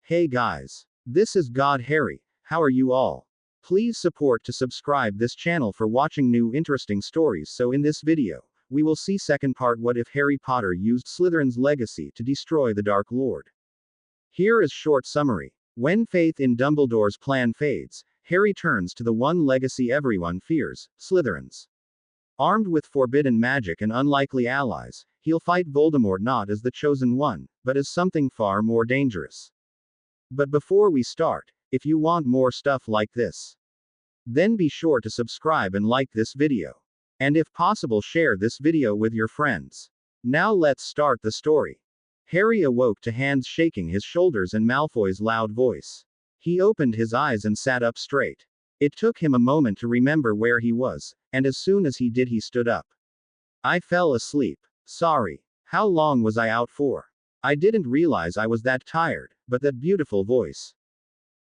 Hey guys. This is God Harry. How are you all? Please support to subscribe this channel for watching new interesting stories. So in this video, we will see second part, what if Harry Potter used Slytherin's legacy to destroy the Dark Lord. Here is short summary. When faith in Dumbledore's plan fades, Harry turns to the one legacy everyone fears, Slytherin's. Armed with forbidden magic and unlikely allies, he'll fight Voldemort not as the chosen one, but as something far more dangerous. But before we start, if you want more stuff like this, then be sure to subscribe and like this video. And if possible, share this video with your friends. Now let's start the story. Harry awoke to hands shaking his shoulders and Malfoy's loud voice. He opened his eyes and sat up straight. It took him a moment to remember where he was, and as soon as he did, he stood up. I fell asleep. Sorry. How long was I out for? I didn't realize I was that tired, but that beautiful voice.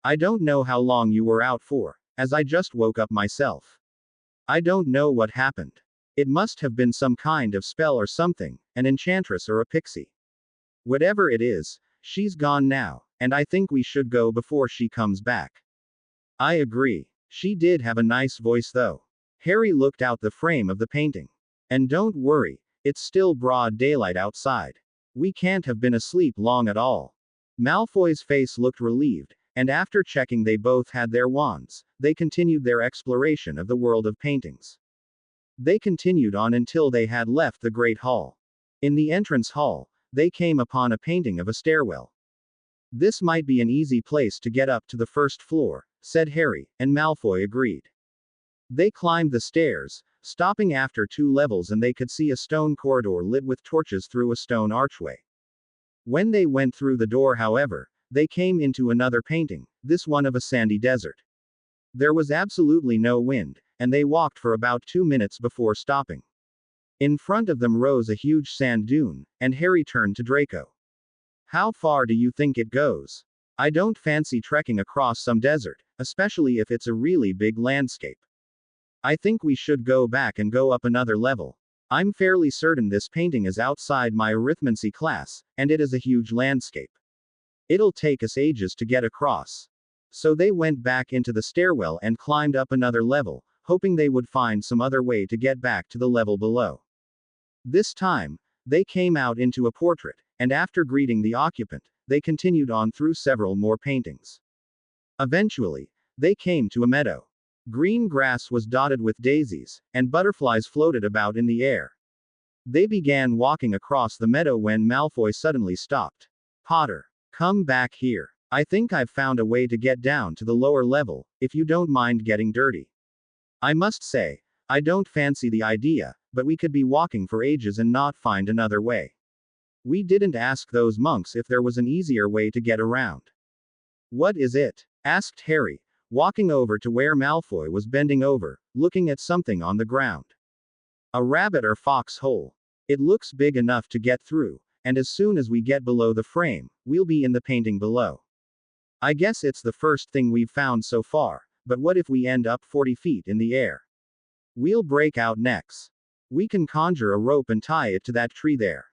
I don't know how long you were out for, as I just woke up myself. I don't know what happened. It must have been some kind of spell or something, an enchantress or a pixie. Whatever it is, she's gone now, and I think we should go before she comes back. I agree. She did have a nice voice though. Harry looked out the frame of the painting. And don't worry, it's still broad daylight outside. We can't have been asleep long at all. Malfoy's face looked relieved, and after checking they both had their wands, they continued their exploration of the world of paintings. They continued on until they had left the Great Hall. In the entrance hall, they came upon a painting of a stairwell. This might be an easy place to get up to the first floor, said Harry, and Malfoy agreed. They climbed the stairs, stopping after 2 levels, and they could see a stone corridor lit with torches through a stone archway. When they went through the door, however, they came into another painting, this one of a sandy desert. There was absolutely no wind, and they walked for about 2 minutes before stopping. In front of them rose a huge sand dune, and Harry turned to Draco. How far do you think it goes? I don't fancy trekking across some desert, especially if it's a really big landscape. I think we should go back and go up another level. I'm fairly certain this painting is outside my arithmancy class, and it is a huge landscape. It'll take us ages to get across. So they went back into the stairwell and climbed up another level, hoping they would find some other way to get back to the level below. This time, they came out into a portrait, and after greeting the occupant, they continued on through several more paintings. Eventually, they came to a meadow. Green grass was dotted with daisies, and butterflies floated about in the air. They began walking across the meadow when Malfoy suddenly stopped. Potter, come back here. I think I've found a way to get down to the lower level, if you don't mind getting dirty. I must say, I don't fancy the idea, but we could be walking for ages and not find another way. We didn't ask those monks if there was an easier way to get around. What is it? Asked Harry, walking over to where Malfoy was bending over, looking at something on the ground. A rabbit or fox hole. It looks big enough to get through, and as soon as we get below the frame, we'll be in the painting below. I guess it's the first thing we've found so far, but what if we end up 40 feet in the air? We'll break out necks. We can conjure a rope and tie it to that tree there.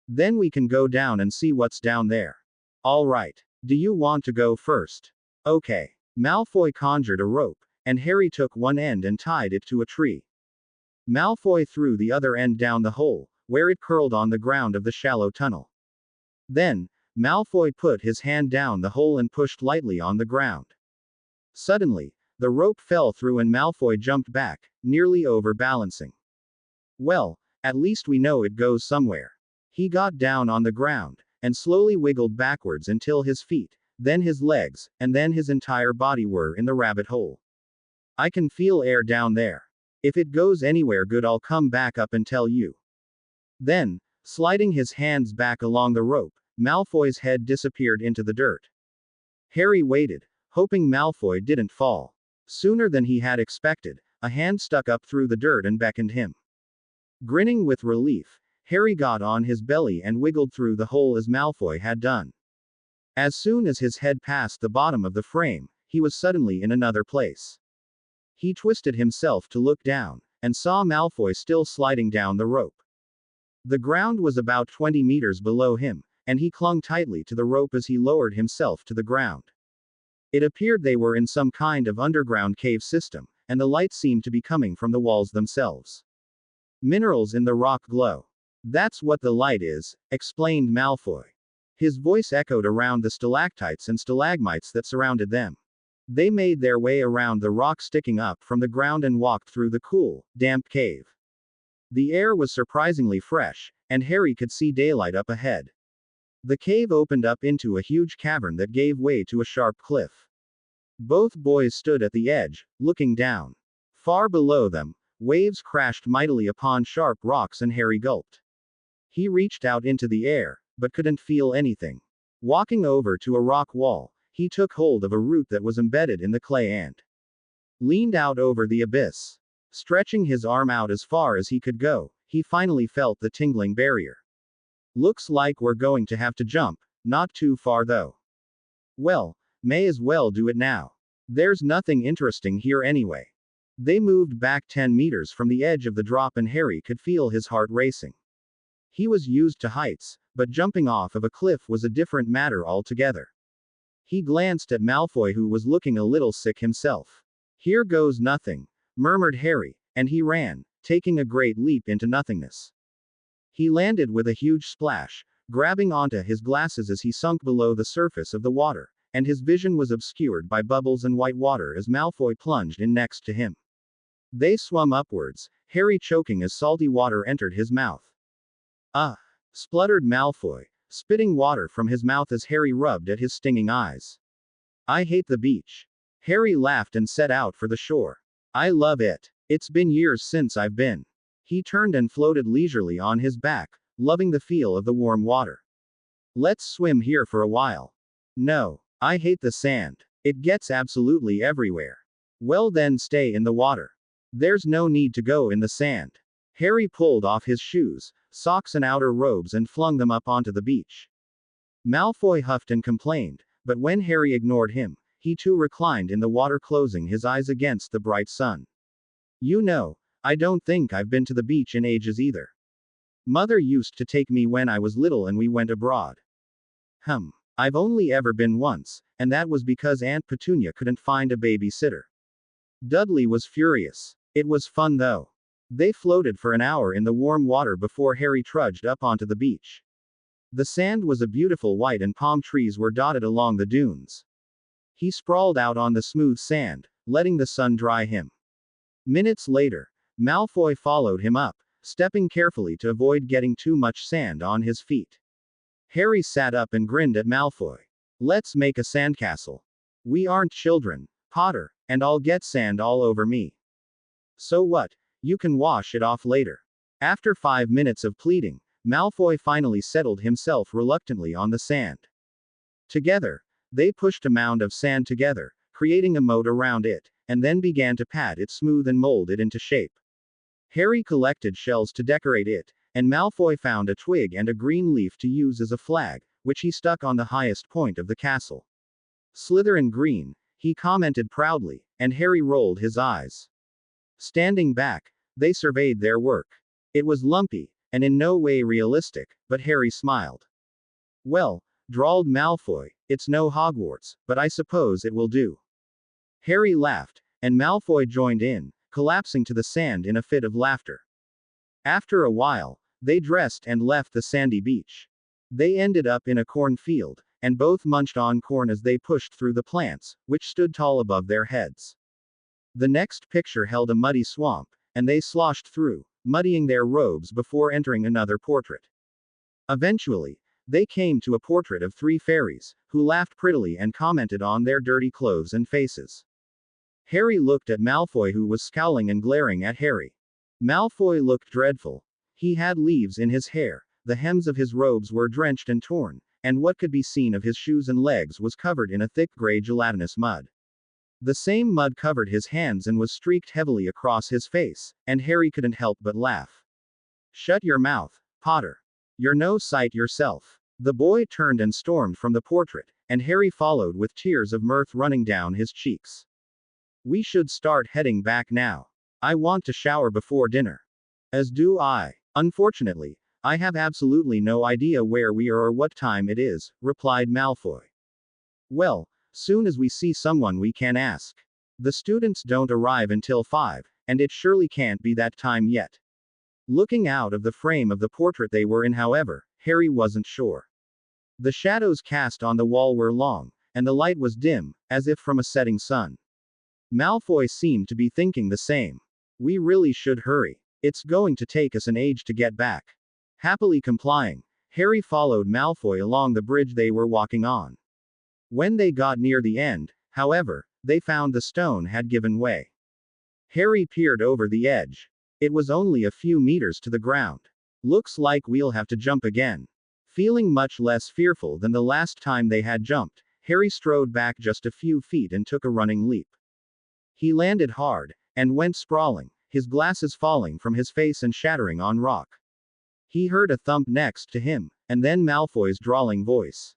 Then we can go down and see what's down there. All right. Do you want to go first? Okay. Malfoy conjured a rope, and Harry took one end and tied it to a tree. Malfoy threw the other end down the hole, where it curled on the ground of the shallow tunnel. Then, Malfoy put his hand down the hole and pushed lightly on the ground. Suddenly, the rope fell through and Malfoy jumped back, nearly overbalancing. Well, at least we know it goes somewhere. He got down on the ground, and slowly wiggled backwards until his feet, then his legs, and then his entire body were in the rabbit hole. I can feel air down there. If it goes anywhere good, I'll come back up and tell you. Then, sliding his hands back along the rope, Malfoy's head disappeared into the dirt. Harry waited, hoping Malfoy didn't fall. Sooner than he had expected, a hand stuck up through the dirt and beckoned him. Grinning with relief, Harry got on his belly and wiggled through the hole as Malfoy had done. As soon as his head passed the bottom of the frame, he was suddenly in another place. He twisted himself to look down, and saw Malfoy still sliding down the rope. The ground was about 20 meters below him, and he clung tightly to the rope as he lowered himself to the ground. It appeared they were in some kind of underground cave system, and the light seemed to be coming from the walls themselves. Minerals in the rock glow. That's what the light is, explained Malfoy. His voice echoed around the stalactites and stalagmites that surrounded them. They made their way around the rock sticking up from the ground and walked through the cool, damp cave. The air was surprisingly fresh, and Harry could see daylight up ahead. The cave opened up into a huge cavern that gave way to a sharp cliff. Both boys stood at the edge, looking down. Far below them, waves crashed mightily upon sharp rocks and Harry gulped. He reached out into the air, but couldn't feel anything. Walking over to a rock wall, he took hold of a root that was embedded in the clay and leaned out over the abyss. Stretching his arm out as far as he could go, he finally felt the tingling barrier. Looks like we're going to have to jump, not too far though. Well, may as well do it now. There's nothing interesting here anyway. They moved back 10 meters from the edge of the drop and Harry could feel his heart racing. He was used to heights, but jumping off of a cliff was a different matter altogether. He glanced at Malfoy, who was looking a little sick himself. Here goes nothing, murmured Harry, and he ran, taking a great leap into nothingness. He landed with a huge splash, grabbing onto his glasses as he sunk below the surface of the water, and his vision was obscured by bubbles and white water as Malfoy plunged in next to him. They swum upwards, Harry choking as salty water entered his mouth. Ah! Spluttered Malfoy, spitting water from his mouth as Harry rubbed at his stinging eyes. I hate the beach. Harry laughed and set out for the shore. I love it. It's been years since I've been. He turned and floated leisurely on his back, loving the feel of the warm water. Let's swim here for a while. No, I hate the sand. It gets absolutely everywhere. Well then stay in the water. There's no need to go in the sand. Harry pulled off his shoes, socks and outer robes and flung them up onto the beach. Malfoy huffed and complained, but when Harry ignored him, he too reclined in the water, closing his eyes against the bright sun. You know, I don't think I've been to the beach in ages either. Mother used to take me when I was little and we went abroad. I've only ever been once, and that was because Aunt Petunia couldn't find a babysitter. Dudley was furious. It was fun though. They floated for an hour in the warm water before Harry trudged up onto the beach. The sand was a beautiful white and palm trees were dotted along the dunes. He sprawled out on the smooth sand, letting the sun dry him. Minutes later, Malfoy followed him up, stepping carefully to avoid getting too much sand on his feet. Harry sat up and grinned at Malfoy. Let's make a sandcastle. We aren't children, Potter, and I'll get sand all over me. So what? You can wash it off later. After 5 minutes of pleading, Malfoy finally settled himself reluctantly on the sand. Together, they pushed a mound of sand together, creating a moat around it, and then began to pat it smooth and mold it into shape. Harry collected shells to decorate it, and Malfoy found a twig and a green leaf to use as a flag, which he stuck on the highest point of the castle. Slytherin green, he commented proudly, and Harry rolled his eyes. Standing back, they surveyed their work. It was lumpy, and in no way realistic, but Harry smiled. Well, drawled Malfoy, it's no Hogwarts, but I suppose it will do. Harry laughed, and Malfoy joined in, collapsing to the sand in a fit of laughter. After a while, they dressed and left the sandy beach. They ended up in a cornfield, and both munched on corn as they pushed through the plants, which stood tall above their heads. The next picture held a muddy swamp, and they sloshed through, muddying their robes before entering another portrait. Eventually, they came to a portrait of 3 fairies, who laughed prettily and commented on their dirty clothes and faces. Harry looked at Malfoy, who was scowling and glaring at Harry. Malfoy looked dreadful. He had leaves in his hair, the hems of his robes were drenched and torn, and what could be seen of his shoes and legs was covered in a thick gray gelatinous mud. The same mud covered his hands and was streaked heavily across his face, and Harry couldn't help but laugh. Shut your mouth, Potter. You're no sight yourself. The boy turned and stormed from the portrait, and Harry followed with tears of mirth running down his cheeks. We should start heading back now. I want to shower before dinner. As do I. Unfortunately, I have absolutely no idea where we are or what time it is, replied Malfoy. Well, soon as we see someone we can ask. The students don't arrive until 5, and it surely can't be that time yet. Looking out of the frame of the portrait they were in, however, Harry wasn't sure. The shadows cast on the wall were long, and the light was dim, as if from a setting sun. Malfoy seemed to be thinking the same. We really should hurry. It's going to take us an age to get back. Happily complying, Harry followed Malfoy along the bridge they were walking on. When they got near the end, however, they found the stone had given way. Harry peered over the edge. It was only a few meters to the ground. Looks like we'll have to jump again. Feeling much less fearful than the last time they had jumped, Harry strode back just a few feet and took a running leap. He landed hard, and went sprawling, his glasses falling from his face and shattering on rock. He heard a thump next to him, and then Malfoy's drawling voice.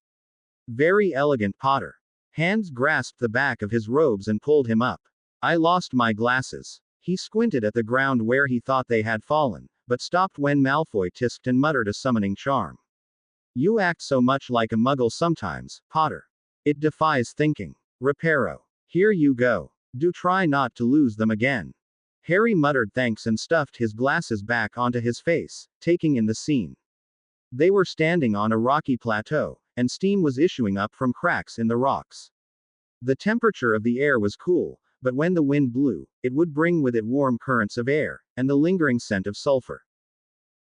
Very elegant, Potter. Hands grasped the back of his robes and pulled him up. I lost my glasses. He squinted at the ground where he thought they had fallen, but stopped when Malfoy tisked and muttered a summoning charm. You act so much like a muggle sometimes, Potter. It defies thinking. Reparo. Here you go. Do try not to lose them again. Harry muttered thanks and stuffed his glasses back onto his face, taking in the scene. They were standing on a rocky plateau, and steam was issuing up from cracks in the rocks. The temperature of the air was cool, but when the wind blew, it would bring with it warm currents of air, and the lingering scent of sulfur.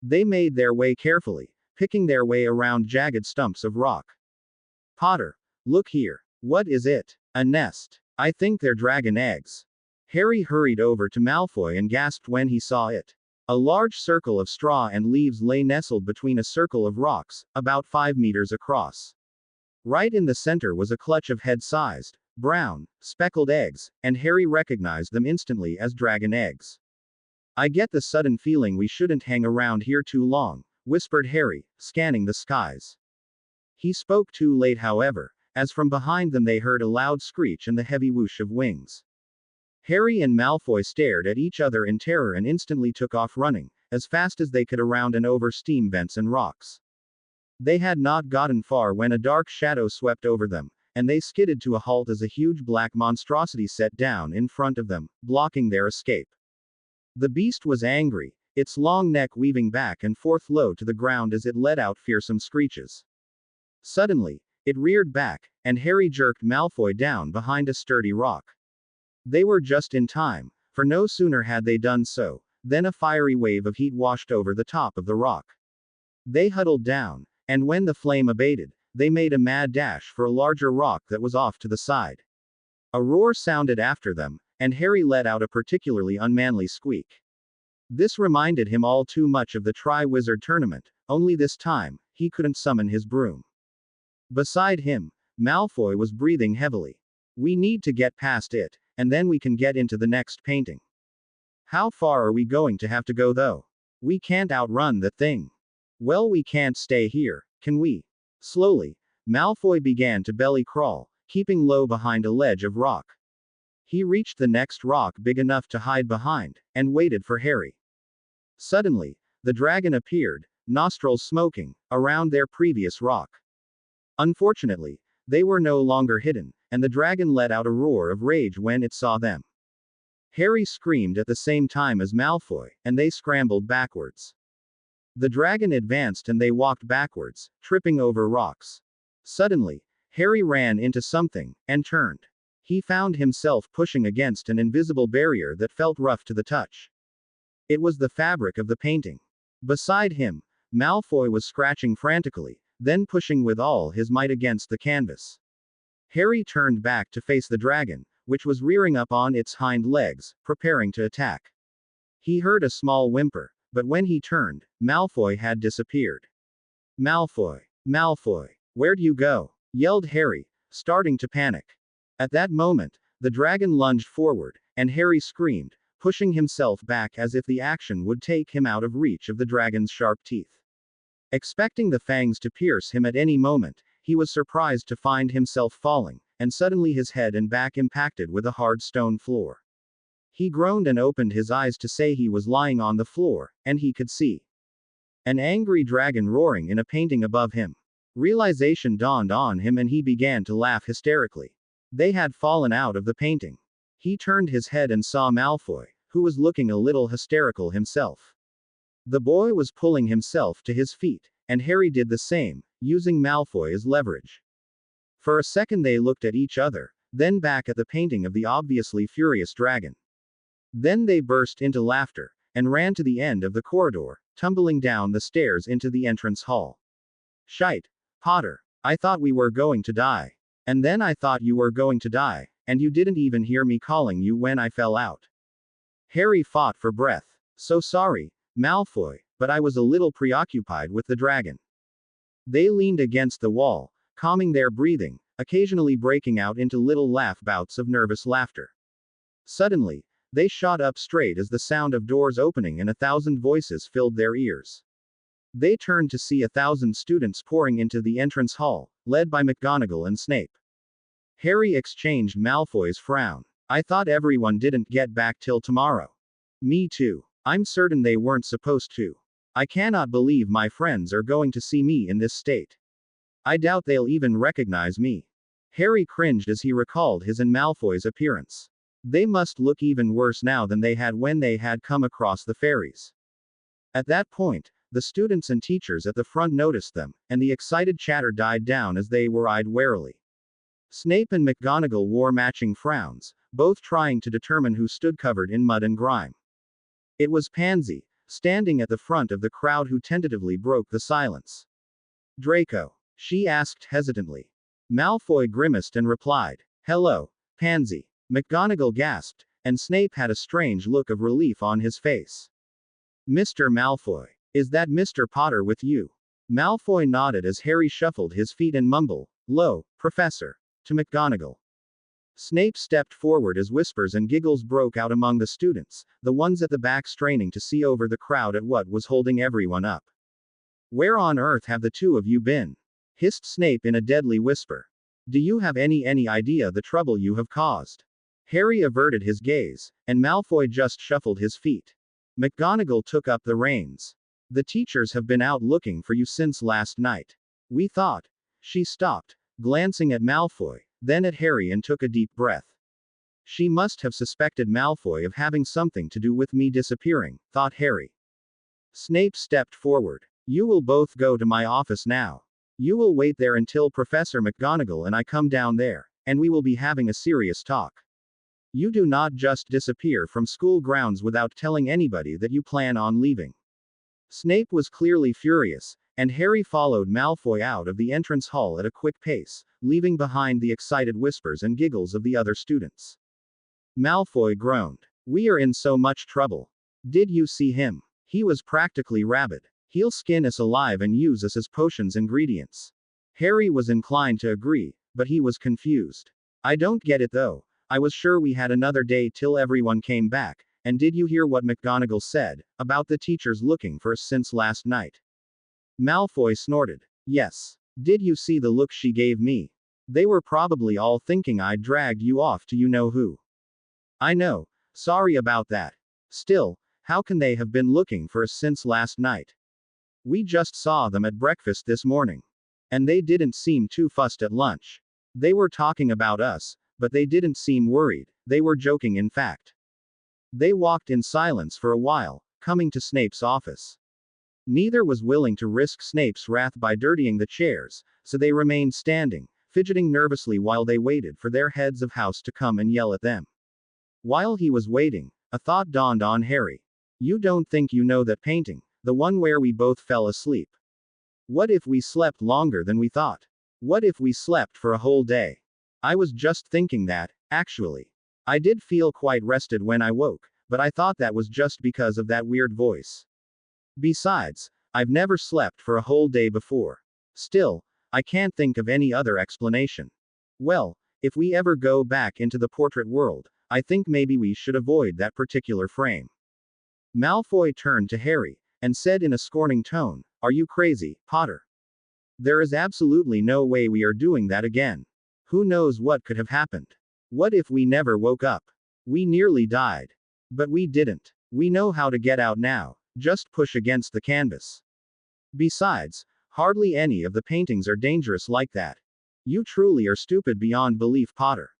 They made their way carefully, picking their way around jagged stumps of rock. Potter, look here. What is it? A nest. I think they're dragon eggs. Harry hurried over to Malfoy and gasped when he saw it. A large circle of straw and leaves lay nestled between a circle of rocks, about 5 meters across. Right in the center was a clutch of head-sized, brown, speckled eggs, and Harry recognized them instantly as dragon eggs. I get the sudden feeling we shouldn't hang around here too long, whispered Harry, scanning the skies. He spoke too late, however, as from behind them they heard a loud screech and the heavy whoosh of wings. Harry and Malfoy stared at each other in terror and instantly took off running, as fast as they could around and over steam vents and rocks. They had not gotten far when a dark shadow swept over them, and they skidded to a halt as a huge black monstrosity set down in front of them, blocking their escape. The beast was angry, its long neck weaving back and forth low to the ground as it let out fearsome screeches. Suddenly, it reared back, and Harry jerked Malfoy down behind a sturdy rock. They were just in time, for no sooner had they done so, than a fiery wave of heat washed over the top of the rock. They huddled down, and when the flame abated, they made a mad dash for a larger rock that was off to the side. A roar sounded after them, and Harry let out a particularly unmanly squeak. This reminded him all too much of the Tri-Wizard tournament, only this time, he couldn't summon his broom. Beside him, Malfoy was breathing heavily. We need to get past it, and then we can get into the next painting. How far are we going to have to go though? We can't outrun the thing. Well, we can't stay here, can we? Slowly, Malfoy began to belly crawl, keeping low behind a ledge of rock. He reached the next rock big enough to hide behind, and waited for Harry. Suddenly, the dragon appeared, nostrils smoking, around their previous rock. Unfortunately, they were no longer hidden, and the dragon let out a roar of rage when it saw them. Harry screamed at the same time as Malfoy, and they scrambled backwards. The dragon advanced and they walked backwards, tripping over rocks. Suddenly, Harry ran into something, and turned. He found himself pushing against an invisible barrier that felt rough to the touch. It was the fabric of the painting. Beside him, Malfoy was scratching frantically, then pushing with all his might against the canvas. Harry turned back to face the dragon, which was rearing up on its hind legs, preparing to attack. He heard a small whimper, but when he turned, Malfoy had disappeared. Malfoy! Malfoy! Where'd you go? Yelled Harry, starting to panic. At that moment, the dragon lunged forward, and Harry screamed, pushing himself back as if the action would take him out of reach of the dragon's sharp teeth. Expecting the fangs to pierce him at any moment, he was surprised to find himself falling, and suddenly his head and back impacted with a hard stone floor. He groaned and opened his eyes to say he was lying on the floor, and he could see. An angry dragon roaring in a painting above him. Realization dawned on him and he began to laugh hysterically. They had fallen out of the painting. He turned his head and saw Malfoy, who was looking a little hysterical himself. The boy was pulling himself to his feet, and Harry did the same, using Malfoy as leverage. For a second they looked at each other, then back at the painting of the obviously furious dragon. Then they burst into laughter, and ran to the end of the corridor, tumbling down the stairs into the entrance hall. Shite, Potter. I thought we were going to die. And then I thought you were going to die, and you didn't even hear me calling you when I fell out. Harry fought for breath. So sorry, Malfoy, but I was a little preoccupied with the dragon. They leaned against the wall, calming their breathing, occasionally breaking out into little laugh bouts of nervous laughter. Suddenly, they shot up straight as the sound of doors opening and 1,000 voices filled their ears. They turned to see 1,000 students pouring into the entrance hall, led by McGonagall and Snape. Harry exchanged Malfoy's frown. I thought everyone didn't get back till tomorrow. Me too. I'm certain they weren't supposed to. I cannot believe my friends are going to see me in this state. I doubt they'll even recognize me. Harry cringed as he recalled his and Malfoy's appearance. They must look even worse now than they had when they had come across the fairies. At that point, the students and teachers at the front noticed them, and the excited chatter died down as they were eyed warily. Snape and McGonagall wore matching frowns, both trying to determine who stood covered in mud and grime. It was Pansy, standing at the front of the crowd, who tentatively broke the silence. Draco, she asked hesitantly. Malfoy grimaced and replied, "Hello, Pansy." McGonagall gasped, and Snape had a strange look of relief on his face. "Mr. Malfoy, is that Mr. Potter with you?" Malfoy nodded as Harry shuffled his feet and mumbled, "Lo, Professor," to McGonagall. Snape stepped forward as whispers and giggles broke out among the students, the ones at the back straining to see over the crowd at what was holding everyone up. "Where on earth have the two of you been?" hissed Snape in a deadly whisper. "Do you have any idea the trouble you have caused?" Harry averted his gaze, and Malfoy just shuffled his feet. McGonagall took up the reins. "The teachers have been out looking for you since last night. We thought." She stopped, glancing at Malfoy, then at Harry, and took a deep breath. "She must have suspected Malfoy of having something to do with me disappearing," thought Harry. Snape stepped forward. "You will both go to my office now. You will wait there until Professor McGonagall and I come down there, and we will be having a serious talk. You do not just disappear from school grounds without telling anybody that you plan on leaving." Snape was clearly furious, and Harry followed Malfoy out of the entrance hall at a quick pace, leaving behind the excited whispers and giggles of the other students. Malfoy groaned. "We are in so much trouble. Did you see him? He was practically rabid. He'll skin us alive and use us as potions ingredients." Harry was inclined to agree, but he was confused. "I don't get it though. I was sure we had another day till everyone came back, and did you hear what McGonagall said, about the teachers looking for us since last night?" Malfoy snorted. "Yes. Did you see the look she gave me? They were probably all thinking I'd dragged you off to you know who." "I know. Sorry about that. Still, how can they have been looking for us since last night? We just saw them at breakfast this morning. And they didn't seem too fussed at lunch. They were talking about us, but they didn't seem worried, they were joking in fact." They walked in silence for a while, coming to Snape's office. Neither was willing to risk Snape's wrath by dirtying the chairs, so they remained standing, fidgeting nervously while they waited for their heads of house to come and yell at them. While he was waiting, a thought dawned on Harry. "You don't think you know that painting, the one where we both fell asleep? What if we slept longer than we thought? What if we slept for a whole day? I was just thinking that, actually. I did feel quite rested when I woke, but I thought that was just because of that weird voice. Besides, I've never slept for a whole day before. Still, I can't think of any other explanation. Well, if we ever go back into the portrait world, I think maybe we should avoid that particular frame." Malfoy turned to Harry, and said in a scorning tone, "Are you crazy, Potter? There is absolutely no way we are doing that again. Who knows what could have happened? What if we never woke up? We nearly died. But we didn't. We know how to get out now. Just push against the canvas." Besides, hardly any of the paintings are dangerous like that. You truly are stupid beyond belief, Potter.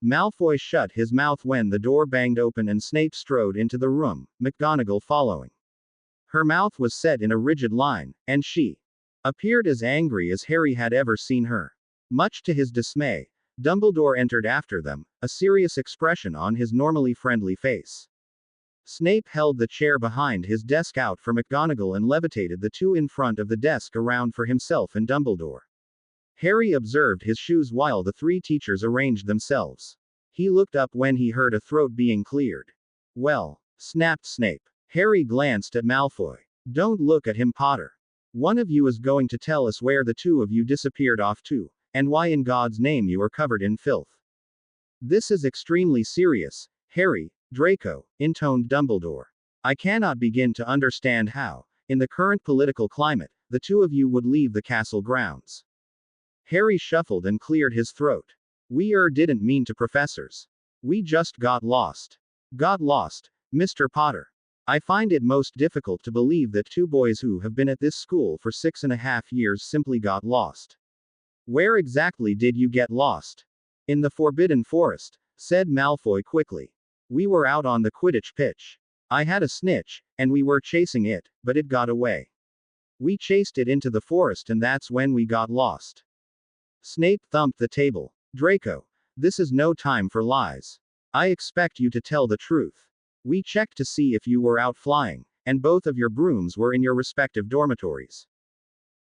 Malfoy shut his mouth when the door banged open and Snape strode into the room, McGonagall following. Her mouth was set in a rigid line, and she appeared as angry as Harry had ever seen her. Much to his dismay, Dumbledore entered after them, a serious expression on his normally friendly face. Snape held the chair behind his desk out for McGonagall and levitated the two in front of the desk around for himself and Dumbledore. Harry observed his shoes while the three teachers arranged themselves. He looked up when he heard a throat being cleared. Well, snapped Snape. Harry glanced at Malfoy. Don't look at him, Potter. One of you is going to tell us where the two of you disappeared off to, and why in God's name you are covered in filth. This is extremely serious, Harry, Draco, intoned Dumbledore. I cannot begin to understand how, in the current political climate, the two of you would leave the castle grounds. Harry shuffled and cleared his throat. We didn't mean to, professors. We just got lost. Got lost, Mr. Potter. I find it most difficult to believe that two boys who have been at this school for 6.5 years simply got lost. Where exactly did you get lost? In the Forbidden Forest, said Malfoy quickly. We were out on the Quidditch pitch. I had a snitch, and we were chasing it, but it got away. We chased it into the forest and that's when we got lost. Snape thumped the table. Draco, this is no time for lies. I expect you to tell the truth. We checked to see if you were out flying, and both of your brooms were in your respective dormitories.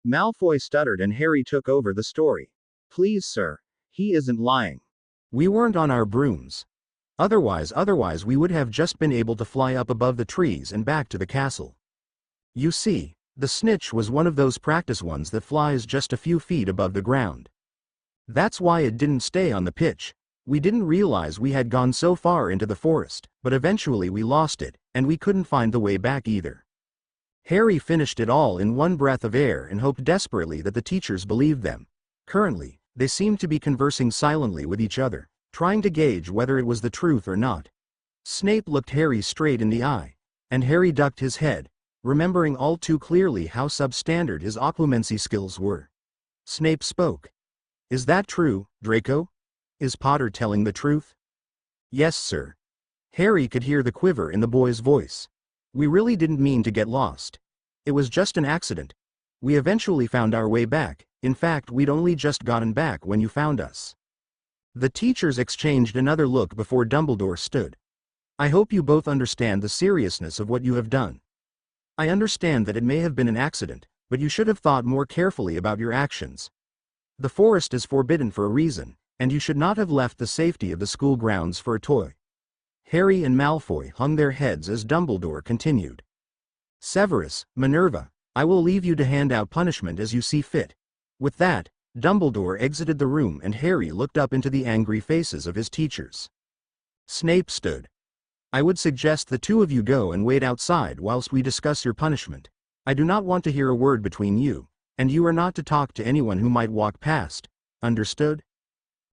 Malfoy stuttered and Harry took over the story. Please, sir. He isn't lying. We weren't on our brooms. Otherwise we would have just been able to fly up above the trees and back to the castle. You see, the snitch was one of those practice ones that flies just a few feet above the ground. That's why it didn't stay on the pitch. We didn't realize we had gone so far into the forest, but eventually we lost it, and we couldn't find the way back either. Harry finished it all in one breath of air and hoped desperately that the teachers believed them. Currently, they seemed to be conversing silently with each other, trying to gauge whether it was the truth or not. Snape looked Harry straight in the eye, and Harry ducked his head, remembering all too clearly how substandard his occlumency skills were. Snape spoke. Is that true, Draco? Is Potter telling the truth? Yes, sir. Harry could hear the quiver in the boy's voice. We really didn't mean to get lost. It was just an accident. We eventually found our way back. In fact, we'd only just gotten back when you found us. The teachers exchanged another look before Dumbledore stood. I hope you both understand the seriousness of what you have done. I understand that it may have been an accident, but you should have thought more carefully about your actions. The forest is forbidden for a reason, and you should not have left the safety of the school grounds for a toy. Harry and Malfoy hung their heads as Dumbledore continued. Severus, Minerva, I will leave you to hand out punishment as you see fit. With that, Dumbledore exited the room and Harry looked up into the angry faces of his teachers. Snape stood. I would suggest the two of you go and wait outside whilst we discuss your punishment. I do not want to hear a word between you, and you are not to talk to anyone who might walk past. Understood?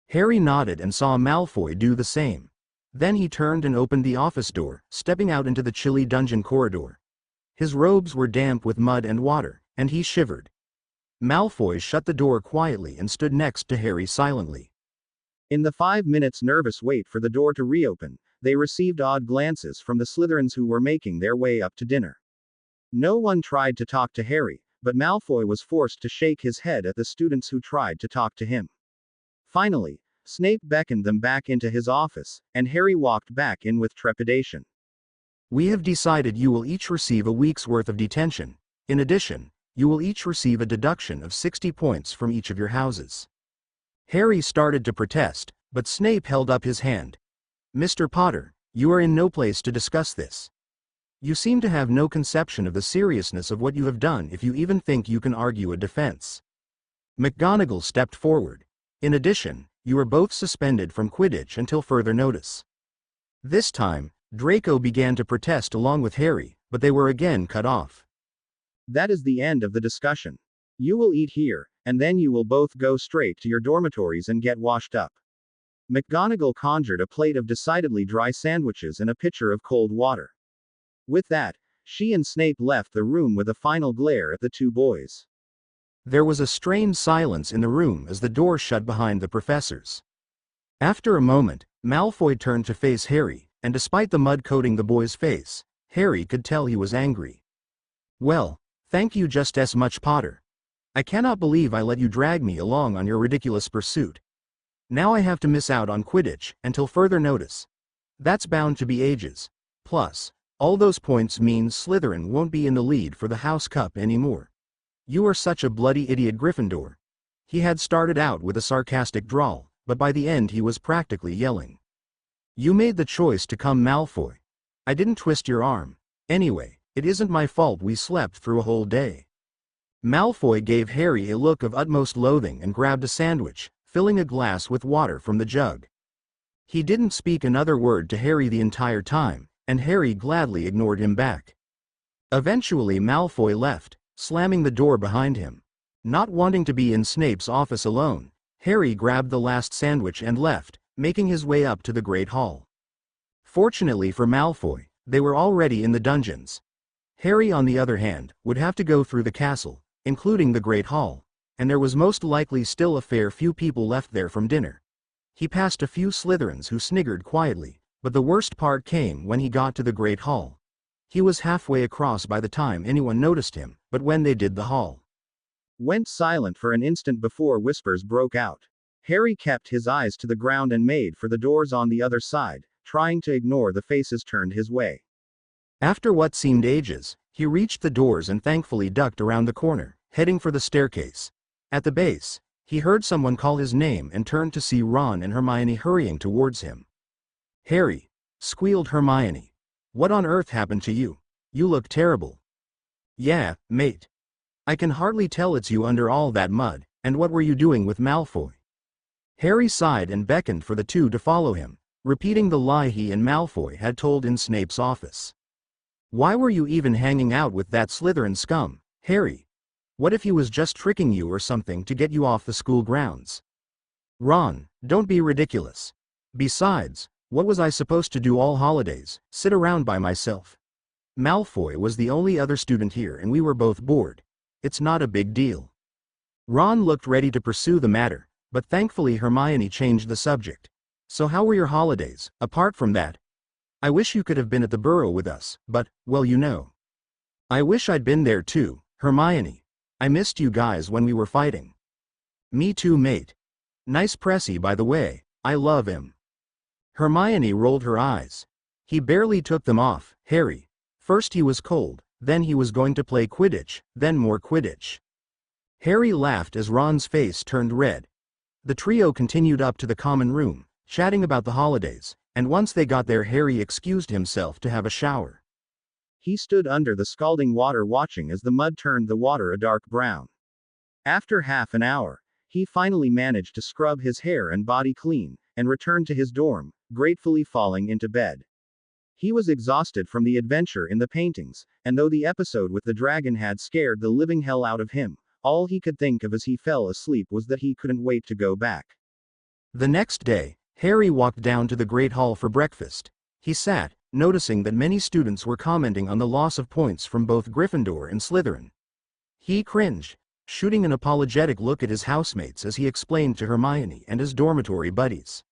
Harry nodded and saw Malfoy do the same. Then he turned and opened the office door, stepping out into the chilly dungeon corridor. His robes were damp with mud and water, and he shivered. Malfoy shut the door quietly and stood next to Harry silently. In the 5 minutes nervous wait for the door to reopen, they received odd glances from the Slytherins who were making their way up to dinner. No one tried to talk to Harry, but Malfoy was forced to shake his head at the students who tried to talk to him. Finally, Snape beckoned them back into his office, and Harry walked back in with trepidation. We have decided you will each receive a week's worth of detention. In addition, you will each receive a deduction of 60 points from each of your houses. Harry started to protest, but Snape held up his hand. Mr. Potter, you are in no place to discuss this. You seem to have no conception of the seriousness of what you have done if you even think you can argue a defense. McGonagall stepped forward. In addition, you are both suspended from Quidditch until further notice. This time, Draco began to protest along with Harry, but they were again cut off. That is the end of the discussion. You will eat here, and then you will both go straight to your dormitories and get washed up. McGonagall conjured a plate of decidedly dry sandwiches and a pitcher of cold water. With that, She and Snape left the room with a final glare at the two boys. There was a strained silence in the room as the door shut behind the professors. After a moment, Malfoy turned to face Harry, and despite the mud coating the boy's face, Harry could tell he was angry. "Well, thank you just as much, Potter. I cannot believe I let you drag me along on your ridiculous pursuit. Now I have to miss out on Quidditch until further notice. That's bound to be ages. Plus, all those points mean Slytherin won't be in the lead for the House Cup anymore. You are such a bloody idiot, Gryffindor." He had started out with a sarcastic drawl, but by the end he was practically yelling. "You made the choice to come, Malfoy. I didn't twist your arm. Anyway, it isn't my fault we slept through a whole day." Malfoy gave Harry a look of utmost loathing and grabbed a sandwich, filling a glass with water from the jug. He didn't speak another word to Harry the entire time, and Harry gladly ignored him back. Eventually Malfoy left, slamming the door behind him. Not wanting to be in Snape's office alone, Harry grabbed the last sandwich and left, making his way up to the Great Hall. Fortunately for Malfoy, they were already in the dungeons. Harry, on the other hand, would have to go through the castle, including the Great Hall, and there was most likely still a fair few people left there from dinner. He passed a few Slytherins who sniggered quietly, but the worst part came when he got to the Great Hall. He was halfway across by the time anyone noticed him, but when they did, the hall went silent for an instant before whispers broke out. Harry kept his eyes to the ground and made for the doors on the other side, trying to ignore the faces turned his way. After what seemed ages, he reached the doors and thankfully ducked around the corner, heading for the staircase. At the base, he heard someone call his name and turned to see Ron and Hermione hurrying towards him. "Harry," squealed Hermione. "What on earth happened to you? You look terrible." "Yeah, mate. I can hardly tell it's you under all that mud, and what were you doing with Malfoy?" Harry sighed and beckoned for the two to follow him, repeating the lie he and Malfoy had told in Snape's office. "Why were you even hanging out with that Slytherin scum, Harry? What if he was just tricking you or something to get you off the school grounds?" "Ron, don't be ridiculous. Besides, what was I supposed to do all holidays, sit around by myself? Malfoy was the only other student here and we were both bored. It's not a big deal." Ron looked ready to pursue the matter, but thankfully Hermione changed the subject. "So how were your holidays, apart from that? I wish you could have been at the Burrow with us, but, well, you know." "I wish I'd been there too, Hermione. I missed you guys when we were fighting." "Me too, mate. Nice Pressy, by the way, I love him." Hermione rolled her eyes. "He barely took them off, Harry. First he was cold, then he was going to play Quidditch, then more Quidditch." Harry laughed as Ron's face turned red. The trio continued up to the common room, chatting about the holidays, and once they got there Harry excused himself to have a shower. He stood under the scalding water watching as the mud turned the water a dark brown. After half an hour, he finally managed to scrub his hair and body clean, and returned to his dorm, gratefully falling into bed. He was exhausted from the adventure in the paintings, and though the episode with the dragon had scared the living hell out of him, all he could think of as he fell asleep was that he couldn't wait to go back. The next day, Harry walked down to the Great Hall for breakfast. He sat, noticing that many students were commenting on the loss of points from both Gryffindor and Slytherin. He cringed, shooting an apologetic look at his housemates as he explained to Hermione and his dormitory buddies.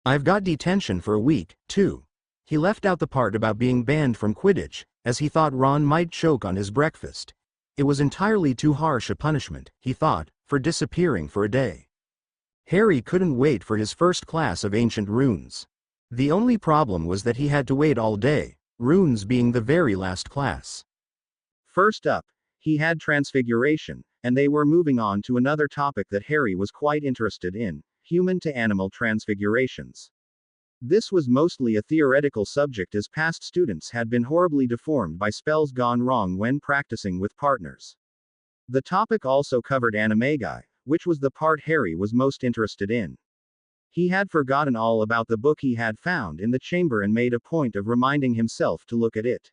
"I've got detention for a week, too." He left out the part about being banned from Quidditch, as he thought Ron might choke on his breakfast. It was entirely too harsh a punishment, he thought, for disappearing for a day. Harry couldn't wait for his first class of ancient runes. The only problem was that he had to wait all day, runes being the very last class. First up, he had Transfiguration, and they were moving on to another topic that Harry was quite interested in, human-to-animal transfigurations. This was mostly a theoretical subject as past students had been horribly deformed by spells gone wrong when practicing with partners. The topic also covered animagi, which was the part Harry was most interested in. He had forgotten all about the book he had found in the chamber and made a point of reminding himself to look at it.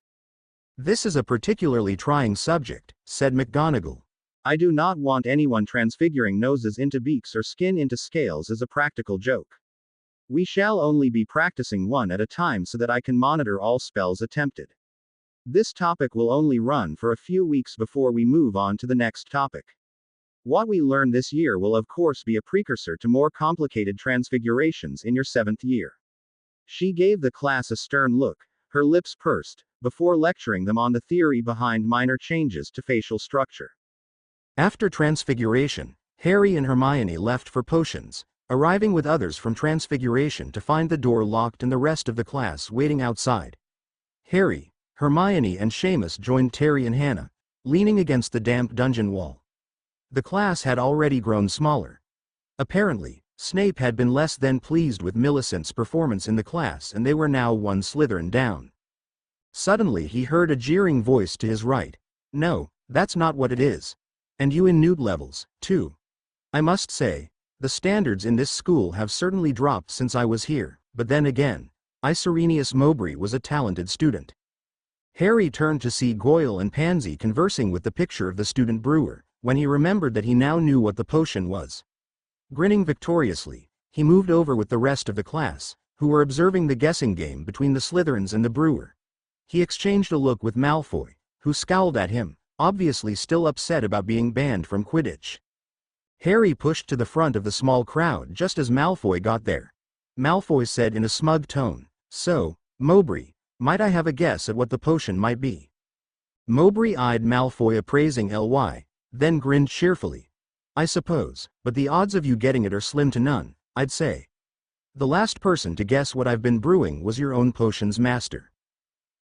"This is a particularly trying subject," said McGonagall. "I do not want anyone transfiguring noses into beaks or skin into scales as a practical joke. We shall only be practicing one at a time so that I can monitor all spells attempted." This topic will only run for a few weeks before we move on to the next topic. What we learn this year will of course be a precursor to more complicated transfigurations in your 7th year. She gave the class a stern look, her lips pursed, before lecturing them on the theory behind minor changes to facial structure. After Transfiguration, Harry and Hermione left for potions, arriving with others from Transfiguration to find the door locked and the rest of the class waiting outside. Harry, Hermione and Seamus joined Terry and Hannah, leaning against the damp dungeon wall. The class had already grown smaller. Apparently, Snape had been less than pleased with Millicent's performance in the class and they were now one Slytherin down. Suddenly he heard a jeering voice to his right. "No, that's not what it is. And you in Newt levels, too. I must say, the standards in this school have certainly dropped since I was here, but then again, Sirius Mowbray was a talented student." Harry turned to see Goyle and Pansy conversing with the picture of the student brewer, when he remembered that he now knew what the potion was. Grinning victoriously, he moved over with the rest of the class, who were observing the guessing game between the Slytherins and the brewer. He exchanged a look with Malfoy, who scowled at him, obviously still upset about being banned from Quidditch. Harry pushed to the front of the small crowd just as Malfoy got there. Malfoy said in a smug tone, "So, Mowbray, might I have a guess at what the potion might be?" Mowbray eyed Malfoy appraising ly, then grinned cheerfully. "I suppose, but the odds of you getting it are slim to none, I'd say. The last person to guess what I've been brewing was your own potions master."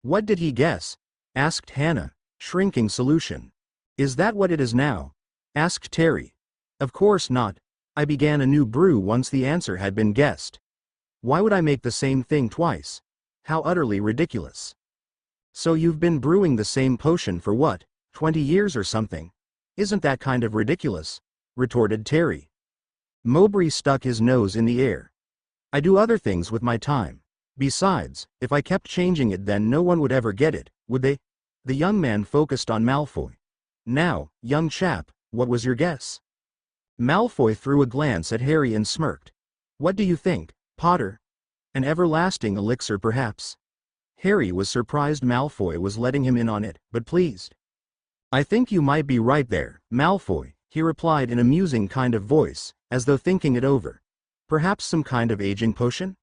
"What did he guess?" asked Hannah, shrinking solution. "Is that what it is now?" asked Terry. "Of course not. I began a new brew once the answer had been guessed. Why would I make the same thing twice? How utterly ridiculous." "So you've been brewing the same potion for what, 20 years or something? Isn't that kind of ridiculous?" retorted Terry. Mowbray stuck his nose in the air. "I do other things with my time. Besides, if I kept changing it then no one would ever get it, would they?" The young man focused on Malfoy. "Now, young chap, what was your guess?" Malfoy threw a glance at Harry and smirked. "What do you think, Potter? An everlasting elixir perhaps?" Harry was surprised Malfoy was letting him in on it, but pleased. "I think you might be right there, Malfoy," he replied in a musing kind of voice, as though thinking it over. "Perhaps some kind of aging potion?"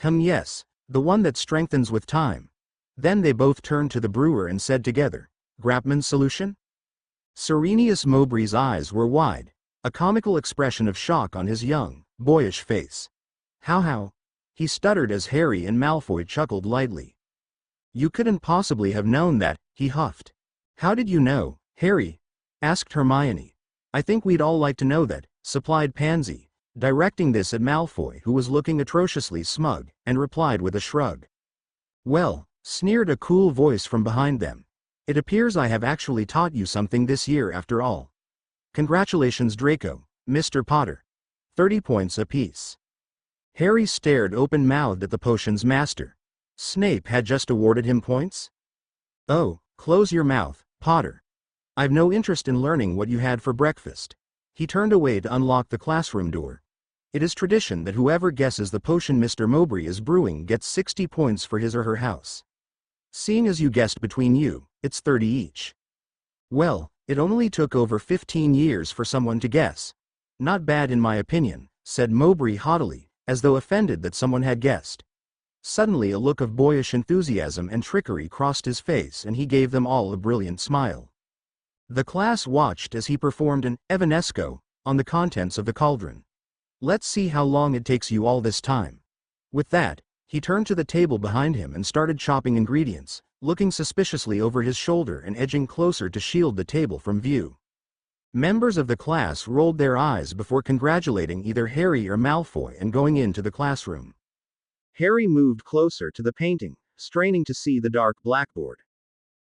Yes, the one that strengthens with time." Then they both turned to the brewer and said together, "Grapman's solution?" Sirius Mowbray's eyes were wide, a comical expression of shock on his young, boyish face. How? He stuttered as Harry and Malfoy chuckled lightly. "You couldn't possibly have known that," he huffed. "How did you know, Harry?" asked Hermione. "I think we'd all like to know that," supplied Pansy, directing this at Malfoy who was looking atrociously smug, and replied with a shrug. "Well," sneered a cool voice from behind them, "it appears I have actually taught you something this year after all. Congratulations Draco, Mr. Potter. 30 points apiece." Harry stared open-mouthed at the potion's master. Snape had just awarded him points? "Oh, close your mouth, Potter. I've no interest in learning what you had for breakfast." He turned away to unlock the classroom door. "It is tradition that whoever guesses the potion Mr. Mowbray is brewing gets 60 points for his or her house. Seeing as you guessed between you, it's 30 each." "Well, it only took over 15 years for someone to guess. Not bad in my opinion," said Mowbray haughtily, as though offended that someone had guessed. Suddenly a look of boyish enthusiasm and trickery crossed his face and he gave them all a brilliant smile. The class watched as he performed an Evanesco on the contents of the cauldron. "Let's see how long it takes you all this time." With that, he turned to the table behind him and started chopping ingredients, looking suspiciously over his shoulder and edging closer to shield the table from view. Members of the class rolled their eyes before congratulating either Harry or Malfoy and going into the classroom. Harry moved closer to the painting, straining to see the dark blackboard.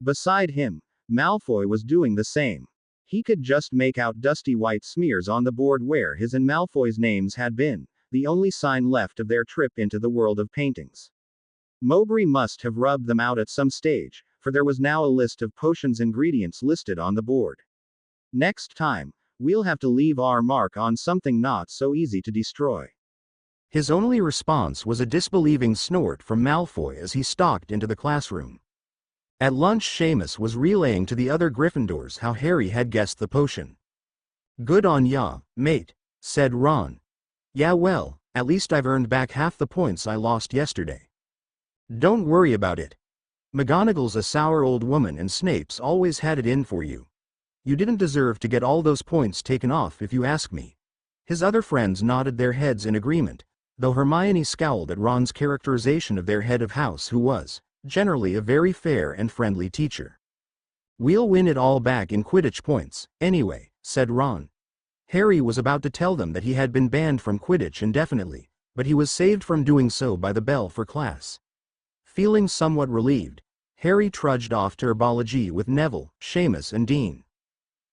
Beside him, Malfoy was doing the same. He could just make out dusty white smears on the board where his and Malfoy's names had been, the only sign left of their trip into the world of paintings. Mowbray must have rubbed them out at some stage, for there was now a list of potions' ingredients listed on the board. "Next time, we'll have to leave our mark on something not so easy to destroy." His only response was a disbelieving snort from Malfoy as he stalked into the classroom. At lunch, Seamus was relaying to the other Gryffindors how Harry had guessed the potion. "Good on ya, mate," said Ron. "Yeah, well, at least I've earned back half the points I lost yesterday." "Don't worry about it. McGonagall's a sour old woman and Snape's always had it in for you. You didn't deserve to get all those points taken off if you ask me." His other friends nodded their heads in agreement, though Hermione scowled at Ron's characterization of their head of house, who was, generally, a very fair and friendly teacher. "We'll win it all back in Quidditch points, anyway," said Ron. Harry was about to tell them that he had been banned from Quidditch indefinitely, but he was saved from doing so by the bell for class. Feeling somewhat relieved, Harry trudged off to herbology with Neville, Seamus and Dean.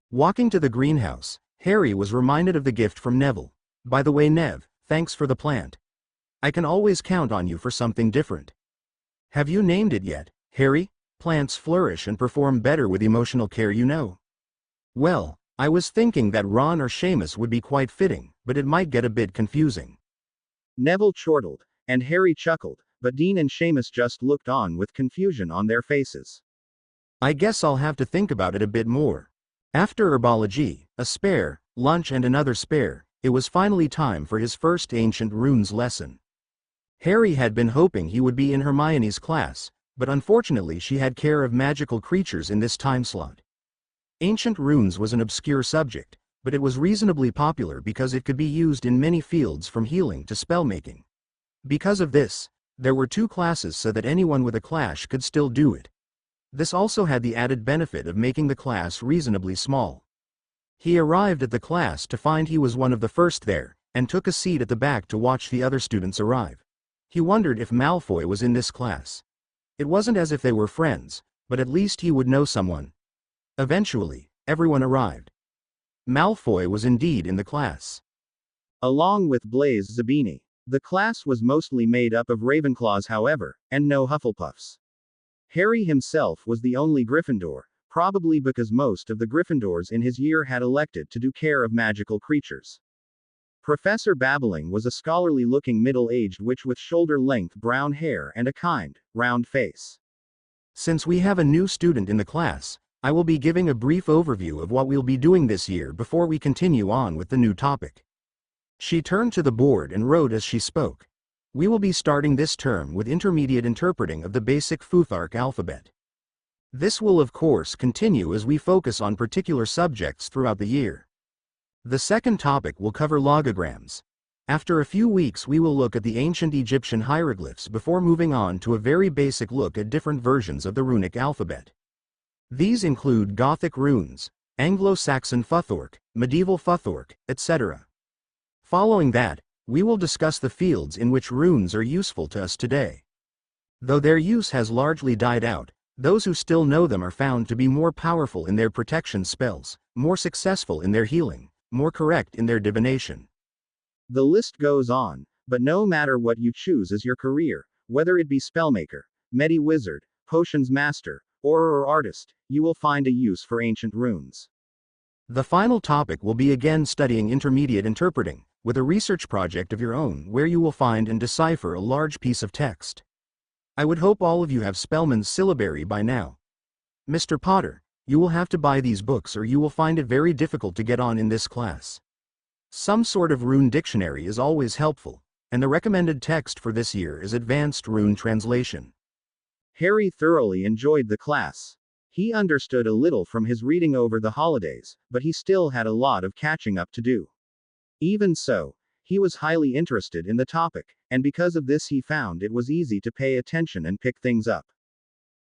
Walking to the greenhouse, Harry was reminded of the gift from Neville. "By the way, Nev, thanks for the plant. I can always count on you for something different." "Have you named it yet, Harry? Plants flourish and perform better with emotional care, you know." "Well, I was thinking that Ron or Seamus would be quite fitting, but it might get a bit confusing." Neville chortled, and Harry chuckled, but Dean and Seamus just looked on with confusion on their faces. "I guess I'll have to think about it a bit more." After herbology, a spare, lunch and another spare, it was finally time for his first ancient runes lesson. Harry had been hoping he would be in Hermione's class, but unfortunately she had care of magical creatures in this time slot. Ancient runes was an obscure subject, but it was reasonably popular because it could be used in many fields from healing to spellmaking. Because of this, there were 2 classes so that anyone with a clash could still do it. This also had the added benefit of making the class reasonably small. He arrived at the class to find he was one of the first there, and took a seat at the back to watch the other students arrive. He wondered if Malfoy was in this class. It wasn't as if they were friends, but at least he would know someone. Eventually, everyone arrived. Malfoy was indeed in the class. Along with Blaise Zabini. The class was mostly made up of Ravenclaws, however, and no Hufflepuffs. Harry himself was the only Gryffindor, probably because most of the Gryffindors in his year had elected to do care of magical creatures. Professor Babbling was a scholarly-looking middle-aged witch with shoulder-length brown hair and a kind, round face. "Since we have a new student in the class, I will be giving a brief overview of what we'll be doing this year before we continue on with the new topic." She turned to the board and wrote as she spoke. "We will be starting this term with intermediate interpreting of the basic Futhark alphabet. This will of course continue as we focus on particular subjects throughout the year. The second topic will cover logograms. After a few weeks we will look at the ancient Egyptian hieroglyphs before moving on to a very basic look at different versions of the runic alphabet. These include Gothic runes, Anglo-Saxon Futhark, medieval Futhark, etc. Following that, we will discuss the fields in which runes are useful to us today. Though their use has largely died out, those who still know them are found to be more powerful in their protection spells, more successful in their healing, more correct in their divination. The list goes on, but no matter what you choose as your career, whether it be spellmaker, medi-wizard, potions master, or artist, you will find a use for ancient runes. The final topic will be again studying intermediate interpreting, with a research project of your own where you will find and decipher a large piece of text. I would hope all of you have Spellman's syllabary by now. Mr. Potter, you will have to buy these books or you will find it very difficult to get on in this class. Some sort of rune dictionary is always helpful, and the recommended text for this year is Advanced Rune Translation. Harry thoroughly enjoyed the class. He understood a little from his reading over the holidays, but he still had a lot of catching up to do. Even so, he was highly interested in the topic, and because of this he found it was easy to pay attention and pick things up.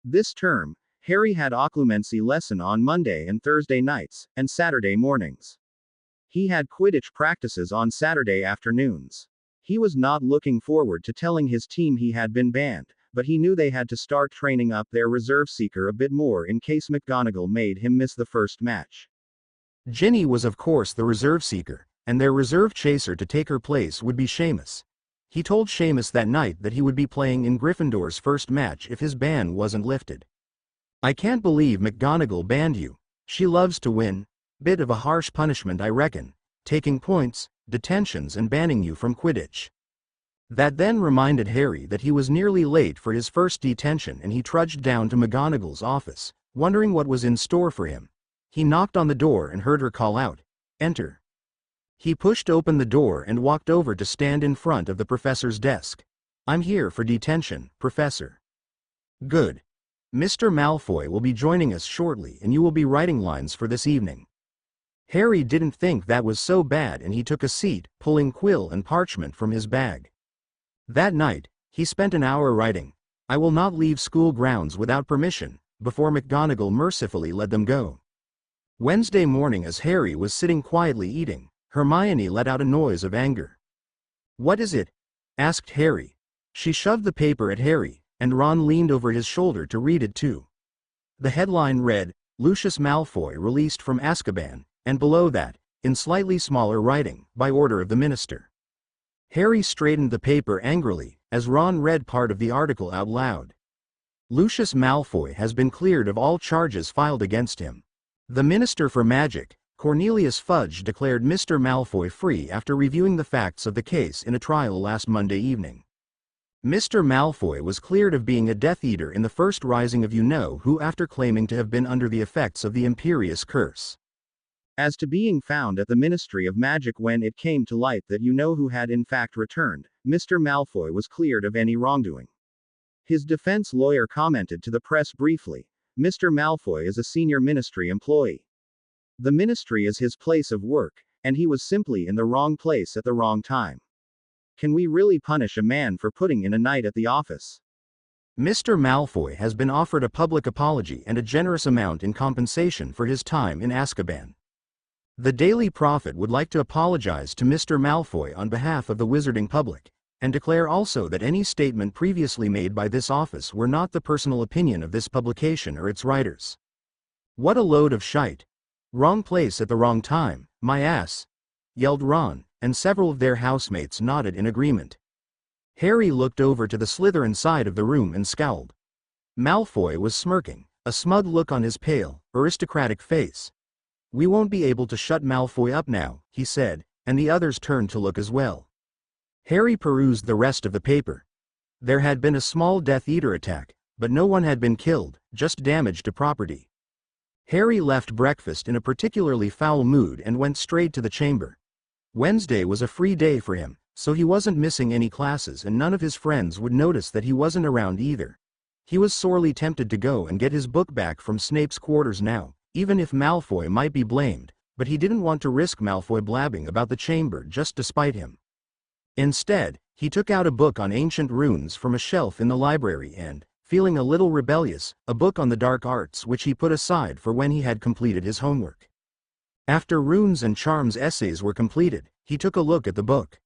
This term, Harry had occlumency lesson on Monday and Thursday nights, and Saturday mornings. He had Quidditch practices on Saturday afternoons. He was not looking forward to telling his team he had been banned, but he knew they had to start training up their reserve seeker a bit more in case McGonagall made him miss the first match. Ginny was of course the reserve seeker, and their reserve chaser to take her place would be Seamus. He told Seamus that night that he would be playing in Gryffindor's first match if his ban wasn't lifted. "I can't believe McGonagall banned you. She loves to win. Bit of a harsh punishment, I reckon, taking points, detentions and banning you from Quidditch." That then reminded Harry that he was nearly late for his first detention, and he trudged down to McGonagall's office, wondering what was in store for him. He knocked on the door and heard her call out, "Enter." He pushed open the door and walked over to stand in front of the professor's desk. "I'm here for detention, Professor." "Good. Mr. Malfoy will be joining us shortly, and you will be writing lines for this evening." Harry didn't think that was so bad, and he took a seat, pulling quill and parchment from his bag. That night, he spent an hour writing, "I will not leave school grounds without permission," before McGonagall mercifully let them go. Wednesday morning, as Harry was sitting quietly eating, Hermione let out a noise of anger. "What is it?" asked Harry. She shoved the paper at Harry, and Ron leaned over his shoulder to read it too. The headline read, "Lucius Malfoy released from Azkaban," and below that, in slightly smaller writing, "By order of the minister." Harry straightened the paper angrily, as Ron read part of the article out loud. "Lucius Malfoy has been cleared of all charges filed against him. The Minister for Magic, Cornelius Fudge, declared Mr. Malfoy free after reviewing the facts of the case in a trial last Monday evening. Mr. Malfoy was cleared of being a Death Eater in the first rising of you-know-who after claiming to have been under the effects of the Imperious Curse. As to being found at the Ministry of Magic when it came to light that you-know-who had in fact returned, Mr. Malfoy was cleared of any wrongdoing." His defense lawyer commented to the press briefly, "Mr. Malfoy is a senior ministry employee. The ministry is his place of work, and he was simply in the wrong place at the wrong time. Can we really punish a man for putting in a night at the office?" Mr. Malfoy has been offered a public apology and a generous amount in compensation for his time in Azkaban. The Daily Prophet would like to apologize to Mr. Malfoy on behalf of the wizarding public, and declare also that any statement previously made by this office were not the personal opinion of this publication or its writers. "What a load of shite. Wrong place at the wrong time, my ass," yelled Ron, and several of their housemates nodded in agreement. Harry looked over to the Slytherin side of the room and scowled. Malfoy was smirking, a smug look on his pale, aristocratic face. "We won't be able to shut Malfoy up now," he said, and the others turned to look as well. Harry perused the rest of the paper. There had been a small Death Eater attack, but no one had been killed, just damage to property. Harry left breakfast in a particularly foul mood and went straight to the chamber. Wednesday was a free day for him, so he wasn't missing any classes, and none of his friends would notice that he wasn't around either. He was sorely tempted to go and get his book back from Snape's quarters now, even if Malfoy might be blamed, but he didn't want to risk Malfoy blabbing about the chamber just to spite him. Instead, he took out a book on ancient runes from a shelf in the library and, feeling a little rebellious, a book on the dark arts which he put aside for when he had completed his homework. After runes and charms essays were completed, he took a look at the book.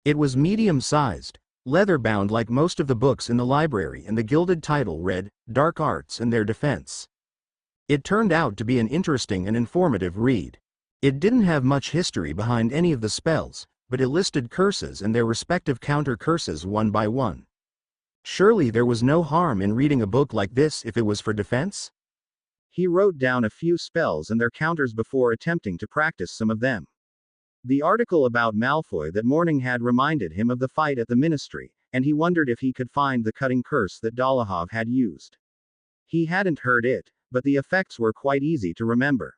It was medium-sized, leather-bound like most of the books in the library, and the gilded title read, "Dark Arts and Their Defense." It turned out to be an interesting and informative read. It didn't have much history behind any of the spells, but it listed curses and their respective counter-curses one by one. Surely there was no harm in reading a book like this if it was for defense? He wrote down a few spells and their counters before attempting to practice some of them. The article about Malfoy that morning had reminded him of the fight at the ministry, and he wondered if he could find the cutting curse that Dolohov had used. He hadn't heard it, but the effects were quite easy to remember.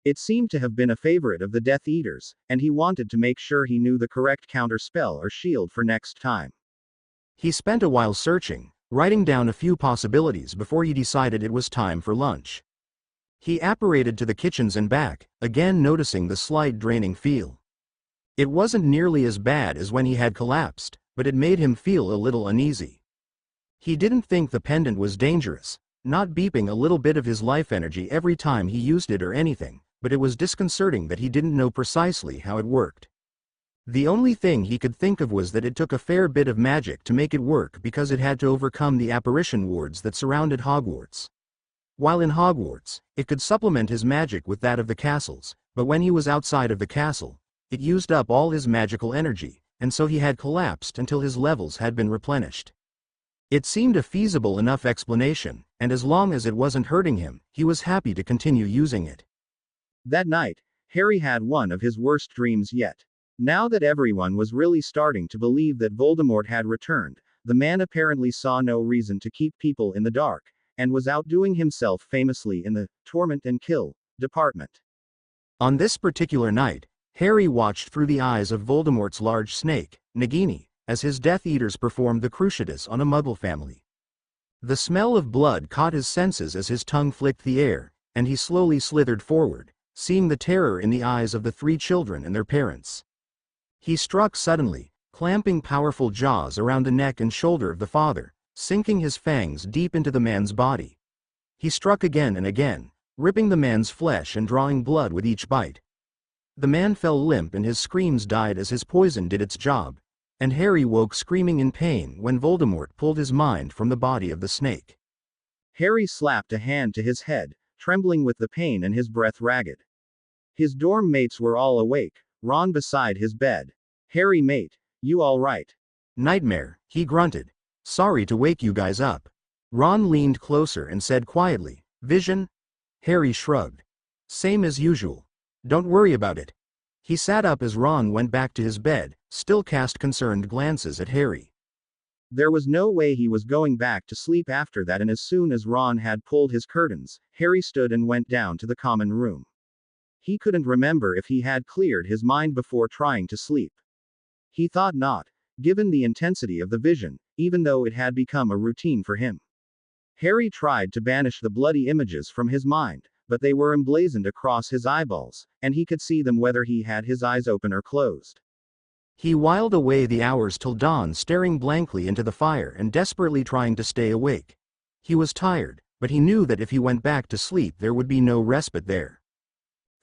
It seemed to have been a favorite of the Death Eaters, and he wanted to make sure he knew the correct counter spell or shield for next time. He spent a while searching, writing down a few possibilities before he decided it was time for lunch. He apparated to the kitchens and back, again noticing the slight draining feel. It wasn't nearly as bad as when he had collapsed, but it made him feel a little uneasy. He didn't think the pendant was dangerous, not beeping a little bit of his life energy every time he used it or anything, but it was disconcerting that he didn't know precisely how it worked. The only thing he could think of was that it took a fair bit of magic to make it work because it had to overcome the apparition wards that surrounded Hogwarts. While in Hogwarts, it could supplement his magic with that of the castles, but when he was outside of the castle, it used up all his magical energy, and so he had collapsed until his levels had been replenished. It seemed a feasible enough explanation, and as long as it wasn't hurting him, he was happy to continue using it. That night, Harry had one of his worst dreams yet. Now that everyone was really starting to believe that Voldemort had returned, the man apparently saw no reason to keep people in the dark, and was outdoing himself famously in the torment and kill department. On this particular night, Harry watched through the eyes of Voldemort's large snake, Nagini, as his Death Eaters performed the Cruciatus on a Muggle family. The smell of blood caught his senses as his tongue flicked the air, and he slowly slithered forward, seeing the terror in the eyes of the 3 children and their parents. He struck suddenly, clamping powerful jaws around the neck and shoulder of the father, sinking his fangs deep into the man's body. He struck again and again, ripping the man's flesh and drawing blood with each bite. The man fell limp and his screams died as his poison did its job, and Harry woke screaming in pain when Voldemort pulled his mind from the body of the snake. Harry slapped a hand to his head, trembling with the pain and his breath ragged. His dorm mates were all awake, Ron beside his bed. "Harry mate, you all right?" "Nightmare," he grunted. "Sorry to wake you guys up." Ron leaned closer and said quietly, "Vision?" Harry shrugged. "Same as usual. Don't worry about it." He sat up as Ron went back to his bed, still cast concerned glances at Harry. There was no way he was going back to sleep after that, and as soon as Ron had pulled his curtains, Harry stood and went down to the common room. He couldn't remember if he had cleared his mind before trying to sleep. He thought not, given the intensity of the vision, even though it had become a routine for him. Harry tried to banish the bloody images from his mind, but they were emblazoned across his eyeballs, and he could see them whether he had his eyes open or closed. He whiled away the hours till dawn staring blankly into the fire and desperately trying to stay awake. He was tired, but he knew that if he went back to sleep there would be no respite there.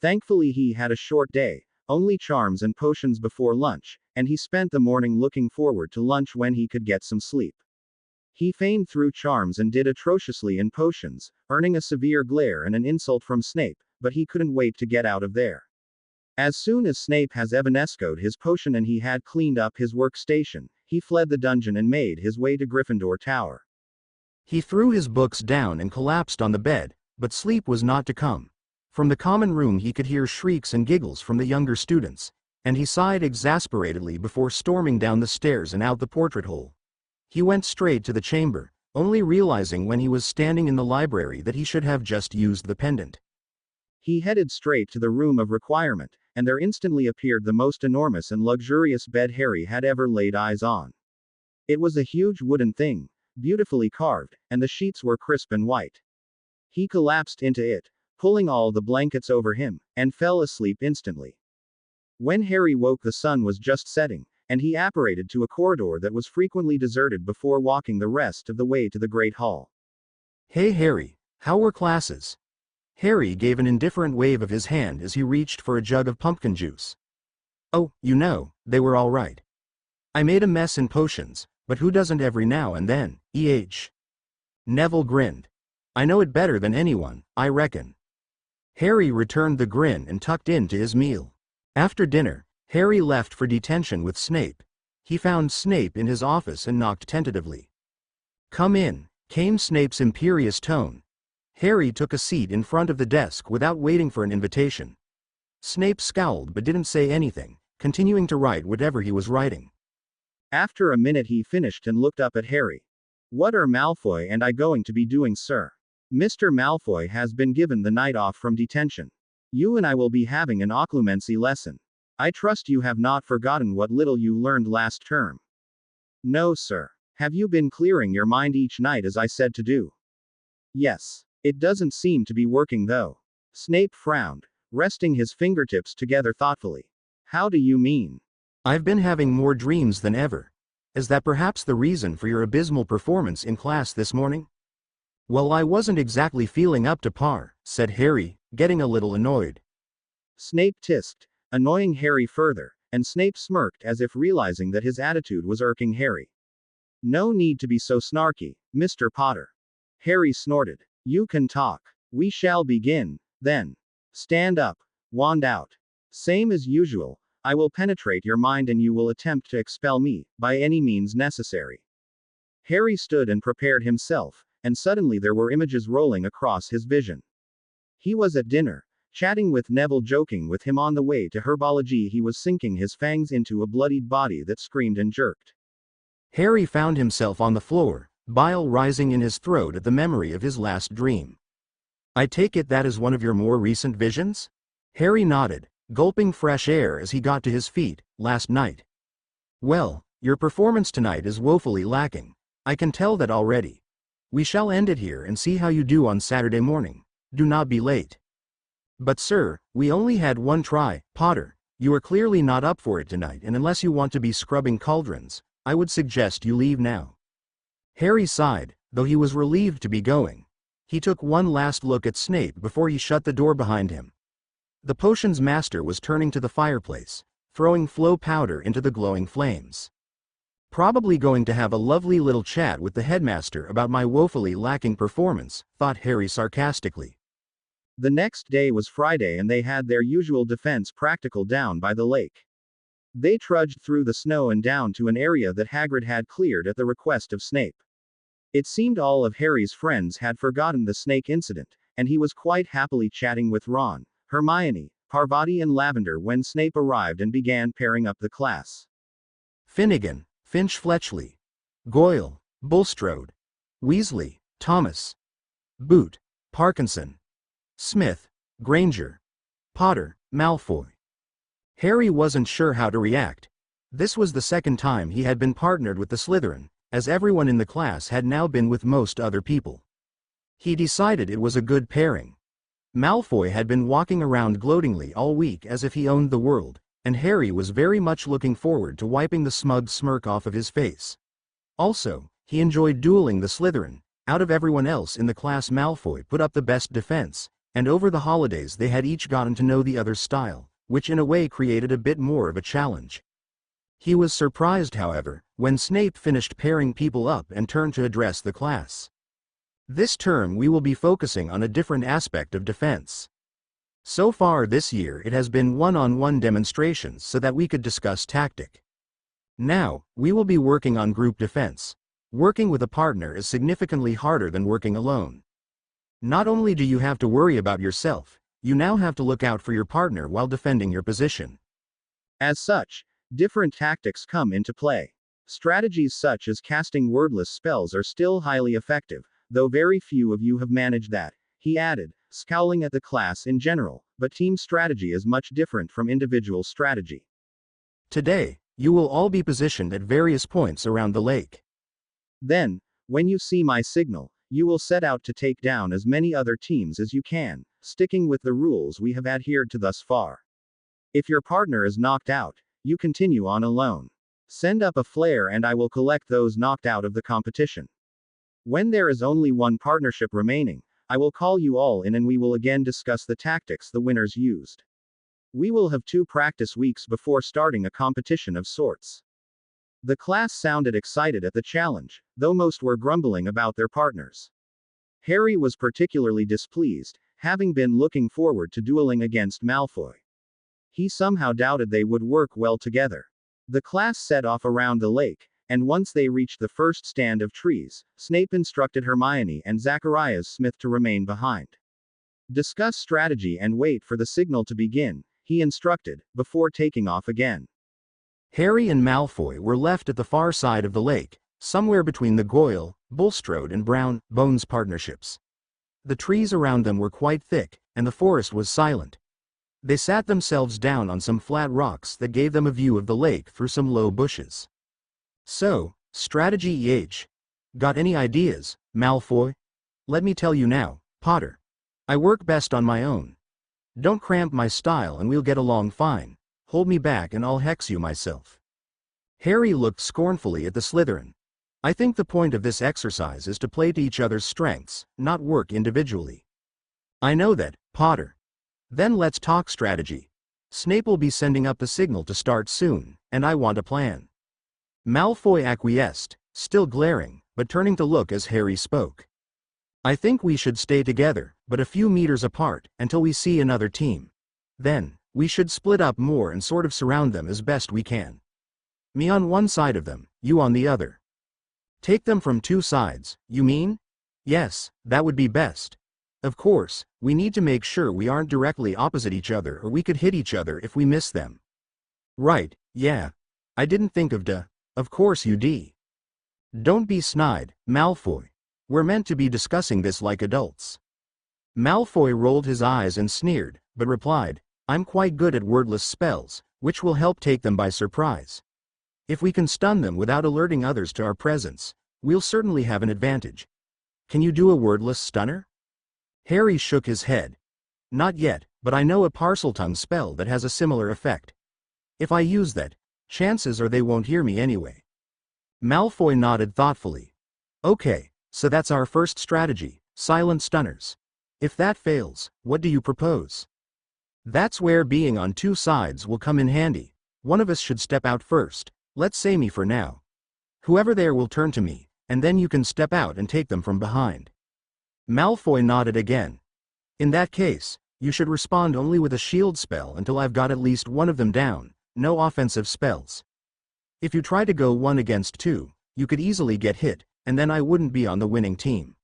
Thankfully he had a short day, only charms and potions before lunch, and he spent the morning looking forward to lunch when he could get some sleep. He feigned through charms and did atrociously in potions, earning a severe glare and an insult from Snape, but he couldn't wait to get out of there. As soon as Snape has evanescoed his potion and he had cleaned up his workstation, he fled the dungeon and made his way to Gryffindor Tower. He threw his books down and collapsed on the bed, but sleep was not to come. From the common room he could hear shrieks and giggles from the younger students, and he sighed exasperatedly before storming down the stairs and out the portrait hole. He went straight to the chamber, only realizing when he was standing in the library that he should have just used the pendant. He headed straight to the room of requirement, and there instantly appeared the most enormous and luxurious bed Harry had ever laid eyes on. It was a huge wooden thing, beautifully carved, and the sheets were crisp and white. He collapsed into it, pulling all the blankets over him, and fell asleep instantly. When Harry woke the sun was just setting, and he apparated to a corridor that was frequently deserted before walking the rest of the way to the Great Hall. "Hey Harry, how were classes?" Harry gave an indifferent wave of his hand as he reached for a jug of pumpkin juice. "Oh, they were all right. I made a mess in potions, but who doesn't every now and then, Neville grinned. "I know it better than anyone, I reckon." Harry returned the grin and tucked into his meal. After dinner, Harry left for detention with Snape. He found Snape in his office and knocked tentatively. "Come in," came Snape's imperious tone. Harry took a seat in front of the desk without waiting for an invitation. Snape scowled but didn't say anything, continuing to write whatever he was writing. After a minute he finished and looked up at Harry. "What are Malfoy and I going to be doing, sir?" "Mr. Malfoy has been given the night off from detention. You and I will be having an occlumency lesson. I trust you have not forgotten what little you learned last term." "No, sir. Have you been clearing your mind each night as I said to do?" "Yes. It doesn't seem to be working though." Snape frowned, resting his fingertips together thoughtfully. "How do you mean?" "I've been having more dreams than ever. Is that perhaps the reason for your abysmal performance in class this morning?" "Well, I wasn't exactly feeling up to par," said Harry, getting a little annoyed. Snape tisked, annoying Harry further, and Snape smirked as if realizing that his attitude was irking Harry. "No need to be so snarky, Mr. Potter." Harry snorted. "You can talk. We shall begin, then. Stand up. Wand out. Same as usual, I will penetrate your mind and you will attempt to expel me, by any means necessary." Harry stood and prepared himself, and suddenly there were images rolling across his vision. He was at dinner, Chatting with Neville, joking with him on the way to herbology. He was sinking his fangs into a bloodied body that screamed and jerked. Harry found himself on the floor, bile rising in his throat at the memory of his last dream. I take it that is one of your more recent visions? Harry nodded, gulping fresh air as he got to his feet. Last night. Well, your performance tonight is woefully lacking. I can tell that already. We shall end it here and see how you do on Saturday morning. Do not be late. But sir, we only had one try. Potter, you are clearly not up for it tonight, and unless you want to be scrubbing cauldrons, I would suggest you leave now. Harry sighed, though he was relieved to be going. He took one last look at Snape before he shut the door behind him. The potions master was turning to the fireplace, throwing flow powder into the glowing flames. Probably going to have a lovely little chat with the headmaster about my woefully lacking performance, thought Harry sarcastically. The next day was Friday, and they had their usual defense practical down by the lake. They trudged through the snow and down to an area that Hagrid had cleared at the request of Snape. It seemed all of Harry's friends had forgotten the snake incident, and he was quite happily chatting with Ron, Hermione, Parvati and Lavender when Snape arrived and began pairing up the class. Finnegan, Finch-Fletchley, Goyle, Bulstrode, Weasley, Thomas, Boot, Parkinson, Smith, Granger, Potter, Malfoy. Harry wasn't sure how to react. This was the second time he had been partnered with the Slytherin, as everyone in the class had now been with most other people. He decided it was a good pairing. Malfoy had been walking around gloatingly all week as if he owned the world, and Harry was very much looking forward to wiping the smug smirk off of his face. Also, he enjoyed dueling the Slytherin. Out of everyone else in the class, Malfoy put up the best defense, and over the holidays they had each gotten to know the other's style, which in a way created a bit more of a challenge. He was surprised, however, when Snape finished pairing people up and turned to address the class. This term we will be focusing on a different aspect of defense. So far this year it has been one-on-one demonstrations so that we could discuss tactic. Now, we will be working on group defense. Working with a partner is significantly harder than working alone. Not only do you have to worry about yourself, you now have to look out for your partner while defending your position. As such, different tactics come into play. Strategies such as casting wordless spells are still highly effective, though very few of you have managed that, he added, scowling at the class in general, but team strategy is much different from individual strategy. Today, you will all be positioned at various points around the lake. Then, when you see my signal, you will set out to take down as many other teams as you can, sticking with the rules we have adhered to thus far. If your partner is knocked out, you continue on alone. Send up a flare and I will collect those knocked out of the competition. When there is only one partnership remaining, I will call you all in and we will again discuss the tactics the winners used. We will have 2 practice weeks before starting a competition of sorts. The class sounded excited at the challenge, though most were grumbling about their partners. Harry was particularly displeased, having been looking forward to dueling against Malfoy. He somehow doubted they would work well together. The class set off around the lake, and once they reached the first stand of trees, Snape instructed Hermione and Zacharias Smith to remain behind. Discuss strategy and wait for the signal to begin, he instructed, before taking off again. Harry and Malfoy were left at the far side of the lake, somewhere between the Goyle, Bulstrode and Brown, Bones partnerships. The trees around them were quite thick, and the forest was silent. They sat themselves down on some flat rocks that gave them a view of the lake through some low bushes. So, strategy EH. Got any ideas, Malfoy? Let me tell you now, Potter. I work best on my own. Don't cramp my style and we'll get along fine. Hold me back and I'll hex you myself. Harry looked scornfully at the Slytherin. I think the point of this exercise is to play to each other's strengths, not work individually. I know that, Potter. Then let's talk strategy. Snape will be sending up the signal to start soon, and I want a plan. Malfoy acquiesced, still glaring, but turning to look as Harry spoke. I think we should stay together, but a few meters apart, until we see another team. Then, we should split up more and sort of surround them as best we can. Me on one side of them, you on the other. Take them from 2 sides, you mean? Yes, that would be best. Of course, we need to make sure we aren't directly opposite each other or we could hit each other if we miss them. Right, yeah. I didn't think of duh. Of course you d. Don't be snide, Malfoy. We're meant to be discussing this like adults. Malfoy rolled his eyes and sneered, but replied, I'm quite good at wordless spells, which will help take them by surprise. If we can stun them without alerting others to our presence, we'll certainly have an advantage. Can you do a wordless stunner? Harry shook his head. Not yet, but I know a Parseltongue spell that has a similar effect. If I use that, chances are they won't hear me anyway. Malfoy nodded thoughtfully. Okay, so that's our first strategy, silent stunners. If that fails, what do you propose? That's where being on two sides will come in handy. One of us should step out first, let's say me for now. Whoever there will turn to me, and then you can step out and take them from behind. Malfoy nodded again. In that case, you should respond only with a shield spell until I've got at least one of them down, no offensive spells. If you try to go 1 against 2, you could easily get hit, and then I wouldn't be on the winning team.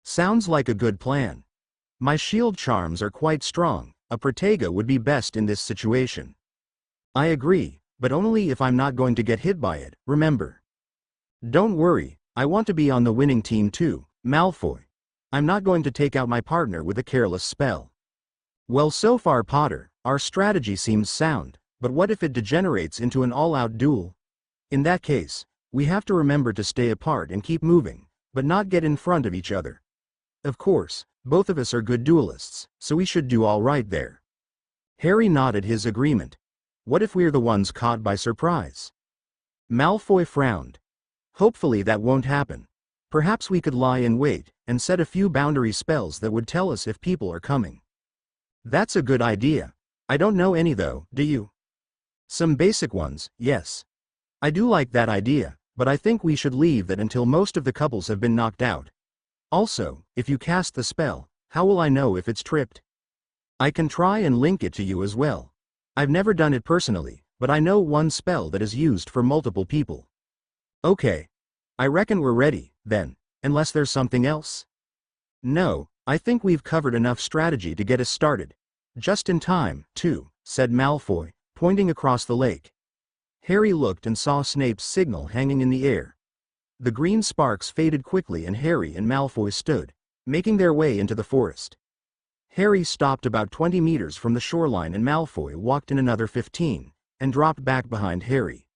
Sounds like a good plan. My shield charms are quite strong, a Protega would be best in this situation. I agree, but only if I'm not going to get hit by it, remember. Don't worry, I want to be on the winning team too, Malfoy. I'm not going to take out my partner with a careless spell. Well, so far, Potter, our strategy seems sound, but what if it degenerates into an all-out duel? In that case, we have to remember to stay apart and keep moving, but not get in front of each other. Of course, both of us are good duelists, so we should do all right there. Harry nodded his agreement. What if we're the ones caught by surprise? Malfoy frowned. Hopefully that won't happen. Perhaps we could lie in wait and set a few boundary spells that would tell us if people are coming. That's a good idea. I don't know any though, do you? Some basic ones, yes. I do like that idea, but I think we should leave that until most of the couples have been knocked out. Also, if you cast the spell, how will I know if it's tripped? I can try and link it to you as well. I've never done it personally, but I know one spell that is used for multiple people. Okay. I reckon we're ready, then, unless there's something else? No, I think we've covered enough strategy to get us started. Just in time, too, said Malfoy, pointing across the lake. Harry looked and saw Snape's signal hanging in the air. The green sparks faded quickly and Harry and Malfoy stood, making their way into the forest. Harry stopped about 20 meters from the shoreline and Malfoy walked in another 15, and dropped back behind Harry.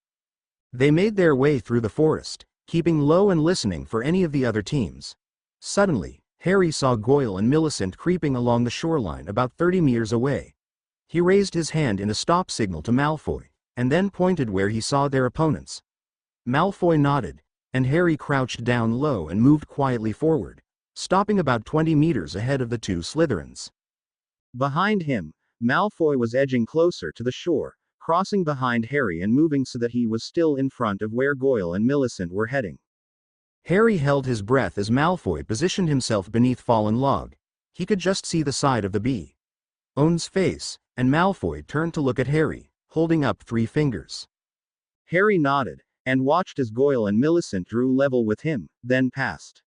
They made their way through the forest, keeping low and listening for any of the other teams. Suddenly, Harry saw Goyle and Millicent creeping along the shoreline about 30 meters away. He raised his hand in a stop signal to Malfoy, and then pointed where he saw their opponents. Malfoy nodded, and Harry crouched down low and moved quietly forward, stopping about 20 meters ahead of the two Slytherins. Behind him, Malfoy was edging closer to the shore, crossing behind Harry and moving so that he was still in front of where Goyle and Millicent were heading. Harry held his breath as Malfoy positioned himself beneath fallen log. He could just see the side of the B's face, and Malfoy turned to look at Harry, holding up 3 fingers. Harry nodded, and watched as Goyle and Millicent drew level with him, then passed.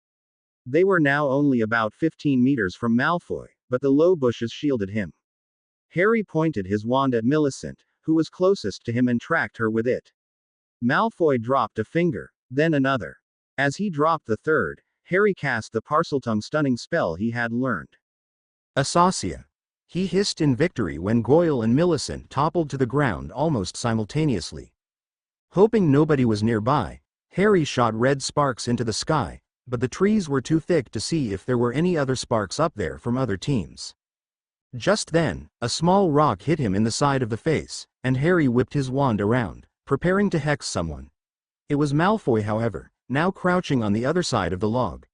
They were now only about 15 meters from Malfoy, but the low bushes shielded him. Harry pointed his wand at Millicent, who was closest to him and tracked her with it. Malfoy dropped a finger, then another. As he dropped the third, Harry cast the Parseltongue stunning spell he had learned. Asasia. He hissed in victory when Goyle and Millicent toppled to the ground almost simultaneously. Hoping nobody was nearby, Harry shot red sparks into the sky, but the trees were too thick to see if there were any other sparks up there from other teams. Just then, a small rock hit him in the side of the face, and Harry whipped his wand around, preparing to hex someone. It was Malfoy, however, now crouching on the other side of the log.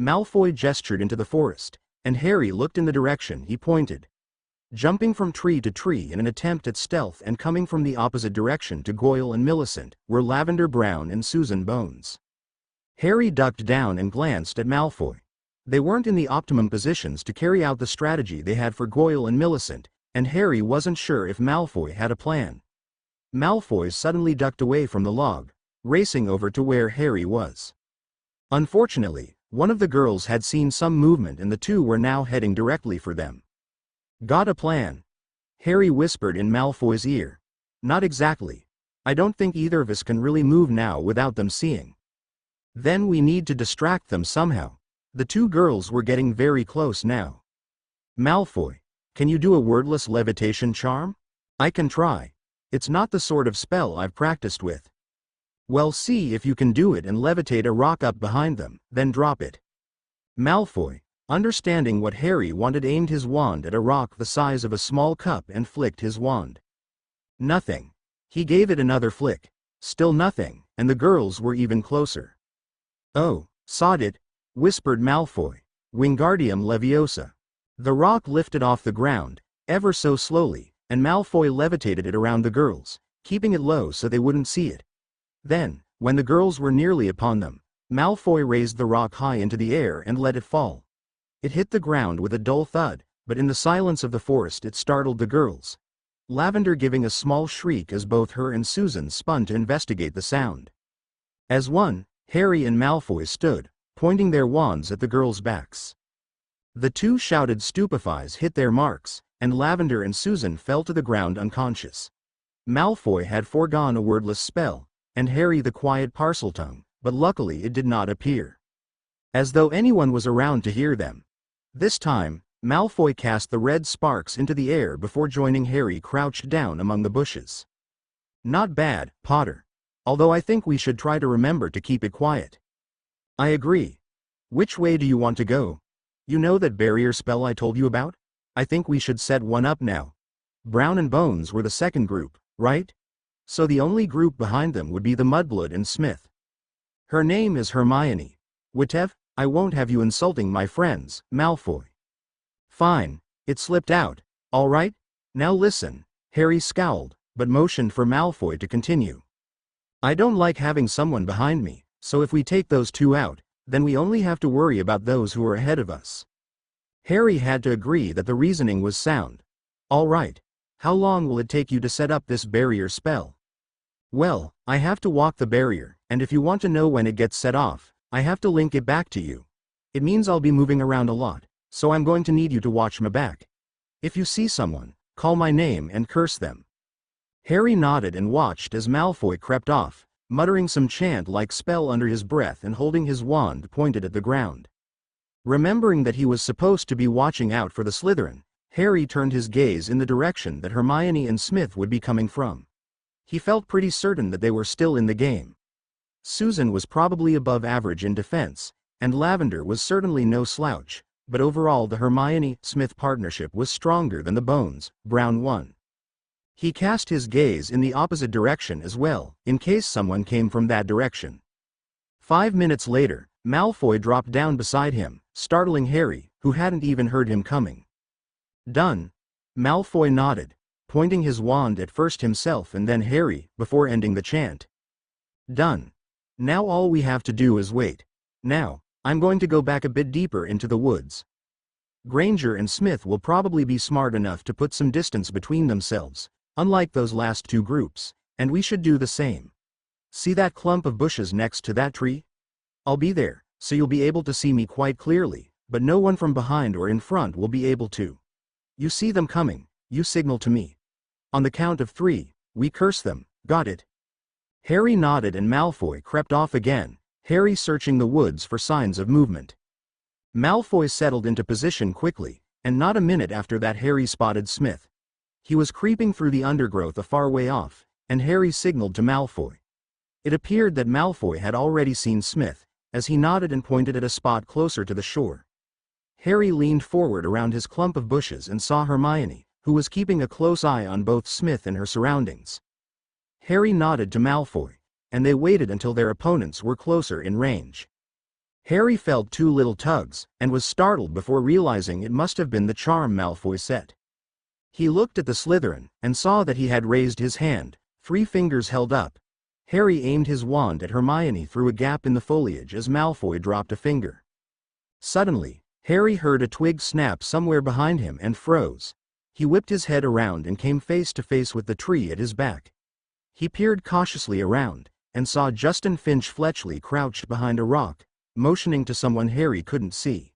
Malfoy gestured into the forest, and Harry looked in the direction he pointed. Jumping from tree to tree in an attempt at stealth and coming from the opposite direction to Goyle and Millicent were Lavender Brown and Susan Bones. Harry ducked down and glanced at Malfoy. They weren't in the optimum positions to carry out the strategy they had for Goyle and Millicent, and Harry wasn't sure if Malfoy had a plan. Malfoy suddenly ducked away from the log, racing over to where Harry was. Unfortunately, One of the girls had seen some movement and the two were now heading directly for them. "Got a plan?" Harry whispered in Malfoy's ear. "Not exactly. I don't think either of us can really move now without them seeing. Then we need to distract them somehow." The two girls were getting very close now. "Malfoy, can you do a wordless levitation charm?" "I can try. It's not the sort of spell I've practiced with." "Well, see if you can do it and levitate a rock up behind them, then drop it." Malfoy, understanding what Harry wanted, aimed his wand at a rock the size of a small cup and flicked his wand. Nothing. He gave it another flick. Still nothing, and the girls were even closer. "Oh, sod it," whispered Malfoy. "Wingardium Leviosa." The rock lifted off the ground, ever so slowly, and Malfoy levitated it around the girls, keeping it low so they wouldn't see it. Then, when the girls were nearly upon them, Malfoy raised the rock high into the air and let it fall. It hit the ground with a dull thud, but in the silence of the forest it startled the girls, Lavender giving a small shriek as both her and Susan spun to investigate the sound. As one, Harry and Malfoy stood, pointing their wands at the girls' backs. The two shouted stupefies hit their marks, and Lavender and Susan fell to the ground unconscious. Malfoy had foregone a wordless spell, and Harry the quiet Parseltongue, but luckily it did not appear as though anyone was around to hear them. This time, Malfoy cast the red sparks into the air before joining Harry crouched down among the bushes. "Not bad, Potter. Although I think we should try to remember to keep it quiet." "I agree. Which way do you want to go? You know that barrier spell I told you about? I think we should set one up now." Brown and Bones were the second group, right? So the only group behind them would be the Mudblood and Smith. "Her name is Hermione. Whatever, I won't have you insulting my friends, Malfoy." "Fine, it slipped out. All right, now listen." Harry scowled, but motioned for Malfoy to continue. "I don't like having someone behind me, so if we take those two out, then we only have to worry about those who are ahead of us." Harry had to agree that the reasoning was sound. "All right. How long will it take you to set up this barrier spell?" "Well, I have to walk the barrier, and if you want to know when it gets set off, I have to link it back to you. It means I'll be moving around a lot, so I'm going to need you to watch my back. If you see someone, call my name and curse them." Harry nodded and watched as Malfoy crept off, muttering some chant-like spell under his breath and holding his wand pointed at the ground. Remembering that he was supposed to be watching out for the Slytherin, Harry turned his gaze in the direction that Hermione and Smith would be coming from. He felt pretty certain that they were still in the game. Susan was probably above average in defense, and Lavender was certainly no slouch, but overall the Hermione-Smith partnership was stronger than the Bones, Brown one. He cast his gaze in the opposite direction as well, in case someone came from that direction. 5 minutes later, Malfoy dropped down beside him, startling Harry, who hadn't even heard him coming. "Done." Malfoy nodded, pointing his wand at first himself and then Harry, before ending the chant. "Done. Now all we have to do is wait. Now, I'm going to go back a bit deeper into the woods. Granger and Smith will probably be smart enough to put some distance between themselves, unlike those last two groups, and we should do the same. See that clump of bushes next to that tree? I'll be there, so you'll be able to see me quite clearly, but no one from behind or in front will be able to. You see them coming, you signal to me. On the count of 3, we curse them, got it?" Harry nodded and Malfoy crept off again, Harry searching the woods for signs of movement. Malfoy settled into position quickly, and not a minute after that Harry spotted Smith. He was creeping through the undergrowth a far way off, and Harry signaled to Malfoy. It appeared that Malfoy had already seen Smith, as he nodded and pointed at a spot closer to the shore. Harry leaned forward around his clump of bushes and saw Hermione, who was keeping a close eye on both Smith and her surroundings. Harry nodded to Malfoy, and they waited until their opponents were closer in range. Harry felt 2 little tugs, and was startled before realizing it must have been the charm Malfoy set. He looked at the Slytherin, and saw that he had raised his hand, 3 fingers held up. Harry aimed his wand at Hermione through a gap in the foliage as Malfoy dropped a finger. Suddenly, Harry heard a twig snap somewhere behind him and froze. He whipped his head around and came face to face with the tree at his back. He peered cautiously around, and saw Justin Finch Fletchley crouched behind a rock, motioning to someone Harry couldn't see.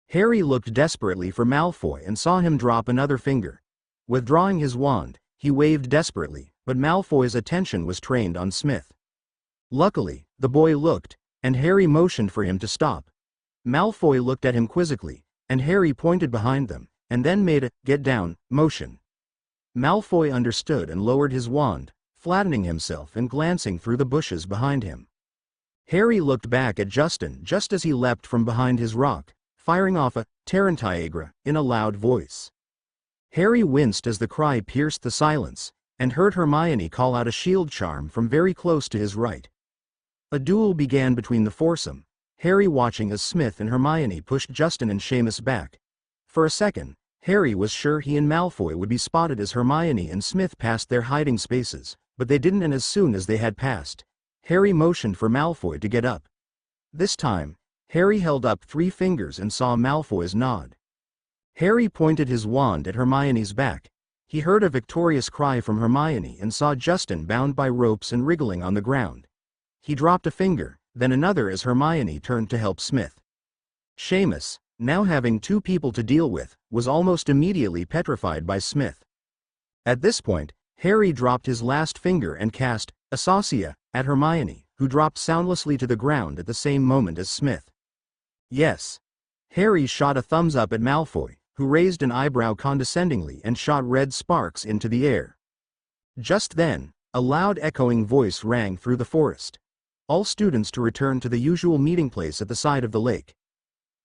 Harry looked desperately for Malfoy and saw him drop another finger. Withdrawing his wand, he waved desperately, but Malfoy's attention was trained on Smith. Luckily, the boy looked, and Harry motioned for him to stop. Malfoy looked at him quizzically, and Harry pointed behind them, and then made a "get down" motion. Malfoy understood and lowered his wand, flattening himself and glancing through the bushes behind him. Harry looked back at Justin just as he leapt from behind his rock, firing off a "Tarantiegra" in a loud voice. Harry winced as the cry pierced the silence, and heard Hermione call out a shield charm from very close to his right. A duel began between the foursome, Harry watching as Smith and Hermione pushed Justin and Seamus back. For a second, Harry was sure he and Malfoy would be spotted as Hermione and Smith passed their hiding spaces, but they didn't, and as soon as they had passed, Harry motioned for Malfoy to get up. This time, Harry held up 3 fingers and saw Malfoy's nod. Harry pointed his wand at Hermione's back. He heard a victorious cry from Hermione and saw Justin bound by ropes and wriggling on the ground. He dropped a finger, then another as Hermione turned to help Smith. Seamus, now having 2 people to deal with, was almost immediately petrified by Smith. At this point, Harry dropped his last finger and cast Assasia at Hermione, who dropped soundlessly to the ground at the same moment as Smith. Yes. Harry shot a thumbs up at Malfoy, who raised an eyebrow condescendingly and shot red sparks into the air. Just then, a loud echoing voice rang through the forest. All students to return to the usual meeting place at the side of the lake.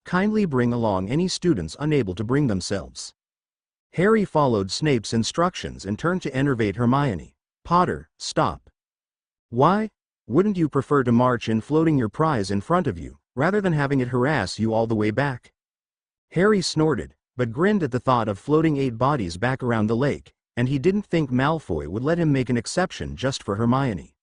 Kindly bring along any students unable to bring themselves. Harry followed Snape's instructions and turned to enervate Hermione. Potter, stop. Why? Wouldn't you prefer to march in floating your prize in front of you, rather than having it harass you all the way back? Harry snorted, but grinned at the thought of floating 8 bodies back around the lake, and he didn't think Malfoy would let him make an exception just for Hermione.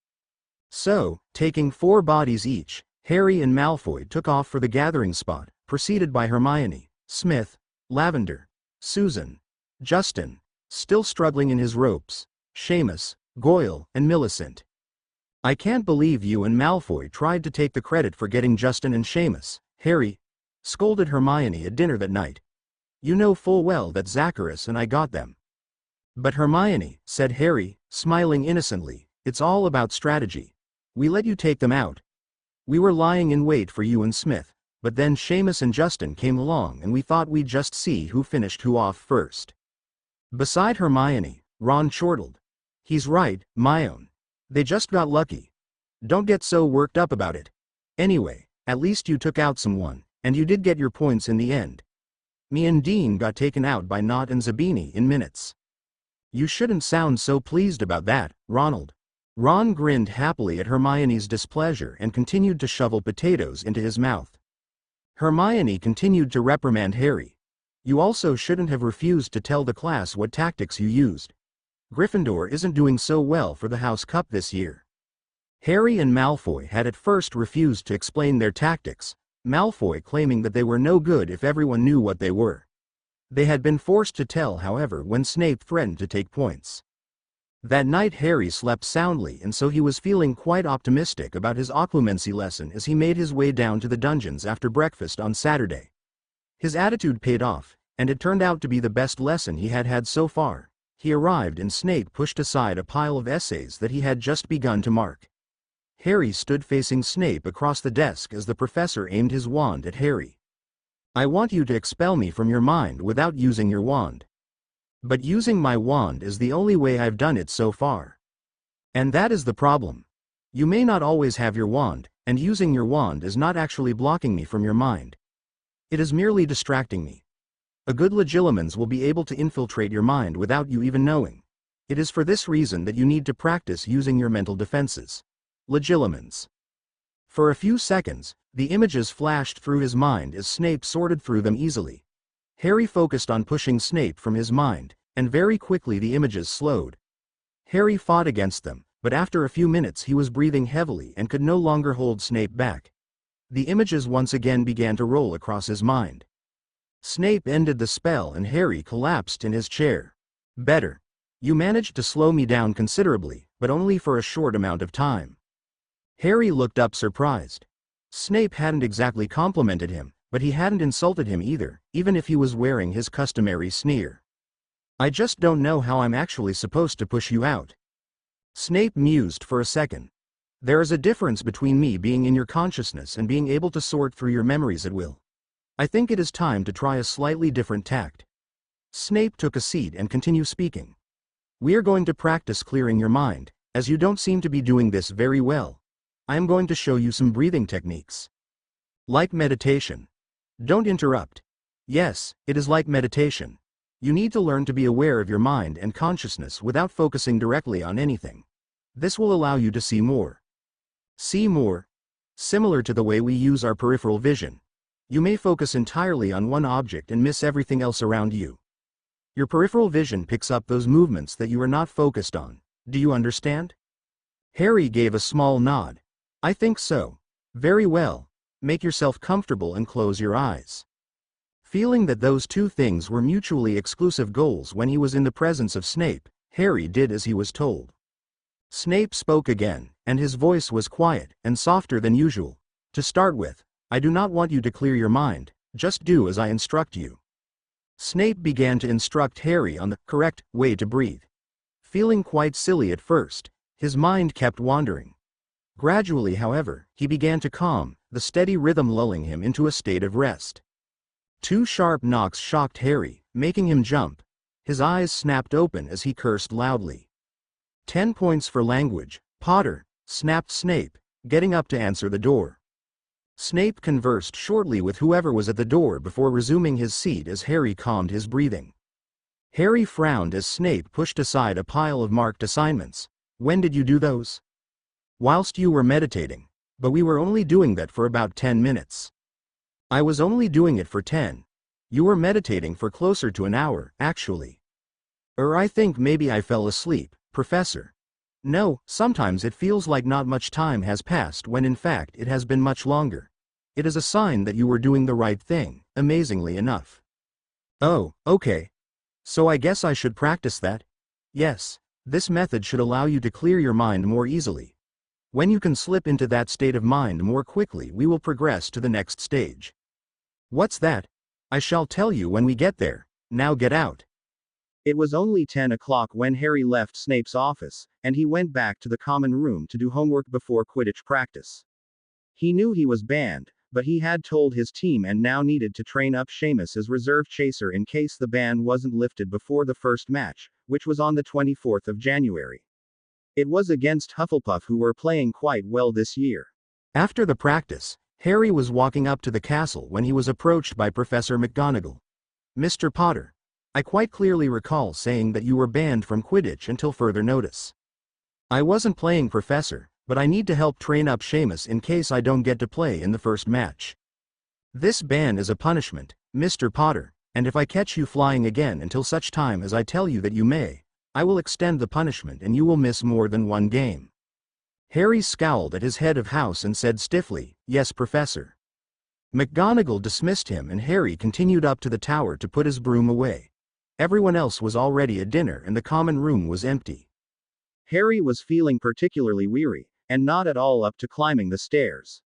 So, taking 4 bodies each, Harry and Malfoy took off for the gathering spot, preceded by Hermione, Smith, Lavender, Susan, Justin, still struggling in his ropes, Seamus, Goyle, and Millicent. I can't believe you and Malfoy tried to take the credit for getting Justin and Seamus, Harry scolded Hermione at dinner that night. You know full well that Zacharias and I got them. But Hermione, said Harry, smiling innocently, it's all about strategy. We let you take them out. We were lying in wait for you and Smith, but then Seamus and Justin came along and we thought we'd just see who finished who off first. Beside Hermione, Ron chortled. He's right, my own. They just got lucky. Don't get so worked up about it. Anyway, at least you took out someone, and you did get your points in the end. Me and Dean got taken out by Nott and Zabini in minutes. You shouldn't sound so pleased about that, Ronald. Ron grinned happily at Hermione's displeasure and continued to shovel potatoes into his mouth. Hermione continued to reprimand Harry. You also shouldn't have refused to tell the class what tactics you used. Gryffindor isn't doing so well for the House Cup this year. Harry and Malfoy had at first refused to explain their tactics, Malfoy claiming that they were no good if everyone knew what they were. They had been forced to tell, however, when Snape threatened to take points. That night Harry slept soundly, and so he was feeling quite optimistic about his occlumency lesson as he made his way down to the dungeons after breakfast on Saturday. His attitude paid off, and it turned out to be the best lesson he had had so far. He arrived and Snape pushed aside a pile of essays that he had just begun to mark. Harry stood facing Snape across the desk as the professor aimed his wand at Harry. I want you to expel me from your mind without using your wand. But using my wand is the only way I've done it so far. And that is the problem. You may not always have your wand, and using your wand is not actually blocking me from your mind. It is merely distracting me. A good legilimens will be able to infiltrate your mind without you even knowing. It is for this reason that you need to practice using your mental defenses. Legilimens. For a few seconds, the images flashed through his mind as Snape sorted through them easily. Harry focused on pushing Snape from his mind, and very quickly the images slowed. Harry fought against them, but after a few minutes he was breathing heavily and could no longer hold Snape back. The images once again began to roll across his mind. Snape ended the spell and Harry collapsed in his chair. Better. You managed to slow me down considerably, but only for a short amount of time. Harry looked up surprised. Snape hadn't exactly complimented him, but he hadn't insulted him either, even if he was wearing his customary sneer. "I just don't know how I'm actually supposed to push you out." Snape mused for a second. "There is a difference between me being in your consciousness and being able to sort through your memories at will. I think it is time to try a slightly different tact." Snape took a seat and continued speaking. "We are going to practice clearing your mind, as you don't seem to be doing this very well. I am going to show you some breathing techniques. Like meditation." "Don't interrupt." "Yes, it is like meditation. You need to learn to be aware of your mind and consciousness without focusing directly on anything. This will allow you to see more." "See more?" "Similar to the way we use our peripheral vision. You may focus entirely on one object and miss everything else around you. Your peripheral vision picks up those movements that you are not focused on. Do you understand?" Harry gave a small nod. "I think so." "Very well. Make yourself comfortable and close your eyes." Feeling that those two things were mutually exclusive goals when he was in the presence of Snape, Harry did as he was told. Snape spoke again, and his voice was quiet and softer than usual. "To start with, I do not want you to clear your mind, just do as I instruct you." Snape began to instruct Harry on the correct way to breathe. Feeling quite silly at first, his mind kept wandering. Gradually, however, he began to calm, the steady rhythm lulling him into a state of rest. 2 sharp knocks shocked Harry, making him jump. His eyes snapped open as he cursed loudly. 10 points for language, Potter, snapped Snape, getting up to answer the door. Snape conversed shortly with whoever was at the door before resuming his seat as Harry calmed his breathing. Harry frowned as Snape pushed aside a pile of marked assignments. "When did you do those?" "Whilst you were meditating. But we were only doing that for about 10 minutes. "I was only doing it for 10. You were meditating for closer to an hour, actually." I think maybe I fell asleep, Professor." "No, sometimes it feels like not much time has passed when in fact it has been much longer. It is a sign that you were doing the right thing, amazingly enough." "Oh, okay. So I guess I should practice that?" "Yes, this method should allow you to clear your mind more easily. When you can slip into that state of mind more quickly, we will progress to the next stage." "What's that?" "I shall tell you when we get there. Now get out." It was only 10 o'clock when Harry left Snape's office, and he went back to the common room to do homework before Quidditch practice. He knew he was banned, but he had told his team and now needed to train up Seamus as reserve chaser in case the ban wasn't lifted before the first match, which was on the 24th of January. It was against Hufflepuff, who were playing quite well this year. After the practice, Harry was walking up to the castle when he was approached by Professor McGonagall. "Mr. Potter, I quite clearly recall saying that you were banned from Quidditch until further notice." "I wasn't playing, Professor, but I need to help train up Seamus in case I don't get to play in the first match. This ban is a punishment, Mr. Potter, and if I catch you flying again until such time as I tell you that you may, I will extend the punishment and you will miss more than one game." Harry scowled at his head of house and said stiffly, "Yes, Professor." McGonagall dismissed him and Harry continued up to the tower to put his broom away. Everyone else was already at dinner and the common room was empty. Harry was feeling particularly weary, and not at all up to climbing the stairs.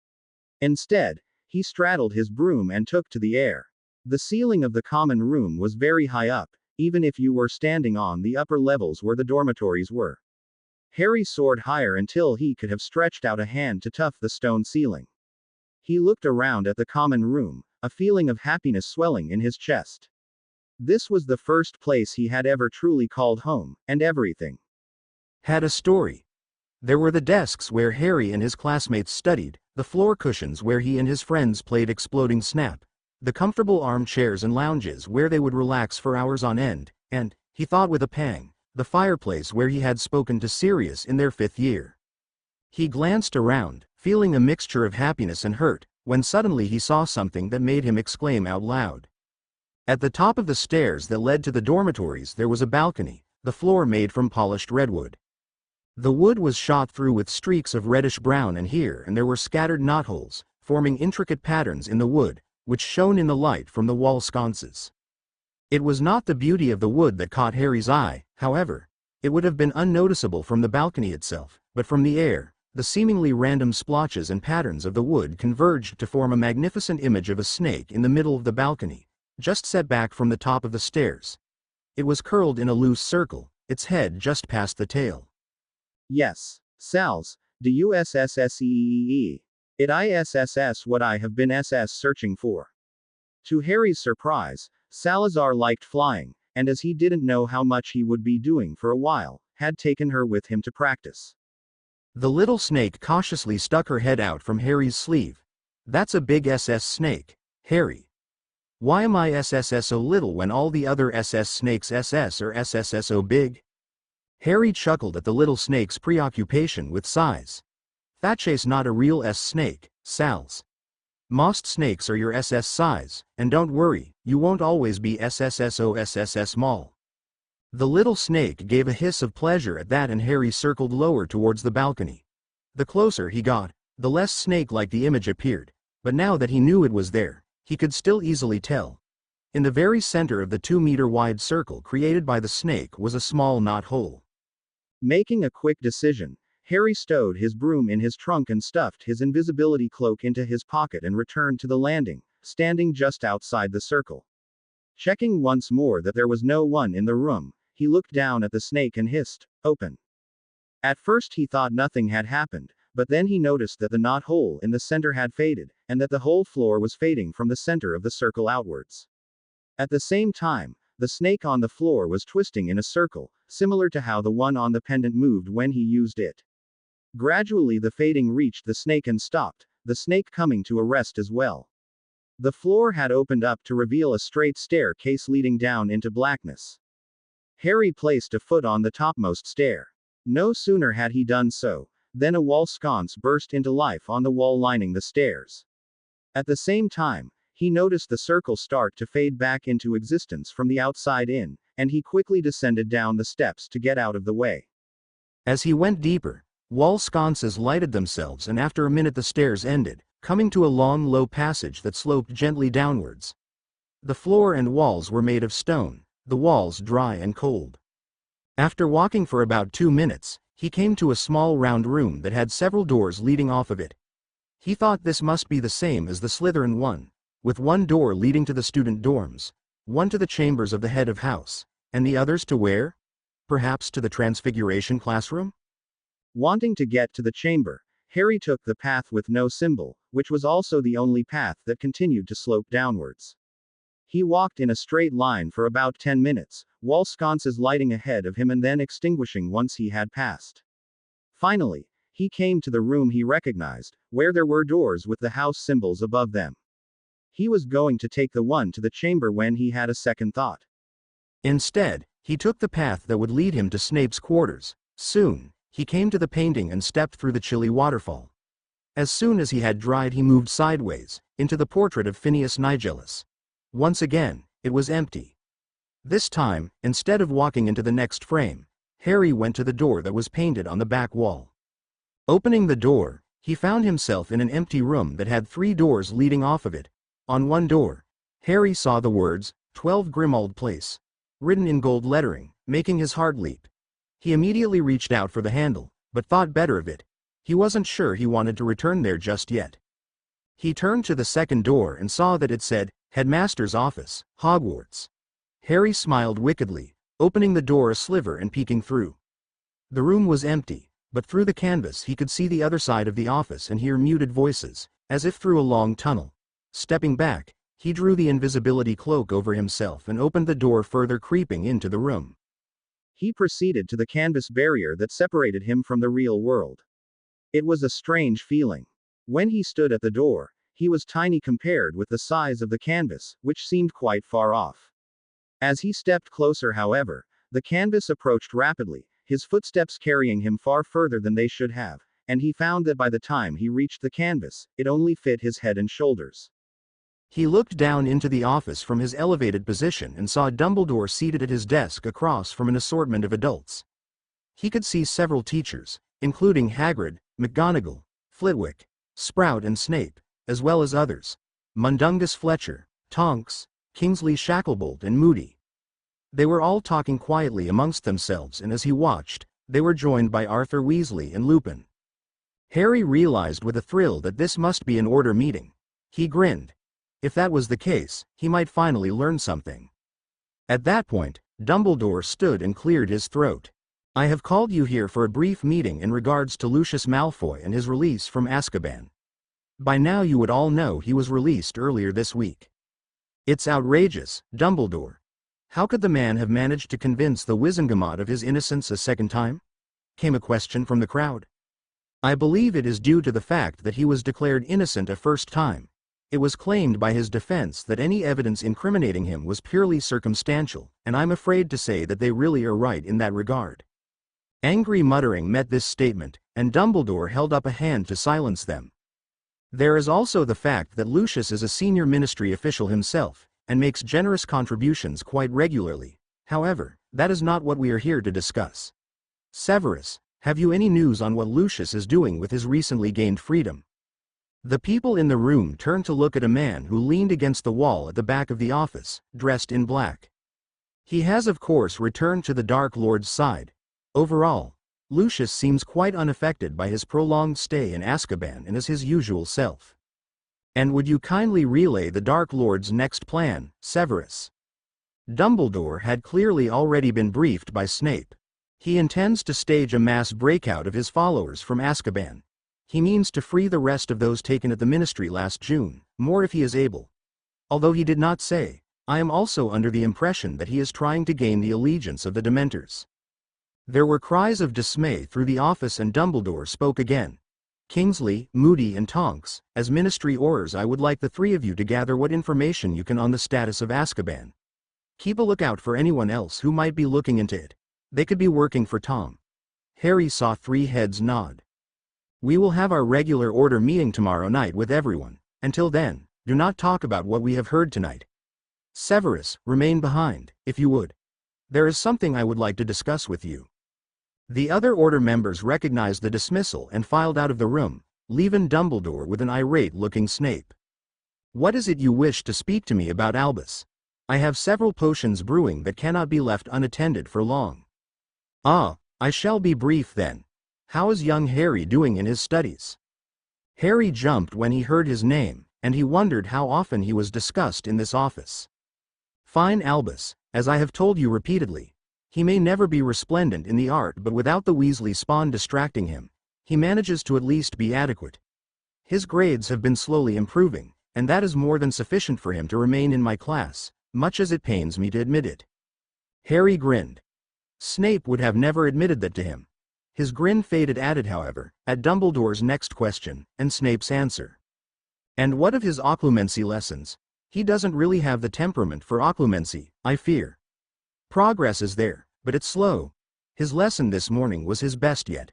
Instead, he straddled his broom and took to the air. The ceiling of the common room was very high up, even if you were standing on the upper levels where the dormitories were. Harry soared higher until he could have stretched out a hand to touch the stone ceiling. He looked around at the common room, a feeling of happiness swelling in his chest. This was the first place he had ever truly called home, and everything Had a story. There were the desks where Harry and his classmates studied, the floor cushions where he and his friends played Exploding Snap, the comfortable armchairs and lounges where they would relax for hours on end, and, he thought with a pang, the fireplace where he had spoken to Sirius in their 5th year. He glanced around, feeling a mixture of happiness and hurt, when suddenly he saw something that made him exclaim out loud. At the top of the stairs that led to the dormitories there was a balcony, the floor made from polished redwood. The wood was shot through with streaks of reddish-brown, and here and there were scattered knotholes, forming intricate patterns in the wood, which shone in the light from the wall sconces. It was not the beauty of the wood that caught Harry's eye, however. It would have been unnoticeable from the balcony itself, but from the air, The seemingly random splotches and patterns of the wood converged to form a magnificent image of a snake in the middle of the balcony, just set back from the top of the stairs. It was curled in a loose circle, its head just past the tail. Yes. Sals, DUSSSEEE. It ISSS what I have been SS searching for. To Harry's surprise, Salazar liked flying, and as he didn't know how much he would be doing for a while, had taken her with him to practice. The little snake cautiously stuck her head out from Harry's sleeve. That's a big SS snake, Harry. Why am I SSS so little when all the other SS snakes SS or SSS so big? Harry chuckled at the little snake's preoccupation with size. Thatch's not a real S snake, Sals. Most snakes are your SS size, and don't worry, you won't always be SSSO SSS small. The little snake gave a hiss of pleasure at that, and Harry circled lower towards the balcony. The closer he got, the less snake-like the image appeared, but now that he knew it was there, he could still easily tell. In the very center of the 2-meter-wide circle created by the snake was a small knot-hole. Making a quick decision, Harry stowed his broom in his trunk and stuffed his invisibility cloak into his pocket and returned to the landing, standing just outside the circle. Checking once more that there was no one in the room, he looked down at the snake and hissed, "Open." At first he thought nothing had happened, but then he noticed that the knot-hole in the center had faded, and that the whole floor was fading from the center of the circle outwards. At the same time, the snake on the floor was twisting in a circle, similar to how the one on the pendant moved when he used it. Gradually the fading reached the snake and stopped, the snake coming to a rest as well. The floor had opened up to reveal a straight staircase leading down into blackness. Harry placed a foot on the topmost stair. No sooner had he done so, than a wall sconce burst into life on the wall lining the stairs. At the same time, he noticed the circle start to fade back into existence from the outside in, and he quickly descended down the steps to get out of the way. As he went deeper, wall sconces lighted themselves, and after a minute the stairs ended, coming to a long low passage that sloped gently downwards. The floor and walls were made of stone, the walls dry and cold. After walking for about 2 minutes, he came to a small round room that had several doors leading off of it. He thought this must be the same as the Slytherin one, with one door leading to the student dorms, one to the chambers of the head of house, and the others to where? Perhaps to the Transfiguration classroom? Wanting to get to the chamber, Harry took the path with no symbol, which was also the only path that continued to slope downwards. He walked in a straight line for about 10 minutes, wall sconces lighting ahead of him and then extinguishing once he had passed. Finally, he came to the room he recognized, where there were doors with the house symbols above them. He was going to take the one to the chamber when he had a second thought. Instead, he took the path that would lead him to Snape's quarters. Soon, he came to the painting and stepped through the chilly waterfall. As soon as he had dried, he moved sideways, into the portrait of Phineas Nigellus. Once again, it was empty. This time, instead of walking into the next frame, Harry went to the door that was painted on the back wall. Opening the door, he found himself in an empty room that had 3 doors leading off of it. On one door, Harry saw the words, 12 Grimmauld Place, written in gold lettering, making his heart leap. He immediately reached out for the handle, but thought better of it. He wasn't sure he wanted to return there just yet. He turned to the second door and saw that it said, Headmaster's Office, Hogwarts. Harry smiled wickedly, opening the door a sliver and peeking through. The room was empty, but through the canvas he could see the other side of the office and hear muted voices, as if through a long tunnel. Stepping back, he drew the invisibility cloak over himself and opened the door further, creeping into the room. He proceeded to the canvas barrier that separated him from the real world. It was a strange feeling. When he stood at the door, he was tiny compared with the size of the canvas, which seemed quite far off. As he stepped closer, however, the canvas approached rapidly, his footsteps carrying him far further than they should have, and he found that by the time he reached the canvas, it only fit his head and shoulders. He looked down into the office from his elevated position and saw Dumbledore seated at his desk across from an assortment of adults. He could see several teachers, including Hagrid, McGonagall, Flitwick, Sprout and Snape, as well as others, Mundungus Fletcher, Tonks, Kingsley Shacklebolt and Moody. They were all talking quietly amongst themselves, and as he watched, they were joined by Arthur Weasley and Lupin. Harry realized with a thrill that this must be an order meeting. He grinned. If that was the case, he might finally learn something. At that point, Dumbledore stood and cleared his throat. I have called you here for a brief meeting in regards to Lucius Malfoy and his release from Azkaban. By now you would all know he was released earlier this week. It's outrageous, Dumbledore. How could the man have managed to convince the Wizengamot of his innocence a second time? Came a question from the crowd. I believe it is due to the fact that he was declared innocent a first time. It was claimed by his defense that any evidence incriminating him was purely circumstantial, and I'm afraid to say that they really are right in that regard. Angry muttering met this statement, and Dumbledore held up a hand to silence them. There is also the fact that Lucius is a senior ministry official himself, and makes generous contributions quite regularly. However, that is not what we are here to discuss. Severus, have you any news on what Lucius is doing with his recently gained freedom? The people in the room turned to look at a man who leaned against the wall at the back of the office, dressed in black. He has of course returned to the Dark Lord's side. Overall, Lucius seems quite unaffected by his prolonged stay in Azkaban and is his usual self. And would you kindly relay the Dark Lord's next plan, Severus? Dumbledore had clearly already been briefed by Snape. He intends to stage a mass breakout of his followers from Azkaban. He means to free the rest of those taken at the ministry last June, more if he is able. Although he did not say, I am also under the impression that he is trying to gain the allegiance of the Dementors. There were cries of dismay through the office and Dumbledore spoke again. Kingsley, Moody and Tonks, as ministry aurors I would like the three of you to gather what information you can on the status of Azkaban. Keep a lookout for anyone else who might be looking into it. They could be working for Tom. Harry saw three heads nod. We will have our regular order meeting tomorrow night with everyone. Until then, do not talk about what we have heard tonight. Severus, remain behind, if you would. There is something I would like to discuss with you. The other order members recognized the dismissal and filed out of the room, leaving Dumbledore with an irate-looking Snape. What is it you wish to speak to me about, Albus? I have several potions brewing that cannot be left unattended for long. Ah, I shall be brief then. How is young Harry doing in his studies? Harry jumped when he heard his name, and he wondered how often he was discussed in this office. Fine, Albus, as I have told you repeatedly. He may never be resplendent in the art, but without the Weasley spawn distracting him, he manages to at least be adequate. His grades have been slowly improving, and that is more than sufficient for him to remain in my class, much as it pains me to admit it. Harry grinned. Snape would have never admitted that to him. His grin faded however, at Dumbledore's next question, and Snape's answer. And what of his occlumency lessons? He doesn't really have the temperament for occlumency, I fear. Progress is there, but it's slow. His lesson this morning was his best yet.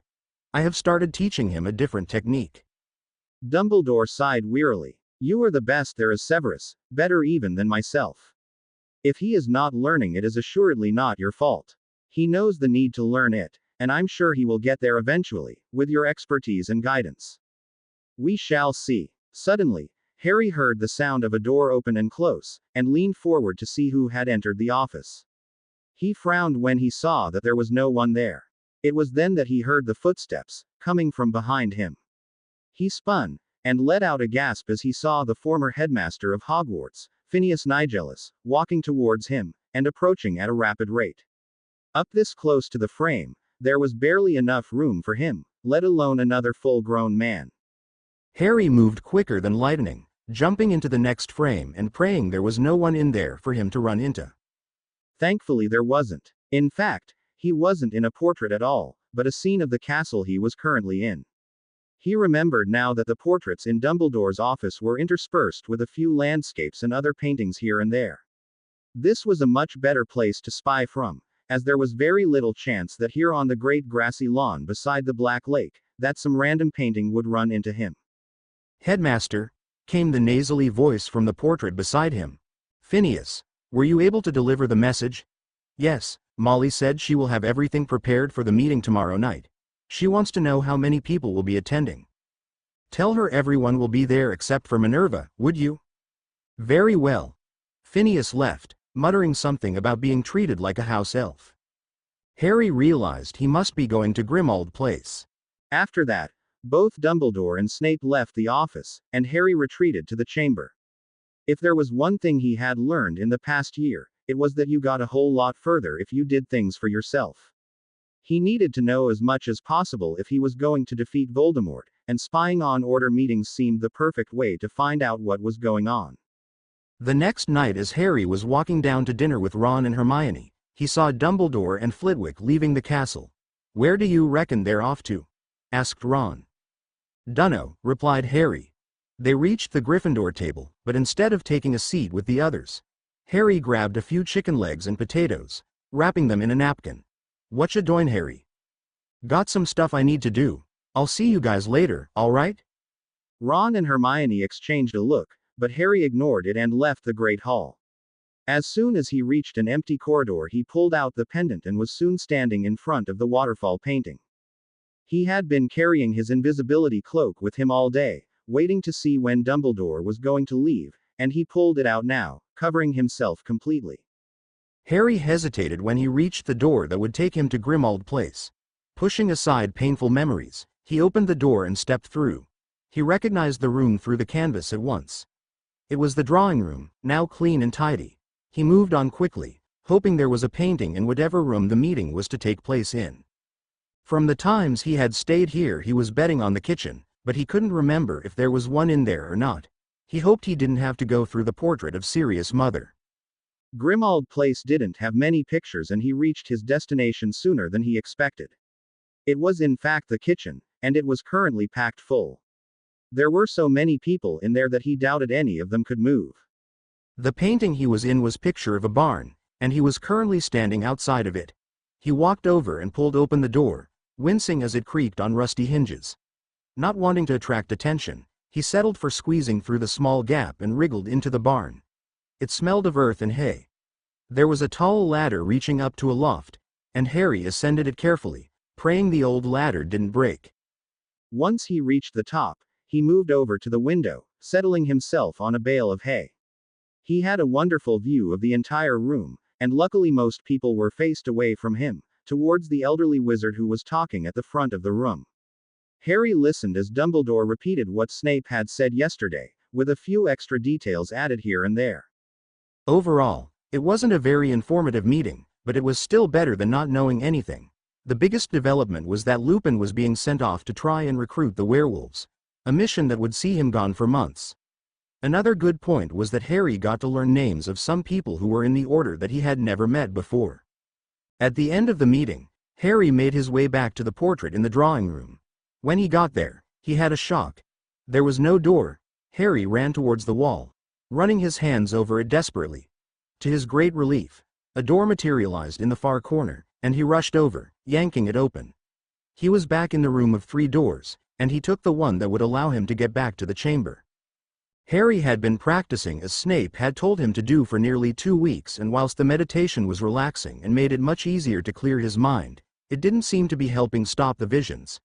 I have started teaching him a different technique. Dumbledore sighed wearily. You are the best there is, Severus, better even than myself. If he is not learning, it is assuredly not your fault. He knows the need to learn it, and I'm sure he will get there eventually, with your expertise and guidance. We shall see. Suddenly, Harry heard the sound of a door open and close, and leaned forward to see who had entered the office. He frowned when he saw that there was no one there. It was then that he heard the footsteps, coming from behind him. He spun, and let out a gasp as he saw the former headmaster of Hogwarts, Phineas Nigellus, walking towards him, and approaching at a rapid rate. Up this close to the frame, there was barely enough room for him, let alone another full-grown man. Harry moved quicker than lightning, jumping into the next frame and praying there was no one in there for him to run into. Thankfully there wasn't. In fact, he wasn't in a portrait at all, but a scene of the castle he was currently in. He remembered now that the portraits in Dumbledore's office were interspersed with a few landscapes and other paintings here and there. This was a much better place to spy from, as there was very little chance that here on the great grassy lawn beside the Black Lake, that some random painting would run into him. Headmaster, came the nasally voice from the portrait beside him. Phineas, were you able to deliver the message? Yes, Molly said she will have everything prepared for the meeting tomorrow night. She wants to know how many people will be attending. Tell her everyone will be there except for Minerva, would you? Very well. Phineas left, muttering something about being treated like a house elf. Harry realized he must be going to Grimmauld Place. After that, Both Dumbledore and Snape left the office, and Harry retreated to the chamber. If there was one thing he had learned in the past year, it was that you got a whole lot further if you did things for yourself. He needed to know as much as possible if he was going to defeat Voldemort, and spying on Order meetings seemed the perfect way to find out what was going on. The next night, as Harry was walking down to dinner with Ron and Hermione, he saw Dumbledore and Flitwick leaving the castle. "Where do you reckon they're off to?" asked Ron. "Dunno," replied Harry. They reached the Gryffindor table, but instead of taking a seat with the others, Harry grabbed a few chicken legs and potatoes, wrapping them in a napkin. "Whatcha doin', Harry?" "Got some stuff I need to do. I'll see you guys later, alright?" Ron and Hermione exchanged a look, but Harry ignored it and left the Great Hall. As soon as he reached an empty corridor, he pulled out the pendant and was soon standing in front of the waterfall painting. He had been carrying his invisibility cloak with him all day, waiting to see when Dumbledore was going to leave, and he pulled it out now, covering himself completely. Harry hesitated when he reached the door that would take him to Grimmauld Place. Pushing aside painful memories, he opened the door and stepped through. He recognized the room through the canvas at once. It was the drawing room, now clean and tidy. He moved on quickly, hoping there was a painting in whatever room the meeting was to take place in. From the times he had stayed here, he was betting on the kitchen, but he couldn't remember if there was one in there or not. He hoped he didn't have to go through the portrait of Sirius' mother. Grimmauld Place didn't have many pictures, and he reached his destination sooner than he expected. It was in fact the kitchen, and it was currently packed full. There were so many people in there that he doubted any of them could move. The painting he was in was a picture of a barn, and he was currently standing outside of it. He walked over and pulled open the door, wincing as it creaked on rusty hinges. Not wanting to attract attention, he settled for squeezing through the small gap and wriggled into the barn. It smelled of earth and hay. There was a tall ladder reaching up to a loft, and Harry ascended it carefully, praying the old ladder didn't break. Once he reached the top, he moved over to the window, settling himself on a bale of hay. He had a wonderful view of the entire room, and luckily most people were faced away from him, towards the elderly wizard who was talking at the front of the room. Harry listened as Dumbledore repeated what Snape had said yesterday, with a few extra details added here and there. Overall, it wasn't a very informative meeting, but it was still better than not knowing anything. The biggest development was that Lupin was being sent off to try and recruit the werewolves, a mission that would see him gone for months. Another good point was that Harry got to learn names of some people who were in the Order that he had never met before. At the end of the meeting, Harry made his way back to the portrait in the drawing room. When he got there, he had a shock. There was no door. Harry ran towards the wall, running his hands over it desperately. To his great relief, a door materialized in the far corner, and he rushed over, yanking it open. He was back in the room of 3 doors, and he took the one that would allow him to get back to the chamber. Harry had been practicing as Snape had told him to do for nearly 2 weeks, and whilst the meditation was relaxing and made it much easier to clear his mind, it didn't seem to be helping stop the visions.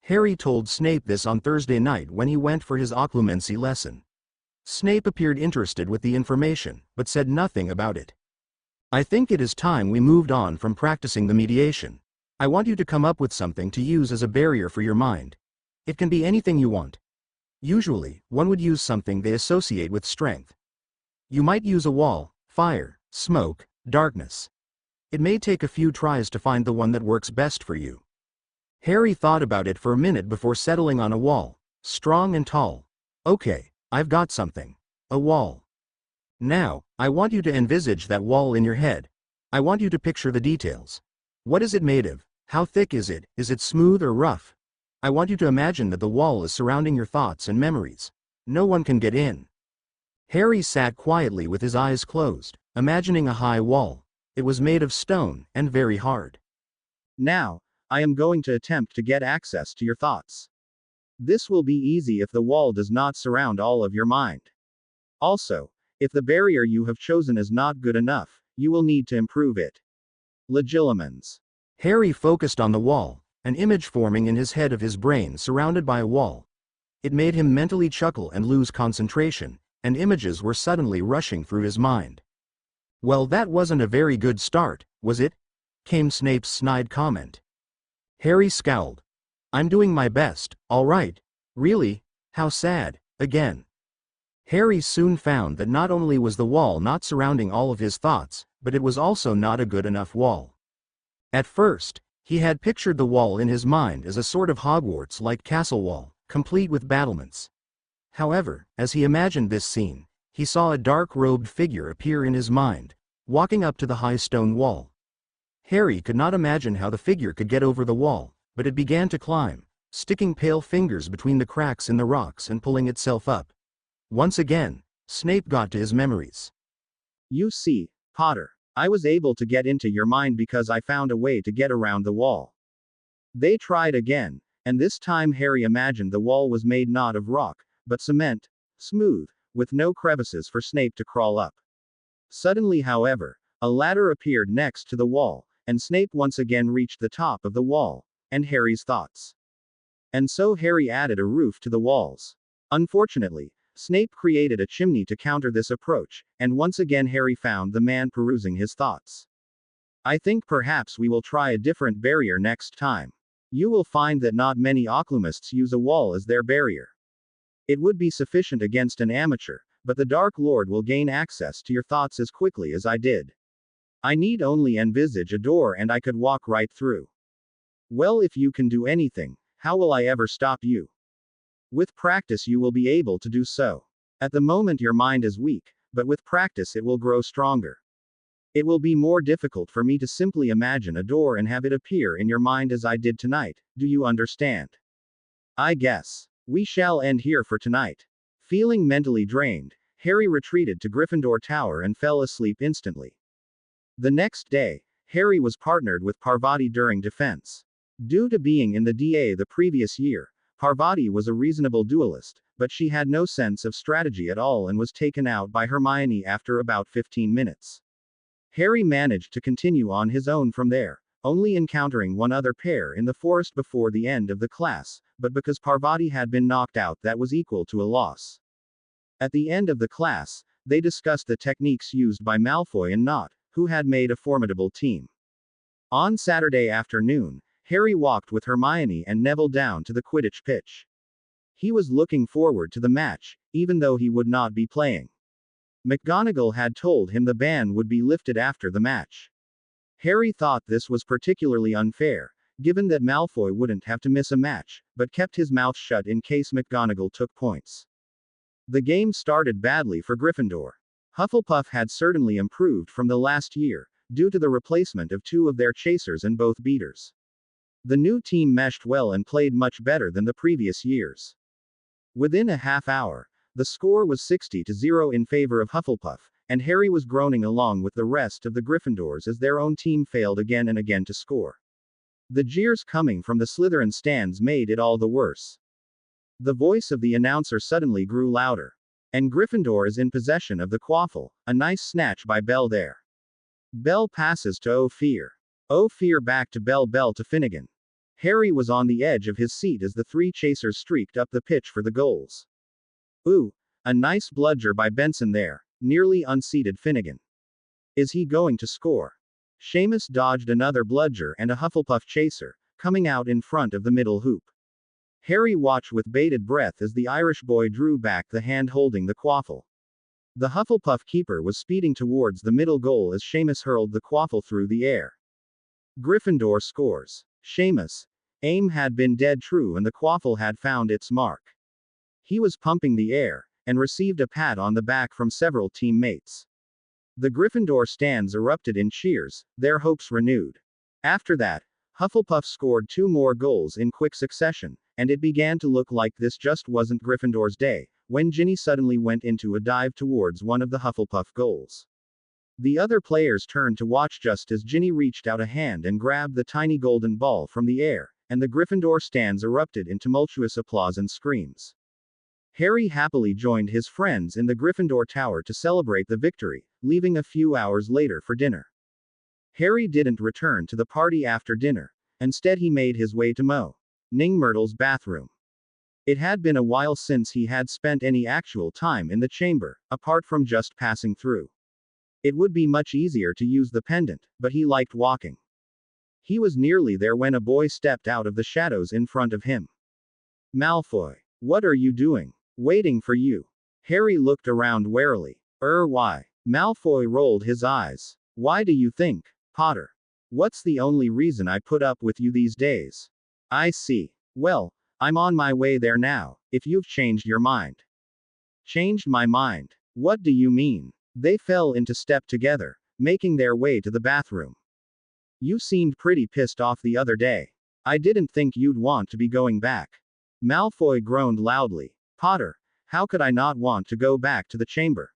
Harry told Snape this on Thursday night when he went for his occlumency lesson. Snape appeared interested with the information, but said nothing about it. "I think it is time we moved on from practicing the mediation. I want you to come up with something to use as a barrier for your mind. It can be anything you want. Usually, one would use something they associate with strength. You might use a wall, fire, smoke, darkness. It may take a few tries to find the one that works best for you." Harry thought about it for a minute before settling on a wall, strong and tall. "Okay, I've got something. A wall. Now, I want you to envisage that wall in your head. I want you to picture the details. What is it made of? How thick is it? Is it smooth or rough? I want you to imagine that the wall is surrounding your thoughts and memories. No one can get in." Harry sat quietly with his eyes closed, imagining a high wall. It was made of stone, and very hard. "Now, I am going to attempt to get access to your thoughts. This will be easy if the wall does not surround all of your mind. Also, if the barrier you have chosen is not good enough, you will need to improve it. Legilimens." Harry focused on the wall, an image forming in his head of his brain surrounded by a wall. It made him mentally chuckle and lose concentration, and images were suddenly rushing through his mind. "Well, that wasn't a very good start, was it?" came Snape's snide comment. Harry scowled. I'm doing my best, all right. Really? How sad, again. Harry soon found that not only was the wall not surrounding all of his thoughts, but it was also not a good enough wall. At first, he had pictured the wall in his mind as a sort of Hogwarts-like castle wall, complete with battlements. However, as he imagined this scene, he saw a dark-robed figure appear in his mind, walking up to the high stone wall. Harry could not imagine how the figure could get over the wall, but it began to climb, sticking pale fingers between the cracks in the rocks and pulling itself up. Once again, Snape got to his memories. You see, Potter, I was able to get into your mind because I found a way to get around the wall. They tried again, and this time Harry imagined the wall was made not of rock, but cement, smooth, with no crevices for Snape to crawl up. Suddenly, however, a ladder appeared next to the wall, and Snape once again reached the top of the wall, and Harry's thoughts. And so Harry added a roof to the walls. Unfortunately, Snape created a chimney to counter this approach, and once again Harry found the man perusing his thoughts. I think perhaps we will try a different barrier next time. You will find that not many occlumists use a wall as their barrier. It would be sufficient against an amateur, but the Dark Lord will gain access to your thoughts as quickly as I did. I need only envisage a door and I could walk right through. Well, if you can do anything, how will I ever stop you? With practice you will be able to do so. At the moment your mind is weak, but with practice it will grow stronger. It will be more difficult for me to simply imagine a door and have it appear in your mind as I did tonight, do you understand? I guess. We shall end here for tonight. Feeling mentally drained, Harry retreated to Gryffindor Tower and fell asleep instantly. The next day, Harry was partnered with Parvati during defense. Due to being in the DA the previous year, Parvati was a reasonable duelist, but she had no sense of strategy at all and was taken out by Hermione after about 15 minutes. Harry managed to continue on his own from there, only encountering one other pair in the forest before the end of the class, but because Parvati had been knocked out that was equal to a loss. At the end of the class, they discussed the techniques used by Malfoy and Nott, who had made a formidable team. On Saturday afternoon, Harry walked with Hermione and Neville down to the Quidditch pitch. He was looking forward to the match, even though he would not be playing. McGonagall had told him the ban would be lifted after the match. Harry thought this was particularly unfair, given that Malfoy wouldn't have to miss a match, but kept his mouth shut in case McGonagall took points. The game started badly for Gryffindor. Hufflepuff had certainly improved from the last year, due to the replacement of two of their chasers and both beaters. The new team meshed well and played much better than the previous years. Within a half hour, the score was 60-0 in favor of Hufflepuff, and Harry was groaning along with the rest of the Gryffindors as their own team failed again and again to score. The jeers coming from the Slytherin stands made it all the worse. The voice of the announcer suddenly grew louder. And Gryffindor is in possession of the quaffle, a nice snatch by Bell there. Bell passes to Ophir. Ophir back to Bell, Bell to Finnegan. Harry was on the edge of his seat as the three chasers streaked up the pitch for the goals. Ooh, a nice bludger by Benson there, nearly unseated Finnegan. Is he going to score? Seamus dodged another bludger and a Hufflepuff chaser, coming out in front of the middle hoop. Harry watched with bated breath as the Irish boy drew back the hand holding the quaffle. The Hufflepuff keeper was speeding towards the middle goal as Seamus hurled the quaffle through the air. Gryffindor scores. Seamus' aim had been dead true and the quaffle had found its mark. He was pumping the air, and received a pat on the back from several teammates. The Gryffindor stands erupted in cheers, their hopes renewed. After that, Hufflepuff scored two more goals in quick succession, and it began to look like this just wasn't Gryffindor's day, when Ginny suddenly went into a dive towards one of the Hufflepuff goals. The other players turned to watch just as Ginny reached out a hand and grabbed the tiny golden ball from the air, and the Gryffindor stands erupted in tumultuous applause and screams. Harry happily joined his friends in the Gryffindor Tower to celebrate the victory, leaving a few hours later for dinner. Harry didn't return to the party after dinner. Instead he made his way to Ning Myrtle's bathroom. It had been a while since he had spent any actual time in the chamber, apart from just passing through. It would be much easier to use the pendant, but he liked walking. He was nearly there when a boy stepped out of the shadows in front of him. Malfoy. What are you doing? Waiting for you. Harry looked around warily. Why? Malfoy rolled his eyes. Why do you think, Potter? What's the only reason I put up with you these days? I see. Well, I'm on my way there now, if you've changed your mind. Changed my mind? What do you mean? They fell into step together, making their way to the bathroom. You seemed pretty pissed off the other day. I didn't think you'd want to be going back. Malfoy groaned loudly. Potter, how could I not want to go back to the chamber?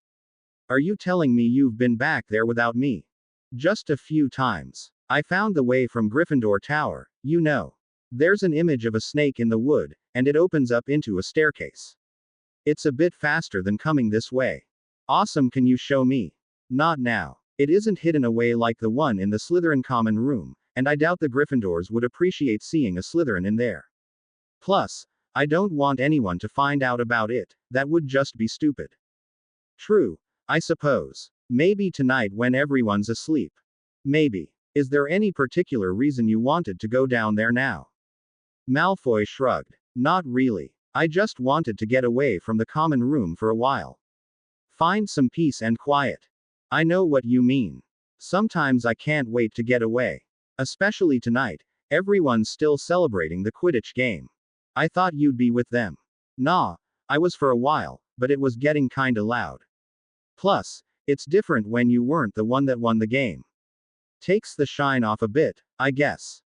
Are you telling me you've been back there without me? Just a few times. I found the way from Gryffindor Tower, you know. There's an image of a snake in the wood, and it opens up into a staircase. It's a bit faster than coming this way. Awesome, can you show me? Not now. It isn't hidden away like the one in the Slytherin common room, and I doubt the Gryffindors would appreciate seeing a Slytherin in there. Plus, I don't want anyone to find out about it, that would just be stupid. True, I suppose. Maybe tonight when everyone's asleep. Maybe. Is there any particular reason you wanted to go down there now? Malfoy shrugged. Not really. I just wanted to get away from the common room for a while. Find some peace and quiet. I know what you mean. Sometimes I can't wait to get away. Especially tonight, everyone's still celebrating the Quidditch game. I thought you'd be with them. Nah, I was for a while, but it was getting kinda loud. Plus, it's different when you weren't the one that won the game. Takes the shine off a bit, I guess.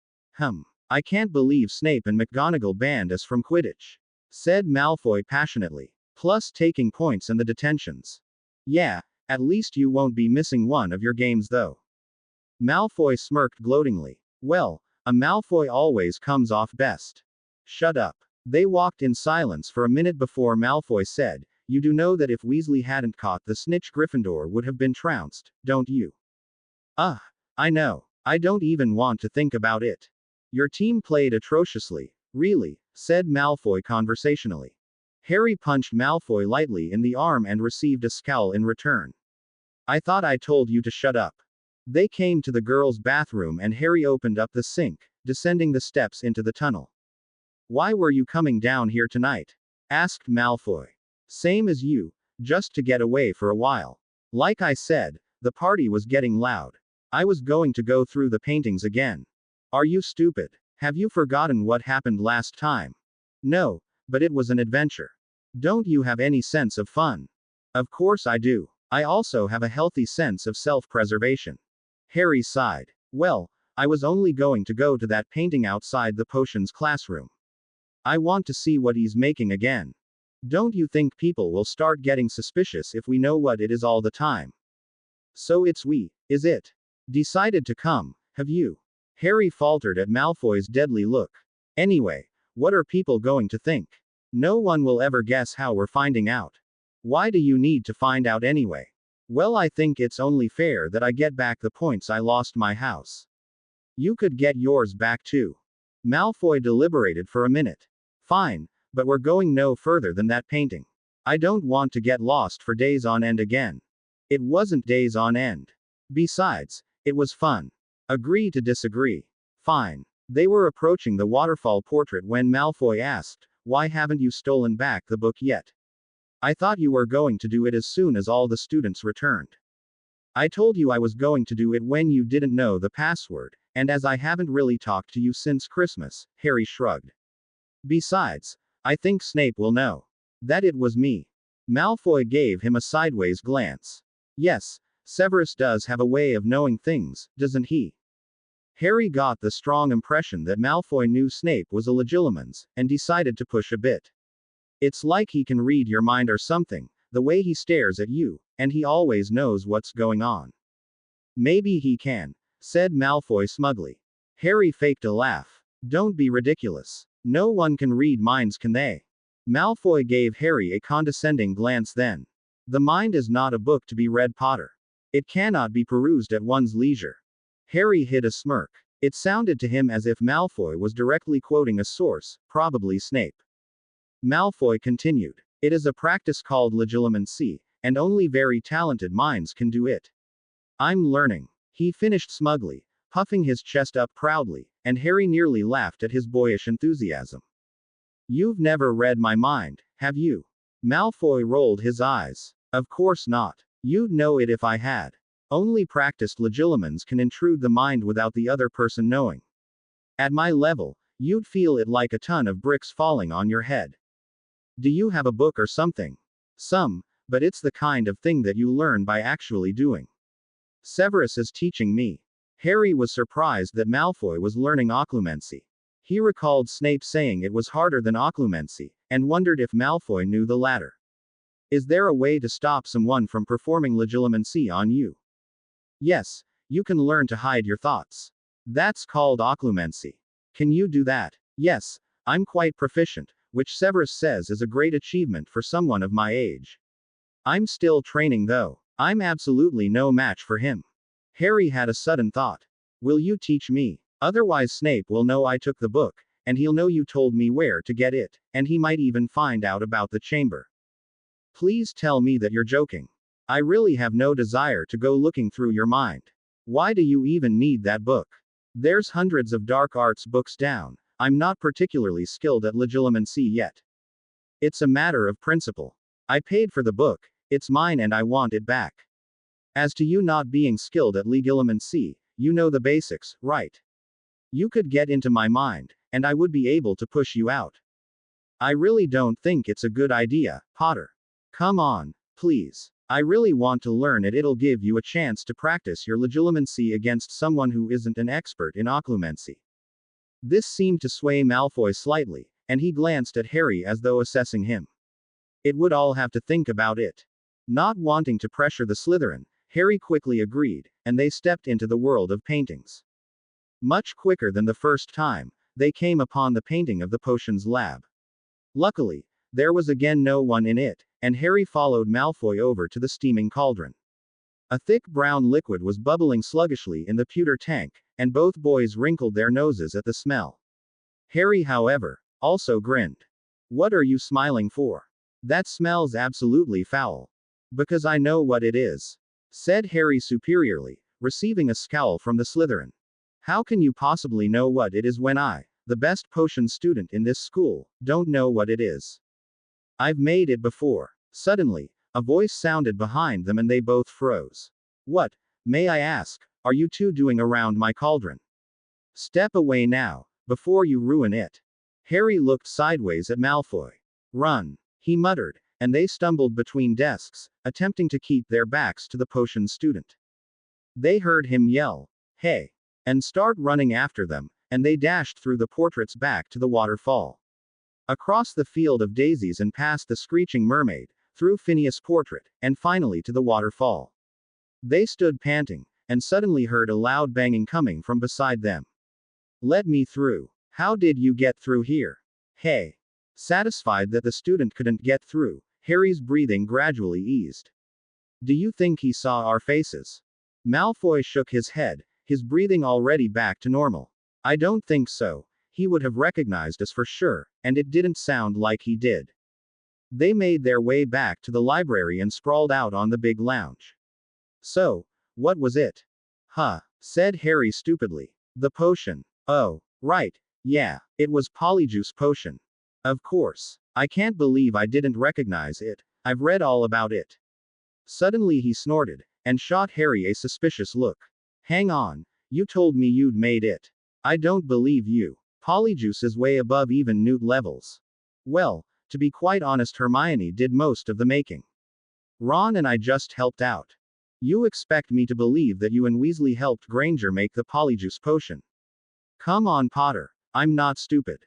I can't believe Snape and McGonagall banned us from Quidditch, said Malfoy passionately. Plus taking points and the detentions. Yeah, at least you won't be missing one of your games though. Malfoy smirked gloatingly. Well, a Malfoy always comes off best. Shut up. They walked in silence for a minute before Malfoy said, You do know that if Weasley hadn't caught the snitch, Gryffindor would have been trounced, don't you? I know. I don't even want to think about it. Your team played atrociously, really, said Malfoy conversationally. Harry punched Malfoy lightly in the arm and received a scowl in return. I thought I told you to shut up. They came to the girls' bathroom and Harry opened up the sink, descending the steps into the tunnel. Why were you coming down here tonight? Asked Malfoy. Same as you, just to get away for a while. Like I said, the party was getting loud. I was going to go through the paintings again. Are you stupid? Have you forgotten what happened last time? No, but it was an adventure. Don't you have any sense of fun? Of course I do. I also have a healthy sense of self-preservation. Harry sighed. Well, I was only going to go to that painting outside the potions classroom. I want to see what he's making again. Don't you think people will start getting suspicious if we know what it is all the time? So it's we, is it? Decided to come, have you? Harry faltered at Malfoy's deadly look. Anyway, what are people going to think? No one will ever guess how we're finding out. Why do you need to find out anyway? Well, I think it's only fair that I get back the points I lost my house. You could get yours back too. Malfoy deliberated for a minute. Fine, but we're going no further than that painting. I don't want to get lost for days on end again. It wasn't days on end. Besides, it was fun. Agree to disagree. Fine. They were approaching the waterfall portrait when Malfoy asked, Why haven't you stolen back the book yet? I thought you were going to do it as soon as all the students returned. I told you I was going to do it when you didn't know the password, and as I haven't really talked to you since Christmas, Harry shrugged. Besides, I think Snape will know that it was me. Malfoy gave him a sideways glance. Yes, Severus does have a way of knowing things, doesn't he? Harry got the strong impression that Malfoy knew Snape was a Legilimens, and decided to push a bit. It's like he can read your mind or something, the way he stares at you, and he always knows what's going on. Maybe he can, said Malfoy smugly. Harry faked a laugh. Don't be ridiculous. No one can read minds, can they? Malfoy gave Harry a condescending glance then. The mind is not a book to be read, Potter. It cannot be perused at one's leisure. Harry hid a smirk. It sounded to him as if Malfoy was directly quoting a source, probably Snape. Malfoy continued. It is a practice called legilimency, and only very talented minds can do it. I'm learning. He finished smugly, puffing his chest up proudly, and Harry nearly laughed at his boyish enthusiasm. You've never read my mind, have you? Malfoy rolled his eyes. Of course not. You'd know it if I had. Only practiced legilimens can intrude the mind without the other person knowing. At my level, you'd feel it like a ton of bricks falling on your head. Do you have a book or something? Some, but it's the kind of thing that you learn by actually doing. Severus is teaching me. Harry was surprised that Malfoy was learning occlumency. He recalled Snape saying it was harder than occlumency, and wondered if Malfoy knew the latter. Is there a way to stop someone from performing legilimency on you? Yes, you can learn to hide your thoughts. That's called occlumency. Can you do that? Yes, I'm quite proficient, which Severus says is a great achievement for someone of my age. I'm still training though. I'm absolutely no match for him. Harry had a sudden thought. Will you teach me? Otherwise Snape will know I took the book, and he'll know you told me where to get it, and he might even find out about the chamber. Please tell me that you're joking. I really have no desire to go looking through your mind. Why do you even need that book? There's hundreds of dark arts books down. I'm not particularly skilled at legilimency yet. It's a matter of principle. I paid for the book, it's mine and I want it back. As to you not being skilled at legilimency, you know the basics, right? You could get into my mind, and I would be able to push you out. I really don't think it's a good idea, Potter. Come on, please. I really want to learn it. It'll give you a chance to practice your legilimency against someone who isn't an expert in occlumency. This seemed to sway Malfoy slightly, and he glanced at Harry as though assessing him. It would all have to think about it. Not wanting to pressure the Slytherin, Harry quickly agreed, and they stepped into the world of paintings. Much quicker than the first time, they came upon the painting of the potions lab. Luckily, there was again no one in it, and Harry followed Malfoy over to the steaming cauldron. A thick brown liquid was bubbling sluggishly in the pewter tank, and both boys wrinkled their noses at the smell. Harry, however, also grinned. What are you smiling for? That smells absolutely foul. Because I know what it is, said Harry superiorly, receiving a scowl from the Slytherin. How can you possibly know what it is when I, the best potion student in this school, don't know what it is? I've made it before. Suddenly, a voice sounded behind them and they both froze. What, may I ask, are you two doing around my cauldron? Step away now, before you ruin it. Harry looked sideways at Malfoy. Run, he muttered, and they stumbled between desks, attempting to keep their backs to the potion student. They heard him yell, "Hey!" and start running after them, and they dashed through the portraits back to the waterfall. Across the field of daisies and past the screeching mermaid, through Phineas' portrait, and finally to the waterfall. They stood panting, and suddenly heard a loud banging coming from beside them. Let me through. How did you get through here? Hey! Satisfied that the student couldn't get through, Harry's breathing gradually eased. Do you think he saw our faces? Malfoy shook his head, his breathing already back to normal. I don't think so. He would have recognized us for sure, and it didn't sound like he did. They made their way back to the library and sprawled out on the big lounge. So, what was it? Huh, said Harry stupidly. The potion. Oh, right, yeah, it was Polyjuice potion. Of course. I can't believe I didn't recognize it. I've read all about it. Suddenly he snorted, and shot Harry a suspicious look. Hang on, you told me you'd made it. I don't believe you. Polyjuice is way above even Newt levels. Well, to be quite honest, Hermione did most of the making. Ron and I just helped out. You expect me to believe that you and Weasley helped Granger make the Polyjuice potion? Come on, Potter. I'm not stupid.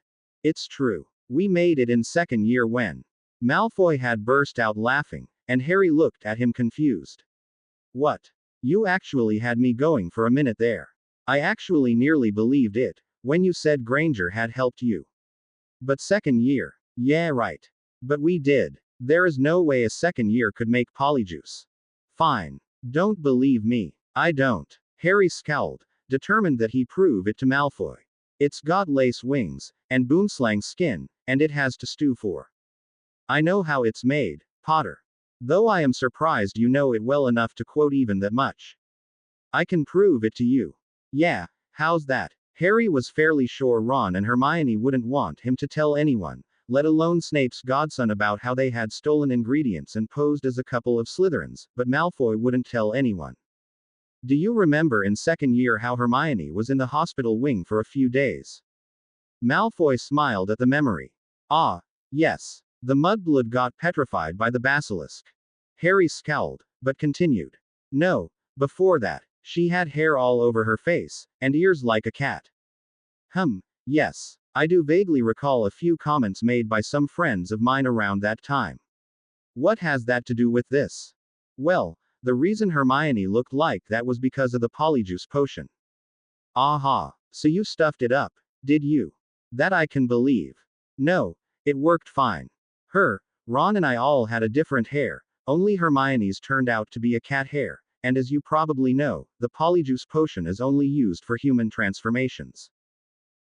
It's true. We made it in second year when. Malfoy had burst out laughing, and Harry looked at him confused. What? You actually had me going for a minute there. I actually nearly believed it, when you said Granger had helped you. But second year. Yeah, right. But we did. There is no way a second year could make Polyjuice. Fine. Don't believe me. I don't. Harry scowled, determined that he prove it to Malfoy. It's got lace wings, and boomslang skin, and it has to stew for. I know how it's made, Potter. Though I am surprised you know it well enough to quote even that much. I can prove it to you. Yeah, How's that? Harry was fairly sure Ron and Hermione wouldn't want him to tell anyone, let alone Snape's godson, about how they had stolen ingredients and posed as a couple of Slytherins, but Malfoy wouldn't tell anyone. Do you remember in second year how Hermione was in the hospital wing for a few days? Malfoy smiled at the memory. Ah, yes. The mudblood got petrified by the basilisk. Harry scowled, but continued. No, before that, she had hair all over her face, and ears like a cat. Yes. I do vaguely recall a few comments made by some friends of mine around that time. What has that to do with this? Well, the reason Hermione looked like that was because of the polyjuice potion. Aha, so you stuffed it up, did you? That I can believe. No, it worked fine. Ron and I all had a different hair, only Hermione's turned out to be a cat hair, and as you probably know, the polyjuice potion is only used for human transformations.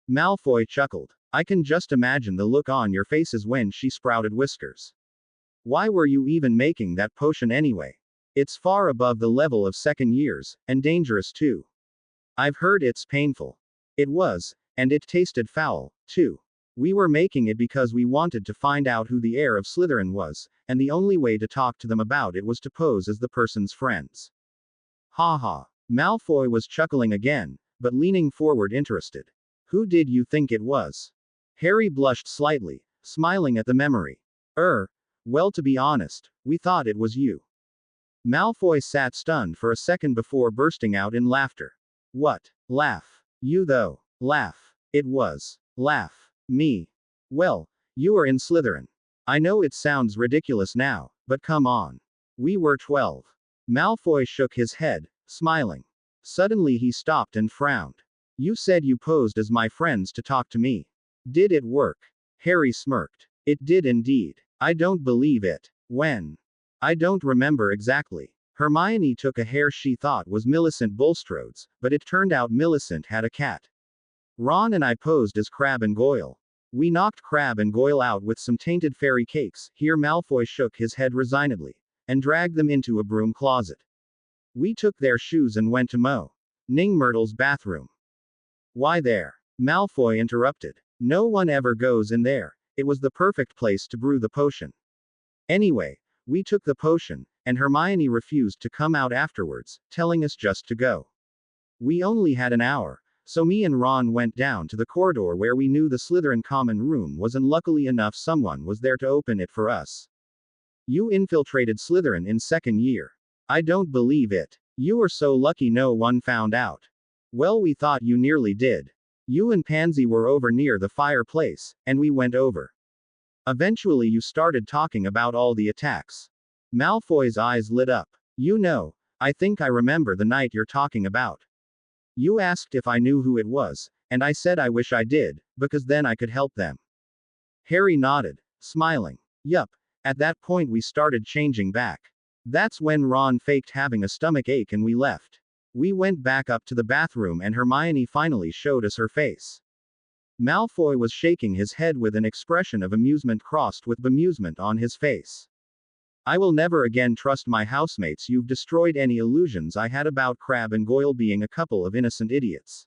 Malfoy chuckled. I can just imagine the look on your faces when she sprouted whiskers. Why were you even making that potion anyway? It's far above the level of second years, and dangerous too. I've heard it's painful. It was, and it tasted foul, too. We were making it because we wanted to find out who the heir of Slytherin was, and the only way to talk to them about it was to pose as the person's friends. Ha ha. Malfoy was chuckling again, but leaning forward interested. Who did you think it was? Harry blushed slightly, smiling at the memory. Well, to be honest, we thought it was you. Malfoy sat stunned for a second before bursting out in laughter. What? Laugh. You though. Laugh. It was. Laugh. Me. Well, you were in Slytherin. I know it sounds ridiculous now, but come on. We were 12. Malfoy shook his head, smiling. Suddenly he stopped and frowned. You said you posed as my friends to talk to me. Did it work? Harry smirked. It did indeed. I don't believe it. When? I don't remember exactly. Hermione took a hair she thought was Millicent Bulstrode's, but it turned out Millicent had a cat. Ron and I posed as Crabbe and Goyle. We knocked Crabbe and Goyle out with some tainted fairy cakes, here Malfoy shook his head resignedly, and dragged them into a broom closet. We took their shoes and went to Ning Myrtle's bathroom. Why there? Malfoy interrupted. No one ever goes in there. It was the perfect place to brew the potion. Anyway, we took the potion, and Hermione refused to come out afterwards, telling us just to go. We only had an hour, so me and Ron went down to the corridor where we knew the Slytherin common room was, and luckily enough someone was there to open it for us. You infiltrated Slytherin in second year. I don't believe it. You were so lucky no one found out. Well, we thought you nearly did. You and Pansy were over near the fireplace, and we went over. Eventually you started talking about all the attacks. Malfoy's eyes lit up. You know, I think I remember the night you're talking about. You asked if I knew who it was, and I said I wish I did, because then I could help them. Harry nodded, smiling. Yup, at that point we started changing back. That's when Ron faked having a stomach ache and we left. We went back up to the bathroom and Hermione finally showed us her face. Malfoy was shaking his head with an expression of amusement crossed with bemusement on his face. I will never again trust my housemates. You've destroyed any illusions I had about Crabbe and Goyle being a couple of innocent idiots.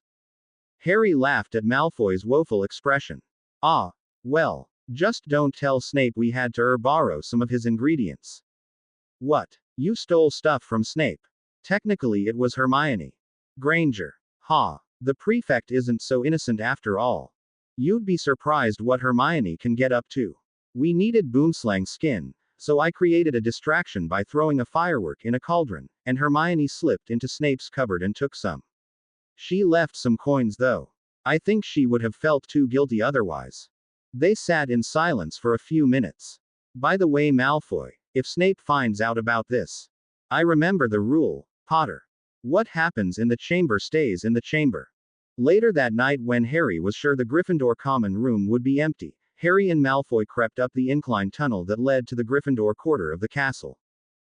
Harry laughed at Malfoy's woeful expression. Ah, well, just don't tell Snape we had to borrow some of his ingredients. What? You stole stuff from Snape? Technically it was Hermione Granger. Ha. The prefect isn't so innocent after all. You'd be surprised what Hermione can get up to. We needed boomslang skin, so I created a distraction by throwing a firework in a cauldron, and Hermione slipped into Snape's cupboard and took some. She left some coins though. I think she would have felt too guilty otherwise. They sat in silence for a few minutes. By the way, Malfoy, if Snape finds out about this. I remember the rule, Potter. What happens in the chamber stays in the chamber. Later that night, when Harry was sure the Gryffindor common room would be empty, Harry and Malfoy crept up the incline tunnel that led to the Gryffindor quarter of the castle.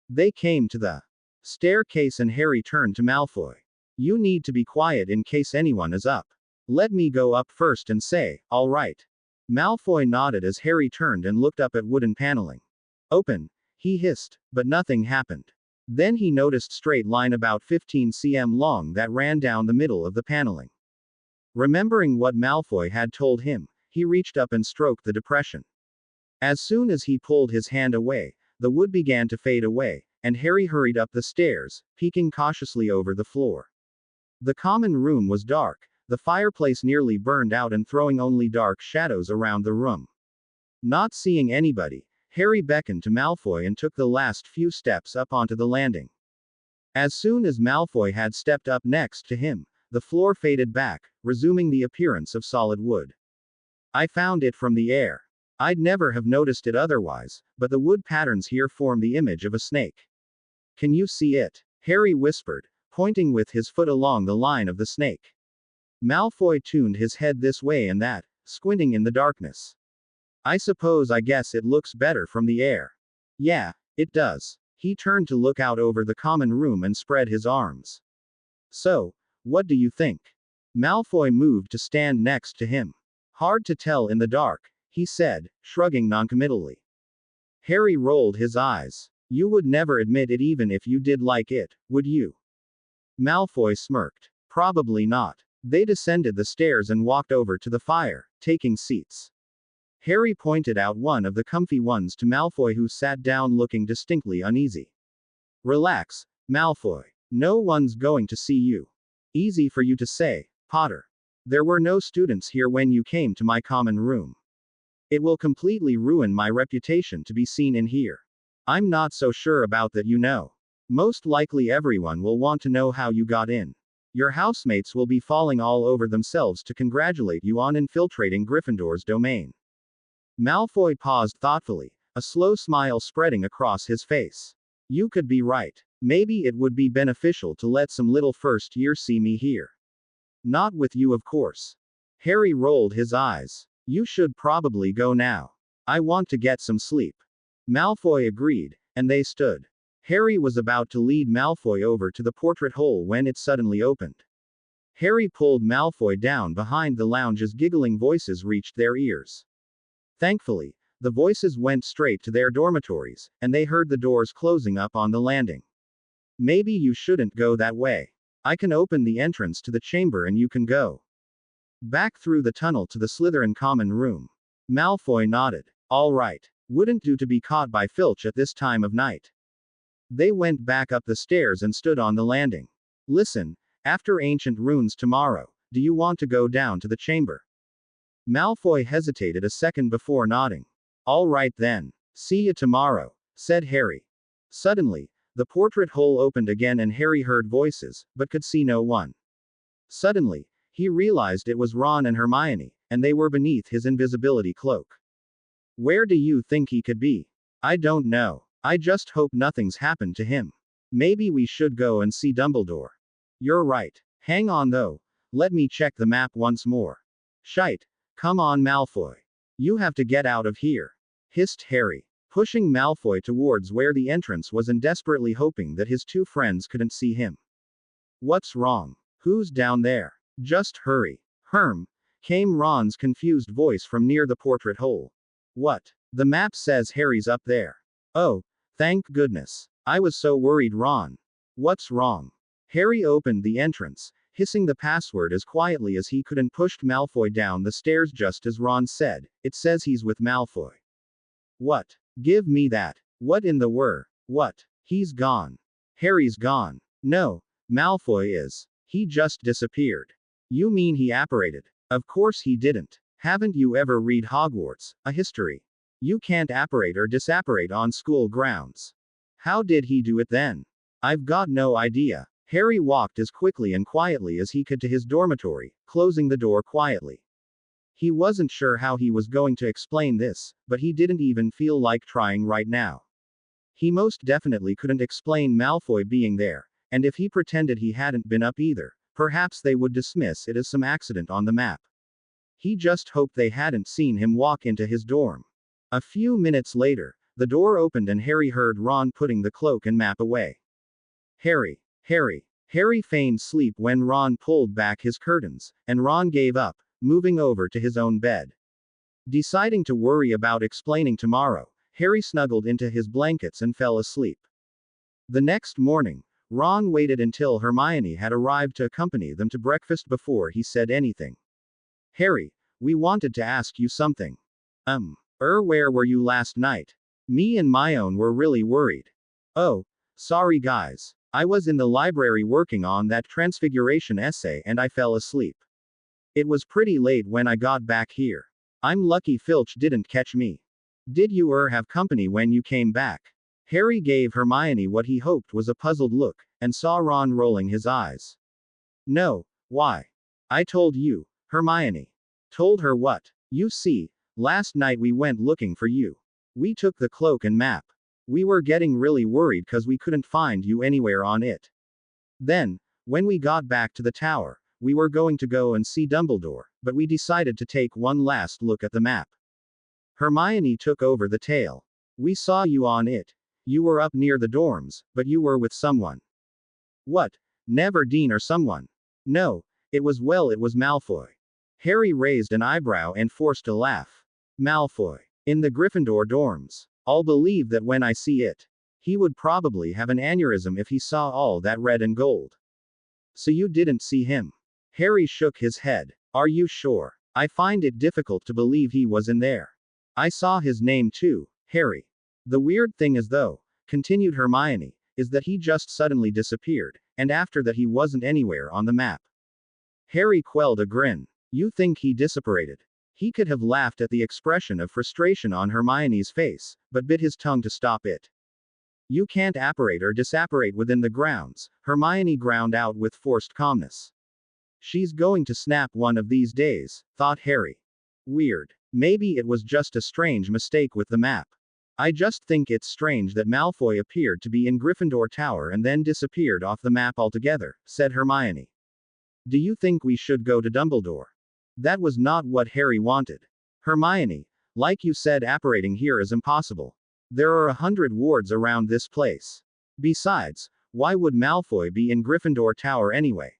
They came to the staircase and Harry turned to Malfoy. You need to be quiet in case anyone is up. Let me go up first and say, all right. Malfoy nodded as Harry turned and looked up at wooden paneling. Open, he hissed, but nothing happened. Then he noticed straight line about 15 cm long that ran down the middle of the paneling. Remembering what Malfoy had told him, he reached up and stroked the depression. As soon as he pulled his hand away, the wood began to fade away, and Harry hurried up the stairs, peeking cautiously over the floor. The common room was dark, the fireplace nearly burned out and throwing only dark shadows around the room. Not seeing anybody, Harry beckoned to Malfoy and took the last few steps up onto the landing. As soon as Malfoy had stepped up next to him, the floor faded back, resuming the appearance of solid wood. I found it from the air. I'd never have noticed it otherwise, but the wood patterns here form the image of a snake. Can you see it? Harry whispered, pointing with his foot along the line of the snake. Malfoy tuned his head this way and that, squinting in the darkness. I guess it looks better from the air. Yeah, it does. He turned to look out over the common room and spread his arms. So, what do you think? Malfoy moved to stand next to him. Hard to tell in the dark, he said, shrugging noncommittally. Harry rolled his eyes. You would never admit it even if you did like it, would you? Malfoy smirked. Probably not. They descended the stairs and walked over to the fire, taking seats. Harry pointed out one of the comfy ones to Malfoy, who sat down looking distinctly uneasy. Relax, Malfoy. No one's going to see you. Easy for you to say, Potter. There were no students here when you came to my common room. It will completely ruin my reputation to be seen in here. I'm not so sure about that, you know. Most likely everyone will want to know how you got in. Your housemates will be falling all over themselves to congratulate you on infiltrating Gryffindor's domain. Malfoy paused thoughtfully, a slow smile spreading across his face. You could be right. Maybe it would be beneficial to let some little first year see me here. Not with you, of course. Harry rolled his eyes. You should probably go now. I want to get some sleep. Malfoy agreed, and they stood. Harry was about to lead Malfoy over to the portrait hole when it suddenly opened. Harry pulled Malfoy down behind the lounge as giggling voices reached their ears. Thankfully, the voices went straight to their dormitories, and they heard the doors closing up on the landing. Maybe you shouldn't go that way. I can open the entrance to the chamber and you can go back through the tunnel to the Slytherin common room. Malfoy nodded. All right. Wouldn't do to be caught by Filch at this time of night. They went back up the stairs and stood on the landing. Listen, after ancient runes tomorrow, do you want to go down to the chamber? Malfoy hesitated a second before nodding. All right then. See you tomorrow, said Harry. Suddenly, the portrait hole opened again and Harry heard voices, but could see no one. Suddenly, he realized it was Ron and Hermione, and they were beneath his invisibility cloak. Where do you think he could be? I don't know. I just hope nothing's happened to him. Maybe we should go and see Dumbledore. You're right. Hang on though. Let me check the map once more. Shite. Come on, Malfoy. You have to get out of here, hissed Harry, pushing Malfoy towards where the entrance was and desperately hoping that his two friends couldn't see him. What's wrong? Who's down there? Just hurry. Herm, came Ron's confused voice from near the portrait hole. What? The map says Harry's up there. Oh, thank goodness. I was so worried, Ron. What's wrong? Harry opened the entrance, hissing the password as quietly as he could, and pushed Malfoy down the stairs just as Ron said, it says he's with Malfoy. What? Give me that. What in the What? He's gone. Harry's gone. No, Malfoy is. He just disappeared. You mean he apparated? Of course he didn't. Haven't you ever read Hogwarts, a history? You can't apparate or disapparate on school grounds. How did he do it then? I've got no idea. Harry walked as quickly and quietly as he could to his dormitory, closing the door quietly. He wasn't sure how he was going to explain this, but he didn't even feel like trying right now. He most definitely couldn't explain Malfoy being there, and if he pretended he hadn't been up either, perhaps they would dismiss it as some accident on the map. He just hoped they hadn't seen him walk into his dorm. A few minutes later, the door opened and Harry heard Ron putting the cloak and map away. Harry feigned sleep when Ron pulled back his curtains, and Ron gave up, moving over to his own bed. Deciding to worry about explaining tomorrow, Harry snuggled into his blankets and fell asleep. The next morning, Ron waited until Hermione had arrived to accompany them to breakfast before he said anything. Harry, we wanted to ask you something. Where were you last night? Me and Myone were really worried. Oh, sorry guys. I was in the library working on that transfiguration essay and I fell asleep. It was pretty late when I got back here. I'm lucky Filch didn't catch me. Did you have company when you came back? Harry gave Hermione what he hoped was a puzzled look, and saw Ron rolling his eyes. No, why? I told you, Hermione. Told her what? You see, last night we went looking for you. We took the cloak and map. We were getting really worried cause we couldn't find you anywhere on it. Then, when we got back to the tower, we were going to go and see Dumbledore, but we decided to take one last look at the map. Hermione took over the tale. We saw you on it. You were up near the dorms, but you were with someone. What? Never Dean or someone? No, it was Malfoy. Harry raised an eyebrow and forced a laugh. Malfoy. In the Gryffindor dorms. I'll believe that when I see it. He would probably have an aneurysm if he saw all that red and gold. So you didn't see him? Harry shook his head. Are you sure? I find it difficult to believe he was in there. I saw his name too, Harry. The weird thing is though, continued Hermione, is that he just suddenly disappeared, and after that he wasn't anywhere on the map. Harry quelled a grin. You think he disapparated? He could have laughed at the expression of frustration on Hermione's face, but bit his tongue to stop it. You can't apparate or disapparate within the grounds, Hermione ground out with forced calmness. She's going to snap one of these days, thought Harry. Weird. Maybe it was just a strange mistake with the map. I just think it's strange that Malfoy appeared to be in Gryffindor Tower and then disappeared off the map altogether, said Hermione. Do you think we should go to Dumbledore? That was not what Harry wanted. Hermione, like you said, apparating here is impossible. There are 100 wards around this place. Besides, why would Malfoy be in Gryffindor Tower anyway?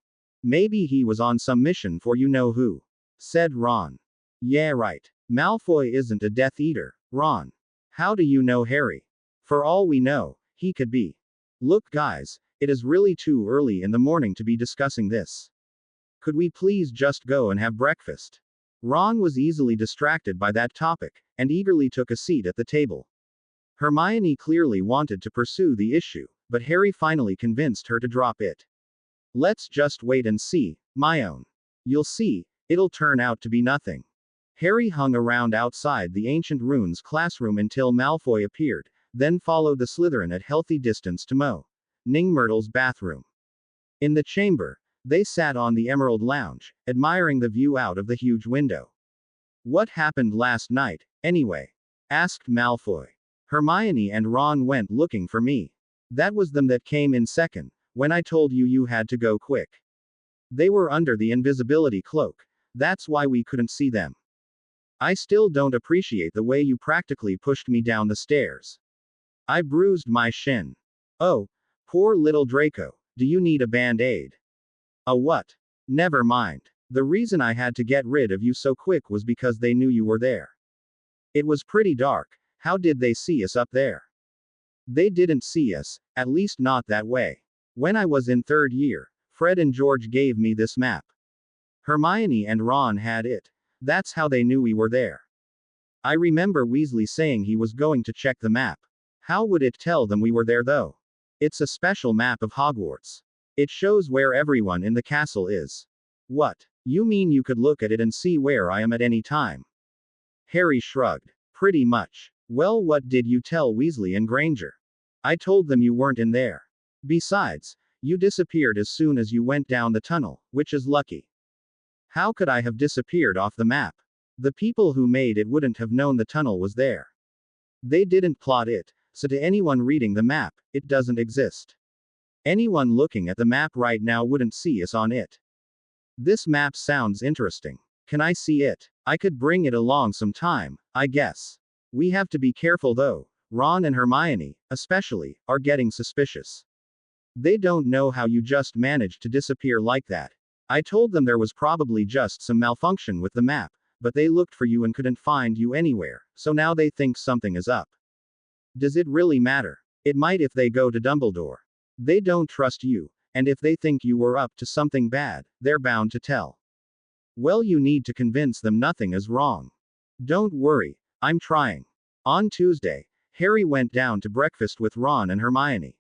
Maybe he was on some mission for you-know-who, said Ron. Yeah, right. Malfoy isn't a Death Eater, Ron. How do you know, Harry? For all we know, he could be. Look guys, it is really too early in the morning to be discussing this. Could we please just go and have breakfast? Ron was easily distracted by that topic, and eagerly took a seat at the table. Hermione clearly wanted to pursue the issue, but Harry finally convinced her to drop it. Let's just wait and see, Myone. You'll see, it'll turn out to be nothing. Harry hung around outside the Ancient Runes classroom until Malfoy appeared, then followed the Slytherin at healthy distance to Moaning Myrtle's bathroom. In the chamber, they sat on the Emerald Lounge, admiring the view out of the huge window. What happened last night, anyway? Asked Malfoy. Hermione and Ron went looking for me. That was them that came in second, when I told you you had to go quick. They were under the invisibility cloak. That's why we couldn't see them. I still don't appreciate the way you practically pushed me down the stairs. I bruised my shin. Oh, poor little Draco, do you need a band-aid? A what? Never mind. The reason I had to get rid of you so quick was because they knew you were there. It was pretty dark. How did they see us up there? They didn't see us, at least not that way. When I was in third year, Fred and George gave me this map. Hermione and Ron had it. That's how they knew we were there. I remember Weasley saying he was going to check the map. How would it tell them we were there though? It's a special map of Hogwarts. It shows where everyone in the castle is. What? You mean you could look at it and see where I am at any time? Harry shrugged. Pretty much. Well, what did you tell Weasley and Granger? I told them you weren't in there. Besides, you disappeared as soon as you went down the tunnel, which is lucky. How could I have disappeared off the map? The people who made it wouldn't have known the tunnel was there. They didn't plot it, so to anyone reading the map, it doesn't exist. Anyone looking at the map right now wouldn't see us on it. This map sounds interesting. Can I see it? I could bring it along sometime, I guess. We have to be careful though. Ron and Hermione, especially, are getting suspicious. They don't know how you just managed to disappear like that. I told them there was probably just some malfunction with the map, but they looked for you and couldn't find you anywhere, so now they think something is up. Does it really matter? It might if they go to Dumbledore. They don't trust you, and if they think you were up to something bad, they're bound to tell. Well, you need to convince them nothing is wrong. Don't worry, I'm trying. On Tuesday, Harry went down to breakfast with Ron and Hermione.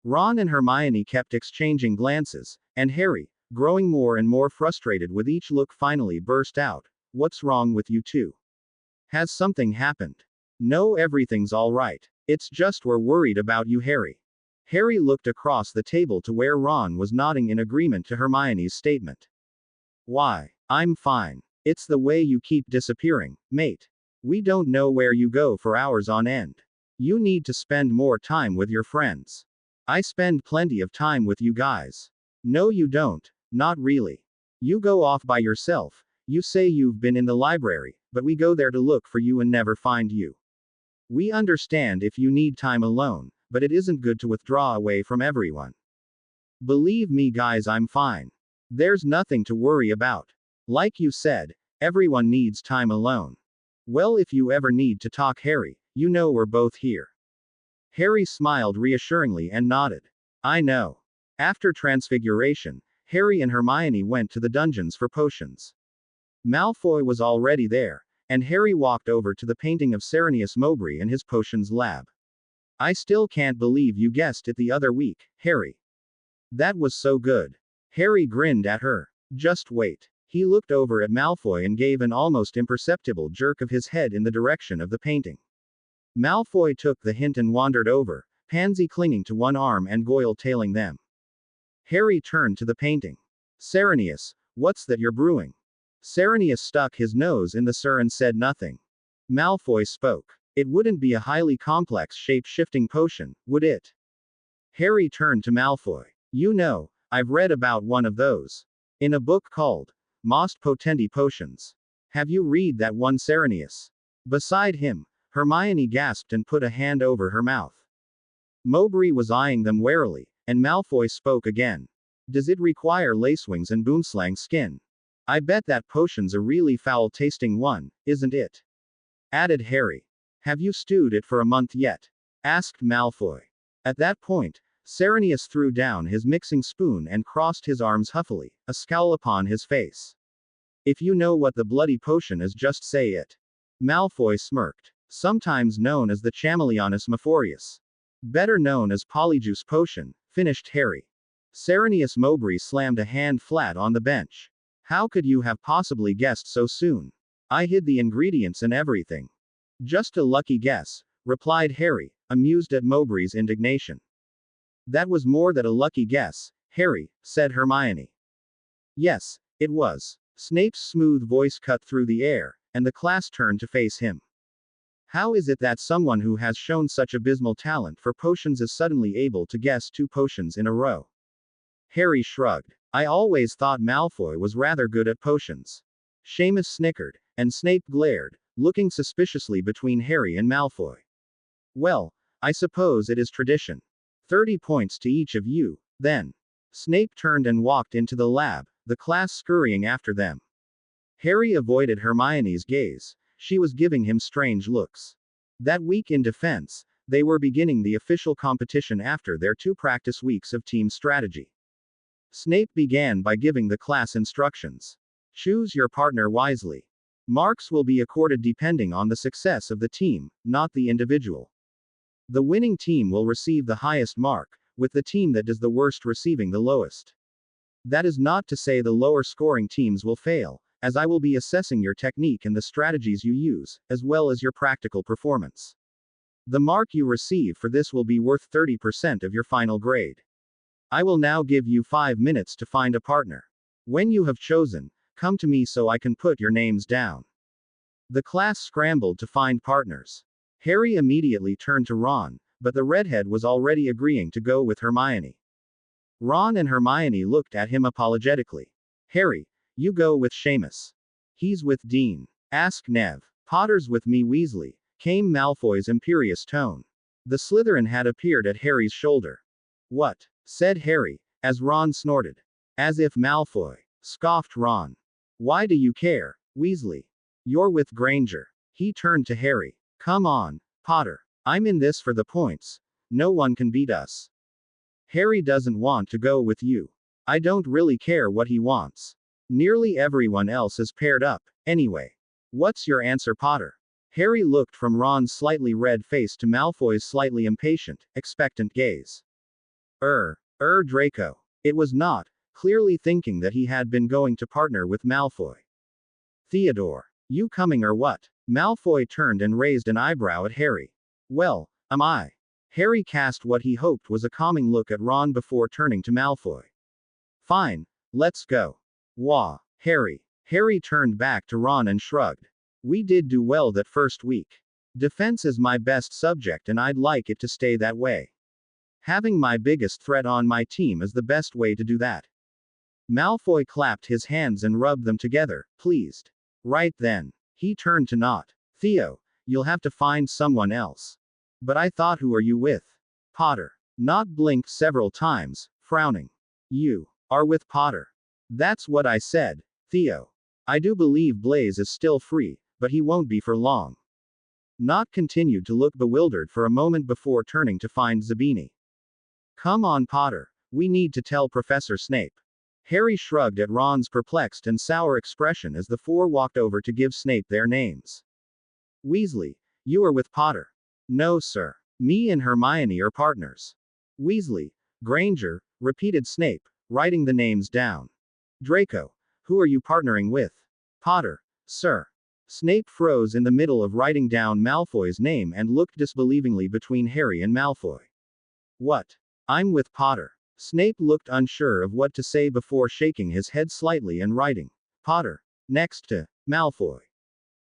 Ron and Hermione kept exchanging glances, and Harry, growing more and more frustrated with each look, finally burst out, "What's wrong with you two? Has something happened?" "No, everything's all right. It's just we're worried about you, Harry." Harry looked across the table to where Ron was nodding in agreement to Hermione's statement. "Why, I'm fine. It's the way you keep disappearing, mate. We don't know where you go for hours on end. You need to spend more time with your friends. I spend plenty of time with you guys." "No, you don't, not really. You go off by yourself. You say you've been in the library, but we go there to look for you and never find you. We understand if you need time alone, but it isn't good to withdraw away from everyone. Believe me, guys, I'm fine. There's nothing to worry about. Like you said, everyone needs time alone. Well, if you ever need to talk, Harry, you know we're both here." Harry smiled reassuringly and nodded. "I know." After Transfiguration, Harry and Hermione went to the dungeons for potions. Malfoy was already there, and Harry walked over to the painting of Serenius Mowbray in his potions lab. "I still can't believe you guessed it the other week, Harry. That was so good." Harry grinned at her. "Just wait." He looked over at Malfoy and gave an almost imperceptible jerk of his head in the direction of the painting. Malfoy took the hint and wandered over, Pansy clinging to one arm and Goyle tailing them. Harry turned to the painting. "Serenius, what's that you're brewing?" Serenius stuck his nose in the sir and said nothing. Malfoy spoke. "It wouldn't be a highly complex shape-shifting potion, would it?" Harry turned to Malfoy. "You know, I've read about one of those. In a book called Most Potenti Potions. Have you read that one, Serenius?" Beside him, Hermione gasped and put a hand over her mouth. Mowbray was eyeing them warily, and Malfoy spoke again. "Does it require lacewings and boomslang skin? I bet that potion's a really foul-tasting one, isn't it?" added Harry. "Have you stewed it for a month yet?" asked Malfoy. At that point, Serenius threw down his mixing spoon and crossed his arms huffily, a scowl upon his face. "If you know what the bloody potion is, just say it." Malfoy smirked. "Sometimes known as the Chameleonus Mephorius. Better known as Polyjuice Potion," finished Harry. Serenius Mowbray slammed a hand flat on the bench. "How could you have possibly guessed so soon? I hid the ingredients and everything." "Just a lucky guess," replied Harry, amused at Mowbray's indignation. "That was more than a lucky guess, Harry," said Hermione. "Yes, it was." Snape's smooth voice cut through the air, and the class turned to face him. "How is it that someone who has shown such abysmal talent for potions is suddenly able to guess 2 potions in a row?" Harry shrugged. "I always thought Malfoy was rather good at potions." Seamus snickered, and Snape glared, looking suspiciously between Harry and Malfoy. "Well, I suppose it is tradition. 30 points to each of you, then." Snape turned and walked into the lab, the class scurrying after them. Harry avoided Hermione's gaze. She was giving him strange looks. That week in defense, they were beginning the official competition after their 2 practice weeks of team strategy. Snape began by giving the class instructions. "Choose your partner wisely. Marks will be accorded depending on the success of the team, not the individual. The winning team will receive the highest mark, with the team that does the worst receiving the lowest. That is not to say the lower scoring teams will fail, as I will be assessing your technique and the strategies you use, as well as your practical performance. The mark you receive for this will be worth 30% of your final grade. I will now give you 5 minutes to find a partner. When you have chosen, come to me so I can put your names down." The class scrambled to find partners. Harry immediately turned to Ron, but the redhead was already agreeing to go with Hermione. Ron and Hermione looked at him apologetically. "Harry, you go with Seamus. He's with Dean. Ask Nev. Potter's with me, Weasley," came Malfoy's imperious tone. The Slytherin had appeared at Harry's shoulder. "What?" said Harry, as Ron snorted. "As if Malfoy," scoffed Ron. "Why do you care, Weasley? You're with Granger." He turned to Harry. "Come on, Potter. I'm in this for the points. No one can beat us." Harry doesn't want to go with you. I don't really care what he wants. Nearly everyone else is paired up, anyway. What's your answer, Potter? Harry looked from Ron's slightly red face to Malfoy's slightly impatient, expectant gaze. Draco. It was not, clearly thinking that he had been going to partner with Malfoy. Theodore. You coming or what? Malfoy turned and raised an eyebrow at Harry. Well, am I? Harry cast what he hoped was a calming look at Ron before turning to Malfoy. Fine, let's go. Wah, Harry. Harry turned back to Ron and shrugged. We did do well that first week. Defense is my best subject and I'd like it to stay that way. Having my biggest threat on my team is the best way to do that. Malfoy clapped his hands and rubbed them together, pleased. Right then. He turned to Nott. Theo, you'll have to find someone else. But I thought, who are you with? Potter. Nott blinked several times, frowning. You are with Potter. That's what I said, Theo. I do believe Blaise is still free, but he won't be for long. Nott continued to look bewildered for a moment before turning to find Zabini. Come on, Potter. We need to tell Professor Snape. Harry shrugged at Ron's perplexed and sour expression as the four walked over to give Snape their names. Weasley, you are with Potter. No, sir. Me and Hermione are partners. Weasley, Granger, repeated Snape, writing the names down. Draco, who are you partnering with? Potter, sir. Snape froze in the middle of writing down Malfoy's name and looked disbelievingly between Harry and Malfoy. What? I'm with Potter. Snape looked unsure of what to say before shaking his head slightly and writing, Potter, next to Malfoy.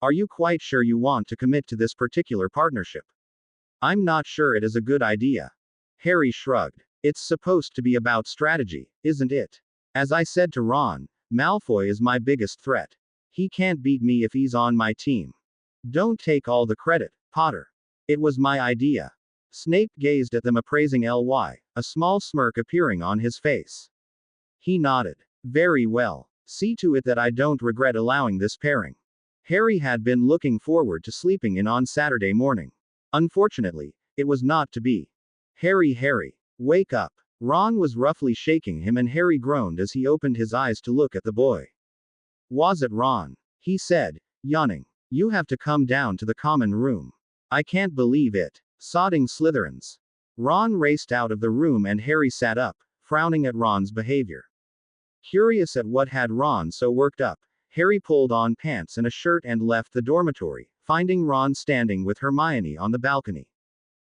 Are you quite sure you want to commit to this particular partnership? I'm not sure it is a good idea. Harry shrugged. It's supposed to be about strategy, isn't it? As I said to Ron, Malfoy is my biggest threat. He can't beat me if he's on my team. Don't take all the credit, Potter. It was my idea. Snape gazed at them appraising Ly, a small smirk appearing on his face. He nodded. Very well. See to it that I don't regret allowing this pairing. Harry had been looking forward to sleeping in on Saturday morning. Unfortunately, it was not to be. Harry, wake up. Ron was roughly shaking him and Harry groaned as he opened his eyes to look at the boy. Was it Ron? He said, yawning. You have to come down to the common room. I can't believe it. Sodding Slytherins. Ron raced out of the room and Harry sat up, frowning at Ron's behavior. Curious at what had Ron so worked up, Harry pulled on pants and a shirt and left the dormitory, finding Ron standing with Hermione on the balcony.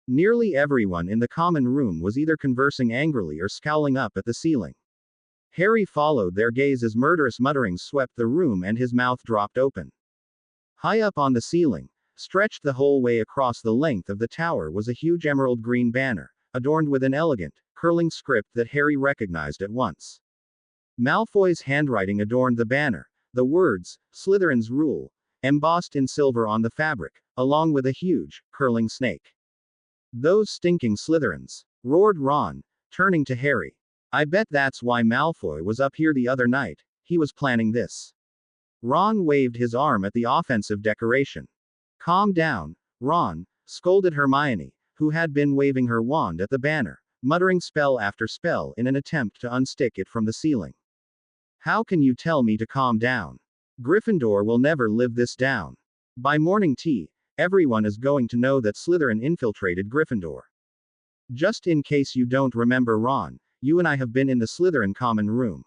Nearly everyone in the common room was either conversing angrily or scowling up at the ceiling. Harry followed their gaze as murderous mutterings swept the room and his mouth dropped open. High up on the ceiling, stretched the whole way across the length of the tower, was a huge emerald green banner, adorned with an elegant, curling script that Harry recognized at once. Malfoy's handwriting adorned the banner, the words, Slytherin's Rule, embossed in silver on the fabric, along with a huge, curling snake. Those stinking Slytherins, roared Ron, turning to Harry. I bet that's why Malfoy was up here the other night, he was planning this. Ron waved his arm at the offensive decoration. Calm down, Ron, scolded Hermione, who had been waving her wand at the banner, muttering spell after spell in an attempt to unstick it from the ceiling. How can you tell me to calm down? Gryffindor will never live this down. By morning tea, everyone is going to know that Slytherin infiltrated Gryffindor. Just in case you don't remember, Ron, you and I have been in the Slytherin common room.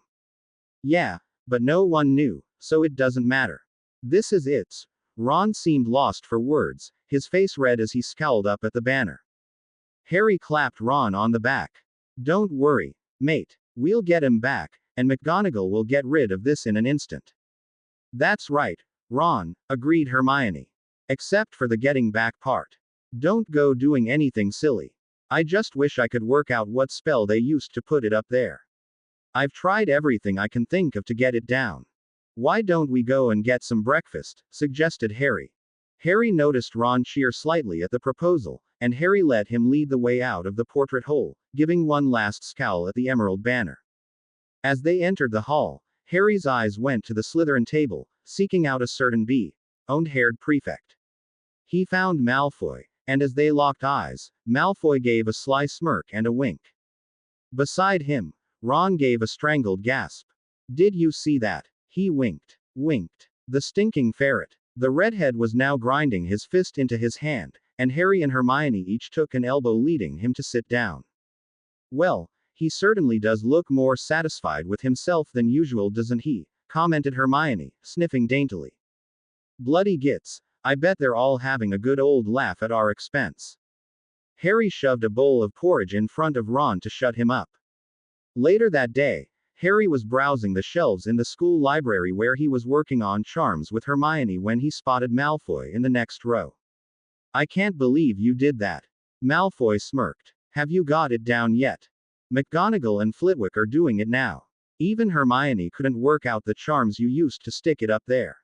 Yeah, but no one knew, so it doesn't matter. This is it. Ron seemed lost for words, his face red as he scowled up at the banner. Harry clapped Ron on the back. Don't worry, mate, we'll get him back, and McGonagall will get rid of this in an instant. That's right, Ron, agreed Hermione. Except for the getting back part. Don't go doing anything silly. I just wish I could work out what spell they used to put it up there. I've tried everything I can think of to get it down. Why don't we go and get some breakfast, suggested Harry. Harry noticed Ron cheer slightly at the proposal, and Harry let him lead the way out of the portrait hole, giving one last scowl at the emerald banner. As they entered the hall, Harry's eyes went to the Slytherin table, seeking out a certain blonde-haired prefect. He found Malfoy, and as they locked eyes, Malfoy gave a sly smirk and a wink. Beside him, Ron gave a strangled gasp. Did you see that? He winked. Winked. The stinking ferret. The redhead was now grinding his fist into his hand, and Harry and Hermione each took an elbow leading him to sit down. Well, he certainly does look more satisfied with himself than usual, doesn't he? Commented Hermione, sniffing daintily. Bloody gits, I bet they're all having a good old laugh at our expense. Harry shoved a bowl of porridge in front of Ron to shut him up. Later that day, Harry was browsing the shelves in the school library where he was working on charms with Hermione when he spotted Malfoy in the next row. I can't believe you did that. Malfoy smirked. Have you got it down yet? McGonagall and Flitwick are doing it now. Even Hermione couldn't work out the charms you used to stick it up there.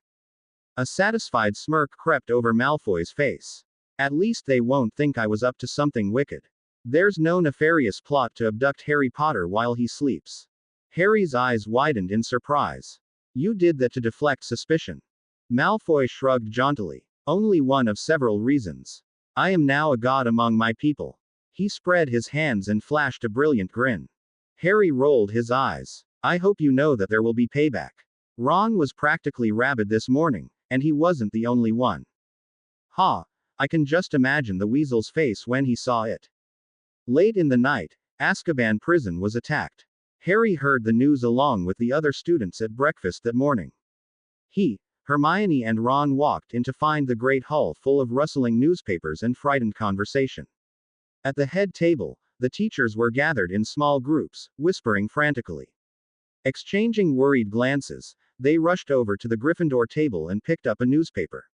A satisfied smirk crept over Malfoy's face. At least they won't think I was up to something wicked. There's no nefarious plot to abduct Harry Potter while he sleeps. Harry's eyes widened in surprise. You did that to deflect suspicion. Malfoy shrugged jauntily. Only one of several reasons. I am now a god among my people. He spread his hands and flashed a brilliant grin. Harry rolled his eyes. I hope you know that there will be payback. Ron was practically rabid this morning, and he wasn't the only one. Ha! I can just imagine the weasel's face when he saw it. Late in the night, Azkaban prison was attacked. Harry heard the news along with the other students at breakfast that morning. He, Hermione and Ron walked in to find the great hall full of rustling newspapers and frightened conversation. At the head table, the teachers were gathered in small groups, whispering frantically. Exchanging worried glances, they rushed over to the Gryffindor table and picked up a newspaper.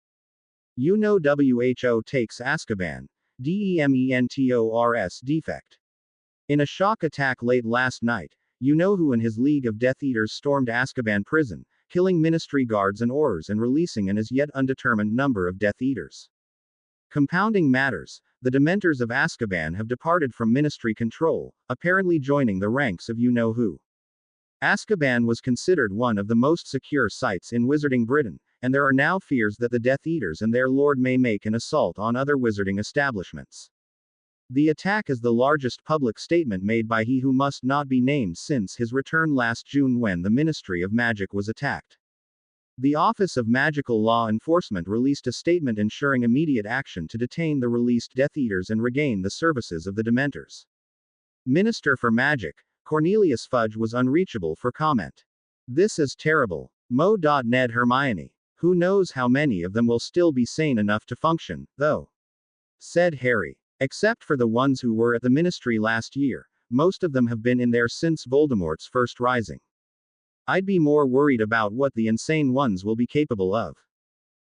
You know WHO takes Azkaban, DEMENTORS defect. In a shock attack late last night, you know who and his League of Death Eaters stormed Azkaban prison, killing Ministry guards and Aurors and releasing an as yet undetermined number of Death Eaters. Compounding matters, the Dementors of Azkaban have departed from Ministry control, apparently joining the ranks of you-know-who. Azkaban was considered one of the most secure sites in Wizarding Britain, and there are now fears that the Death Eaters and their lord may make an assault on other wizarding establishments. The attack is the largest public statement made by he who must not be named since his return last June when the Ministry of Magic was attacked. The Office of Magical Law Enforcement released a statement ensuring immediate action to detain the released Death Eaters and regain the services of the Dementors. Minister for Magic, Cornelius Fudge was unreachable for comment. This is terrible. Ned Hermione. Who knows how many of them will still be sane enough to function, though? Said Harry. Except for the ones who were at the ministry last year, most of them have been in there since Voldemort's first rising. I'd be more worried about what the insane ones will be capable of.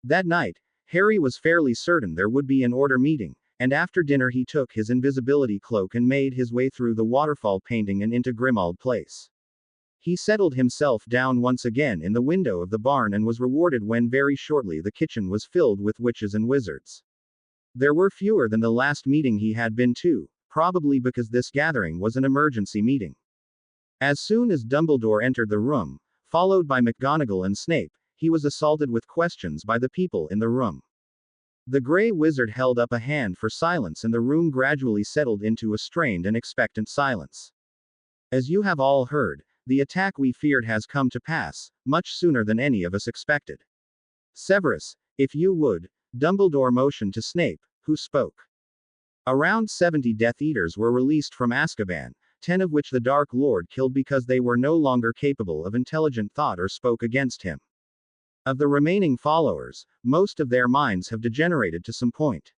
That night, Harry was fairly certain there would be an order meeting, and after dinner he took his invisibility cloak and made his way through the waterfall painting and into Grimmauld Place. He settled himself down once again in the window of the barn and was rewarded when very shortly the kitchen was filled with witches and wizards. There were fewer than the last meeting he had been to, probably because this gathering was an emergency meeting. As soon as Dumbledore entered the room, followed by McGonagall and Snape, he was assaulted with questions by the people in the room. The Grey Wizard held up a hand for silence and the room gradually settled into a strained and expectant silence. As you have all heard, the attack we feared has come to pass, much sooner than any of us expected. Severus, if you would. Dumbledore motioned to Snape, who spoke. Around 70 Death Eaters were released from Azkaban, 10 of which the Dark Lord killed because they were no longer capable of intelligent thought or spoke against him. Of the remaining followers, most of their minds have degenerated to some point.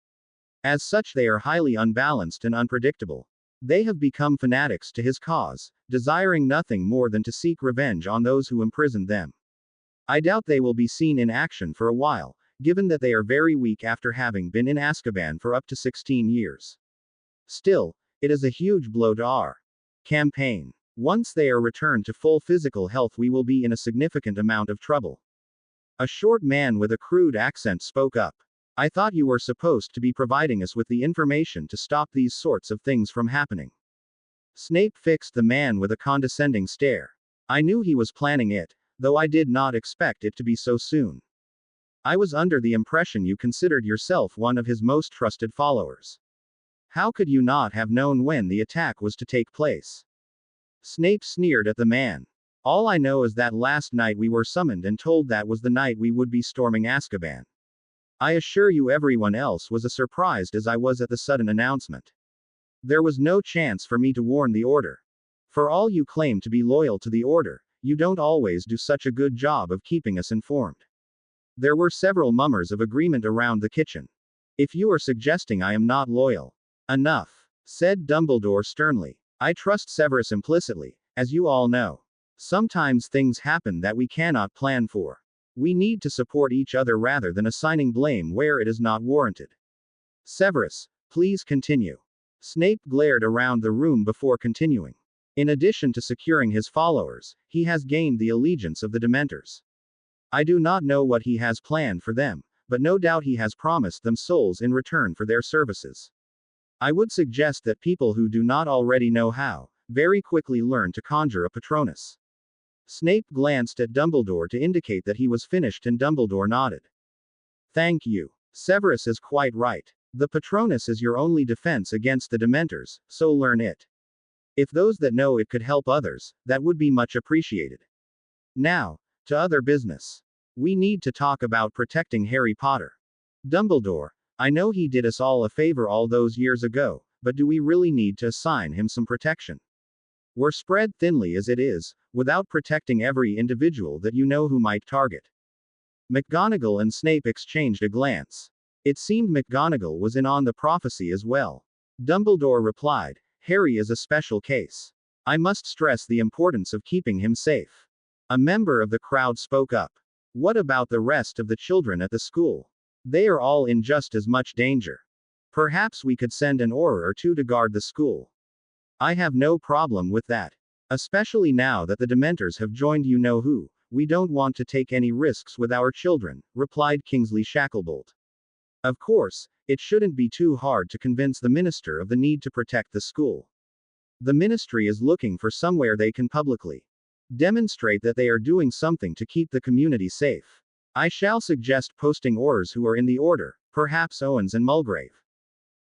As such, they are highly unbalanced and unpredictable. They have become fanatics to his cause, desiring nothing more than to seek revenge on those who imprisoned them. I doubt they will be seen in action for a while, given that they are very weak after having been in Azkaban for up to 16 years. Still, it is a huge blow to our campaign. Once they are returned to full physical health, we will be in a significant amount of trouble. A short man with a crude accent spoke up. I thought you were supposed to be providing us with the information to stop these sorts of things from happening. Snape fixed the man with a condescending stare. I knew he was planning it, though I did not expect it to be so soon. I was under the impression you considered yourself one of his most trusted followers. How could you not have known when the attack was to take place? Snape sneered at the man. All I know is that last night we were summoned and told that was the night we would be storming Azkaban. I assure you everyone else was as surprised as I was at the sudden announcement. There was no chance for me to warn the Order. For all you claim to be loyal to the Order, you don't always do such a good job of keeping us informed. There were several murmurs of agreement around the kitchen. If you are suggesting I am not loyal. Enough, said Dumbledore sternly. I trust Severus implicitly, as you all know. Sometimes things happen that we cannot plan for. We need to support each other rather than assigning blame where it is not warranted. Severus, please continue. Snape glared around the room before continuing. In addition to securing his followers, he has gained the allegiance of the Dementors. I do not know what he has planned for them, but no doubt he has promised them souls in return for their services. I would suggest that people who do not already know how, very quickly learn to conjure a Patronus. Snape glanced at Dumbledore to indicate that he was finished and Dumbledore nodded. Thank you. Severus is quite right. The Patronus is your only defense against the Dementors, so learn it. If those that know it could help others, that would be much appreciated. Now, to other business. We need to talk about protecting Harry Potter. Dumbledore, I know he did us all a favor all those years ago, but do we really need to assign him some protection? We're spread thinly as it is, without protecting every individual that you know who might target. McGonagall and Snape exchanged a glance. It seemed McGonagall was in on the prophecy as well. Dumbledore replied, Harry is a special case. I must stress the importance of keeping him safe. A member of the crowd spoke up. What about the rest of the children at the school? They are all in just as much danger. Perhaps we could send an Auror or two to guard the school. I have no problem with that. Especially now that the Dementors have joined you know who, we don't want to take any risks with our children, replied Kingsley Shacklebolt. Of course, it shouldn't be too hard to convince the minister of the need to protect the school. The ministry is looking for somewhere they can publicly demonstrate that they are doing something to keep the community safe. I shall suggest posting Aurors who are in the Order, perhaps Owens and Mulgrave.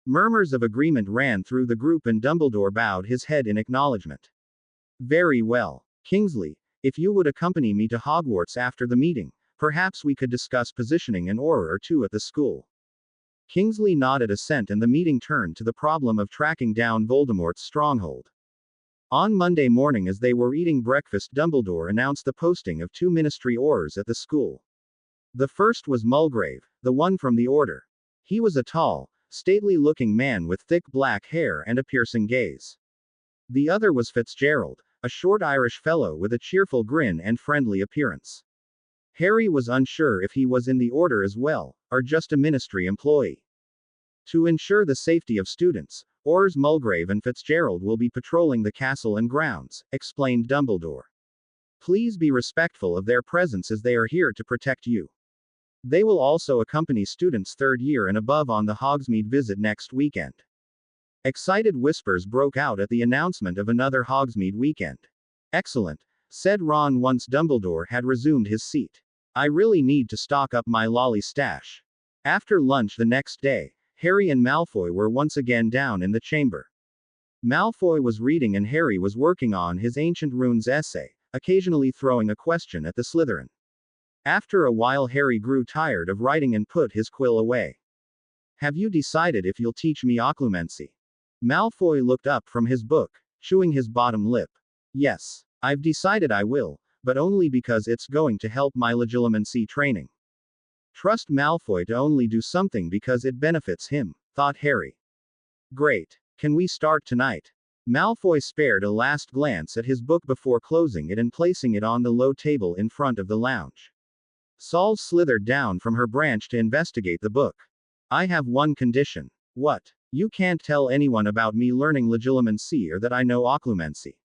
Murmurs of agreement ran through the group and Dumbledore bowed his head in acknowledgement. Very well. Kingsley, if you would accompany me to Hogwarts after the meeting, perhaps we could discuss positioning an Auror or two at the school. Kingsley nodded assent and the meeting turned to the problem of tracking down Voldemort's stronghold. On Monday morning as they were eating breakfast, Dumbledore announced the posting of 2 ministry Aurors at the school. The first was Mulgrave, the one from the Order. He was a tall, stately-looking man with thick black hair and a piercing gaze. The other was Fitzgerald, a short Irish fellow with a cheerful grin and friendly appearance. Harry was unsure if he was in the Order as well, or just a ministry employee. To ensure the safety of students, Aurors Mulgrave and Fitzgerald will be patrolling the castle and grounds, explained Dumbledore. Please be respectful of their presence as they are here to protect you. They will also accompany students 3rd year and above on the Hogsmeade visit next weekend. Excited whispers broke out at the announcement of another Hogsmeade weekend. Excellent, said Ron once Dumbledore had resumed his seat. I really need to stock up my lolly stash. After lunch the next day, Harry and Malfoy were once again down in the chamber. Malfoy was reading and Harry was working on his Ancient Runes essay, occasionally throwing a question at the Slytherin. After a while Harry grew tired of writing and put his quill away. Have you decided if you'll teach me occlumency? Malfoy looked up from his book, chewing his bottom lip. Yes, I've decided I will, but only because it's going to help my legilimency training. Trust Malfoy to only do something because it benefits him, thought Harry. Great. Can we start tonight? Malfoy spared a last glance at his book before closing it and placing it on the low table in front of the lounge. Saul slithered down from her branch to investigate the book. I have one condition. What? You can't tell anyone about me learning legilimency or that I know occlumency.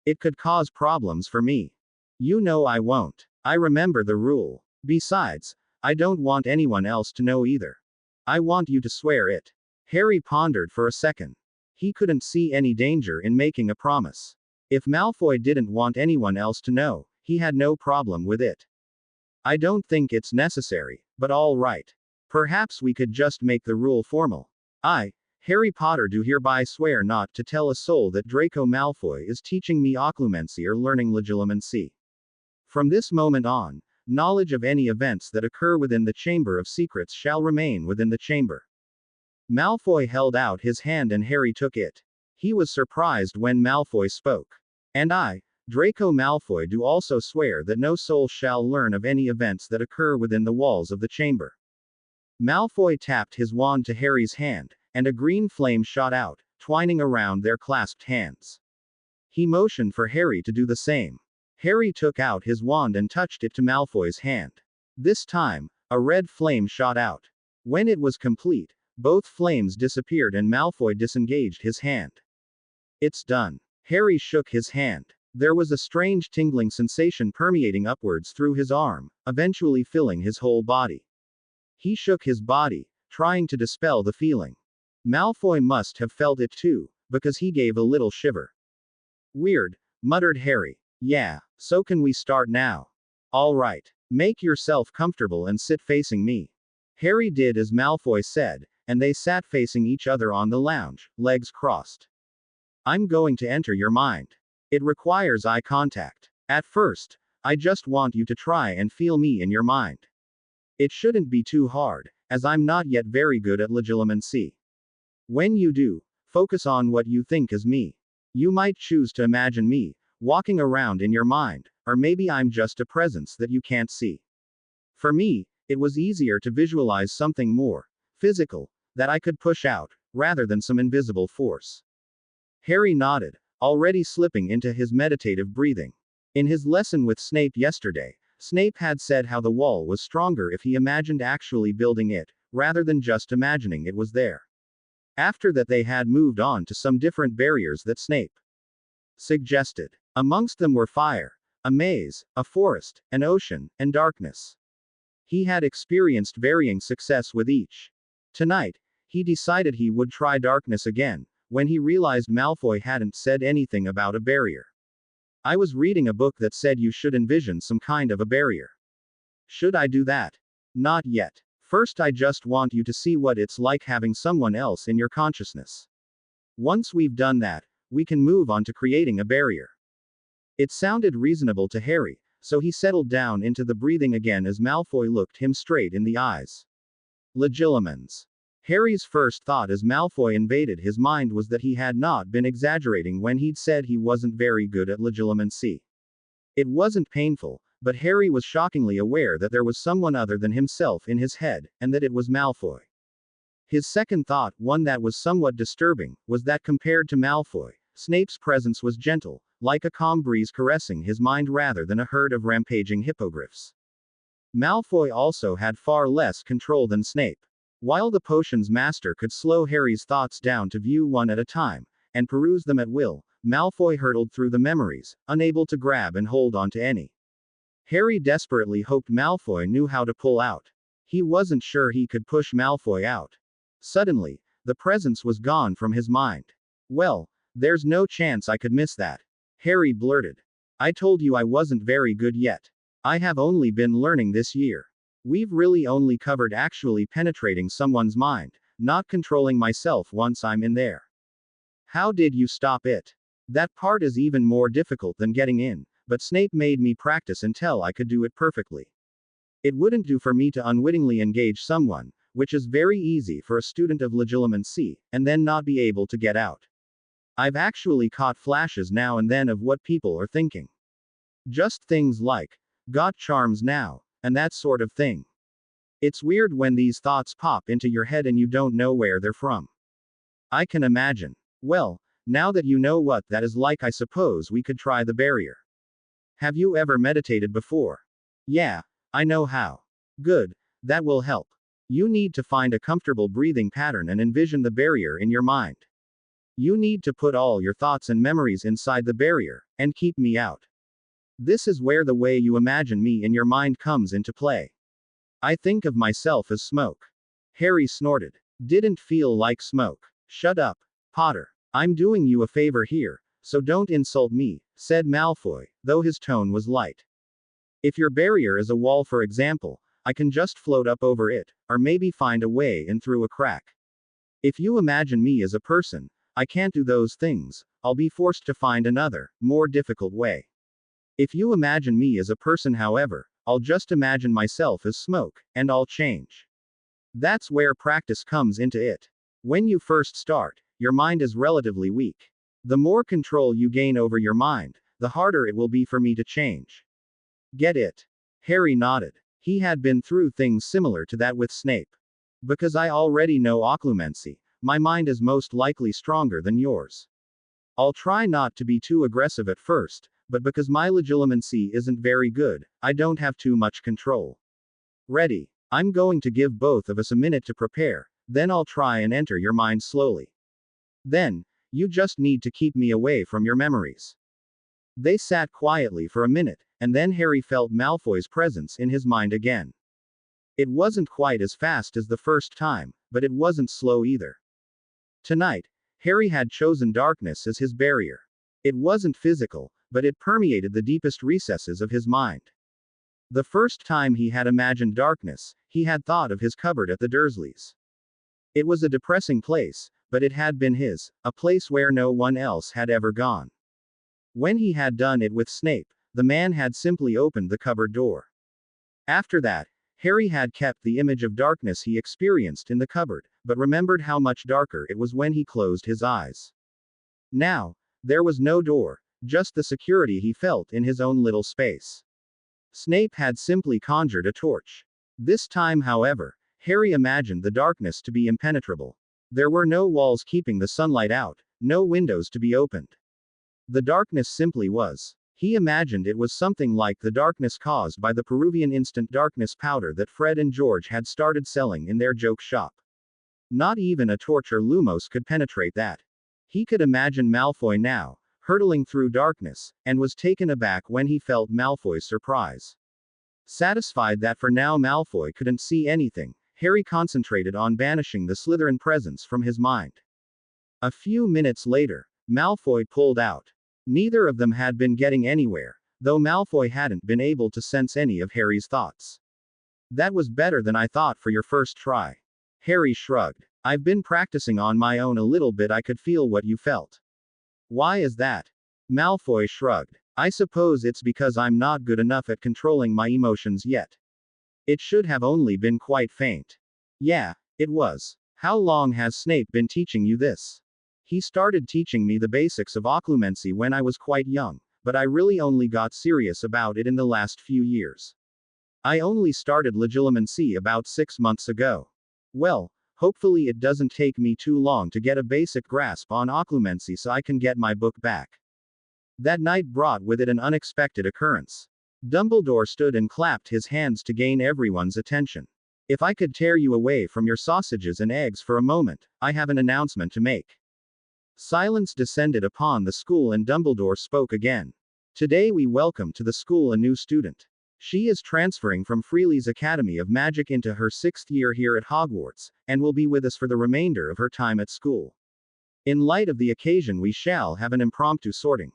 It could cause problems for me. You know I won't. I remember the rule. Besides, I don't want anyone else to know either. I want you to swear it. Harry pondered for a second. He couldn't see any danger in making a promise. If Malfoy didn't want anyone else to know, he had no problem with it. I don't think it's necessary, but all right. Perhaps we could just make the rule formal. Harry Potter do hereby swear not to tell a soul that Draco Malfoy is teaching me occlumency or learning legilimency. From this moment on, knowledge of any events that occur within the Chamber of Secrets shall remain within the chamber. Malfoy held out his hand and Harry took it. He was surprised when Malfoy spoke. And I, Draco Malfoy, do also swear that no soul shall learn of any events that occur within the walls of the chamber. Malfoy tapped his wand to Harry's hand, and a green flame shot out, twining around their clasped hands. He motioned for Harry to do the same. Harry took out his wand and touched it to Malfoy's hand. This time, a red flame shot out. When it was complete, both flames disappeared and Malfoy disengaged his hand. It's done. Harry shook his hand. There was a strange tingling sensation permeating upwards through his arm, eventually filling his whole body. He shook his body, trying to dispel the feeling. Malfoy must have felt it too, because he gave a little shiver. Weird, muttered Harry. Yeah, so can we start now? All right. Make yourself comfortable and sit facing me. Harry did as Malfoy said, and they sat facing each other on the lounge, legs crossed. I'm going to enter your mind. It requires eye contact. At first, I just want you to try and feel me in your mind. It shouldn't be too hard, as I'm not yet very good at legilimency. When you do, focus on what you think is me. You might choose to imagine me, walking around in your mind, or maybe I'm just a presence that you can't see. For me, it was easier to visualize something more physical, that I could push out, rather than some invisible force. Harry nodded, already slipping into his meditative breathing. In his lesson with Snape yesterday, Snape had said how the wall was stronger if he imagined actually building it, rather than just imagining it was there. After that, they had moved on to some different barriers that Snape suggested. Amongst them were fire, a maze, a forest, an ocean, and darkness. He had experienced varying success with each. Tonight, he decided he would try darkness again, when he realized Malfoy hadn't said anything about a barrier. I was reading a book that said you should envision some kind of a barrier. Should I do that? Not yet. First, I just want you to see what it's like having someone else in your consciousness. Once we've done that, we can move on to creating a barrier. It sounded reasonable to Harry, so he settled down into the breathing again as Malfoy looked him straight in the eyes. Legilimens. Harry's first thought as Malfoy invaded his mind was that he had not been exaggerating when he'd said he wasn't very good at legilimency. It wasn't painful, but Harry was shockingly aware that there was someone other than himself in his head, and that it was Malfoy. His second thought, one that was somewhat disturbing, was that compared to Malfoy, Snape's presence was gentle, like a calm breeze caressing his mind rather than a herd of rampaging hippogriffs. Malfoy also had far less control than Snape. While the potion's master could slow Harry's thoughts down to view one at a time, and peruse them at will, Malfoy hurtled through the memories, unable to grab and hold on to any. Harry desperately hoped Malfoy knew how to pull out. He wasn't sure he could push Malfoy out. Suddenly, the presence was gone from his mind. Well, there's no chance I could miss that. Harry blurted. I told you I wasn't very good yet. I have only been learning this year. We've really only covered actually penetrating someone's mind, not controlling myself once I'm in there. How did you stop it? That part is even more difficult than getting in, but Snape made me practice until I could do it perfectly. It wouldn't do for me to unwittingly engage someone, which is very easy for a student of legilimency, and then not be able to get out. I've actually caught flashes now and then of what people are thinking. Just things like, got charms now, and that sort of thing. It's weird when these thoughts pop into your head and you don't know where they're from. I can imagine. Well, now that you know what that is like, I suppose we could try the barrier. Have you ever meditated before? Yeah, I know how. Good, that will help. You need to find a comfortable breathing pattern and envision the barrier in your mind. You need to put all your thoughts and memories inside the barrier, and keep me out. This is where the way you imagine me in your mind comes into play. I think of myself as smoke. Harry snorted. Didn't feel like smoke. Shut up, Potter. I'm doing you a favor here, so don't insult me, said Malfoy, though his tone was light. If your barrier is a wall, for example, I can just float up over it, or maybe find a way in through a crack. If you imagine me as a person, I can't do those things, I'll be forced to find another, more difficult way. If you imagine me as a person, however, I'll just imagine myself as smoke, and I'll change. That's where practice comes into it. When you first start, your mind is relatively weak. The more control you gain over your mind, the harder it will be for me to change. Get it? Harry nodded. He had been through things similar to that with Snape. Because I already know occlumency, my mind is most likely stronger than yours. I'll try not to be too aggressive at first, but because my legilimency isn't very good, I don't have too much control. Ready? I'm going to give both of us a minute to prepare, then I'll try and enter your mind slowly. Then, you just need to keep me away from your memories. They sat quietly for a minute, and then Harry felt Malfoy's presence in his mind again. It wasn't quite as fast as the first time, but it wasn't slow either. Tonight, Harry had chosen darkness as his barrier. It wasn't physical, but it permeated the deepest recesses of his mind. The first time he had imagined darkness, he had thought of his cupboard at the Dursleys'. It was a depressing place, but it had been his, a place where no one else had ever gone. When he had done it with Snape, the man had simply opened the cupboard door. After that, Harry had kept the image of darkness he experienced in the cupboard, but remembered how much darker it was when he closed his eyes. Now, there was no door, just the security he felt in his own little space. Snape had simply conjured a torch. This time, however, Harry imagined the darkness to be impenetrable. There were no walls keeping the sunlight out, no windows to be opened. The darkness simply was. He imagined it was something like the darkness caused by the Peruvian instant darkness powder that Fred and George had started selling in their joke shop. Not even a torch or lumos could penetrate that. He could imagine Malfoy now, hurtling through darkness, and was taken aback when he felt Malfoy's surprise. Satisfied that for now Malfoy couldn't see anything, Harry concentrated on banishing the Slytherin presence from his mind. A few minutes later, Malfoy pulled out. Neither of them had been getting anywhere, though Malfoy hadn't been able to sense any of Harry's thoughts. That was better than I thought for your first try. Harry shrugged. I've been practicing on my own a little bit. I could feel what you felt. Why is that? Malfoy shrugged. I suppose it's because I'm not good enough at controlling my emotions yet. It should have only been quite faint. Yeah, it was. How long has Snape been teaching you this? He started teaching me the basics of occlumency when I was quite young, but I really only got serious about it in the last few years. I only started legilimency about 6 months ago. Well, hopefully it doesn't take me too long to get a basic grasp on occlumency so I can get my book back. That night brought with it an unexpected occurrence. Dumbledore stood and clapped his hands to gain everyone's attention. If I could tear you away from your sausages and eggs for a moment, I have an announcement to make. Silence descended upon the school and Dumbledore spoke again. Today we welcome to the school a new student. She is transferring from Freely's Academy of Magic into her 6th year here at Hogwarts, and will be with us for the remainder of her time at school. In light of the occasion we shall have an impromptu sorting.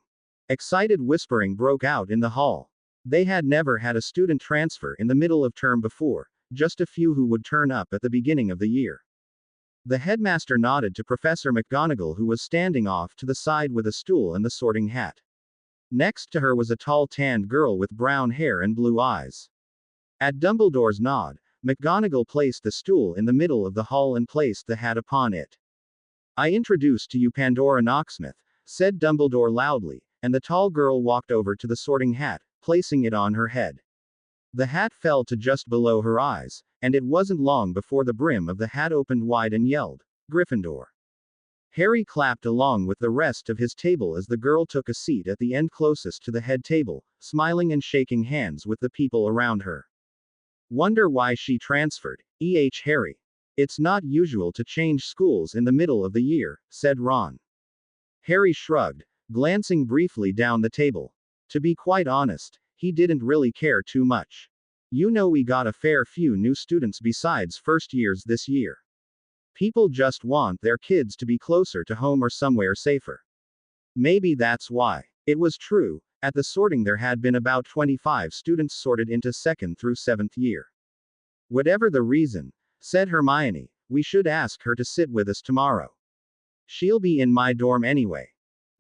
Excited whispering broke out in the hall. They had never had a student transfer in the middle of term before, just a few who would turn up at the beginning of the year. The headmaster nodded to Professor McGonagall, who was standing off to the side with a stool and the sorting hat. Next to her was a tall tanned girl with brown hair and blue eyes. At Dumbledore's nod, McGonagall placed the stool in the middle of the hall and placed the hat upon it. I introduce to you Pandora Knocksmith, said Dumbledore loudly, and the tall girl walked over to the sorting hat, placing it on her head. The hat fell to just below her eyes, and it wasn't long before the brim of the hat opened wide and yelled, Gryffindor. Harry clapped along with the rest of his table as the girl took a seat at the end closest to the head table, smiling and shaking hands with the people around her. Wonder why she transferred, Harry. It's not usual to change schools in the middle of the year, said Ron. Harry shrugged, glancing briefly down the table. To be quite honest, he didn't really care too much. You know, we got a fair few new students besides first years this year. People just want their kids to be closer to home or somewhere safer. Maybe that's why. It was true, at the sorting there had been about 25 students sorted into 2nd through 7th year. Whatever the reason, said Hermione, We should ask her to sit with us tomorrow. She'll be in my dorm anyway.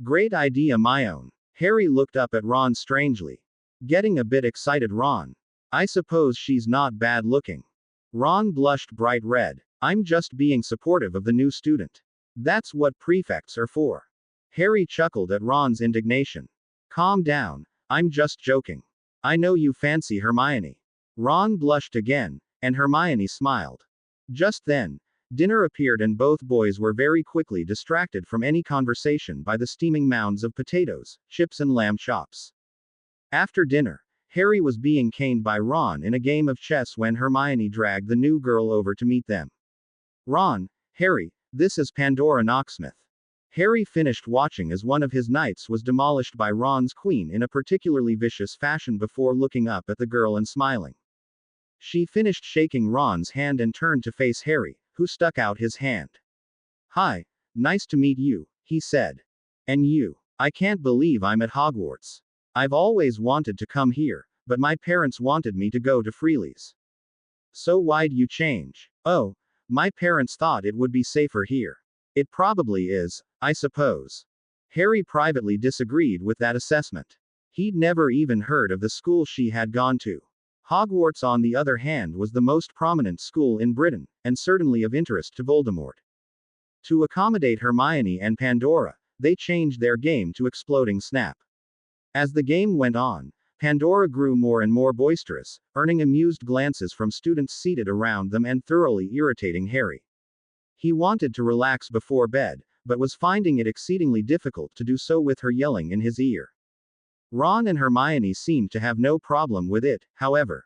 Great idea, my own. Harry looked up at Ron strangely. Getting a bit excited, Ron. I suppose she's not bad looking. Ron blushed bright red. I'm just being supportive of the new student. That's what prefects are for. Harry chuckled at Ron's indignation. Calm down. I'm just joking. I know you fancy Hermione. Ron blushed again, and Hermione smiled. Just then, dinner appeared and both boys were very quickly distracted from any conversation by the steaming mounds of potatoes, chips and lamb chops. After dinner, Harry was being caned by Ron in a game of chess when Hermione dragged the new girl over to meet them. Ron, Harry, this is Pandora Knocksmith. Harry finished watching as one of his knights was demolished by Ron's queen in a particularly vicious fashion before looking up at the girl and smiling. She finished shaking Ron's hand and turned to face Harry, who stuck out his hand. Hi, nice to meet you, he said. And you. I can't believe I'm at Hogwarts. I've always wanted to come here, but my parents wanted me to go to Freely's. So why'd you change? Oh, my parents thought it would be safer here. It probably is, I suppose. Harry privately disagreed with that assessment. He'd never even heard of the school she had gone to. Hogwarts, on the other hand, was the most prominent school in Britain, and certainly of interest to Voldemort. To accommodate Hermione and Pandora, they changed their game to Exploding Snap. As the game went on, Pandora grew more and more boisterous, earning amused glances from students seated around them and thoroughly irritating Harry. He wanted to relax before bed, but was finding it exceedingly difficult to do so with her yelling in his ear. Ron and Hermione seemed to have no problem with it, however.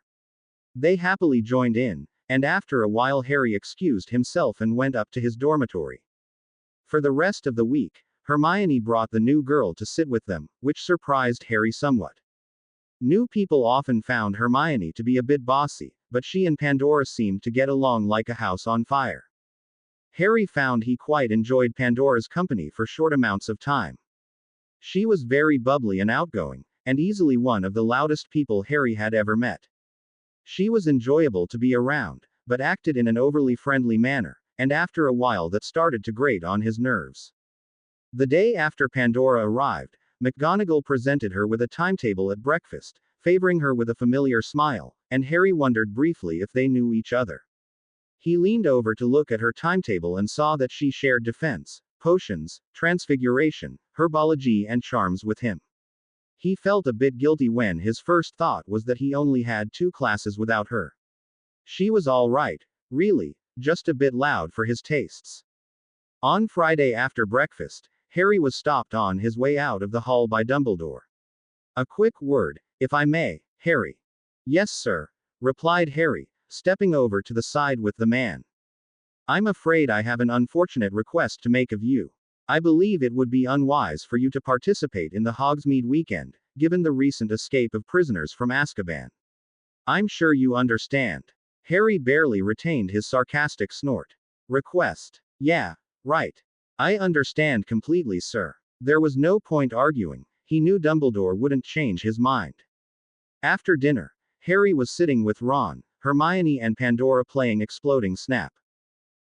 They happily joined in, and after a while Harry excused himself and went up to his dormitory. For the rest of the week, Hermione brought the new girl to sit with them, which surprised Harry somewhat. New people often found Hermione to be a bit bossy, but she and Pandora seemed to get along like a house on fire. Harry found he quite enjoyed Pandora's company for short amounts of time. She was very bubbly and outgoing, and easily one of the loudest people Harry had ever met. She was enjoyable to be around, but acted in an overly friendly manner, and after a while that started to grate on his nerves. The day after Pandora arrived, McGonagall presented her with a timetable at breakfast, favoring her with a familiar smile, and Harry wondered briefly if they knew each other. He leaned over to look at her timetable and saw that she shared defense, potions, transfiguration, herbology and charms with him. He felt a bit guilty when his first thought was that he only had 2 classes without her. She was all right, really, just a bit loud for his tastes. On Friday after breakfast, Harry was stopped on his way out of the hall by Dumbledore. A quick word, if I may, Harry. Yes, sir, replied Harry, stepping over to the side with the man. I'm afraid I have an unfortunate request to make of you. I believe it would be unwise for you to participate in the Hogsmeade weekend, given the recent escape of prisoners from Azkaban. I'm sure you understand. Harry barely retained his sarcastic snort. Request. Yeah, right. I understand completely, sir. There was no point arguing. He knew Dumbledore wouldn't change his mind. After dinner, Harry was sitting with Ron, Hermione and Pandora playing Exploding Snap.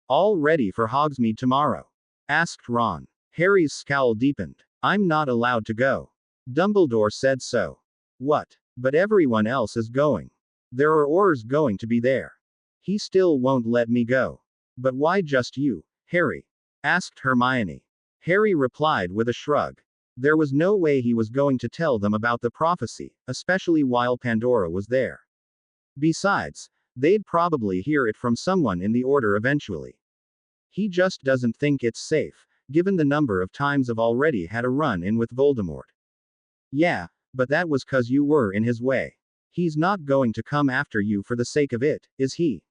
All ready for Hogsmeade tomorrow? Asked Ron. Harry's scowl deepened. I'm not allowed to go. Dumbledore said so. What? But everyone else is going. There are Aurors going to be there. He still won't let me go. But why just you, Harry? Asked Hermione. Harry replied with a shrug. There was no way he was going to tell them about the prophecy, especially while Pandora was there. Besides, they'd probably hear it from someone in the Order eventually. He just doesn't think it's safe, given the number of times I've already had a run-in with Voldemort. Yeah, but that was 'cause you were in his way. He's not going to come after you for the sake of it, is he?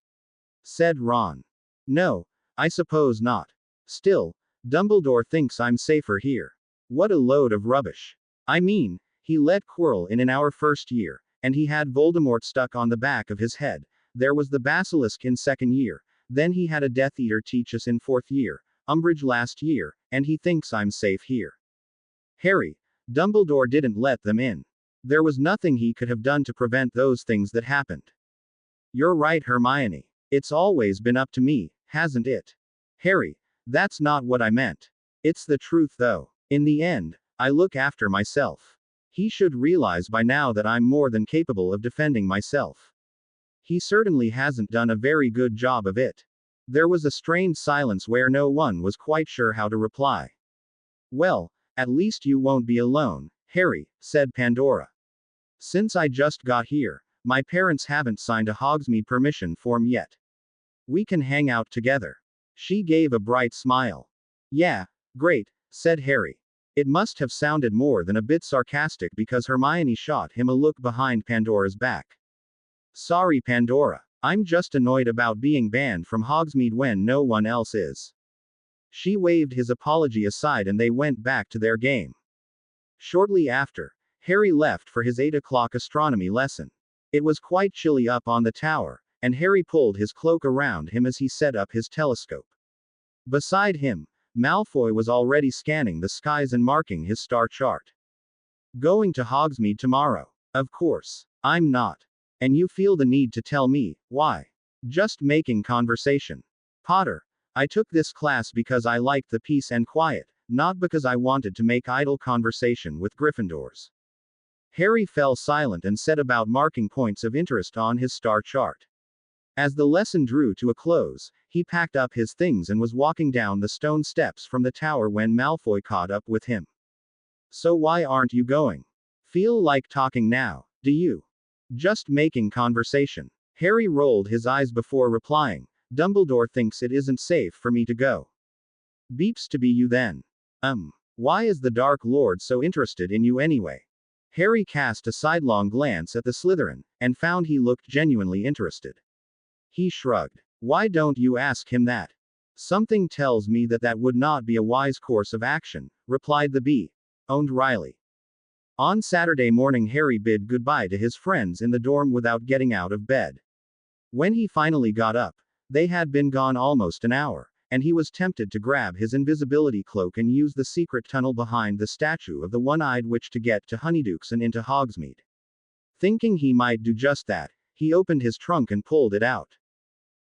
Said Ron. No, I suppose not. Still, Dumbledore thinks I'm safer here. What a load of rubbish. I mean, he let Quirrell in our first year, and he had Voldemort stuck on the back of his head. There was the basilisk in second year, then he had a Death Eater teach us in fourth year, Umbridge last year, and he thinks I'm safe here. Harry, Dumbledore didn't let them in. There was nothing he could have done to prevent those things that happened. You're right, Hermione. It's always been up to me, hasn't it? Harry, that's not what I meant. It's the truth though. In the end, I look after myself. He should realize by now that I'm more than capable of defending myself. He certainly hasn't done a very good job of it. There was a strained silence where no one was quite sure how to reply. Well, at least you won't be alone, Harry, said Pandora. Since I just got here, my parents haven't signed a Hogsmeade permission form yet. We can hang out together. She gave a bright smile. Yeah, great, said Harry. It must have sounded more than a bit sarcastic because Hermione shot him a look behind Pandora's back. Sorry, Pandora. I'm just annoyed about being banned from Hogsmeade when no one else is. She waved his apology aside and they went back to their game. Shortly after, Harry left for his 8 o'clock astronomy lesson. It was quite chilly up on the tower, and Harry pulled his cloak around him as he set up his telescope. Beside him, Malfoy was already scanning the skies and marking his star chart. Going to Hogsmeade tomorrow? Of course. I'm not. And you feel the need to tell me, why? Just making conversation. Potter, I took this class because I liked the peace and quiet, not because I wanted to make idle conversation with Gryffindors. Harry fell silent and set about marking points of interest on his star chart. As the lesson drew to a close, he packed up his things and was walking down the stone steps from the tower when Malfoy caught up with him. So why aren't you going? Feel like talking now, do you? Just making conversation. Harry rolled his eyes before replying, Dumbledore thinks it isn't safe for me to go. Beeps to be you then. Why is the Dark Lord so interested in you anyway? Harry cast a sidelong glance at the Slytherin, and found he looked genuinely interested. He shrugged. Why don't you ask him that? Something tells me that that would not be a wise course of action, replied the bee. Owned Riley. On Saturday morning, Harry bid goodbye to his friends in the dorm without getting out of bed. When he finally got up, they had been gone almost an hour, and he was tempted to grab his invisibility cloak and use the secret tunnel behind the statue of the one-eyed witch to get to Honeydukes and into Hogsmeade. Thinking he might do just that, he opened his trunk and pulled it out.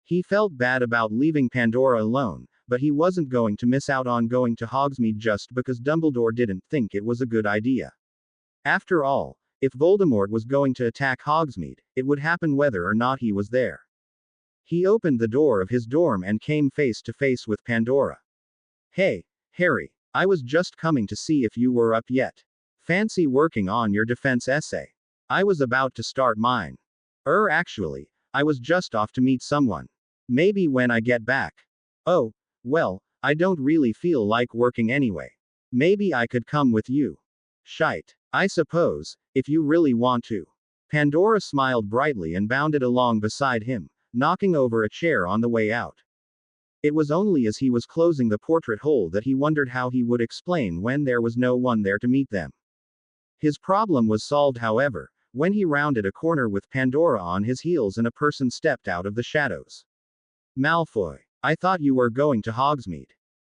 He felt bad about leaving Pandora alone, but he wasn't going to miss out on going to Hogsmeade just because Dumbledore didn't think it was a good idea. After all, if Voldemort was going to attack Hogsmeade, it would happen whether or not he was there. He opened the door of his dorm and came face to face with Pandora. Hey, Harry, I was just coming to see if you were up yet. Fancy working on your defense essay? I was about to start mine. Actually, I was just off to meet someone. Maybe when I get back. Oh, well, I don't really feel like working anyway. Maybe I could come with you. Shite. I suppose, if you really want to. Pandora smiled brightly and bounded along beside him, knocking over a chair on the way out. It was only as he was closing the portrait hole that he wondered how he would explain when there was no one there to meet them. His problem was solved, however, when he rounded a corner with Pandora on his heels and a person stepped out of the shadows. Malfoy, I thought you were going to Hogsmeade.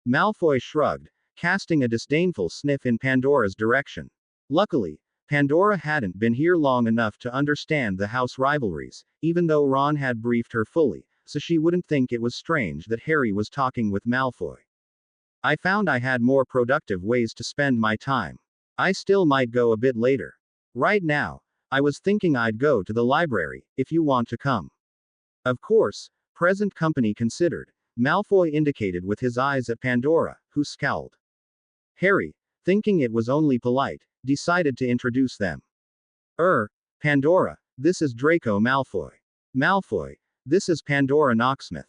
Malfoy shrugged, casting a disdainful sniff in Pandora's direction. Luckily, Pandora hadn't been here long enough to understand the house rivalries, even though Ron had briefed her fully, so she wouldn't think it was strange that Harry was talking with Malfoy. I found I had more productive ways to spend my time. I still might go a bit later. Right now, I was thinking I'd go to the library, if you want to come. Of course, present company considered, Malfoy indicated with his eyes at Pandora, who scowled. Harry, thinking it was only polite, decided to introduce them. Pandora, this is Draco Malfoy. Malfoy, this is Pandora Knocksmith.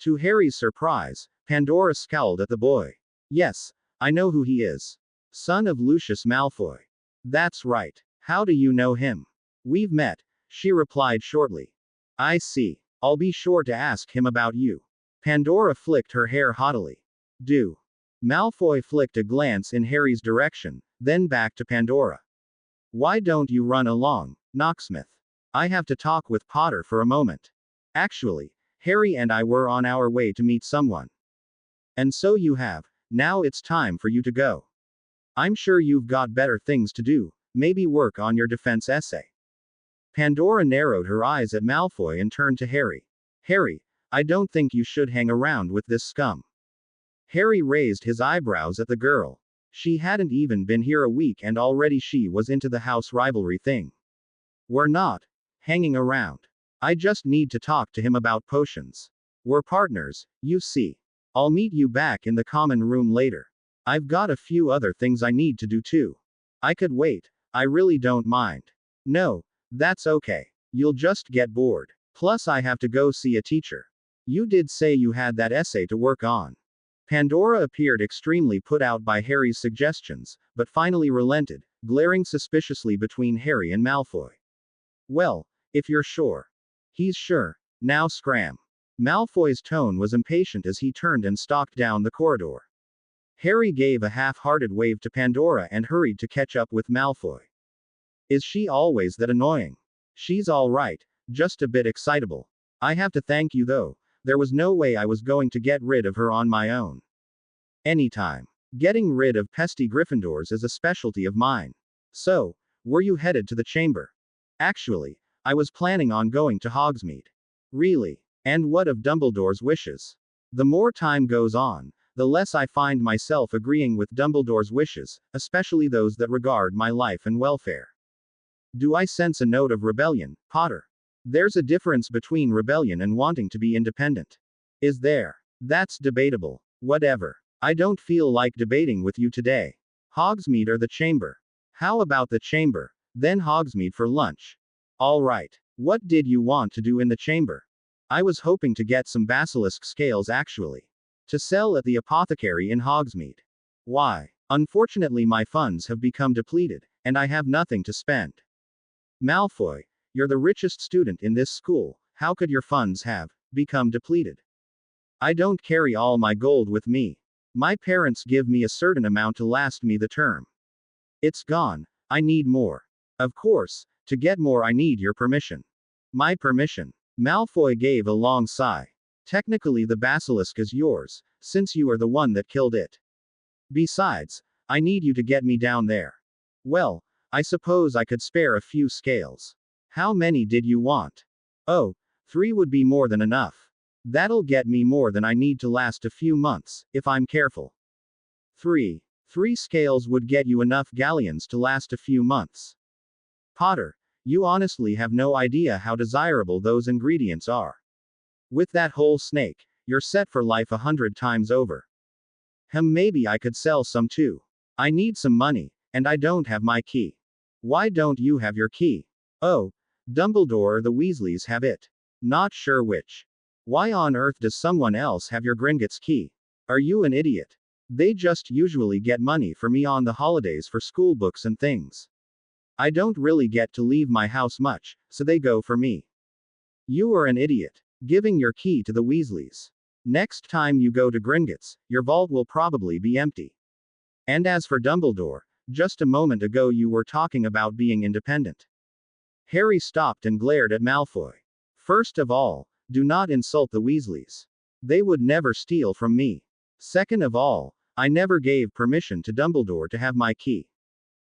To Harry's surprise, Pandora scowled at the boy. Yes, I know who he is. Son of Lucius Malfoy. That's right. How do you know him? We've met, she replied shortly. I see. I'll be sure to ask him about you. Pandora flicked her hair haughtily. Do. Malfoy flicked a glance in Harry's direction, then back to Pandora. Why don't you run along, Knocksmith? I have to talk with Potter for a moment. Actually, Harry and I were on our way to meet someone. And so you have. Now it's time for you to go. I'm sure you've got better things to do, maybe work on your defense essay. Pandora narrowed her eyes at Malfoy and turned to Harry. Harry, I don't think you should hang around with this scum. Harry raised his eyebrows at the girl. She hadn't even been here a week and already she was into the house rivalry thing. We're not hanging around. I just need to talk to him about potions. We're partners, you see. I'll meet you back in the common room later. I've got a few other things I need to do too. I could wait. I really don't mind. No, that's okay. You'll just get bored. Plus, I have to go see a teacher. You did say you had that essay to work on. Pandora appeared extremely put out by Harry's suggestions, but finally relented, glaring suspiciously between Harry and Malfoy. Well, if you're sure. He's sure. Now scram. Malfoy's tone was impatient as he turned and stalked down the corridor. Harry gave a half-hearted wave to Pandora and hurried to catch up with Malfoy. Is she always that annoying? She's all right, just a bit excitable. I have to thank you though. There was no way I was going to get rid of her on my own. Anytime. Getting rid of pesky Gryffindors is a specialty of mine. So, were you headed to the chamber? Actually, I was planning on going to Hogsmeade. Really? And what of Dumbledore's wishes? The more time goes on, the less I find myself agreeing with Dumbledore's wishes, especially those that regard my life and welfare. Do I sense a note of rebellion, Potter? There's a difference between rebellion and wanting to be independent. Is there? That's debatable. Whatever. I don't feel like debating with you today. Hogsmeade or the chamber? How about the chamber, then Hogsmeade for lunch? All right. What did you want to do in the chamber? I was hoping to get some basilisk scales actually. To sell at the apothecary in Hogsmeade. Why? Unfortunately my funds have become depleted, and I have nothing to spend. Malfoy, you're the richest student in this school, how could your funds have become depleted? I don't carry all my gold with me. My parents give me a certain amount to last me the term. It's gone. I need more. Of course, to get more I need your permission. My permission. Malfoy gave a long sigh. Technically the basilisk is yours, since you are the one that killed it. Besides, I need you to get me down there. Well, I suppose I could spare a few scales. How many did you want? Oh, 3 would be more than enough. That'll get me more than I need to last a few months, if I'm careful. 3 scales would get you enough galleons to last a few months. Potter, you honestly have no idea how desirable those ingredients are. With that whole snake, you're set for life 100 times over. Maybe I could sell some too. I need some money, and I don't have my key. Why don't you have your key? Oh, Dumbledore or the Weasleys have it. Not sure which. Why on earth does someone else have your Gringotts key? Are you an idiot? They just usually get money for me on the holidays for school books and things. I don't really get to leave my house much, so they go for me. You are an idiot. Giving your key to the Weasleys. Next time you go to Gringotts, your vault will probably be empty. And as for Dumbledore, just a moment ago you were talking about being independent. Harry stopped and glared at Malfoy. First of all, do not insult the Weasleys. They would never steal from me. Second of all, I never gave permission to Dumbledore to have my key.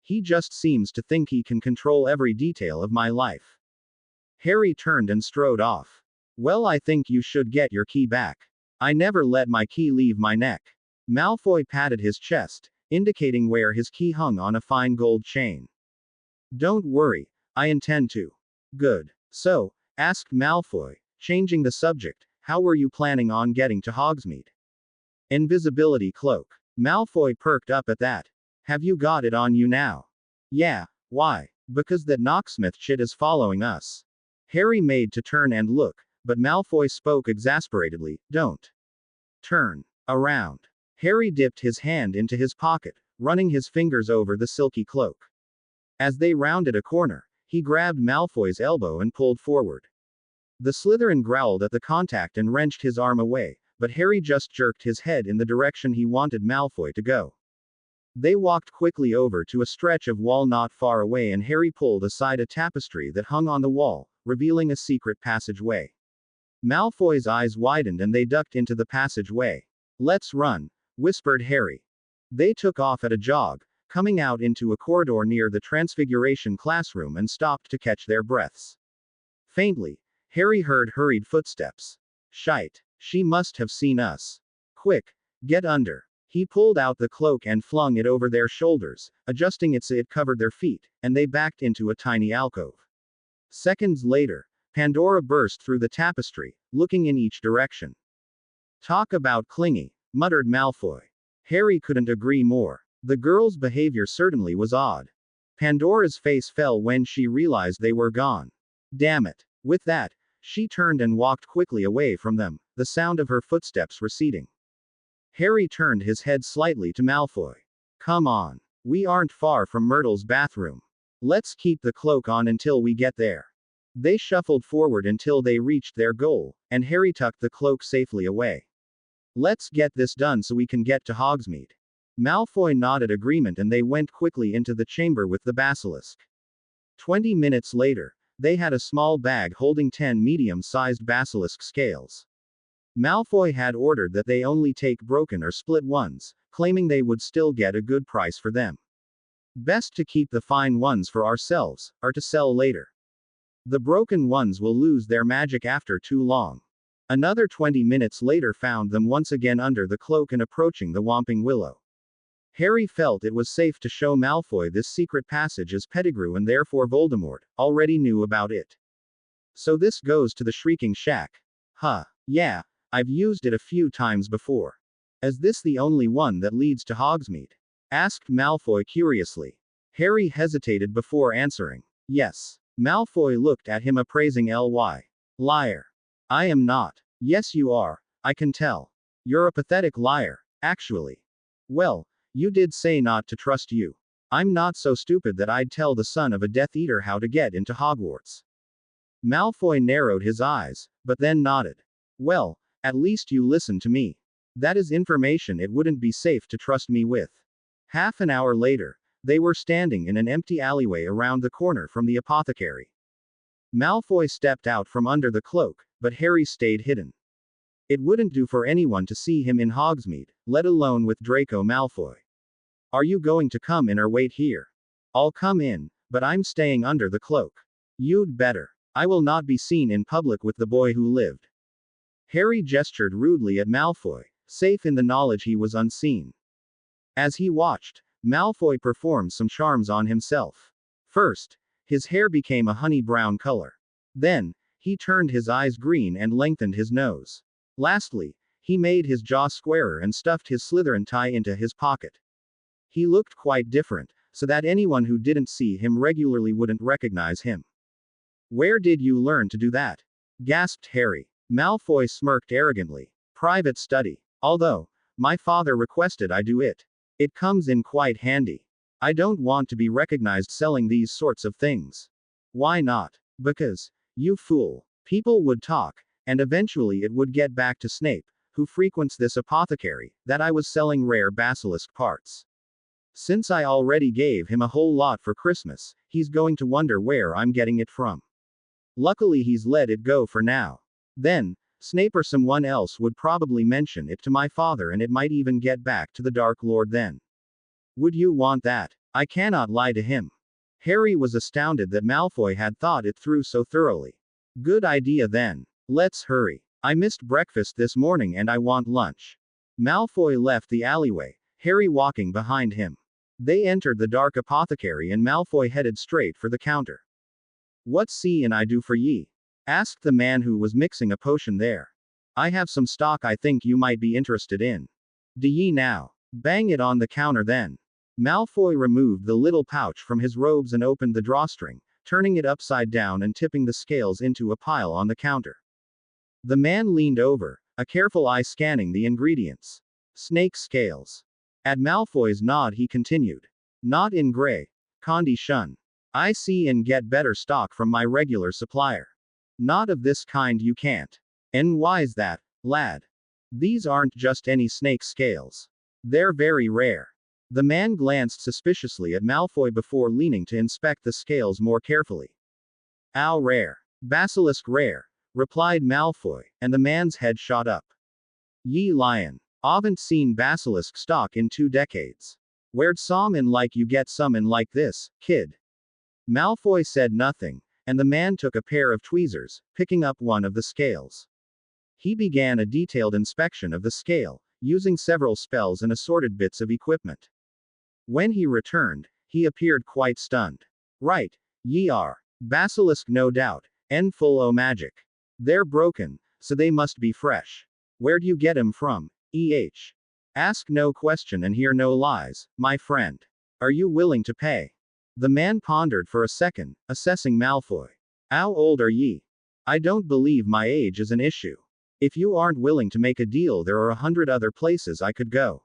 He just seems to think he can control every detail of my life. Harry turned and strode off. Well, I think you should get your key back. I never let my key leave my neck. Malfoy patted his chest, indicating where his key hung on a fine gold chain. Don't worry, I intend to. Good. So, asked Malfoy, changing the subject, how were you planning on getting to Hogsmeade? Invisibility cloak. Malfoy perked up at that. Have you got it on you now? Yeah, why? Because that Knocksmith shit is following us. Harry made to turn and look, but Malfoy spoke exasperatedly, don't turn around. Harry dipped his hand into his pocket, running his fingers over the silky cloak. As they rounded a corner, he grabbed Malfoy's elbow and pulled forward. The Slytherin growled at the contact and wrenched his arm away, but Harry just jerked his head in the direction he wanted Malfoy to go. They walked quickly over to a stretch of wall not far away and Harry pulled aside a tapestry that hung on the wall, revealing a secret passageway. Malfoy's eyes widened and they ducked into the passageway. Let's run, whispered Harry. They took off at a jog, coming out into a corridor near the Transfiguration classroom and stopped to catch their breaths. Faintly, Harry heard hurried footsteps. Shite. She must have seen us. Quick, get under. He pulled out the cloak and flung it over their shoulders, adjusting it so it covered their feet, and they backed into a tiny alcove. Seconds later, Pandora burst through the tapestry, looking in each direction. Talk about clingy, muttered Malfoy. Harry couldn't agree more. The girl's behavior certainly was odd. Pandora's face fell when she realized they were gone. Damn it. With that, she turned and walked quickly away from them, the sound of her footsteps receding. Harry turned his head slightly to Malfoy. Come on. We aren't far from Myrtle's bathroom. Let's keep the cloak on until we get there. They shuffled forward until they reached their goal, and Harry tucked the cloak safely away. Let's get this done so we can get to Hogsmeade. Malfoy nodded agreement and they went quickly into the chamber with the basilisk. 20 minutes later, they had a small bag holding 10 medium-sized basilisk scales. Malfoy had ordered that they only take broken or split ones, claiming they would still get a good price for them. Best to keep the fine ones for ourselves, or to sell later. The broken ones will lose their magic after too long. Another 20 minutes later found them once again under the cloak and approaching the Whomping Willow. Harry felt it was safe to show Malfoy this secret passage as Pettigrew and therefore Voldemort already knew about it. So this goes to the Shrieking Shack. Huh. Yeah, I've used it a few times before. Is this the only one that leads to Hogsmeade? Asked Malfoy curiously. Harry hesitated before answering. Yes. Malfoy looked at him appraising Ly. Liar. I am not. Yes you are, I can tell. You're a pathetic liar, actually. Well, you did say not to trust you. I'm not so stupid that I'd tell the son of a Death Eater how to get into Hogwarts. Malfoy narrowed his eyes, but then nodded. Well, at least you listened to me. That is information it wouldn't be safe to trust me with. Half an hour later, they were standing in an empty alleyway around the corner from the apothecary. Malfoy stepped out from under the cloak, but Harry stayed hidden. It wouldn't do for anyone to see him in Hogsmeade, let alone with Draco Malfoy. Are you going to come in or wait here? I'll come in, but I'm staying under the cloak. You'd better. I will not be seen in public with the boy who lived. Harry gestured rudely at Malfoy, safe in the knowledge he was unseen. As he watched, Malfoy performed some charms on himself. First, his hair became a honey brown color. Then, he turned his eyes green and lengthened his nose. Lastly, he made his jaw squarer and stuffed his Slytherin tie into his pocket. He looked quite different, so that anyone who didn't see him regularly wouldn't recognize him. Where did you learn to do that? Gasped Harry. Malfoy smirked arrogantly. Private study. Although, my father requested I do it. It comes in quite handy. I don't want to be recognized selling these sorts of things. Why not? Because, you fool. People would talk, and eventually it would get back to Snape, who frequents this apothecary, that I was selling rare basilisk parts. Since I already gave him a whole lot for Christmas, he's going to wonder where I'm getting it from. Luckily he's let it go for now. Then, Snape or someone else would probably mention it to my father and it might even get back to the Dark Lord then. Would you want that? I cannot lie to him. Harry was astounded that Malfoy had thought it through so thoroughly. Good idea then. Let's hurry. I missed breakfast this morning and I want lunch. Malfoy left the alleyway, Harry walking behind him. They entered the dark apothecary and Malfoy headed straight for the counter. What see and I do for ye? Asked the man who was mixing a potion there. I have some stock I think you might be interested in. Do ye now? Bang it on the counter then. Malfoy removed the little pouch from his robes and opened the drawstring, turning it upside down and tipping the scales into a pile on the counter. The man leaned over, a careful eye scanning the ingredients. Snake scales. At Malfoy's nod he continued. Not in gray. Condition. I see and get better stock from my regular supplier. Not of this kind you can't. And why's that, lad? These aren't just any snake scales. They're very rare. The man glanced suspiciously at Malfoy before leaning to inspect the scales more carefully. Ow rare. Basilisk rare, replied Malfoy, and the man's head shot up. Ye lion. Haven't seen basilisk stock in 2 decades. Where'd some in like you get some in like this, kid? Malfoy said nothing, and the man took a pair of tweezers, picking up one of the scales. He began a detailed inspection of the scale, using several spells and assorted bits of equipment. When he returned, he appeared quite stunned. Right, ye are. Basilisk no doubt, en full o magic. They're broken, so they must be fresh. Where'd you get 'em from? Ask no question and hear no lies, my friend. Are you willing to pay? The man pondered for a second, assessing Malfoy. How old are ye? I don't believe my age is an issue. If you aren't willing to make a deal, there are 100 other places I could go.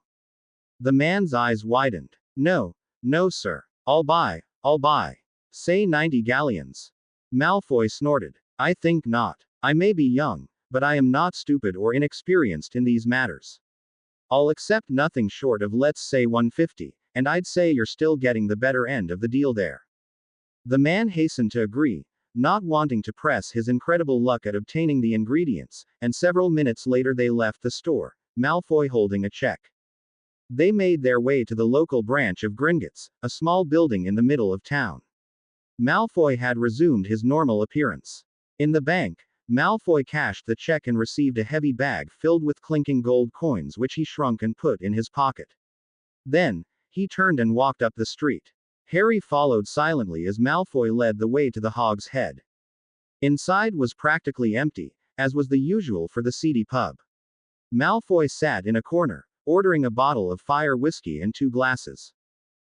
The man's eyes widened. No, no, sir. I'll buy. Say 90 galleons. Malfoy snorted. I think not. I may be young, but I am not stupid or inexperienced in these matters. I'll accept nothing short of, let's say, 150, and I'd say you're still getting the better end of the deal there. The man hastened to agree, not wanting to press his incredible luck at obtaining the ingredients, and several minutes later they left the store, Malfoy holding a check. They made their way to the local branch of Gringotts, a small building in the middle of town. Malfoy had resumed his normal appearance. In the bank, Malfoy cashed the check and received a heavy bag filled with clinking gold coins which he shrunk and put in his pocket. Then, he turned and walked up the street. Harry followed silently as Malfoy led the way to the Hog's Head. Inside was practically empty, as was the usual for the seedy pub. Malfoy sat in a corner, ordering a bottle of fire whiskey and 2 glasses.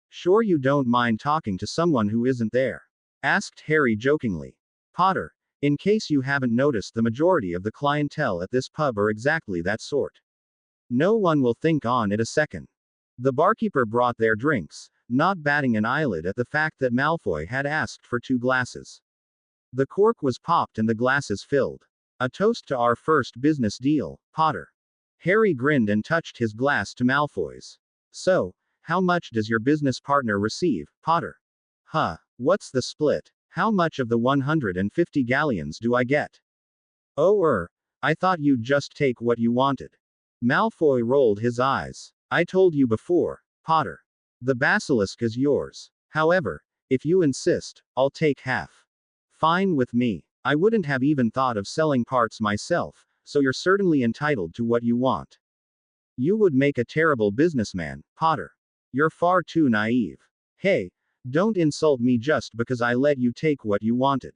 Sure you don't mind talking to someone who isn't there? Asked Harry jokingly. Potter, in case you haven't noticed, the majority of the clientele at this pub are exactly that sort. No one will think on it a second. The barkeeper brought their drinks, not batting an eyelid at the fact that Malfoy had asked for 2 glasses. The cork was popped and the glasses filled. A toast to our first business deal, Potter. Harry grinned and touched his glass to Malfoy's. So, how much does your business partner receive, Potter? What's the split? How much of the 150 galleons do I get? Oh, I thought you'd just take what you wanted. Malfoy rolled his eyes. I told you before, Potter. The basilisk is yours. However, if you insist, I'll take half. Fine with me. I wouldn't have even thought of selling parts myself, so you're certainly entitled to what you want. You would make a terrible businessman, Potter. You're far too naive. Hey, don't insult me just because I let you take what you wanted.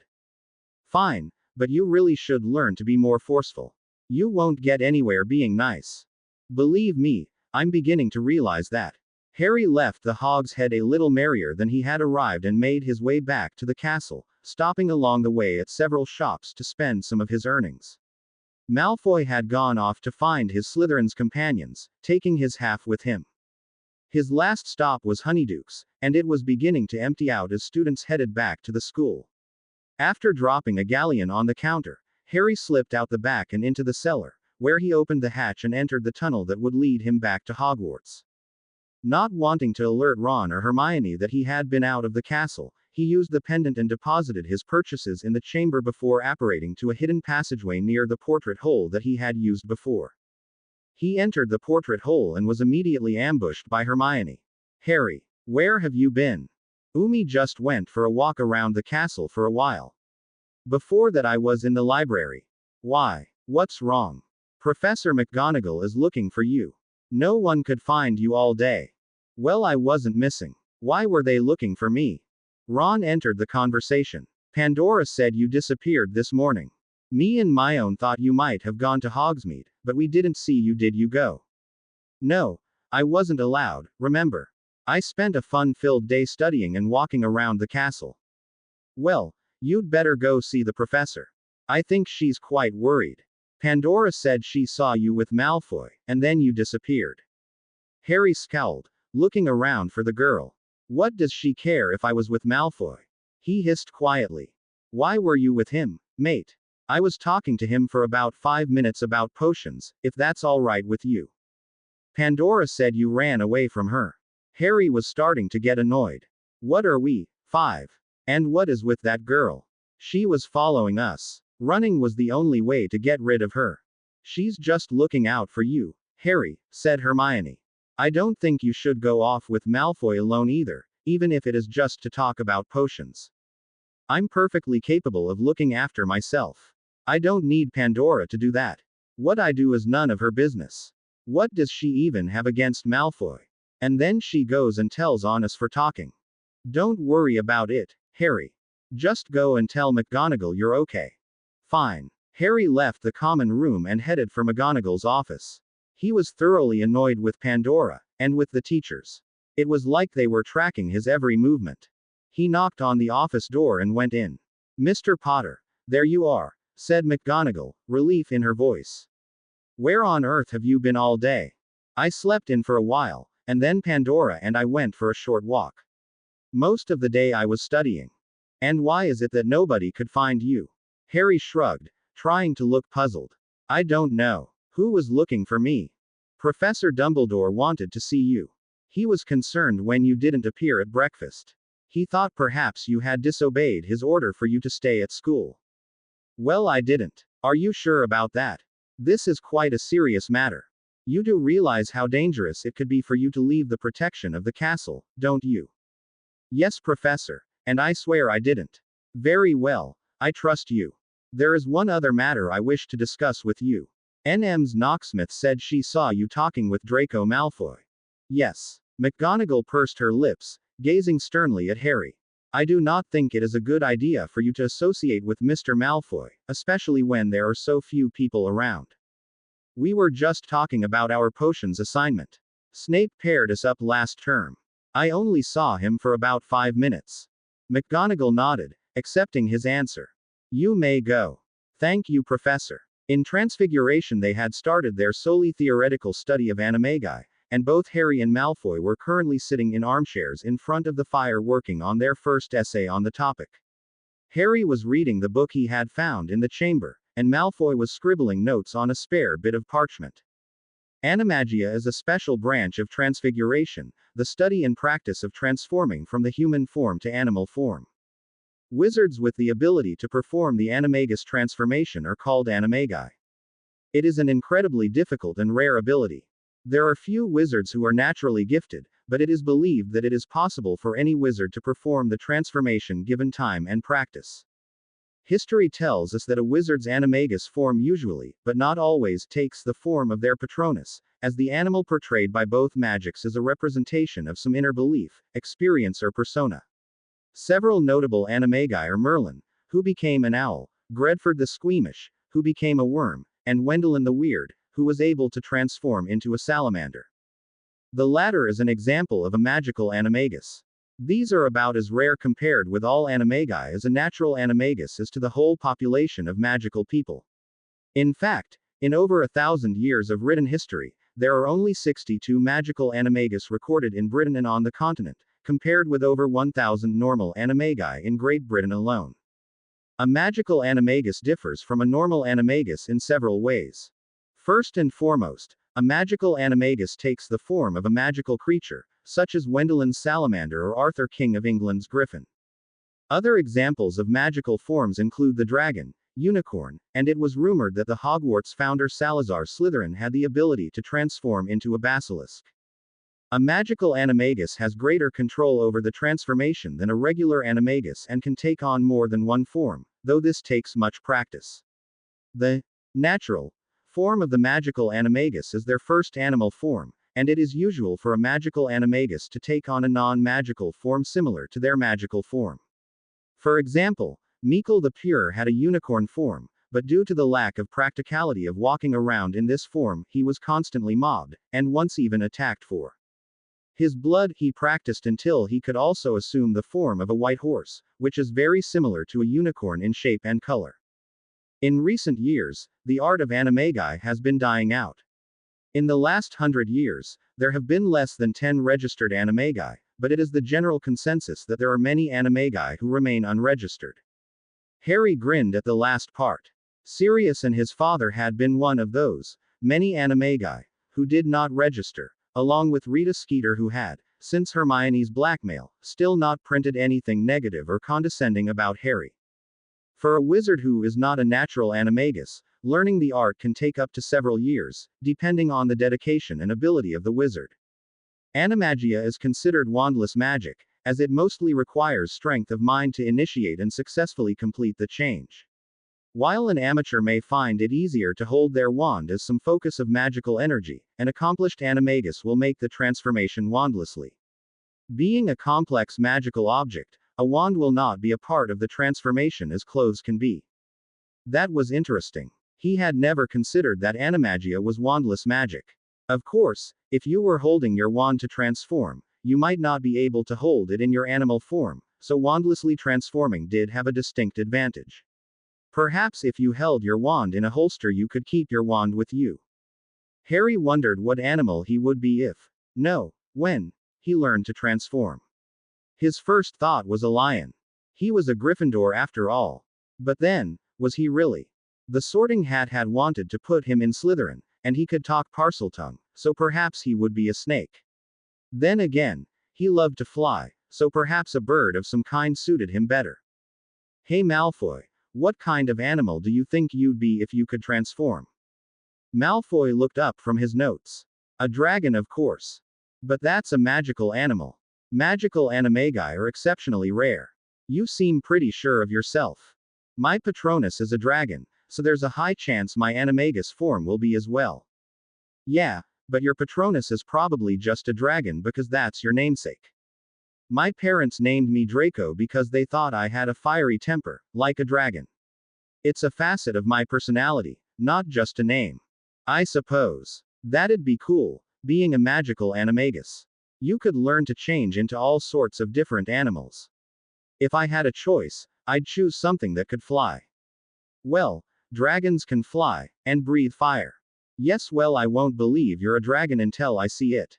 Fine, but you really should learn to be more forceful. You won't get anywhere being nice. Believe me, I'm beginning to realize that. Harry left the Hog's Head a little merrier than he had arrived and made his way back to the castle, stopping along the way at several shops to spend some of his earnings. Malfoy had gone off to find his Slytherin's companions, taking his half with him. His last stop was Honeyduke's, and it was beginning to empty out as students headed back to the school. After dropping a galleon on the counter, Harry slipped out the back and into the cellar, where he opened the hatch and entered the tunnel that would lead him back to Hogwarts. Not wanting to alert Ron or Hermione that he had been out of the castle, he used the pendant and deposited his purchases in the chamber before apparating to a hidden passageway near the portrait hole that he had used before. He entered the portrait hole and was immediately ambushed by Hermione. Harry, where have you been? Umi just went for a walk around the castle for a while. Before that I was in the library. Why? What's wrong? Professor McGonagall is looking for you. No one could find you all day. Well, I wasn't missing. Why were they looking for me? Ron entered the conversation. Pandora said you disappeared this morning. Me and Myone thought you might have gone to Hogsmeade, but we didn't see you. Did you go? No, I wasn't allowed, remember. I spent a fun-filled day studying and walking around the castle. Well, you'd better go see the professor. I think she's quite worried. Pandora said she saw you with Malfoy, and then you disappeared. Harry scowled, looking around for the girl. What does she care if I was with Malfoy? He hissed quietly. Why were you with him, mate? I was talking to him for about 5 minutes about potions, if that's all right with you. Pandora said you ran away from her. Harry was starting to get annoyed. What are we, 5? And what is with that girl? She was following us. Running was the only way to get rid of her. She's just looking out for you, Harry, said Hermione. I don't think you should go off with Malfoy alone either, even if it is just to talk about potions. I'm perfectly capable of looking after myself. I don't need Pandora to do that. What I do is none of her business. What does she even have against Malfoy? And then she goes and tells on us for talking. Don't worry about it, Harry. Just go and tell McGonagall you're okay. Fine. Harry left the common room and headed for McGonagall's office. He was thoroughly annoyed with Pandora, and with the teachers. It was like they were tracking his every movement. He knocked on the office door and went in. Mr. Potter, there you are, said McGonagall, relief in her voice. Where on earth have you been all day? I slept in for a while, and then Pandora and I went for a short walk. Most of the day I was studying. And why is it that nobody could find you? Harry shrugged, trying to look puzzled. I don't know. Who was looking for me? Professor Dumbledore wanted to see you. He was concerned when you didn't appear at breakfast. He thought perhaps you had disobeyed his order for you to stay at school. Well, I didn't. Are you sure about that? This is quite a serious matter. You do realize how dangerous it could be for you to leave the protection of the castle, don't you? Yes, Professor. And I swear I didn't. Very well. I trust you. There is one other matter I wish to discuss with you. N.M.'s Knocksmith said she saw you talking with Draco Malfoy. Yes. McGonagall pursed her lips, gazing sternly at Harry. I do not think it is a good idea for you to associate with Mr. Malfoy, especially when there are so few people around. We were just talking about our potions assignment. Snape paired us up last term. I only saw him for about 5 minutes. McGonagall nodded, accepting his answer. You may go. Thank you, Professor. In Transfiguration they had started their solely theoretical study of animagi, and both Harry and Malfoy were currently sitting in armchairs in front of the fire working on their first essay on the topic. Harry was reading the book he had found in the chamber, and Malfoy was scribbling notes on a spare bit of parchment. Animagia is a special branch of transfiguration, the study and practice of transforming from the human form to animal form. Wizards with the ability to perform the animagus transformation are called animagi. It is an incredibly difficult and rare ability. There are few wizards who are naturally gifted, but it is believed that it is possible for any wizard to perform the transformation given time and practice. History tells us that a wizard's animagus form usually, but not always, takes the form of their patronus, as the animal portrayed by both magics is a representation of some inner belief, experience or persona. Several notable animagi are Merlin, who became an owl, Gredford the Squeamish, who became a worm, and Wendelin the Weird, who was able to transform into a salamander. The latter is an example of a magical animagus. These are about as rare compared with all animagi as a natural animagus is to the whole population of magical people. In fact, in over 1,000 years of written history, there are only 62 magical animagus recorded in Britain and on the continent, compared with over 1,000 normal animagi in Great Britain alone. A magical animagus differs from a normal animagus in several ways. First and foremost, a magical animagus takes the form of a magical creature, such as Wendelin's salamander or Arthur King of England's griffin. Other examples of magical forms include the dragon, unicorn, and it was rumored that the Hogwarts founder Salazar Slytherin had the ability to transform into a basilisk. A magical animagus has greater control over the transformation than a regular animagus and can take on more than one form, though this takes much practice. The natural form of the magical animagus is their first animal form, and it is usual for a magical animagus to take on a non-magical form similar to their magical form. For example, Meikle the Pure had a unicorn form, but due to the lack of practicality of walking around in this form, he was constantly mobbed, and once even attacked for his blood. He practiced until he could also assume the form of a white horse, which is very similar to a unicorn in shape and color. In recent years, the art of animagi has been dying out. In the last 100 years, there have been less than 10 registered animagi, but it is the general consensus that there are many animagi who remain unregistered. Harry grinned at the last part. Sirius and his father had been one of those many animagi who did not register, along with Rita Skeeter, who had, since Hermione's blackmail, still not printed anything negative or condescending about Harry. For a wizard who is not a natural animagus, learning the art can take up to several years, depending on the dedication and ability of the wizard. Animagia is considered wandless magic, as it mostly requires strength of mind to initiate and successfully complete the change. While an amateur may find it easier to hold their wand as some focus of magical energy, an accomplished animagus will make the transformation wandlessly. Being a complex magical object, a wand will not be a part of the transformation as clothes can be. That was interesting. He had never considered that animagia was wandless magic. Of course, if you were holding your wand to transform, you might not be able to hold it in your animal form, so wandlessly transforming did have a distinct advantage. Perhaps if you held your wand in a holster you could keep your wand with you. Harry wondered what animal he would be when he learned to transform. His first thought was a lion. He was a Gryffindor after all. But then, was he really? The Sorting Hat had wanted to put him in Slytherin, and he could talk Parseltongue, so perhaps he would be a snake. Then again, he loved to fly, so perhaps a bird of some kind suited him better. Hey Malfoy, what kind of animal do you think you'd be if you could transform? Malfoy looked up from his notes. A dragon, of course. But that's a magical animal. Magical animagi are exceptionally rare. You seem pretty sure of yourself. My Patronus is a dragon, so there's a high chance my animagus form will be as well. Yeah, but your Patronus is probably just a dragon because that's your namesake. My parents named me Draco because they thought I had a fiery temper, like a dragon. It's a facet of my personality, not just a name. I suppose. That'd be cool, being a magical animagus. You could learn to change into all sorts of different animals. If I had a choice, I'd choose something that could fly. Well, dragons can fly, and breathe fire. Yes, well, I won't believe you're a dragon until I see it.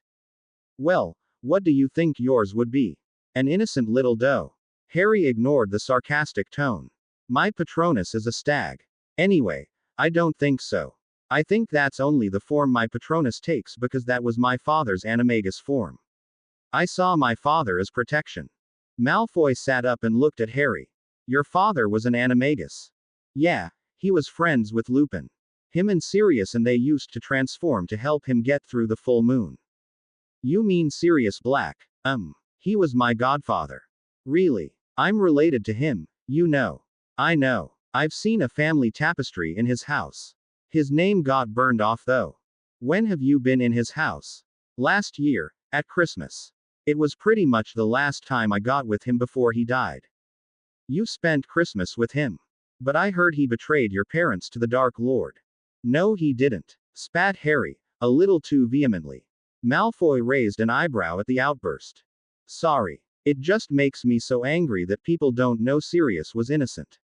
Well, what do you think yours would be? An innocent little doe. Harry ignored the sarcastic tone. My Patronus is a stag. Anyway, I don't think so. I think that's only the form my Patronus takes because that was my father's animagus form. I saw my father as protection. Malfoy sat up and looked at Harry. Your father was an animagus. Yeah, he was friends with Lupin. Him and Sirius, and they used to transform to help him get through the full moon. You mean Sirius Black? He was my godfather. Really? I'm related to him, you know. I know. I've seen a family tapestry in his house. His name got burned off though. When have you been in his house? Last year, at Christmas. It was pretty much the last time I got with him before he died. You spent Christmas with him. But I heard he betrayed your parents to the Dark Lord. No, he didn't, spat Harry, a little too vehemently. Malfoy raised an eyebrow at the outburst. Sorry. It just makes me so angry that people don't know Sirius was innocent.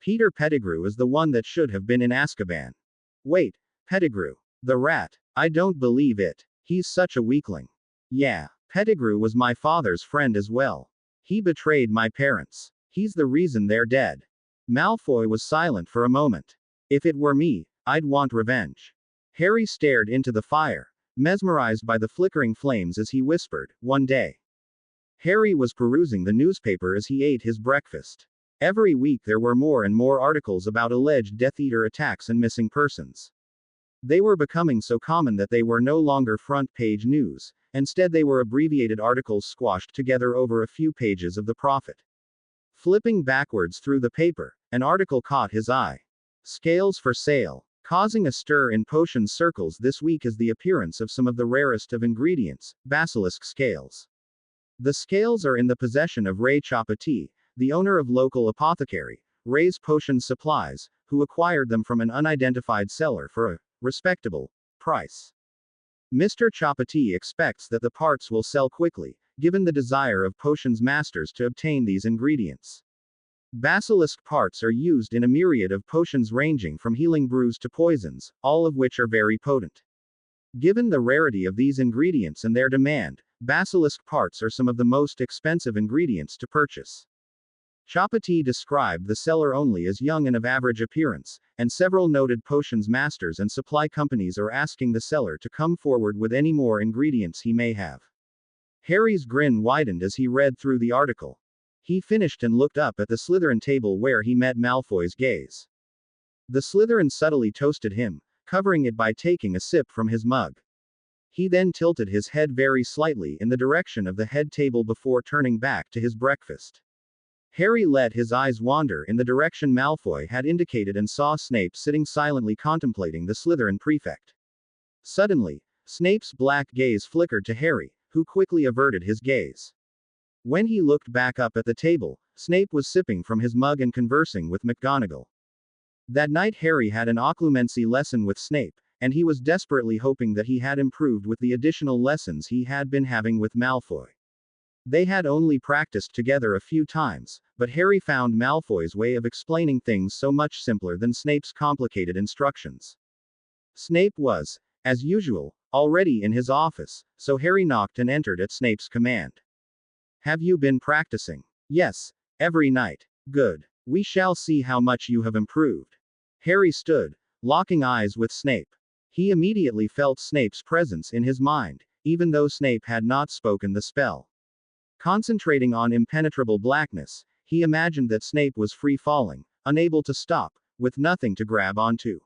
Peter Pettigrew is the one that should have been in Azkaban. Wait, Pettigrew. The rat. I don't believe it. He's such a weakling. Yeah, Pettigrew was my father's friend as well. He betrayed my parents. He's the reason they're dead. Malfoy was silent for a moment. If it were me, I'd want revenge. Harry stared into the fire, mesmerized by the flickering flames as he whispered, one day. Harry was perusing the newspaper as he ate his breakfast. Every week there were more and more articles about alleged Death Eater attacks and missing persons. They were becoming so common that they were no longer front-page news. Instead they were abbreviated articles squashed together over a few pages of the Prophet. Flipping backwards through the paper, an article caught his eye. Scales for sale. Causing a stir in potion circles this week is the appearance of some of the rarest of ingredients, basilisk scales. The scales are in the possession of Ray Chapati, the owner of local apothecary, Ray's Potion Supplies, who acquired them from an unidentified seller for a respectable price. Mr. Chapati expects that the parts will sell quickly, given the desire of potions masters to obtain these ingredients. Basilisk parts are used in a myriad of potions ranging from healing brews to poisons, all of which are very potent. Given the rarity of these ingredients and their demand, basilisk parts are some of the most expensive ingredients to purchase. Chapati described the seller only as young and of average appearance, and several noted potions masters and supply companies are asking the seller to come forward with any more ingredients he may have. Harry's grin widened as he read through the article. He finished and looked up at the Slytherin table where he met Malfoy's gaze. The Slytherin subtly toasted him, covering it by taking a sip from his mug. He then tilted his head very slightly in the direction of the head table before turning back to his breakfast. Harry let his eyes wander in the direction Malfoy had indicated and saw Snape sitting silently contemplating the Slytherin prefect. Suddenly, Snape's black gaze flickered to Harry, who quickly averted his gaze. When he looked back up at the table, Snape was sipping from his mug and conversing with McGonagall. That night Harry had an occlumency lesson with Snape, and he was desperately hoping that he had improved with the additional lessons he had been having with Malfoy. They had only practiced together a few times, but Harry found Malfoy's way of explaining things so much simpler than Snape's complicated instructions. Snape was, as usual, already in his office, so Harry knocked and entered at Snape's command. Have you been practicing? Yes, every night. Good. We shall see how much you have improved. Harry stood, locking eyes with Snape. He immediately felt Snape's presence in his mind, even though Snape had not spoken the spell. Concentrating on impenetrable blackness, he imagined that Snape was free falling, unable to stop, with nothing to grab onto.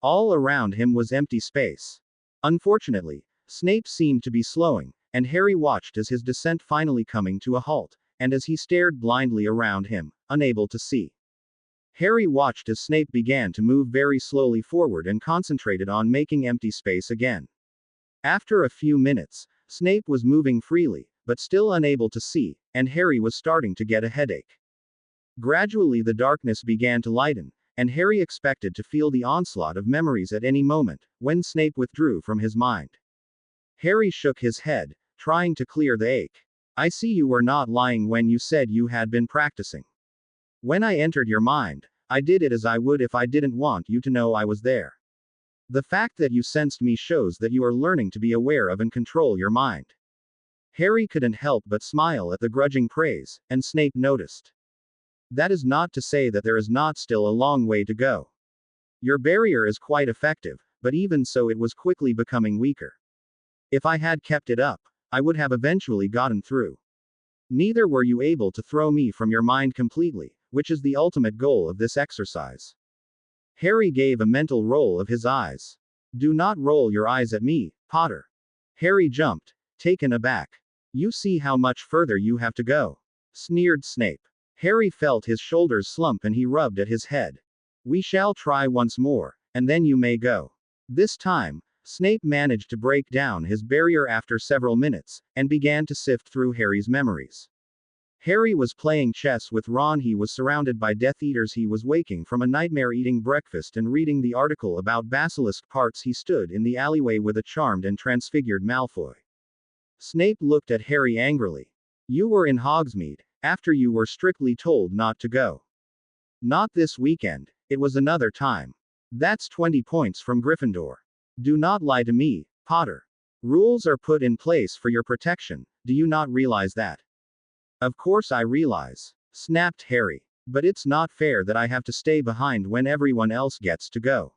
All around him was empty space. Unfortunately, Snape seemed to be slowing, and Harry watched as his descent finally coming to a halt, and as he stared blindly around him, unable to see. Harry watched as Snape began to move very slowly forward and concentrated on making empty space again. After a few minutes, Snape was moving freely, but still unable to see, and Harry was starting to get a headache. Gradually the darkness began to lighten, and Harry expected to feel the onslaught of memories at any moment, when Snape withdrew from his mind. Harry shook his head, trying to clear the ache. I see you were not lying when you said you had been practicing. When I entered your mind, I did it as I would if I didn't want you to know I was there. The fact that you sensed me shows that you are learning to be aware of and control your mind. Harry couldn't help but smile at the grudging praise, and Snape noticed. That is not to say that there is not still a long way to go. Your barrier is quite effective, but even so it was quickly becoming weaker. If I had kept it up, I would have eventually gotten through. Neither were you able to throw me from your mind completely, which is the ultimate goal of this exercise. Harry gave a mental roll of his eyes. Do not roll your eyes at me, Potter. Harry jumped, taken aback. You see how much further you have to go, sneered Snape. Harry felt his shoulders slump and he rubbed at his head. We shall try once more, and then you may go. This time, Snape managed to break down his barrier after several minutes, and began to sift through Harry's memories. Harry was playing chess with Ron. He was surrounded by Death Eaters. He was waking from a nightmare, eating breakfast and reading the article about basilisk parts. He stood in the alleyway with a charmed and transfigured Malfoy. Snape looked at Harry angrily. You were in Hogsmeade, after you were strictly told not to go. Not this weekend, it was another time. That's 20 points from Gryffindor. Do not lie to me, Potter. Rules are put in place for your protection, do you not realize that? Of course I realize, snapped Harry. But it's not fair that I have to stay behind when everyone else gets to go.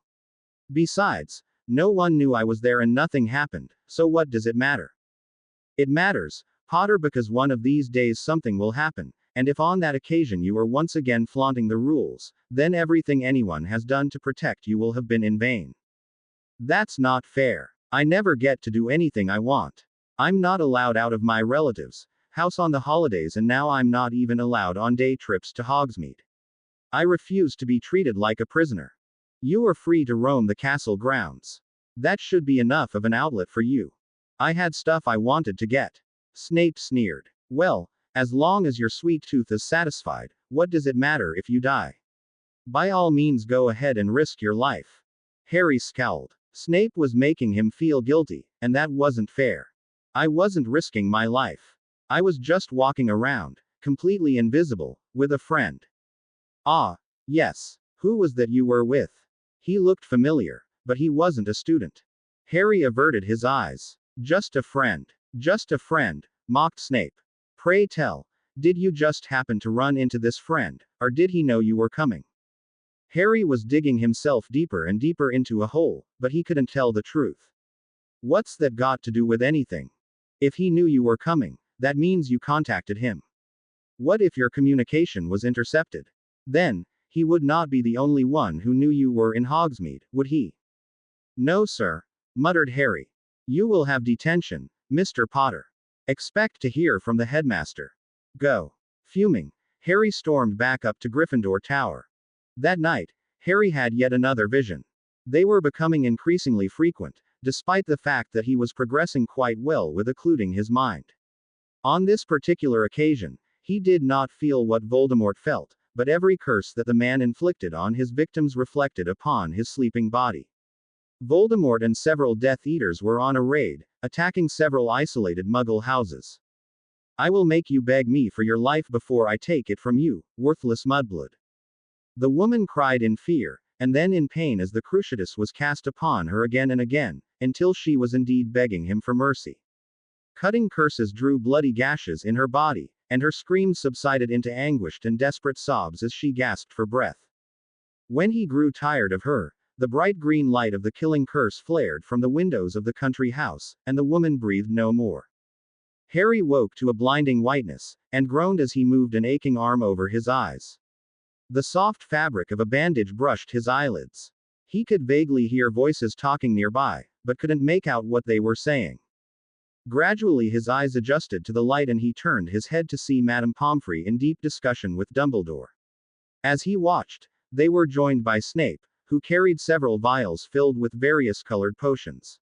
Besides, no one knew I was there and nothing happened, so what does it matter? It matters, Potter, because one of these days something will happen, and if on that occasion you are once again flaunting the rules, then everything anyone has done to protect you will have been in vain. That's not fair. I never get to do anything I want. I'm not allowed out of my relatives' house on the holidays, and now I'm not even allowed on day trips to Hogsmeade. I refuse to be treated like a prisoner. You are free to roam the castle grounds. That should be enough of an outlet for you. I had stuff I wanted to get. Snape sneered. Well, as long as your sweet tooth is satisfied, what does it matter if you die? By all means go ahead and risk your life. Harry scowled. Snape was making him feel guilty, and that wasn't fair. I wasn't risking my life. I was just walking around, completely invisible, with a friend. Ah, yes. Who was that you were with? He looked familiar, but he wasn't a student. Harry averted his eyes. Just a friend. Just a friend, mocked Snape. Pray tell, did you just happen to run into this friend, or did he know you were coming? Harry was digging himself deeper and deeper into a hole, but he couldn't tell the truth. What's that got to do with anything? If he knew you were coming, that means you contacted him. What if your communication was intercepted? Then, he would not be the only one who knew you were in Hogsmeade, would he? No, sir, muttered Harry. You will have detention, Mr. Potter. Expect to hear from the headmaster. Go. Fuming, Harry stormed back up to Gryffindor Tower. That night, Harry had yet another vision. They were becoming increasingly frequent, despite the fact that he was progressing quite well with occluding his mind. On this particular occasion, he did not feel what Voldemort felt, but every curse that the man inflicted on his victims reflected upon his sleeping body. Voldemort and several Death Eaters were on a raid, attacking several isolated Muggle houses. I will make you beg me for your life before I take it from you, worthless mudblood. The woman cried in fear, and then in pain as the cruciatus was cast upon her again and again, until she was indeed begging him for mercy. Cutting curses drew bloody gashes in her body, and her screams subsided into anguished and desperate sobs as she gasped for breath. When he grew tired of her, the bright green light of the killing curse flared from the windows of the country house, and the woman breathed no more. Harry woke to a blinding whiteness, and groaned as he moved an aching arm over his eyes. The soft fabric of a bandage brushed his eyelids. He could vaguely hear voices talking nearby, but couldn't make out what they were saying. Gradually his eyes adjusted to the light and he turned his head to see Madame Pomfrey in deep discussion with Dumbledore. As he watched, they were joined by Snape, who carried several vials filled with various colored potions.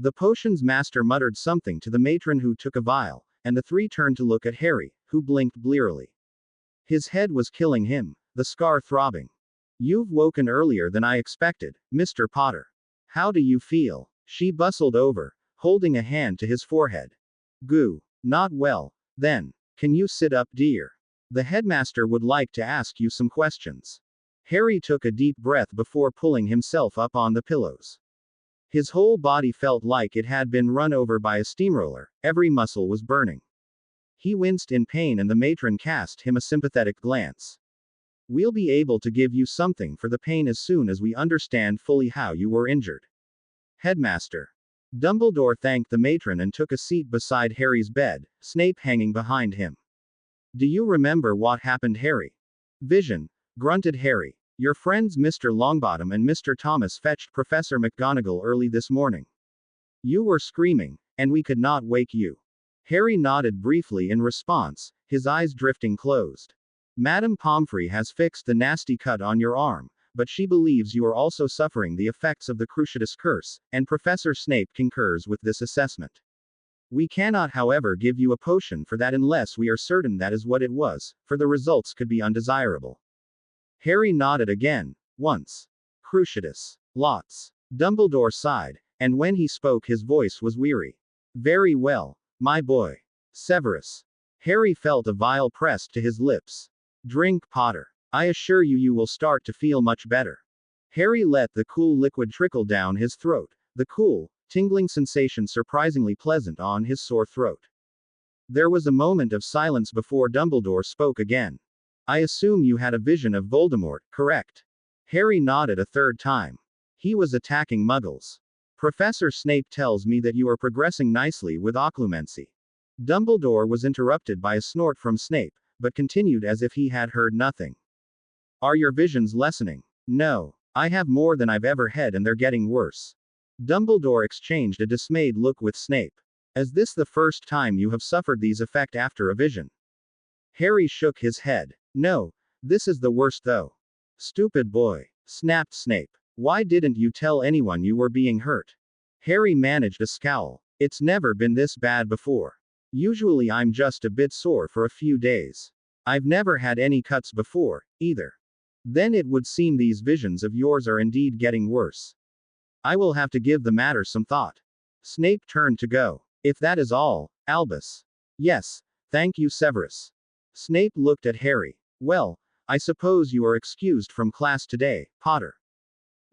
The potions master muttered something to the matron who took a vial, and the three turned to look at Harry, who blinked blearily. His head was killing him, the scar throbbing. You've woken earlier than I expected, Mr. Potter. How do you feel? She bustled over, holding a hand to his forehead. Goo. Not well. Then, can you sit up, dear? The headmaster would like to ask you some questions. Harry took a deep breath before pulling himself up on the pillows. His whole body felt like it had been run over by a steamroller, every muscle was burning. He winced in pain and the matron cast him a sympathetic glance. We'll be able to give you something for the pain as soon as we understand fully how you were injured. Headmaster. Dumbledore thanked the matron and took a seat beside Harry's bed, Snape hanging behind him. Do you remember what happened, Harry? Vision, grunted Harry. Your friends Mr. Longbottom and Mr. Thomas fetched Professor McGonagall early this morning. You were screaming, and we could not wake you. Harry nodded briefly in response, his eyes drifting closed. Madame Pomfrey has fixed the nasty cut on your arm, but she believes you are also suffering the effects of the Cruciatus curse, and Professor Snape concurs with this assessment. We cannot, however, give you a potion for that unless we are certain that is what it was, for the results could be undesirable. Harry nodded again, once. Cruciatus. Lots. Dumbledore sighed, and when he spoke his voice was weary. Very well, my boy. Severus. Harry felt a vial pressed to his lips. Drink, Potter. I assure you you will start to feel much better. Harry let the cool liquid trickle down his throat, the cool, tingling sensation surprisingly pleasant on his sore throat. There was a moment of silence before Dumbledore spoke again. I assume you had a vision of Voldemort, correct? Harry nodded a third time. He was attacking Muggles. Professor Snape tells me that you are progressing nicely with occlumency. Dumbledore was interrupted by a snort from Snape, but continued as if he had heard nothing. Are your visions lessening? No. I have more than I've ever had and they're getting worse. Dumbledore exchanged a dismayed look with Snape. Is this the first time you have suffered these effects after a vision? Harry shook his head. No. This is the worst though. Stupid boy. Snapped Snape. Why didn't you tell anyone you were being hurt? Harry managed a scowl. It's never been this bad before. Usually I'm just a bit sore for a few days. I've never had any cuts before, either. Then it would seem these visions of yours are indeed getting worse. I will have to give the matter some thought. Snape turned to go. If that is all, Albus. Yes, thank you, Severus. Snape looked at Harry. Well, I suppose you are excused from class today, Potter.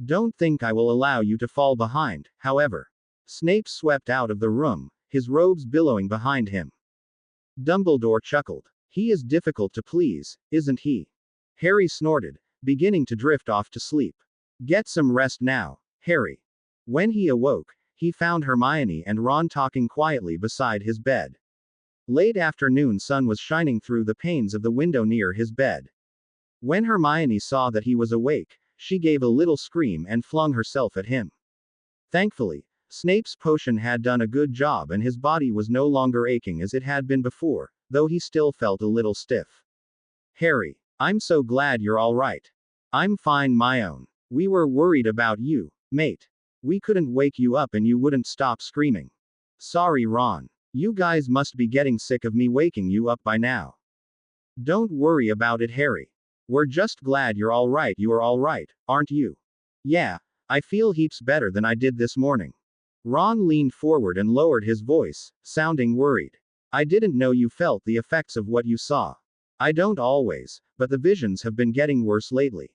Don't think I will allow you to fall behind, however. Snape swept out of the room, his robes billowing behind him. Dumbledore chuckled. He is difficult to please, isn't he? Harry snorted, beginning to drift off to sleep. Get some rest now, Harry. When he awoke, he found Hermione and Ron talking quietly beside his bed. Late afternoon sun was shining through the panes of the window near his bed. When Hermione saw that he was awake, she gave a little scream and flung herself at him. Thankfully, Snape's potion had done a good job and his body was no longer aching as it had been before, though he still felt a little stiff. Harry, I'm so glad you're alright. I'm fine, my own. We were worried about you, mate. We couldn't wake you up and you wouldn't stop screaming. Sorry, Ron. You guys must be getting sick of me waking you up by now. Don't worry about it, Harry. We're just glad you're alright. You are alright, aren't you? Yeah, I feel heaps better than I did this morning. Ron leaned forward and lowered his voice, sounding worried. I didn't know you felt the effects of what you saw. I don't always, but the visions have been getting worse lately.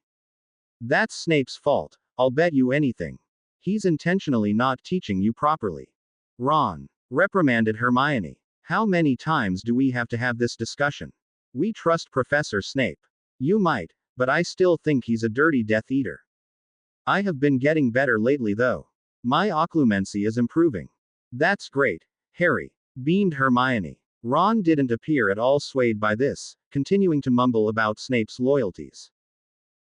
That's Snape's fault, I'll bet you anything. He's intentionally not teaching you properly. Ron reprimanded Hermione. How many times do we have to have this discussion? We trust Professor Snape. You might, but I still think he's a dirty Death Eater. I have been getting better lately though. My occlumency is improving. That's great, Harry, beamed Hermione. Ron didn't appear at all swayed by this, continuing to mumble about Snape's loyalties.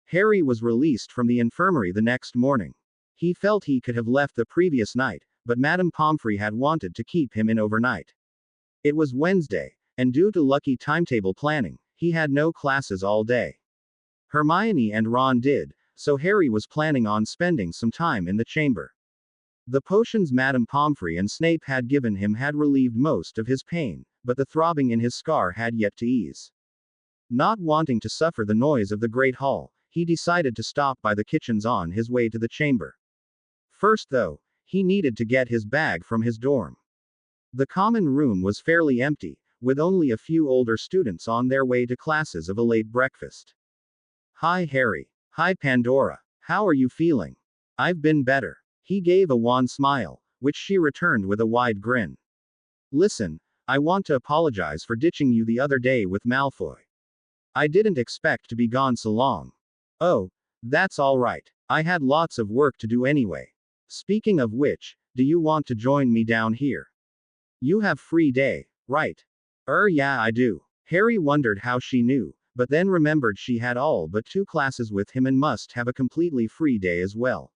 Harry was released from the infirmary the next morning. He felt he could have left the previous night, but Madame Pomfrey had wanted to keep him in overnight. It was Wednesday, and due to lucky timetable planning, he had no classes all day. Hermione and Ron did, so Harry was planning on spending some time in the chamber. The potions Madame Pomfrey and Snape had given him had relieved most of his pain, but the throbbing in his scar had yet to ease. Not wanting to suffer the noise of the great hall, he decided to stop by the kitchens on his way to the chamber. First though, he needed to get his bag from his dorm. The common room was fairly empty, with only a few older students on their way to classes of a late breakfast. Hi Harry. Hi Pandora. How are you feeling? I've been better. He gave a wan smile, which she returned with a wide grin. Listen, I want to apologize for ditching you the other day with Malfoy. I didn't expect to be gone so long. Oh, that's all right. I had lots of work to do anyway. Speaking of which, do you want to join me down here? You have free day, right? Yeah, I do. Harry wondered how she knew, but then remembered she had all but 2 classes with him and must have a completely free day as well.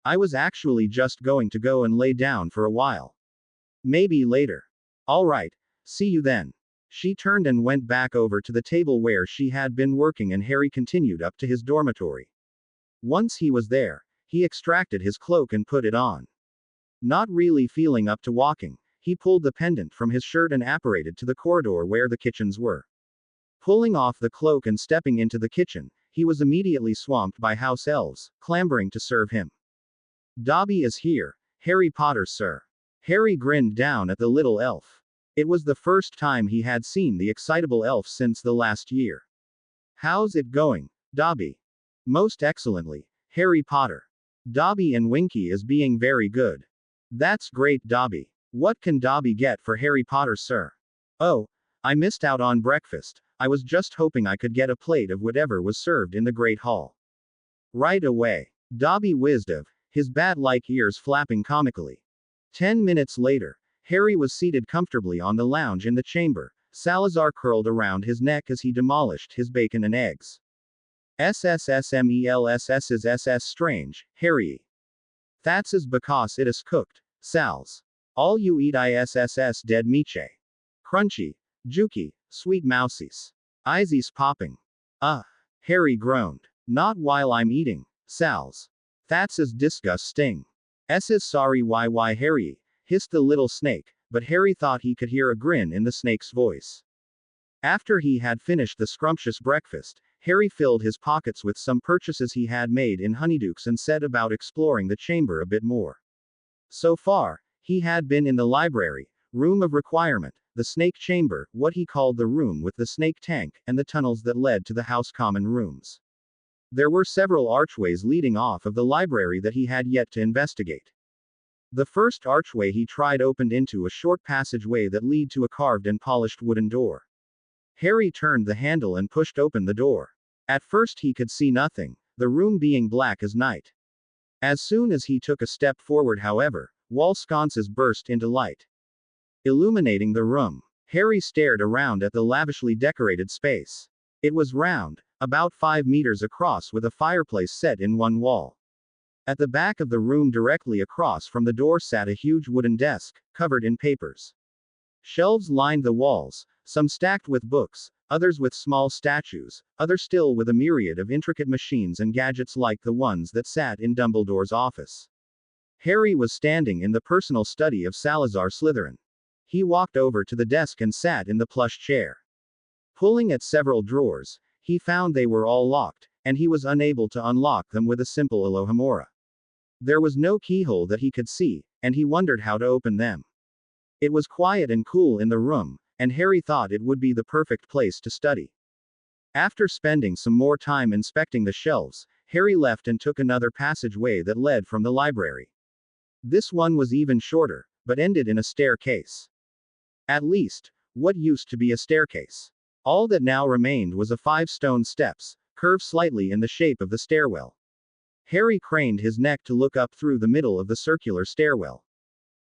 I was actually just going to go and lay down for a while. Maybe later. All right, see you then. She turned and went back over to the table where she had been working, and Harry continued up to his dormitory. Once he was there, he extracted his cloak and put it on. Not really feeling up to walking, he pulled the pendant from his shirt and apparated to the corridor where the kitchens were. Pulling off the cloak and stepping into the kitchen, he was immediately swamped by house elves, clambering to serve him. Dobby is here, Harry Potter, sir. Harry grinned down at the little elf. It was the first time he had seen the excitable elf since the last year. How's it going, Dobby? Most excellently, Harry Potter. Dobby and Winky is being very good. That's great, Dobby. What can Dobby get for Harry Potter, sir? Oh, I missed out on breakfast. I was just hoping I could get a plate of whatever was served in the Great Hall. Right away. Dobby whizzed of, his bat-like ears flapping comically. 10 minutes later, Harry was seated comfortably on the lounge in the chamber, Salazar curled around his neck as he demolished his bacon and eggs. SSSMELSS is SS strange, Harry. That's is because it is cooked, Sal's. All you eat ISSS dead meache. Crunchy, juky, sweet mousies. Eyesies popping. Harry groaned. Not while I'm eating, Sal's. That's is disgusting. Is sorry why Harry, hissed the little snake, but Harry thought he could hear a grin in the snake's voice. After he had finished the scrumptious breakfast, Harry filled his pockets with some purchases he had made in Honeydukes and set about exploring the chamber a bit more. So far, he had been in the library, room of requirement, the snake chamber, what he called the room with the snake tank, and the tunnels that led to the house common rooms. There were several archways leading off of the library that he had yet to investigate. The first archway he tried opened into a short passageway that led to a carved and polished wooden door. Harry turned the handle and pushed open the door. At first he could see nothing, the room being black as night. As soon as he took a step forward, however, wall sconces burst into light, illuminating the room. Harry stared around at the lavishly decorated space. It was round, about 5 meters across, with a fireplace set in one wall. At the back of the room directly across from the door sat a huge wooden desk, covered in papers. Shelves lined the walls, some stacked with books, others with small statues, others still with a myriad of intricate machines and gadgets like the ones that sat in Dumbledore's office. Harry was standing in the personal study of Salazar Slytherin. He walked over to the desk and sat in the plush chair. Pulling at several drawers, he found they were all locked, and he was unable to unlock them with a simple Alohomora. There was no keyhole that he could see, and he wondered how to open them. It was quiet and cool in the room, and Harry thought it would be the perfect place to study. After spending some more time inspecting the shelves, Harry left and took another passageway that led from the library. This one was even shorter, but ended in a staircase. At least, what used to be a staircase. All that now remained was a 5 stone steps, curved slightly in the shape of the stairwell. Harry craned his neck to look up through the middle of the circular stairwell.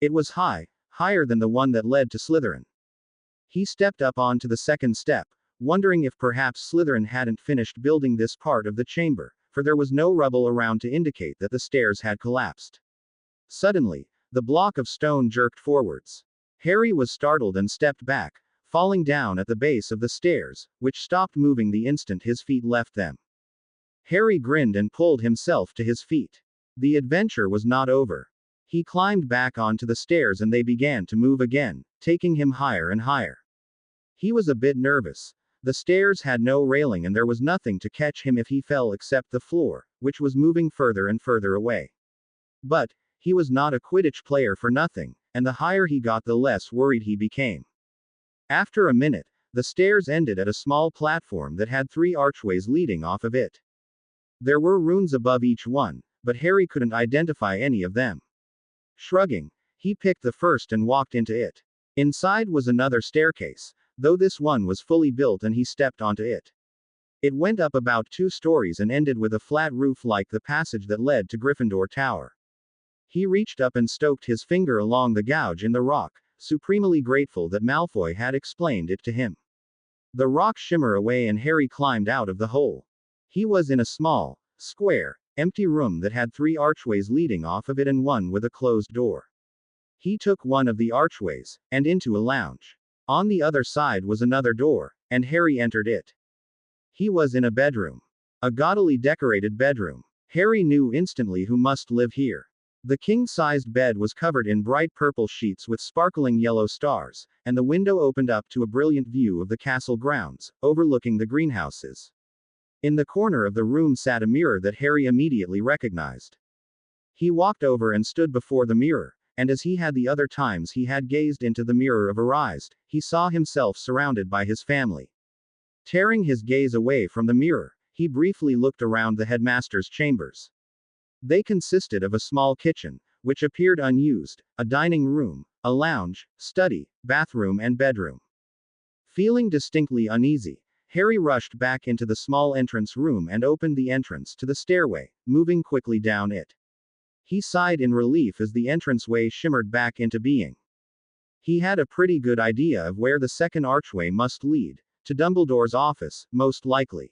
It was high, higher than the one that led to Slytherin. He stepped up onto the second step, wondering if perhaps Slytherin hadn't finished building this part of the chamber, for there was no rubble around to indicate that the stairs had collapsed. Suddenly, the block of stone jerked forwards. Harry was startled and stepped back, falling down at the base of the stairs, which stopped moving the instant his feet left them. Harry grinned and pulled himself to his feet. The adventure was not over. He climbed back onto the stairs and they began to move again, taking him higher and higher. He was a bit nervous. The stairs had no railing and there was nothing to catch him if he fell except the floor, which was moving further and further away. But, he was not a Quidditch player for nothing, and the higher he got the less worried he became. After a minute, the stairs ended at a small platform that had 3 archways leading off of it. There were runes above each one, but Harry couldn't identify any of them. Shrugging, he picked the first and walked into it. Inside was another staircase, though this one was fully built and he stepped onto it. It went up about 2 stories and ended with a flat roof like the passage that led to Gryffindor Tower. He reached up and stoked his finger along the gouge in the rock, supremely grateful that Malfoy had explained it to him. The rock shimmered away and Harry climbed out of the hole. He was in a small, square, empty room that had 3 archways leading off of it and one with a closed door. He took one of the archways, and into a lounge. On the other side was another door, and Harry entered it. He was in a bedroom. A gaudily decorated bedroom. Harry knew instantly who must live here. The king-sized bed was covered in bright purple sheets with sparkling yellow stars, and the window opened up to a brilliant view of the castle grounds, overlooking the greenhouses. In the corner of the room sat a mirror that Harry immediately recognized. He walked over and stood before the mirror, and as he had the other times he had gazed into the mirror of Arised, he saw himself surrounded by his family. Tearing his gaze away from the mirror, he briefly looked around the headmaster's chambers. They consisted of a small kitchen, which appeared unused, a dining room, a lounge, study, bathroom and bedroom. Feeling distinctly uneasy, Harry rushed back into the small entrance room and opened the entrance to the stairway, moving quickly down it. He sighed in relief as the entranceway shimmered back into being. He had a pretty good idea of where the second archway must lead, to Dumbledore's office, most likely.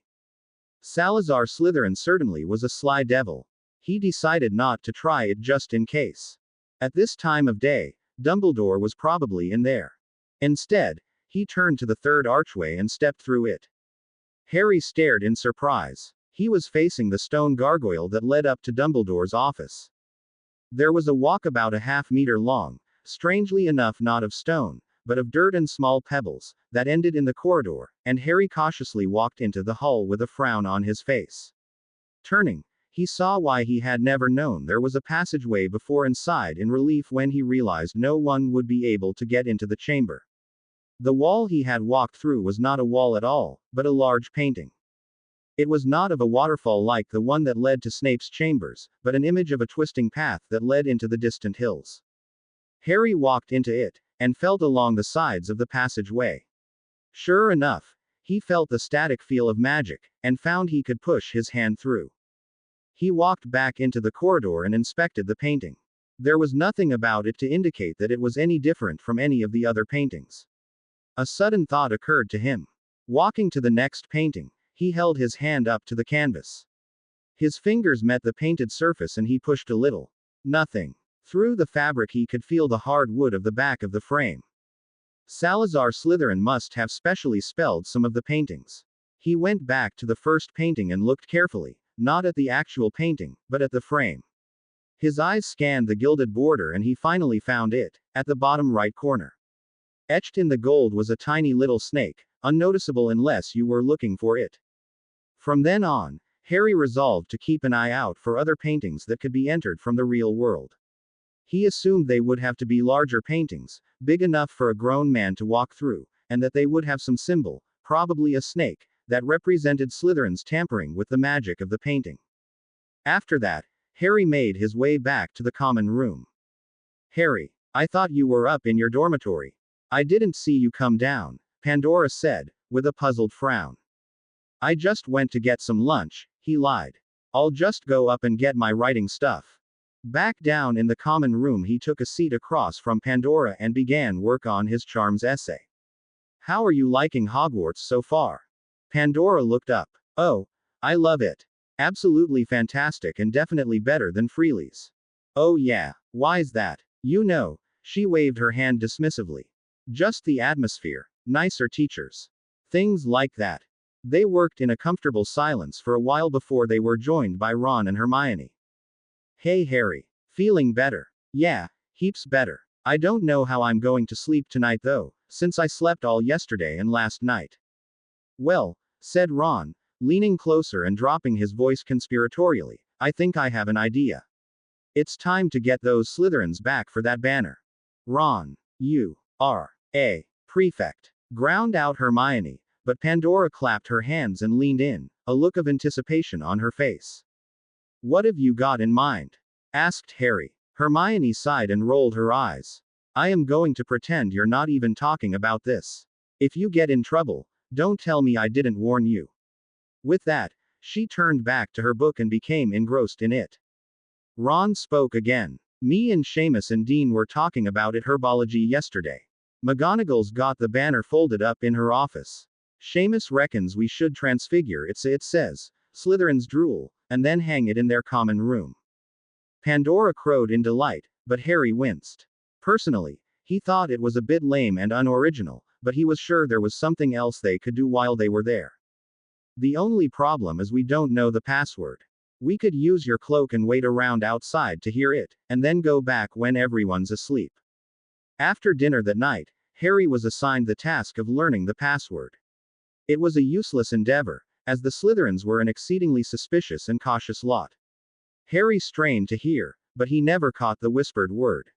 Salazar Slytherin certainly was a sly devil. He decided not to try it just in case. At this time of day, Dumbledore was probably in there. Instead, he turned to the third archway and stepped through it. Harry stared in surprise. He was facing the stone gargoyle that led up to Dumbledore's office. There was a walk about a half-meter long, strangely enough not of stone, but of dirt and small pebbles, that ended in the corridor, and Harry cautiously walked into the hall with a frown on his face. Turning, he saw why he had never known there was a passageway before and sighed in relief when he realized no one would be able to get into the chamber. The wall he had walked through was not a wall at all, but a large painting. It was not of a waterfall like the one that led to Snape's chambers, but an image of a twisting path that led into the distant hills. Harry walked into it, and felt along the sides of the passageway. Sure enough, he felt the static feel of magic, and found he could push his hand through. He walked back into the corridor and inspected the painting. There was nothing about it to indicate that it was any different from any of the other paintings. A sudden thought occurred to him. Walking to the next painting, he held his hand up to the canvas. His fingers met the painted surface and he pushed a little. Nothing. Through the fabric he could feel the hard wood of the back of the frame. Salazar Slytherin must have specially spelled some of the paintings. He went back to the first painting and looked carefully, not at the actual painting, but at the frame. His eyes scanned the gilded border and he finally found it, at the bottom right corner. Etched in the gold was a tiny little snake, unnoticeable unless you were looking for it. From then on, Harry resolved to keep an eye out for other paintings that could be entered from the real world. He assumed they would have to be larger paintings, big enough for a grown man to walk through, and that they would have some symbol, probably a snake, that represented Slytherin's tampering with the magic of the painting. After that, Harry made his way back to the common room. Harry, I thought you were up in your dormitory. I didn't see you come down, Pandora said, with a puzzled frown. I just went to get some lunch, he lied. I'll just go up and get my writing stuff. Back down in the common room, he took a seat across from Pandora and began work on his charms essay. How are you liking Hogwarts so far? Pandora looked up. Oh, I love it. Absolutely fantastic and definitely better than Freely's. Oh yeah, why's that? You know, she waved her hand dismissively. Just the atmosphere, nicer teachers. Things like that. They worked in a comfortable silence for a while before they were joined by Ron and Hermione. Hey Harry. Feeling better? Yeah, heaps better. I don't know how I'm going to sleep tonight though, since I slept all yesterday and last night. Well, said Ron, leaning closer and dropping his voice conspiratorially, I think I have an idea. It's time to get those Slytherins back for that banner. Ron, you are a prefect. Ground out Hermione, but Pandora clapped her hands and leaned in, a look of anticipation on her face. What have you got in mind? Asked Harry. Hermione sighed and rolled her eyes. I am going to pretend you're not even talking about this. If you get in trouble, don't tell me I didn't warn you. With that, she turned back to her book and became engrossed in it. Ron spoke again. Me and Seamus and Dean were talking about it herbology yesterday. McGonagall's got the banner folded up in her office. Seamus reckons we should transfigure it so it says, Slytherin's drool, and then hang it in their common room. Pandora crowed in delight, but Harry winced. Personally, he thought it was a bit lame and unoriginal, but he was sure there was something else they could do while they were there. The only problem is we don't know the password. We could use your cloak and wait around outside to hear it, and then go back when everyone's asleep. After dinner that night, Harry was assigned the task of learning the password. It was a useless endeavor, as the Slytherins were an exceedingly suspicious and cautious lot. Harry strained to hear, but he never caught the whispered word.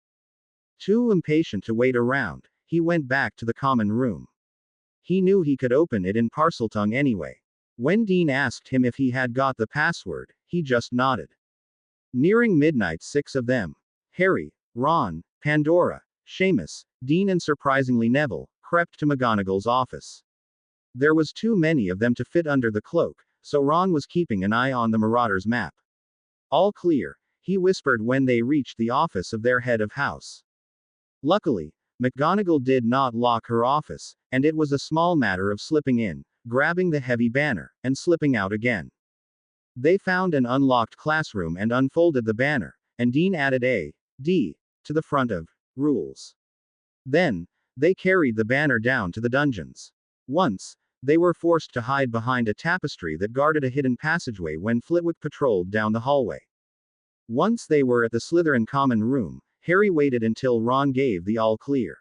Too impatient to wait around, he went back to the common room. He knew he could open it in Parseltongue anyway. When Dean asked him if he had got the password, he just nodded. Nearing midnight, 6 of them, Harry, Ron, Pandora, Seamus, Dean and surprisingly Neville, crept to McGonagall's office. There was too many of them to fit under the cloak, so Ron was keeping an eye on the Marauders' map. All clear, he whispered when they reached the office of their head of house. Luckily, McGonagall did not lock her office, and it was a small matter of slipping in, grabbing the heavy banner, and slipping out again. They found an unlocked classroom and unfolded the banner, and Dean added a D to the front of Rules. Then, they carried the banner down to the dungeons. Once, they were forced to hide behind a tapestry that guarded a hidden passageway when Flitwick patrolled down the hallway. Once they were at the Slytherin common room, Harry waited until Ron gave the all clear.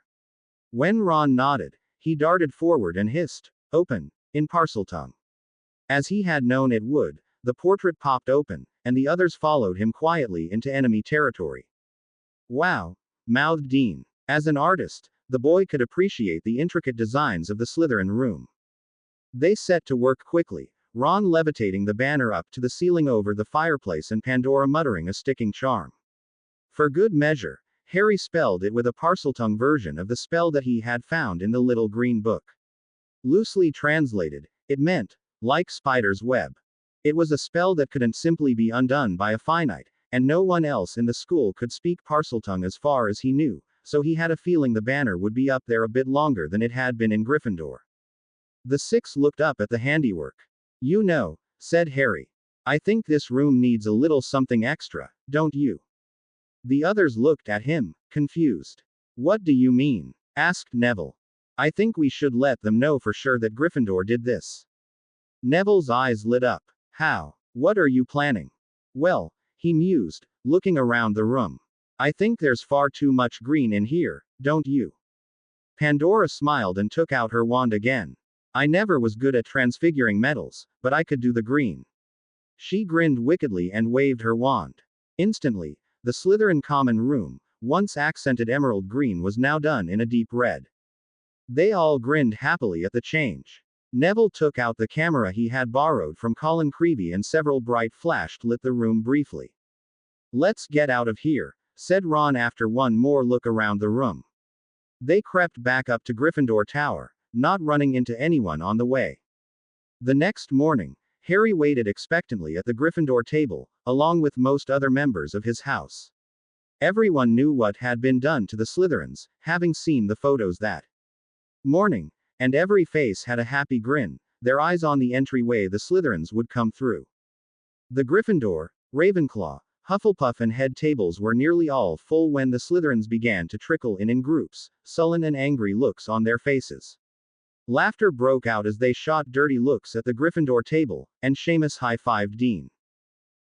When Ron nodded, he darted forward and hissed, "Open," in Parseltongue. As he had known it would, the portrait popped open, and the others followed him quietly into enemy territory. Wow, mouthed Dean. As an artist, the boy could appreciate the intricate designs of the Slytherin room. They set to work quickly, Ron levitating the banner up to the ceiling over the fireplace and Pandora muttering a sticking charm. For good measure, Harry spelled it with a Parseltongue version of the spell that he had found in the little green book. Loosely translated, it meant, like spider's web. It was a spell that couldn't simply be undone by a finite, and no one else in the school could speak Parseltongue as far as he knew, so he had a feeling the banner would be up there a bit longer than it had been in Gryffindor. The 6 looked up at the handiwork. You know, said Harry. I think this room needs a little something extra, don't you? The others looked at him, confused. What do you mean? Asked Neville. I think we should let them know for sure that Gryffindor did this. Neville's eyes lit up. How? What are you planning? Well, he mused, looking around the room. I think there's far too much green in here, don't you? Pandora smiled and took out her wand again. I never was good at transfiguring metals, but I could do the green. She grinned wickedly and waved her wand. Instantly, the Slytherin common room, once accented emerald green, was now done in a deep red. They all grinned happily at the change. Neville took out the camera he had borrowed from Colin Creevey and several bright flashes lit the room briefly. Let's get out of here, said Ron after one more look around the room. They crept back up to Gryffindor Tower, not running into anyone on the way. The next morning, Harry waited expectantly at the Gryffindor table, along with most other members of his house. Everyone knew what had been done to the Slytherins, having seen the photos that morning, and every face had a happy grin, their eyes on the entryway the Slytherins would come through. The Gryffindor, Ravenclaw, Hufflepuff and head tables were nearly all full when the Slytherins began to trickle in groups, sullen and angry looks on their faces. Laughter broke out as they shot dirty looks at the Gryffindor table, and Seamus high-fived Dean.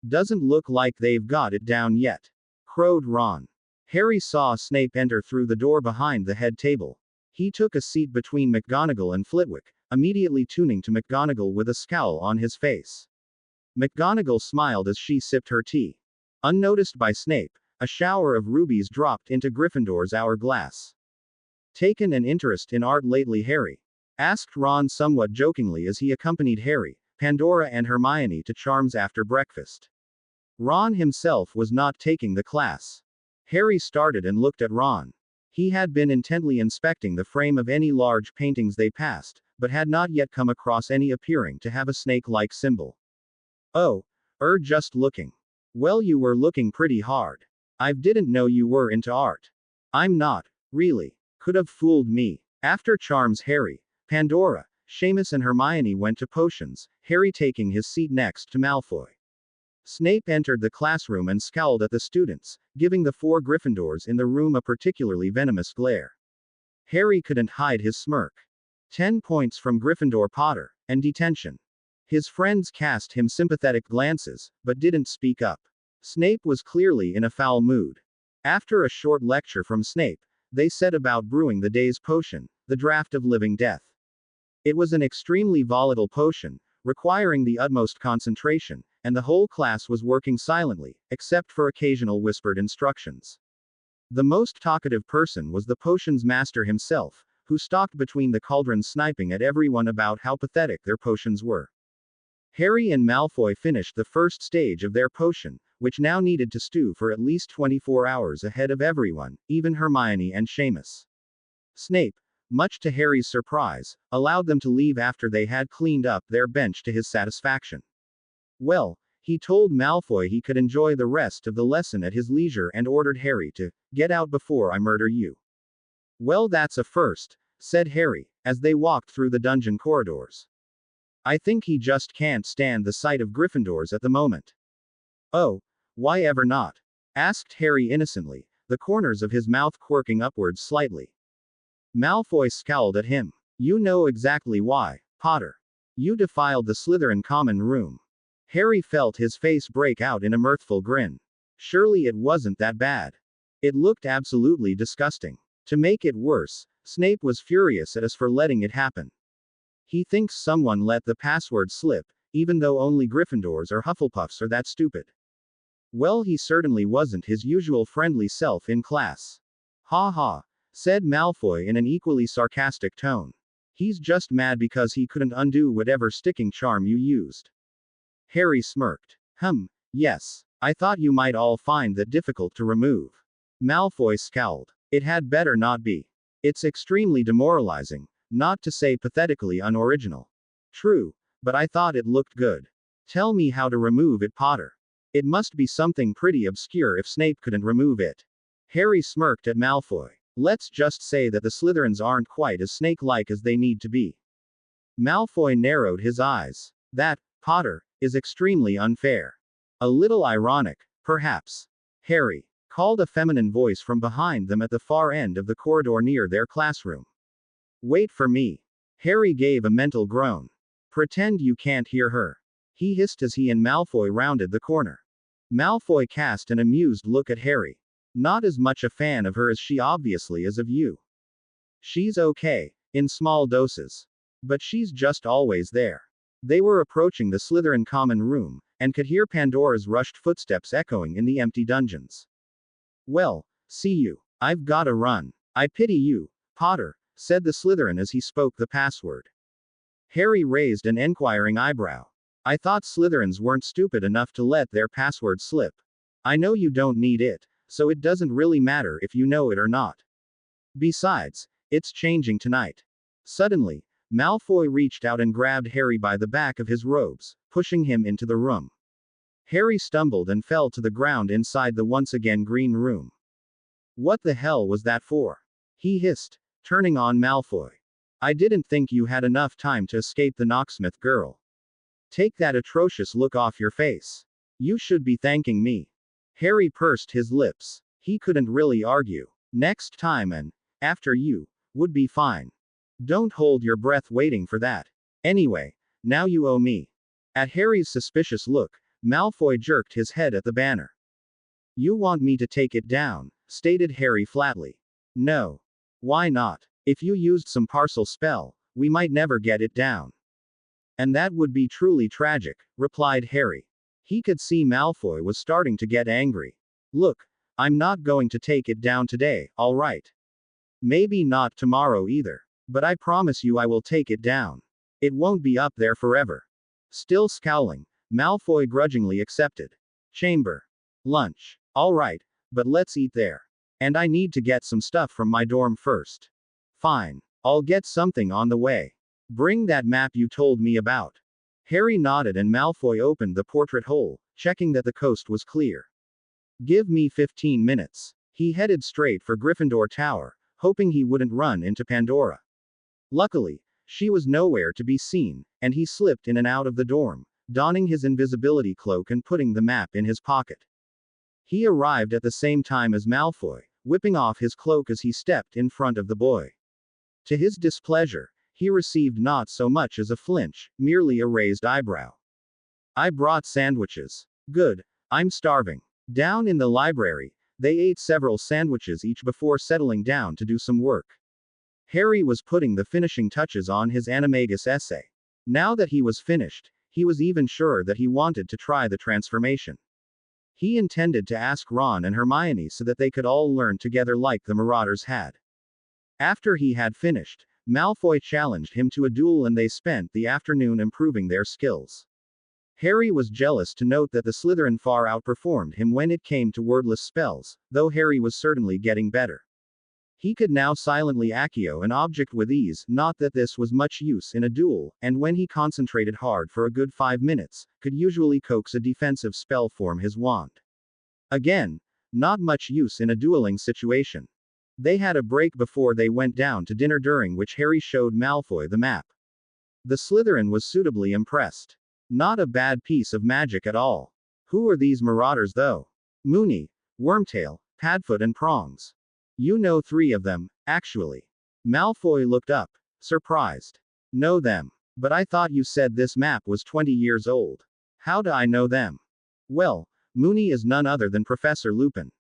Doesn't look like they've got it down yet, crowed Ron. Harry saw Snape enter through the door behind the head table. He took a seat between McGonagall and Flitwick, immediately tuning to McGonagall with a scowl on his face. McGonagall smiled as she sipped her tea. Unnoticed by Snape, a shower of rubies dropped into Gryffindor's hourglass. Taken an interest in art lately, Harry? Asked Ron somewhat jokingly as he accompanied Harry, Pandora and Hermione to Charms after breakfast. Ron himself was not taking the class. Harry started and looked at Ron. He had been intently inspecting the frame of any large paintings they passed, but had not yet come across any appearing to have a snake-like symbol. Oh, just looking. Well, you were looking pretty hard. I didn't know you were into art. I'm not, really. Could have fooled me. After Charms, Harry, Pandora, Seamus and Hermione went to potions, Harry taking his seat next to Malfoy. Snape entered the classroom and scowled at the students, giving the 4 Gryffindors in the room a particularly venomous glare. Harry couldn't hide his smirk. 10 points from Gryffindor Potter, and detention. His friends cast him sympathetic glances, but didn't speak up. Snape was clearly in a foul mood. After a short lecture from Snape, they set about brewing the day's potion, the Draught of Living Death. It was an extremely volatile potion, requiring the utmost concentration, and the whole class was working silently, except for occasional whispered instructions. The most talkative person was the potion's master himself, who stalked between the cauldrons sniping at everyone about how pathetic their potions were. Harry and Malfoy finished the first stage of their potion, which now needed to stew for at least 24 hours ahead of everyone, even Hermione and Seamus. Snape, much to Harry's surprise, allowed them to leave after they had cleaned up their bench to his satisfaction. Well, he told Malfoy he could enjoy the rest of the lesson at his leisure and ordered Harry to get out before I murder you. Well, that's a first, said Harry, as they walked through the dungeon corridors. I think he just can't stand the sight of Gryffindors at the moment. Oh, why ever not? Asked Harry innocently, the corners of his mouth quirking upwards slightly. Malfoy scowled at him. You know exactly why, Potter. You defiled the Slytherin common room. Harry felt his face break out in a mirthful grin. Surely it wasn't that bad. It looked absolutely disgusting. To make it worse, Snape was furious at us for letting it happen. He thinks someone let the password slip, even though only Gryffindors or Hufflepuffs are that stupid. Well, he certainly wasn't his usual friendly self in class. Ha ha, said Malfoy in an equally sarcastic tone. He's just mad because he couldn't undo whatever sticking charm you used. Harry smirked. Yes. I thought you might all find that difficult to remove. Malfoy scowled. It had better not be. It's extremely demoralizing, not to say pathetically unoriginal. True, but I thought it looked good. Tell me how to remove it, Potter. It must be something pretty obscure if Snape couldn't remove it. Harry smirked at Malfoy. Let's just say that the Slytherins aren't quite as snake-like as they need to be. Malfoy narrowed his eyes. That, Potter, is extremely unfair. A little ironic, perhaps. Harry, called a feminine voice from behind them at the far end of the corridor near their classroom. Wait for me. Harry gave a mental groan. Pretend you can't hear her. He hissed as he and Malfoy rounded the corner. Malfoy cast an amused look at Harry. Not as much a fan of her as she obviously is of you. She's okay, in small doses. But she's just always there. They were approaching the Slytherin common room, and could hear Pandora's rushed footsteps echoing in the empty dungeons. Well, see you. I've gotta run. I pity you, Potter, said the Slytherin as he spoke the password. Harry raised an enquiring eyebrow. I thought Slytherins weren't stupid enough to let their password slip. I know you don't need it, so it doesn't really matter if you know it or not. Besides, it's changing tonight. Suddenly, Malfoy reached out and grabbed Harry by the back of his robes, pushing him into the room. Harry stumbled and fell to the ground inside the once again green room. What the hell was that for? He hissed, turning on Malfoy. I didn't think you had enough time to escape the Knocksmith girl. Take that atrocious look off your face. You should be thanking me. Harry pursed his lips. He couldn't really argue. Next time and, after you, would be fine. Don't hold your breath waiting for that. Anyway, now you owe me. At Harry's suspicious look, Malfoy jerked his head at the banner. You want me to take it down, stated Harry flatly. No. Why not? If you used some parcel spell, we might never get it down. And that would be truly tragic, replied Harry. He could see Malfoy was starting to get angry. Look, I'm not going to take it down today, all right? Maybe not tomorrow either. But I promise you I will take it down. It won't be up there forever. Still scowling, Malfoy grudgingly accepted. Chamber. Lunch. All right, but let's eat there. And I need to get some stuff from my dorm first. Fine. I'll get something on the way. Bring that map you told me about. Harry nodded and Malfoy opened the portrait hole, checking that the coast was clear. Give me 15 minutes. He headed straight for Gryffindor Tower, hoping he wouldn't run into Pandora. Luckily, she was nowhere to be seen, and he slipped in and out of the dorm, donning his invisibility cloak and putting the map in his pocket. He arrived at the same time as Malfoy, whipping off his cloak as he stepped in front of the boy. To his displeasure, he received not so much as a flinch, merely a raised eyebrow. I brought sandwiches. Good, I'm starving. Down in the library, they ate several sandwiches each before settling down to do some work. Harry was putting the finishing touches on his animagus essay. Now that he was finished, he was even sure that he wanted to try the transformation. He intended to ask Ron and Hermione so that they could all learn together like the Marauders had. After he had finished, Malfoy challenged him to a duel and they spent the afternoon improving their skills. Harry was jealous to note that the Slytherin far outperformed him when it came to wordless spells, though Harry was certainly getting better. He could now silently accio an object with ease, not that this was much use in a duel, and when he concentrated hard for a good 5 minutes, could usually coax a defensive spell from his wand. Again, not much use in a dueling situation. They had a break before they went down to dinner, during which Harry showed Malfoy the map. The Slytherin was suitably impressed. Not a bad piece of magic at all. Who are these marauders though? Moony, Wormtail, Padfoot and Prongs. You know 3 of them, actually. Malfoy looked up, surprised. Know them. But I thought you said this map was 20 years old. How do I know them? Well, Moony is none other than Professor Lupin.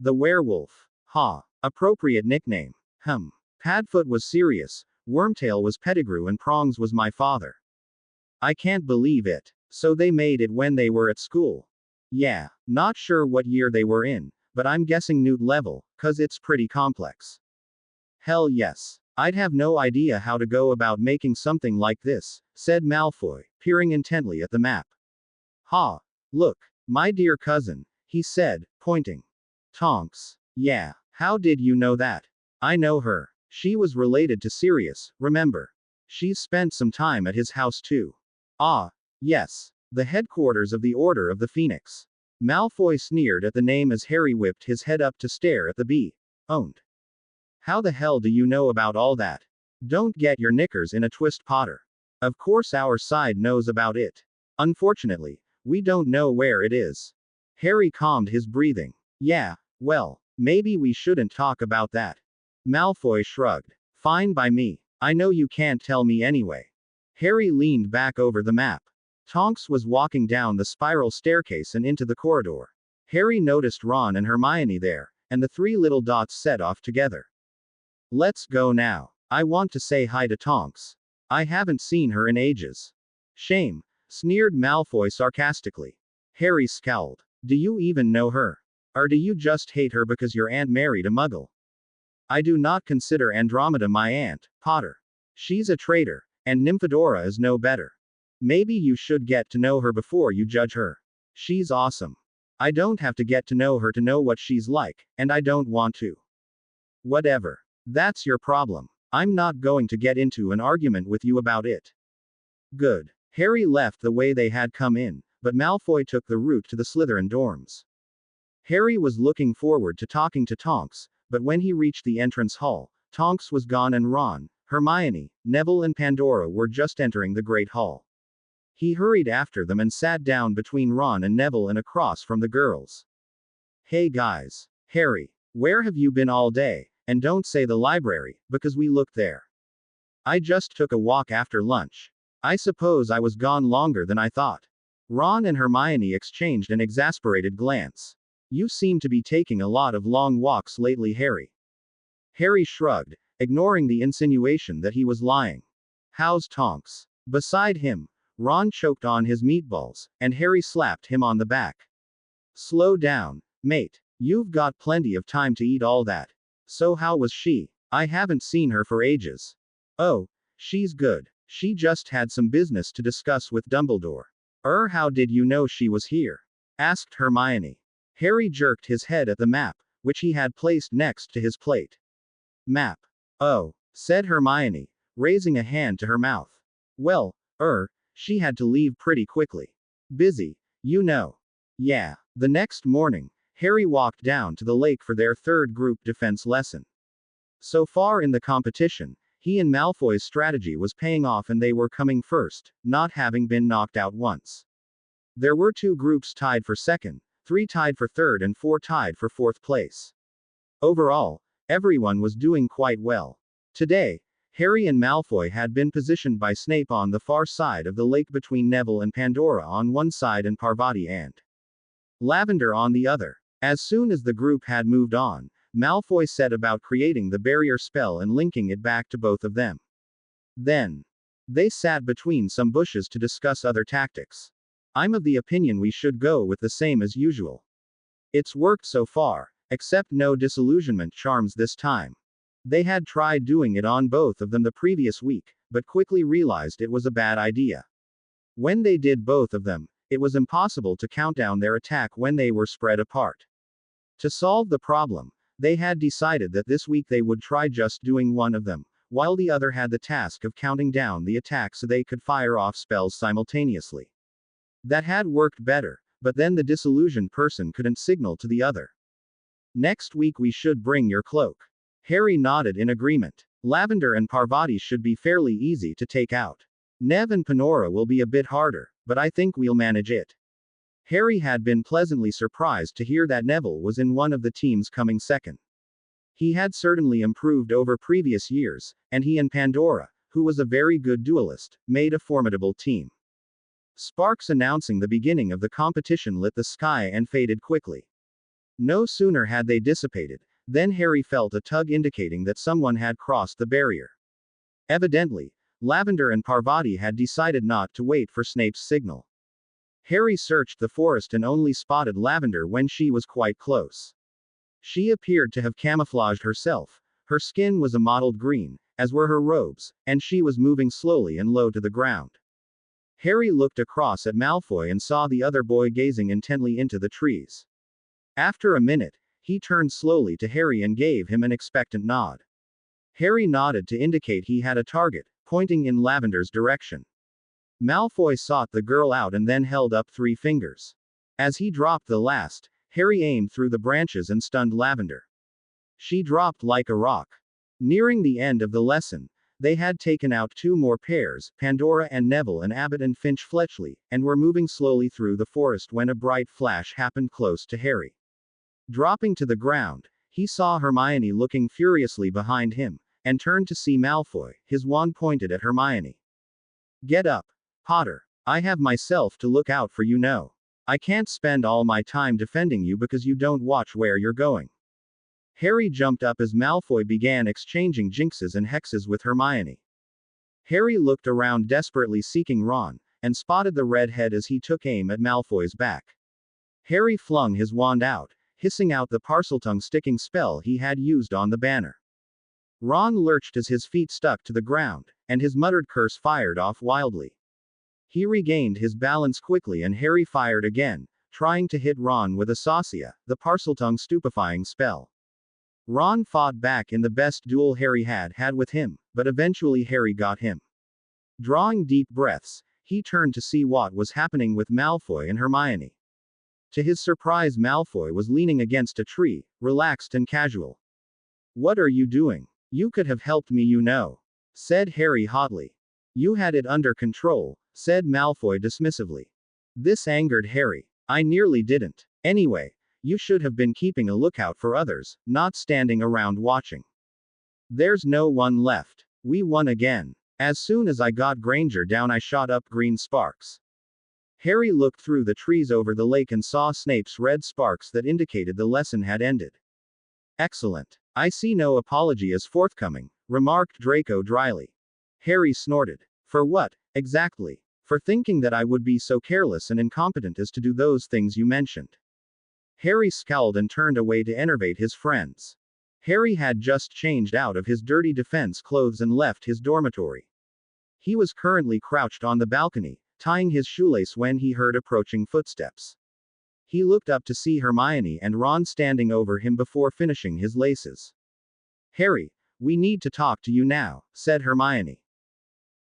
The werewolf. Ha. Appropriate nickname. Padfoot was Sirius, Wormtail was Pettigrew and Prongs was my father. I can't believe it. So they made it when they were at school. Yeah, not sure what year they were in, but I'm guessing Newt level, 'cause it's pretty complex. Hell yes. I'd have no idea how to go about making something like this, said Malfoy, peering intently at the map. Ha. Look, my dear cousin, he said, pointing. Tonks. Yeah, how did you know that? I know her. She was related to Sirius, remember? She's spent some time at his house too. Ah, yes. The headquarters of the Order of the Phoenix. Malfoy sneered at the name as Harry whipped his head up to stare at the bee. Owned. How the hell do you know about all that? Don't get your knickers in a twist, Potter. Of course our side knows about it. Unfortunately, we don't know where it is. Harry calmed his breathing. Yeah, well, maybe we shouldn't talk about that. Malfoy shrugged. Fine by me. I know you can't tell me anyway. Harry leaned back over the map. Tonks was walking down the spiral staircase and into the corridor. Harry noticed Ron and Hermione there, and the three little dots set off together. Let's go now. I want to say hi to Tonks. I haven't seen her in ages. Shame, sneered Malfoy sarcastically. Harry scowled. Do you even know her? Or do you just hate her because your aunt married a muggle? I do not consider Andromeda my aunt, Potter. She's a traitor, and Nymphadora is no better. Maybe you should get to know her before you judge her. She's awesome. I don't have to get to know her to know what she's like, and I don't want to. Whatever. That's your problem. I'm not going to get into an argument with you about it. Good. Harry left the way they had come in, but Malfoy took the route to the Slytherin dorms. Harry was looking forward to talking to Tonks, but when he reached the entrance hall, Tonks was gone and Ron, Hermione, Neville and Pandora were just entering the Great Hall. He hurried after them and sat down between Ron and Neville and across from the girls. Hey guys. Harry, where have you been all day? And don't say the library, because we looked there. I just took a walk after lunch. I suppose I was gone longer than I thought. Ron and Hermione exchanged an exasperated glance. You seem to be taking a lot of long walks lately, Harry. Harry shrugged, ignoring the insinuation that he was lying. How's Tonks? Beside him, Ron choked on his meatballs, and Harry slapped him on the back. Slow down, mate. You've got plenty of time to eat all that. So how was she? I haven't seen her for ages. Oh, she's good. She just had some business to discuss with Dumbledore. How did you know she was here? Asked Hermione. Harry jerked his head at the map, which he had placed next to his plate. Map. Oh, said Hermione, raising a hand to her mouth. Well, she had to leave pretty quickly. Busy, you know. Yeah. The next morning, Harry walked down to the lake for their third group defense lesson. So far in the competition, he and Malfoy's strategy was paying off and they were coming first, not having been knocked out once. There were 2 groups tied for second, 3 tied for third and 4 tied for fourth place. Overall, everyone was doing quite well. Today, Harry and Malfoy had been positioned by Snape on the far side of the lake between Neville and Pandora on one side and Parvati and Lavender on the other. As soon as the group had moved on, Malfoy set about creating the barrier spell and linking it back to both of them. Then, they sat between some bushes to discuss other tactics. I'm of the opinion we should go with the same as usual. It's worked so far, except no disillusionment charms this time. They had tried doing it on both of them the previous week, but quickly realized it was a bad idea. When they did both of them, it was impossible to count down their attack when they were spread apart. To solve the problem, they had decided that this week they would try just doing one of them, while the other had the task of counting down the attack so they could fire off spells simultaneously. That had worked better, but then the disillusioned person couldn't signal to the other. Next week we should bring your cloak. Harry nodded in agreement. Lavender and Parvati should be fairly easy to take out. Nev and Panora will be a bit harder, but I think we'll manage it. Harry had been pleasantly surprised to hear that Neville was in one of the teams coming second. He had certainly improved over previous years, and he and Pandora, who was a very good duelist, made a formidable team. Sparks announcing the beginning of the competition lit the sky and faded quickly. No sooner had they dissipated, than Harry felt a tug indicating that someone had crossed the barrier. Evidently, Lavender and Parvati had decided not to wait for Snape's signal. Harry searched the forest and only spotted Lavender when she was quite close. She appeared to have camouflaged herself. Her skin was a mottled green, as were her robes, and she was moving slowly and low to the ground. Harry looked across at Malfoy and saw the other boy gazing intently into the trees. After a minute, he turned slowly to Harry and gave him an expectant nod. Harry nodded to indicate he had a target, pointing in Lavender's direction. Malfoy sought the girl out and then held up 3 fingers. As he dropped the last, Harry aimed through the branches and stunned Lavender. She dropped like a rock. Nearing the end of the lesson, they had taken out 2 more pairs, Pandora and Neville and Abbott and Finch Fletchley, and were moving slowly through the forest when a bright flash happened close to Harry. Dropping to the ground, he saw Hermione looking furiously behind him, and turned to see Malfoy, his wand pointed at Hermione. Get up, Potter. I have myself to look out for, you know. I can't spend all my time defending you because you don't watch where you're going. Harry jumped up as Malfoy began exchanging jinxes and hexes with Hermione. Harry looked around desperately seeking Ron, and spotted the redhead as he took aim at Malfoy's back. Harry flung his wand out, hissing out the Parseltongue sticking spell he had used on the banner. Ron lurched as his feet stuck to the ground, and his muttered curse fired off wildly. He regained his balance quickly and Harry fired again, trying to hit Ron with a Saucia, the Parseltongue stupefying spell. Ron fought back in the best duel Harry had had with him, but eventually Harry got him. Drawing deep breaths, he turned to see what was happening with Malfoy and Hermione. To his surprise, Malfoy was leaning against a tree, relaxed and casual. What are you doing? You could have helped me, you know, said Harry hotly. You had it under control, said Malfoy dismissively. This angered Harry. I nearly didn't. Anyway, you should have been keeping a lookout for others, not standing around watching. There's no one left. We won again. As soon as I got Granger down, I shot up green sparks. Harry looked through the trees over the lake and saw Snape's red sparks that indicated the lesson had ended. Excellent. I see no apology is forthcoming, remarked Draco dryly. Harry snorted. For what, exactly? For thinking that I would be so careless and incompetent as to do those things you mentioned. Harry scowled and turned away to enervate his friends. Harry had just changed out of his dirty defense clothes and left his dormitory. He was currently crouched on the balcony, tying his shoelace when he heard approaching footsteps. He looked up to see Hermione and Ron standing over him before finishing his laces. Harry, we need to talk to you now, said Hermione.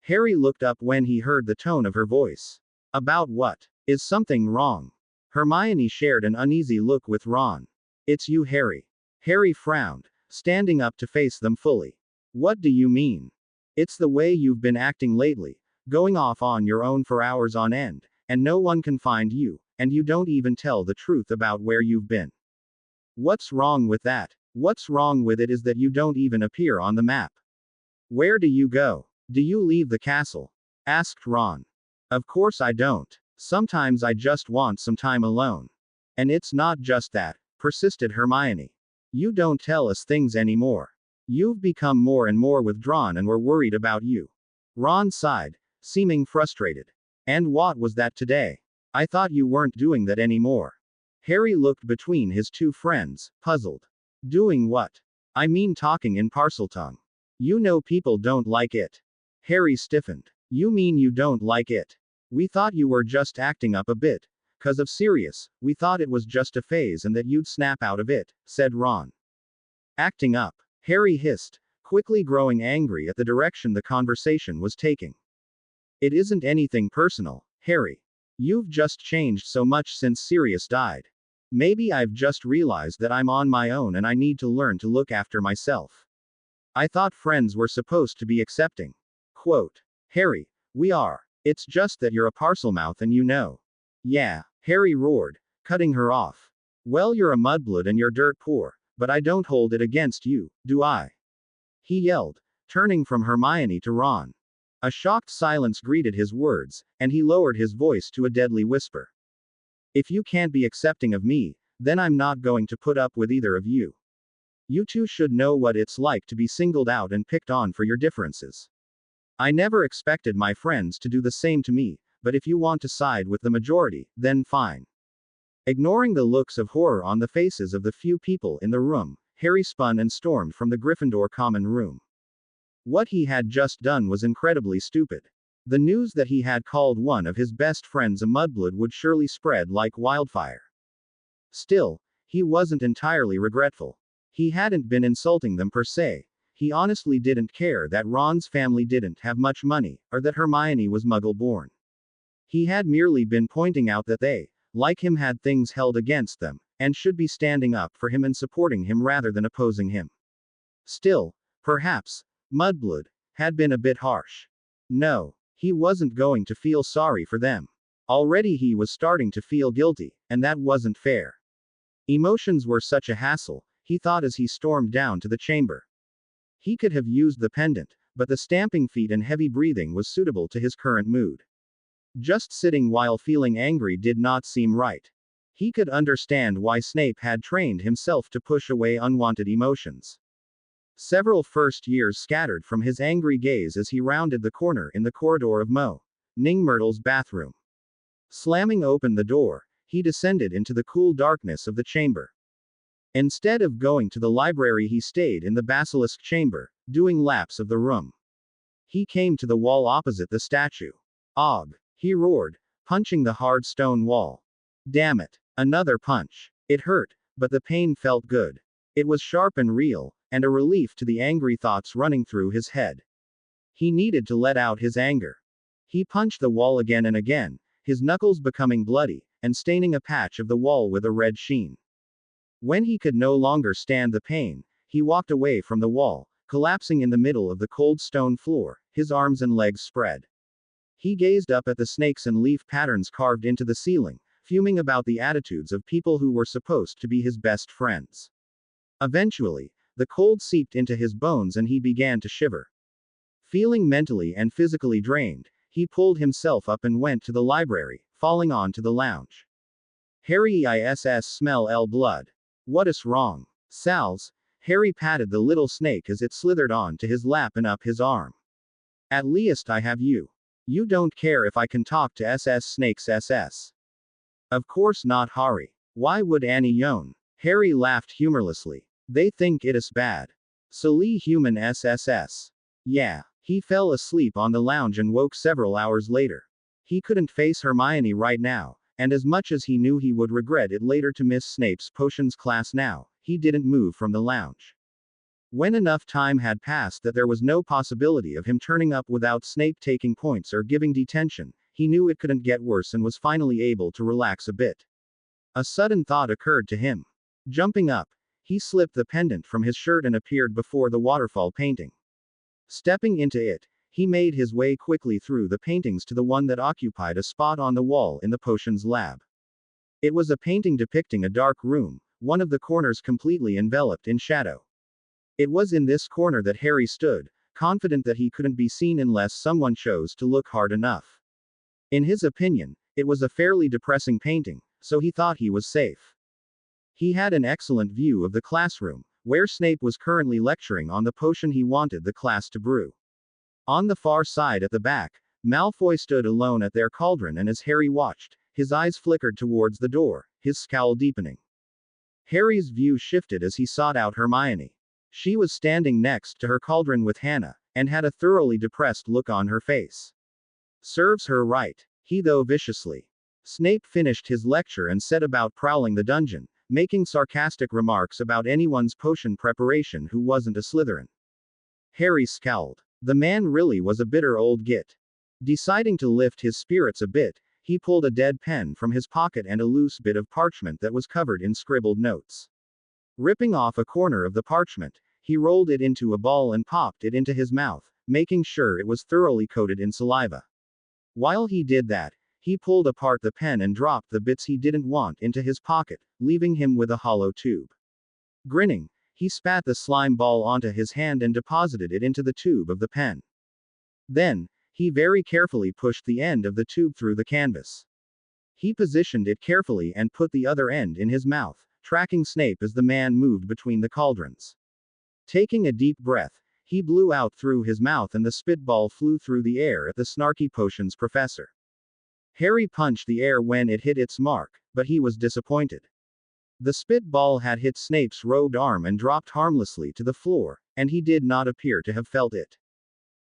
Harry looked up when he heard the tone of her voice. About what? Is something wrong? Hermione shared an uneasy look with Ron. It's you, Harry. Harry frowned, standing up to face them fully. What do you mean? It's the way you've been acting lately, going off on your own for hours on end, and no one can find you, and you don't even tell the truth about where you've been. What's wrong with that? What's wrong with it is that you don't even appear on the map. Where do you go? Do you leave the castle? Asked Ron. Of course I don't. Sometimes I just want some time alone. And it's not just that, persisted Hermione. You don't tell us things anymore. You've become more and more withdrawn and we're worried about you. Ron sighed, seeming frustrated. And what was that today? I thought you weren't doing that anymore. Harry looked between his two friends, puzzled. Doing what? I mean talking in Parseltongue. You know people don't like it. Harry stiffened. You mean you don't like it? We thought you were just acting up a bit. 'Cause of Sirius, we thought it was just a phase and that you'd snap out of it, said Ron. Acting up? Harry hissed, quickly growing angry at the direction the conversation was taking. It isn't anything personal, Harry. You've just changed so much since Sirius died. Maybe I've just realized that I'm on my own and I need to learn to look after myself. I thought friends were supposed to be accepting. Quote. Harry, we are. It's just that you're a Parselmouth and you know. Yeah, Harry roared, cutting her off. Well, you're a mudblood and you're dirt poor, but I don't hold it against you, do I? He yelled, turning from Hermione to Ron. A shocked silence greeted his words, and he lowered his voice to a deadly whisper. If you can't be accepting of me, then I'm not going to put up with either of you. You two should know what it's like to be singled out and picked on for your differences. I never expected my friends to do the same to me, but if you want to side with the majority, then fine. Ignoring the looks of horror on the faces of the few people in the room, Harry spun and stormed from the Gryffindor common room. What he had just done was incredibly stupid. The news that he had called one of his best friends a mudblood would surely spread like wildfire. Still, he wasn't entirely regretful. He hadn't been insulting them per se. He honestly didn't care that Ron's family didn't have much money, or that Hermione was Muggle-born. He had merely been pointing out that they, like him, had things held against them, and should be standing up for him and supporting him rather than opposing him. Still, perhaps, Mudblood had been a bit harsh. No, he wasn't going to feel sorry for them. Already he was starting to feel guilty, and that wasn't fair. Emotions were such a hassle, he thought as he stormed down to the chamber. He could have used the pendant, but the stamping feet and heavy breathing was suitable to his current mood. Just sitting while feeling angry did not seem right. He could understand why Snape had trained himself to push away unwanted emotions. Several first years scattered from his angry gaze as he rounded the corner in the corridor of Ningmyrtle's bathroom. Slamming open the door, he descended into the cool darkness of the chamber. Instead of going to the library, he stayed in the basilisk chamber, doing laps of the room. He came to the wall opposite the statue. Og! He roared, punching the hard stone wall. Damn it! Another punch. It hurt, but the pain felt good. It was sharp and real, and a relief to the angry thoughts running through his head. He needed to let out his anger. He punched the wall again and again, his knuckles becoming bloody, and staining a patch of the wall with a red sheen. When he could no longer stand the pain, he walked away from the wall, collapsing in the middle of the cold stone floor, his arms and legs spread. He gazed up at the snakes and leaf patterns carved into the ceiling, fuming about the attitudes of people who were supposed to be his best friends. Eventually, the cold seeped into his bones and he began to shiver. Feeling mentally and physically drained, he pulled himself up and went to the library, falling onto the lounge. Harry iss smell L blood. What is wrong? Sal's. Harry patted the little snake as it slithered on to his lap and up his arm. At least I have you. You don't care if I can talk to SS Snakes SS. Of course not, Harry. Why would Annie Yon? Harry laughed humorlessly. They think it is bad. Silly human SSS. Yeah. He fell asleep on the lounge and woke several hours later. He couldn't face Hermione right now, and as much as he knew he would regret it later to miss Snape's potions class now, he didn't move from the lounge. When enough time had passed that there was no possibility of him turning up without Snape taking points or giving detention, he knew it couldn't get worse and was finally able to relax a bit. A sudden thought occurred to him. Jumping up, he slipped the pendant from his shirt and appeared before the waterfall painting. Stepping into it, he made his way quickly through the paintings to the one that occupied a spot on the wall in the potions lab. It was a painting depicting a dark room, one of the corners completely enveloped in shadow. It was in this corner that Harry stood, confident that he couldn't be seen unless someone chose to look hard enough. In his opinion, it was a fairly depressing painting, so he thought he was safe. He had an excellent view of the classroom, where Snape was currently lecturing on the potion he wanted the class to brew. On the far side at the back, Malfoy stood alone at their cauldron, and as Harry watched, his eyes flickered towards the door, his scowl deepening. Harry's view shifted as he sought out Hermione. She was standing next to her cauldron with Hannah, and had a thoroughly depressed look on her face. Serves her right, he thought viciously. Snape finished his lecture and set about prowling the dungeon, making sarcastic remarks about anyone's potion preparation who wasn't a Slytherin. Harry scowled. The man really was a bitter old git. Deciding to lift his spirits a bit, he pulled a dead pen from his pocket and a loose bit of parchment that was covered in scribbled notes. Ripping off a corner of the parchment, he rolled it into a ball and popped it into his mouth, making sure it was thoroughly coated in saliva. While he did that, he pulled apart the pen and dropped the bits he didn't want into his pocket, leaving him with a hollow tube. Grinning, he spat the slime ball onto his hand and deposited it into the tube of the pen. Then, he very carefully pushed the end of the tube through the canvas. He positioned it carefully and put the other end in his mouth, tracking Snape as the man moved between the cauldrons. Taking a deep breath, he blew out through his mouth and the spitball flew through the air at the snarky potions professor. Harry punched the air when it hit its mark, but he was disappointed. The spitball had hit Snape's robed arm and dropped harmlessly to the floor, and he did not appear to have felt it.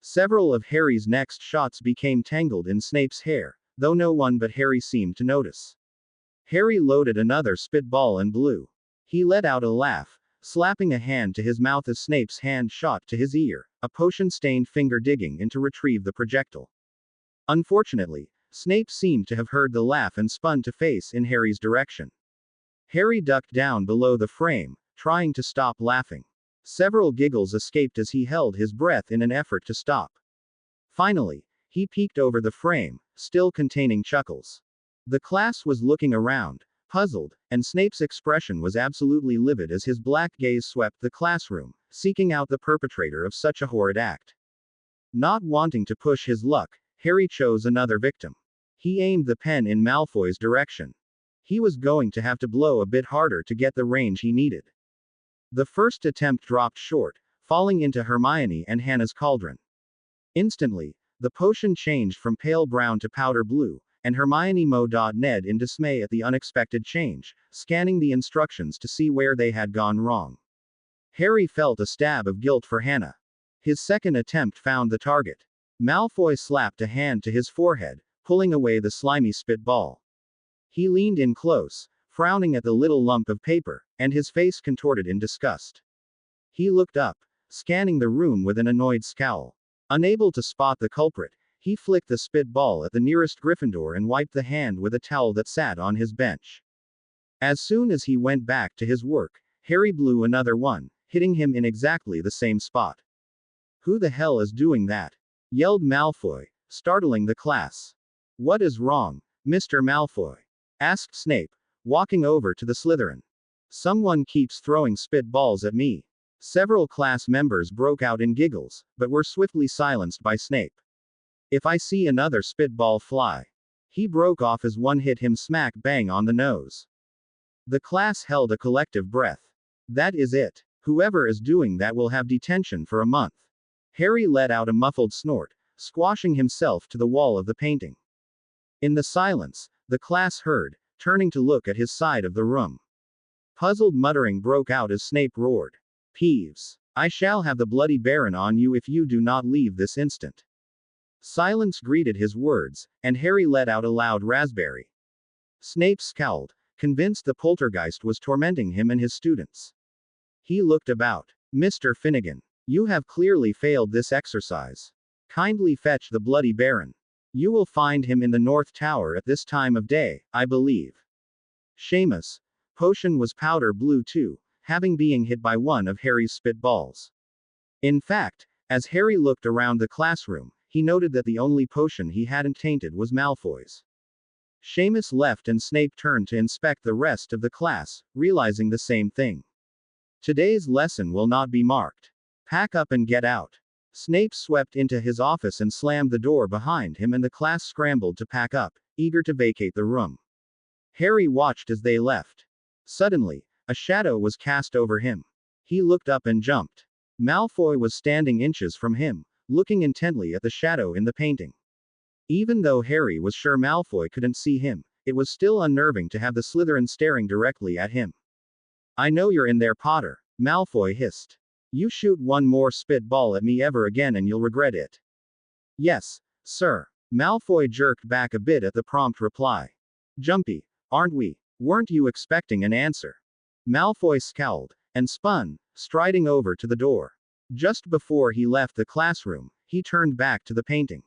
Several of Harry's next shots became tangled in Snape's hair, though no one but Harry seemed to notice. Harry loaded another spitball and blew. He let out a laugh, slapping a hand to his mouth as Snape's hand shot to his ear, a potion-stained finger digging in to retrieve the projectile. Unfortunately, Snape seemed to have heard the laugh and spun to face in Harry's direction. Harry ducked down below the frame, trying to stop laughing. Several giggles escaped as he held his breath in an effort to stop. Finally, he peeked over the frame, still containing chuckles. The class was looking around, puzzled, and Snape's expression was absolutely livid as his black gaze swept the classroom, seeking out the perpetrator of such a horrid act. Not wanting to push his luck, Harry chose another victim. He aimed the pen in Malfoy's direction. He was going to have to blow a bit harder to get the range he needed. The first attempt dropped short, falling into Hermione and Hannah's cauldron. Instantly, the potion changed from pale brown to powder blue, and Hermione Ned in dismay at the unexpected change, scanning the instructions to see where they had gone wrong. Harry felt a stab of guilt for Hannah. His second attempt found the target. Malfoy slapped a hand to his forehead, pulling away the slimy spitball. He leaned in close, frowning at the little lump of paper, and his face contorted in disgust. He looked up, scanning the room with an annoyed scowl. Unable to spot the culprit, he flicked the spitball at the nearest Gryffindor and wiped the hand with a towel that sat on his bench. As soon as he went back to his work, Harry blew another one, hitting him in exactly the same spot. "Who the hell is doing that?" yelled Malfoy, startling the class. "What is wrong, Mr. Malfoy?" asked Snape, walking over to the Slytherin. "Someone keeps throwing spitballs at me." Several class members broke out in giggles, but were swiftly silenced by Snape. "If I see another spitball fly." He broke off as one hit him smack bang on the nose. The class held a collective breath. "That is it. Whoever is doing that will have detention for a month." Harry let out a muffled snort, squashing himself to the wall of the painting. In the silence, the class heard, turning to look at his side of the room. Puzzled muttering broke out as Snape roared. "Peeves! I shall have the bloody baron on you if you do not leave this instant." Silence greeted his words, and Harry let out a loud raspberry. Snape scowled, convinced the poltergeist was tormenting him and his students. He looked about. "Mr. Finnegan, you have clearly failed this exercise. Kindly fetch the bloody baron. You will find him in the North Tower at this time of day, I believe." Seamus. Potion was powder blue too, having being hit by one of Harry's spitballs. In fact, as Harry looked around the classroom, he noted that the only potion he hadn't tainted was Malfoy's. Seamus left and Snape turned to inspect the rest of the class, realizing the same thing. Today's lesson will not be marked. Pack up and get out. Snape swept into his office and slammed the door behind him, and the class scrambled to pack up, eager to vacate the room. Harry watched as they left. Suddenly, a shadow was cast over him. He looked up and jumped. Malfoy was standing inches from him, looking intently at the shadow in the painting. Even though Harry was sure Malfoy couldn't see him, it was still unnerving to have the Slytherin staring directly at him. "I know you're in there, Potter," Malfoy hissed. "You shoot one more spitball at me ever again and you'll regret it." "Yes, sir." Malfoy jerked back a bit at the prompt reply. "Jumpy, aren't we? Weren't you expecting an answer?" Malfoy scowled, and spun, striding over to the door. Just before he left the classroom, he turned back to the painting.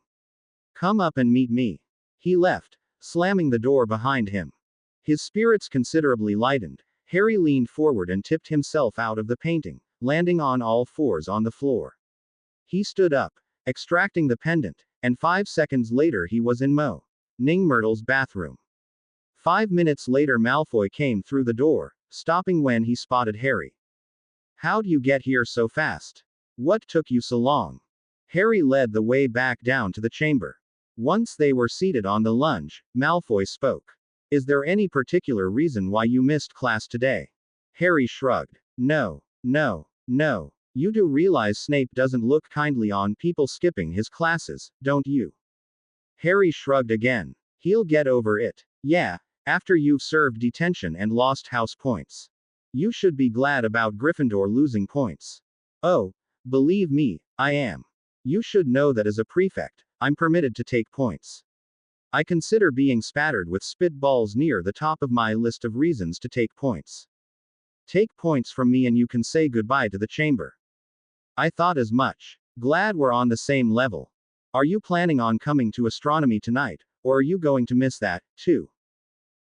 "Come up and meet me." He left, slamming the door behind him. His spirits considerably lightened, Harry leaned forward and tipped himself out of the painting, landing on all fours on the floor. He stood up, extracting the pendant, and 5 seconds later he was in Myrtle's bathroom. 5 minutes later Malfoy came through the door, stopping when he spotted Harry. "How'd you get here so fast? What took you so long?" Harry led the way back down to the chamber. Once they were seated on the lounge, Malfoy spoke. "Is there any particular reason why you missed class today?" Harry shrugged. No. You do realize Snape doesn't look kindly on people skipping his classes, don't you?" Harry shrugged again. "He'll get over it. Yeah, after you've served detention and lost house points. You should be glad about Gryffindor losing points." "Oh, believe me, I am. You should know that as a prefect, I'm permitted to take points. I consider being spattered with spitballs near the top of my list of reasons to take points. Take points from me and you can say goodbye to the chamber." "I thought as much. Glad we're on the same level. Are you planning on coming to astronomy tonight, or are you going to miss that, too?"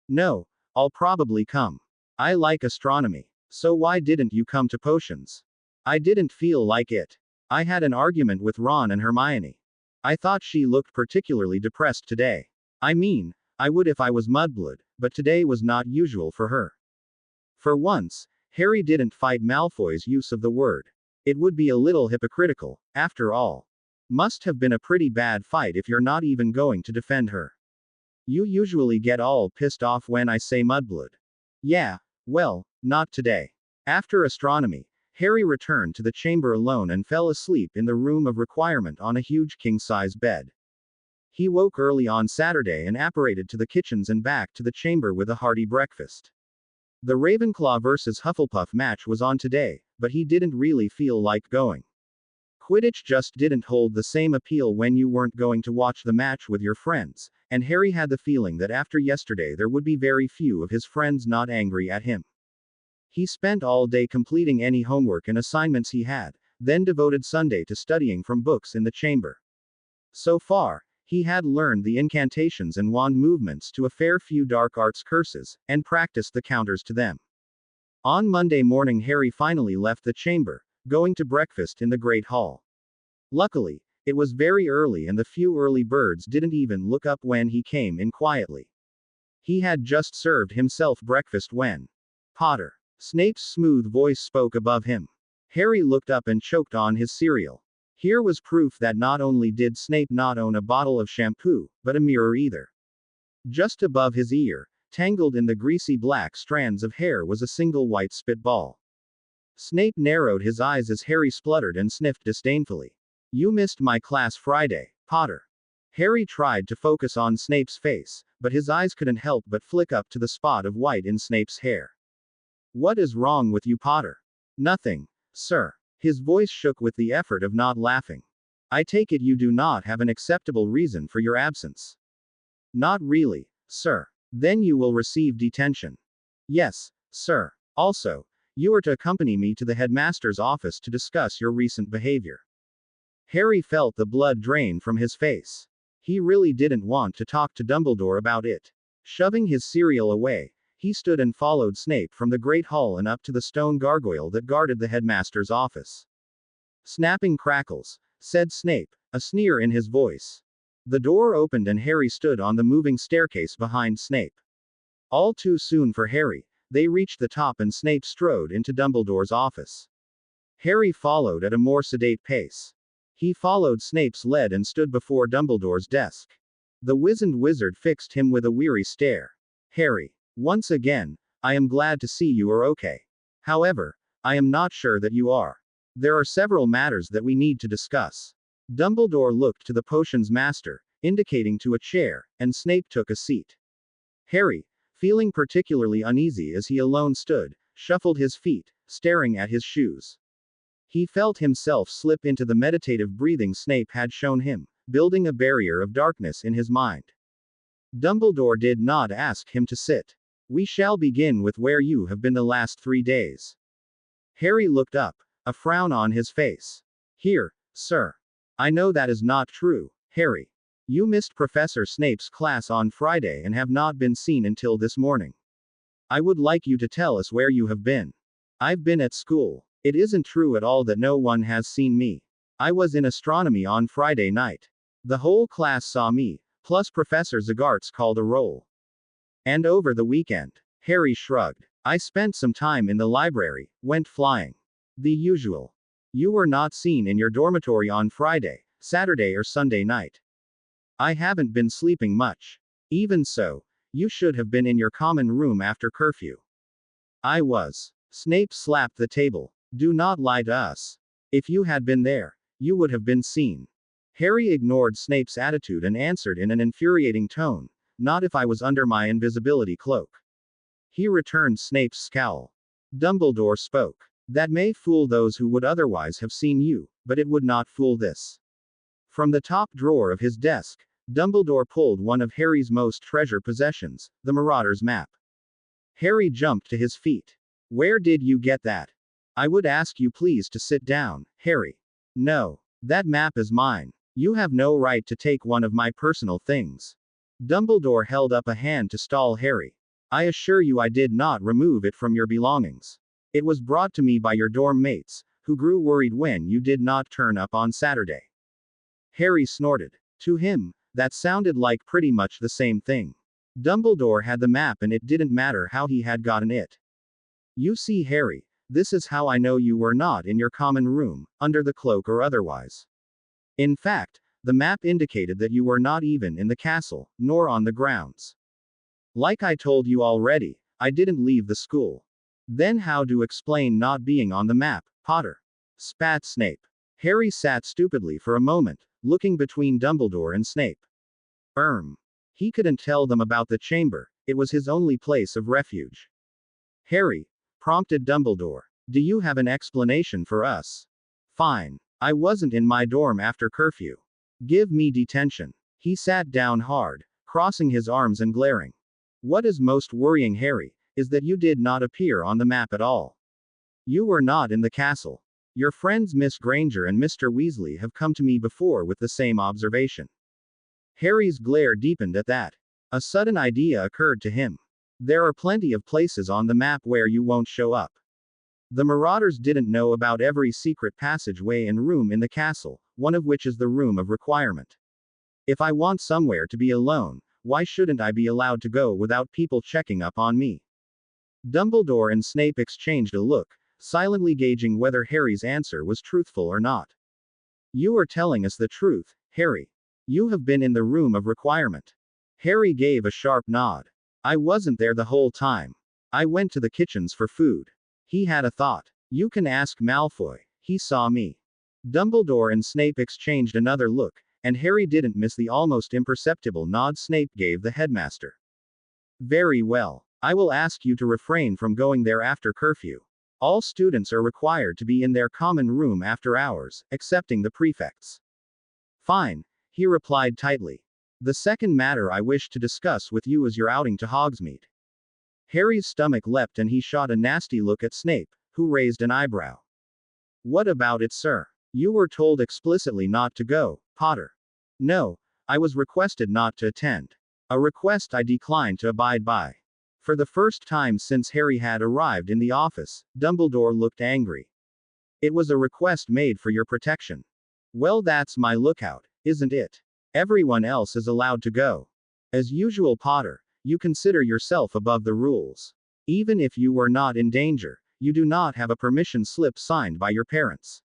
"No, I'll probably come. I like astronomy. So why didn't you come to potions?" "I didn't feel like it. I had an argument with Ron and Hermione. I thought she looked particularly depressed today. I mean, I would if I was Mudblood, but today was not usual for her. For once, Harry didn't fight Malfoy's use of the word. It would be a little hypocritical, after all. Must have been a pretty bad fight if you're not even going to defend her. You usually get all pissed off when I say mudblood. Yeah, well, not today. After astronomy, Harry returned to the chamber alone and fell asleep in the room of requirement on a huge king-size bed. He woke early on Saturday and apparated to the kitchens and back to the chamber with a hearty breakfast. The Ravenclaw vs. Hufflepuff match was on today, but he didn't really feel like going. Quidditch just didn't hold the same appeal when you weren't going to watch the match with your friends, and Harry had the feeling that after yesterday there would be very few of his friends not angry at him. He spent all day completing any homework and assignments he had, then devoted Sunday to studying from books in the chamber. So far, he had learned the incantations and wand movements to a fair few dark arts curses, and practiced the counters to them. On Monday morning Harry finally left the chamber, going to breakfast in the Great Hall. Luckily, it was very early and the few early birds didn't even look up when he came in quietly. He had just served himself breakfast when Potter. Snape's smooth voice spoke above him. Harry looked up and choked on his cereal. Here was proof that not only did Snape not own a bottle of shampoo, but a mirror either. Just above his ear, tangled in the greasy black strands of hair, was a single white spitball. Snape narrowed his eyes as Harry spluttered and sniffed disdainfully. You missed my class Friday, Potter. Harry tried to focus on Snape's face, but his eyes couldn't help but flick up to the spot of white in Snape's hair. What is wrong with you, Potter? Nothing, sir. His voice shook with the effort of not laughing. I take it you do not have an acceptable reason for your absence. Not really, sir. Then you will receive detention. Yes, sir. Also, you are to accompany me to the headmaster's office to discuss your recent behavior. Harry felt the blood drain from his face. He really didn't want to talk to Dumbledore about it. Shoving his cereal away, he stood and followed Snape from the Great Hall and up to the stone gargoyle that guarded the headmaster's office. Snapping crackles, said Snape, a sneer in his voice. The door opened and Harry stood on the moving staircase behind Snape. All too soon for Harry, they reached the top and Snape strode into Dumbledore's office. Harry followed at a more sedate pace. He followed Snape's lead and stood before Dumbledore's desk. The wizened wizard fixed him with a weary stare. Harry. Once again, I am glad to see you are okay. However, I am not sure that you are. There are several matters that we need to discuss. Dumbledore looked to the potions master, indicating to a chair, and Snape took a seat. Harry, feeling particularly uneasy as he alone stood, shuffled his feet, staring at his shoes. He felt himself slip into the meditative breathing Snape had shown him, building a barrier of darkness in his mind. Dumbledore did not ask him to sit. We shall begin with where you have been the last 3 days. Harry looked up, a frown on his face. Here, sir. I know that is not true, Harry. You missed Professor Snape's class on Friday and have not been seen until this morning. I would like you to tell us where you have been. I've been at school. It isn't true at all that no one has seen me. I was in astronomy on Friday night. The whole class saw me, plus Professor Zagarts called a roll. And over the weekend, Harry shrugged. I spent some time in the library, went flying. The usual. You were not seen in your dormitory on Friday, Saturday or Sunday night. I haven't been sleeping much. Even so, you should have been in your common room after curfew. I was. Snape slapped the table. Do not lie to us. If you had been there, you would have been seen. Harry ignored Snape's attitude and answered in an infuriating tone. Not if I was under my invisibility cloak. He returned Snape's scowl. Dumbledore spoke. That may fool those who would otherwise have seen you, but it would not fool this. From the top drawer of his desk, Dumbledore pulled one of Harry's most treasured possessions, the Marauder's map. Harry jumped to his feet. Where did you get that? I would ask you please to sit down, Harry. No. That map is mine. You have no right to take one of my personal things. Dumbledore held up a hand to stall Harry. I assure you I did not remove it from your belongings. It was brought to me by your dorm mates, who grew worried when you did not turn up on Saturday. Harry snorted. To him, that sounded like pretty much the same thing. Dumbledore had the map and it didn't matter how he had gotten it. You see, Harry, this is how I know you were not in your common room, under the cloak or otherwise. In fact, the map indicated that you were not even in the castle, nor on the grounds. Like I told you already, I didn't leave the school. Then how to explain not being on the map, Potter? Spat Snape. Harry sat stupidly for a moment, looking between Dumbledore and Snape. He couldn't tell them about the chamber, it was his only place of refuge. Harry, prompted Dumbledore, do you have an explanation for us? Fine. I wasn't in my dorm after curfew. Give me detention. He sat down hard, crossing his arms and glaring. What is most worrying, Harry, is that you did not appear on the map at all. You were not in the castle. Your friends Miss Granger and Mr. Weasley have come to me before with the same observation. Harry's glare deepened at that. A sudden idea occurred to him. There are plenty of places on the map where you won't show up. The Marauders didn't know about every secret passageway and room in the castle, one of which is the Room of Requirement. If I want somewhere to be alone, why shouldn't I be allowed to go without people checking up on me? Dumbledore and Snape exchanged a look, silently gauging whether Harry's answer was truthful or not. You are telling us the truth, Harry. You have been in the Room of Requirement. Harry gave a sharp nod. I wasn't there the whole time. I went to the kitchens for food. He had a thought. You can ask Malfoy, he saw me. Dumbledore and Snape exchanged another look, and Harry didn't miss the almost imperceptible nod Snape gave the headmaster. Very well. I will ask you to refrain from going there after curfew. All students are required to be in their common room after hours, excepting the prefects. Fine, he replied tightly. The second matter I wish to discuss with you is your outing to Hogsmeade. Harry's stomach leapt and he shot a nasty look at Snape, who raised an eyebrow. What about it, sir? You were told explicitly not to go, Potter. No, I was requested not to attend. A request I declined to abide by. For the first time since Harry had arrived in the office, Dumbledore looked angry. It was a request made for your protection. Well, that's my lookout, isn't it? Everyone else is allowed to go. As usual, Potter, you consider yourself above the rules. Even if you were not in danger, you do not have a permission slip signed by your parents.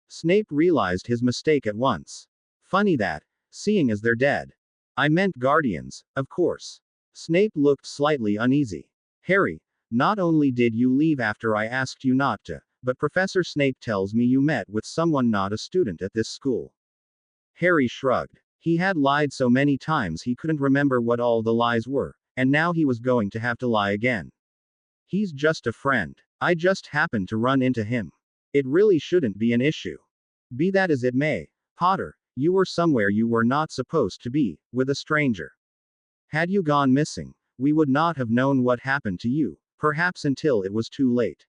Snape realized his mistake at once. Funny that, seeing as they're dead. I meant guardians, of course. Snape looked slightly uneasy. Harry, not only did you leave after I asked you not to, but Professor Snape tells me you met with someone not a student at this school. Harry shrugged. He had lied so many times he couldn't remember what all the lies were, and now he was going to have to lie again. He's just a friend. I just happened to run into him. It really shouldn't be an issue. Be that as it may, Potter, you were somewhere you were not supposed to be, with a stranger. Had you gone missing, we would not have known what happened to you, perhaps until it was too late.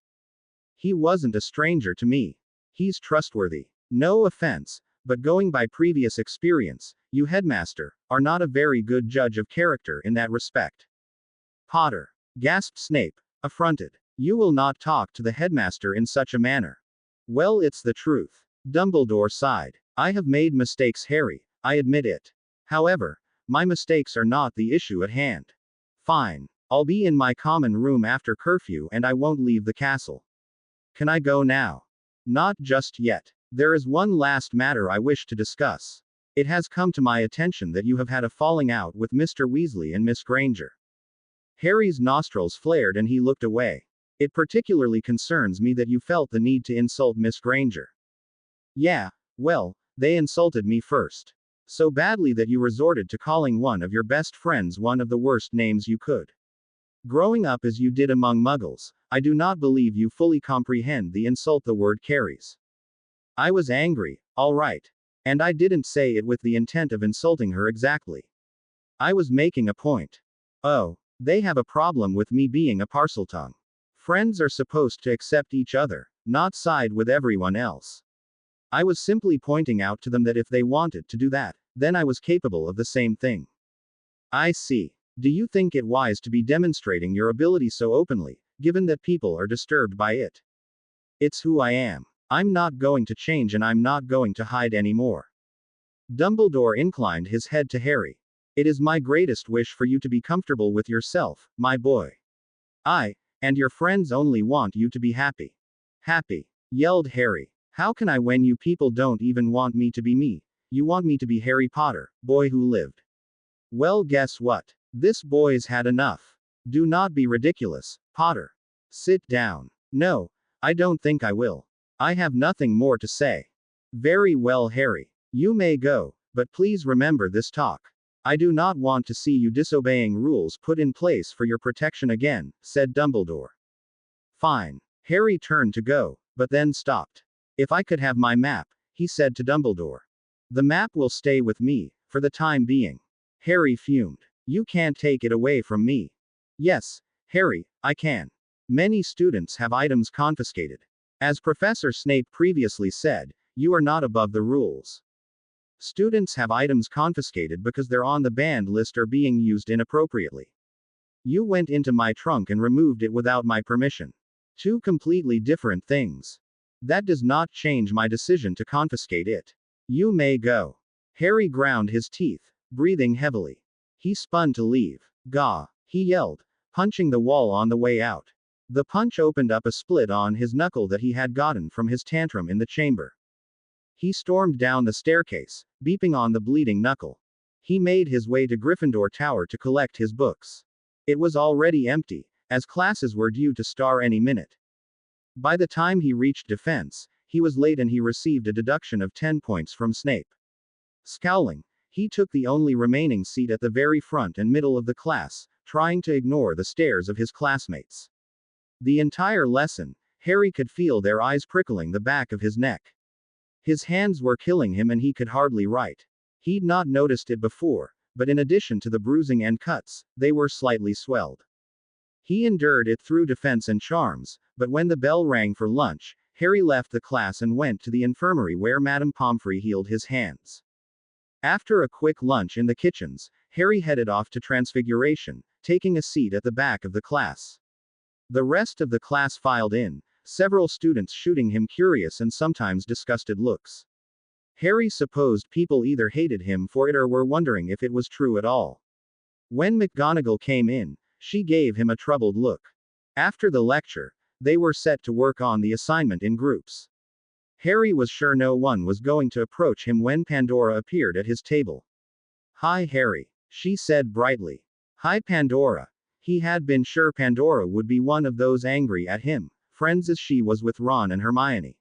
He wasn't a stranger to me. He's trustworthy. No offense, but going by previous experience, you, headmaster, are not a very good judge of character in that respect. Potter, gasped Snape, affronted. You will not talk to the headmaster in such a manner. Well, it's the truth. Dumbledore sighed. I have made mistakes, Harry, I admit it. However, my mistakes are not the issue at hand. Fine. I'll be in my common room after curfew and I won't leave the castle. Can I go now? Not just yet. There is one last matter I wish to discuss. It has come to my attention that you have had a falling out with Mr. Weasley and Miss Granger. Harry's nostrils flared and he looked away. It particularly concerns me that you felt the need to insult Miss Granger. Yeah, well, they insulted me first. So badly that you resorted to calling one of your best friends one of the worst names you could. Growing up as you did among muggles, I do not believe you fully comprehend the insult the word carries. I was angry, all right. And I didn't say it with the intent of insulting her exactly. I was making a point. Oh, they have a problem with me being a Parseltongue. Friends are supposed to accept each other, not side with everyone else. I was simply pointing out to them that if they wanted to do that, then I was capable of the same thing. I see. Do you think it wise to be demonstrating your ability so openly, given that people are disturbed by it? It's who I am. I'm not going to change and I'm not going to hide anymore. Dumbledore inclined his head to Harry. It is my greatest wish for you to be comfortable with yourself, my boy. I, and your friends only want you to be happy. Happy, yelled Harry. How can I when you people don't even want me to be me? You want me to be Harry Potter, boy who lived. Well, guess what? This boy's had enough. Do not be ridiculous, Potter. Sit down. No, I don't think I will. I have nothing more to say. Very well, Harry. You may go, but please remember this talk. I do not want to see you disobeying rules put in place for your protection again, said Dumbledore. Fine. Harry turned to go, but then stopped. If I could have my map, he said to Dumbledore. The map will stay with me, for the time being. Harry fumed. You can't take it away from me. Yes, Harry, I can. Many students have items confiscated. As Professor Snape previously said, you are not above the rules. Students have items confiscated because they're on the banned list or being used inappropriately. You went into my trunk and removed it without my permission. Two completely different things. That does not change my decision to confiscate it. You may go. Harry ground his teeth, breathing heavily. He spun to leave. Gah, he yelled, punching the wall on the way out. The punch opened up a split on his knuckle that he had gotten from his tantrum in the chamber. He stormed down the staircase, beeping on the bleeding knuckle. He made his way to Gryffindor Tower to collect his books. It was already empty, as classes were due to start any minute. By the time he reached defense, he was late and he received a deduction of 10 points from Snape. Scowling, he took the only remaining seat at the very front and middle of the class, trying to ignore the stares of his classmates. The entire lesson, Harry could feel their eyes prickling the back of his neck. His hands were killing him and he could hardly write. He'd not noticed it before, but in addition to the bruising and cuts, they were slightly swelled. He endured it through defense and charms, but when the bell rang for lunch, Harry left the class and went to the infirmary where Madame Pomfrey healed his hands. After a quick lunch in the kitchens, Harry headed off to Transfiguration, taking a seat at the back of the class. The rest of the class filed in, several students shooting him curious and sometimes disgusted looks. Harry supposed people either hated him for it or were wondering if it was true at all. When McGonagall came in, she gave him a troubled look. After the lecture, they were set to work on the assignment in groups. Harry was sure no one was going to approach him when Pandora appeared at his table. Hi, Harry, she said brightly. Hi, Pandora. He had been sure Pandora would be one of those angry at him, friends as she was with Ron and Hermione.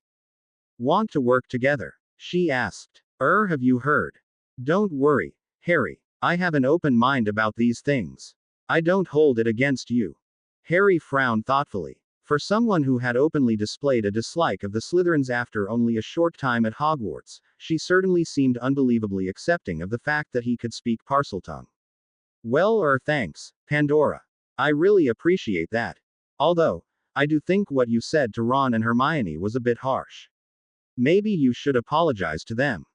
Want to work together? She asked. Have you heard? Don't worry, Harry. I have an open mind about these things. I don't hold it against you. Harry frowned thoughtfully. For someone who had openly displayed a dislike of the Slytherins after only a short time at Hogwarts, she certainly seemed unbelievably accepting of the fact that he could speak Parseltongue. Well, thanks, Pandora. I really appreciate that. Although, I do think what you said to Ron and Hermione was a bit harsh. Maybe you should apologize to them.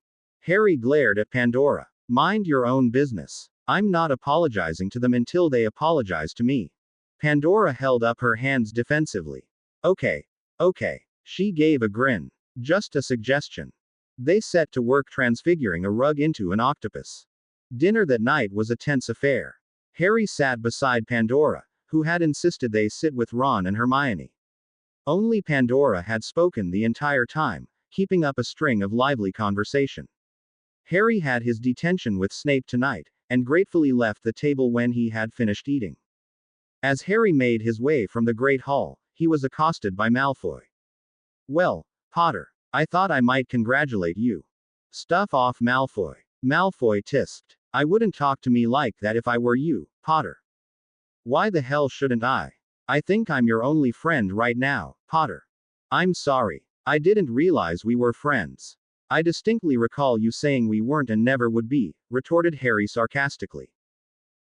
Harry glared at Pandora. Mind your own business. I'm not apologizing to them until they apologize to me. Pandora held up her hands defensively. Okay. She gave a grin. Just a suggestion. They set to work transfiguring a rug into an octopus. Dinner that night was a tense affair. Harry sat beside Pandora, who had insisted they sit with Ron and Hermione. Only Pandora had spoken the entire time, keeping up a string of lively conversation. Harry had his detention with Snape tonight, and gratefully left the table when he had finished eating. As Harry made his way from the Great Hall, he was accosted by Malfoy. Well, Potter, I thought I might congratulate you. Stuff off, Malfoy. Malfoy tisked. I wouldn't talk to me like that if I were you, Potter. Why the hell shouldn't I? I think I'm your only friend right now, Potter. I'm sorry. I didn't realize we were friends. I distinctly recall you saying we weren't and never would be, retorted Harry sarcastically.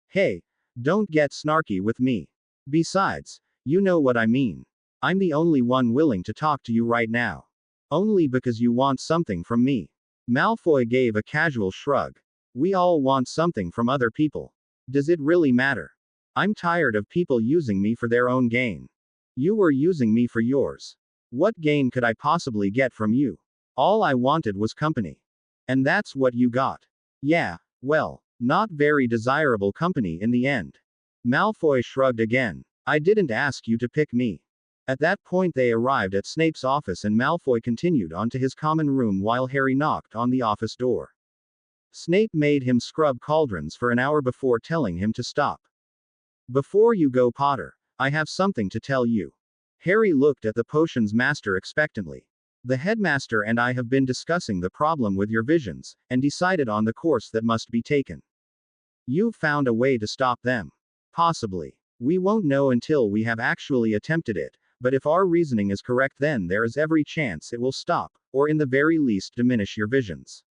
Hey, don't get snarky with me. Besides, you know what I mean. I'm the only one willing to talk to you right now. Only because you want something from me. Malfoy gave a casual shrug. We all want something from other people. Does it really matter? I'm tired of people using me for their own gain. You were using me for yours. What gain could I possibly get from you? All I wanted was company. And that's what you got. Yeah, well, Not very desirable company in the end. Malfoy shrugged again. I didn't ask you to pick me. At that point they arrived at Snape's office and Malfoy continued on to his common room while Harry knocked on the office door. Snape made him scrub cauldrons for an hour before telling him to stop. Before you go, Potter, I have something to tell you. Harry looked at the potions master expectantly. The headmaster and I have been discussing the problem with your visions, and decided on the course that must be taken. You've found a way to stop them. Possibly. We won't know until we have actually attempted it, but if our reasoning is correct, then there is every chance it will stop, or in the very least diminish your visions.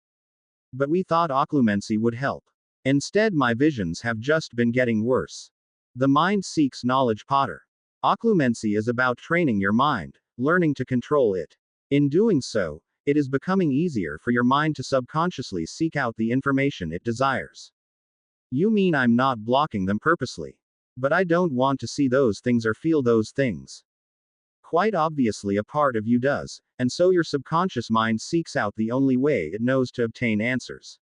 But we thought occlumency would help. Instead, my visions have just been getting worse. The mind seeks knowledge, Potter. Occlumency is about training your mind, learning to control it. In doing so, it is becoming easier for your mind to subconsciously seek out the information it desires. You mean I'm not blocking them purposely? But I don't want to see those things or feel those things. Quite obviously, a part of you does, and so your subconscious mind seeks out the only way it knows to obtain answers.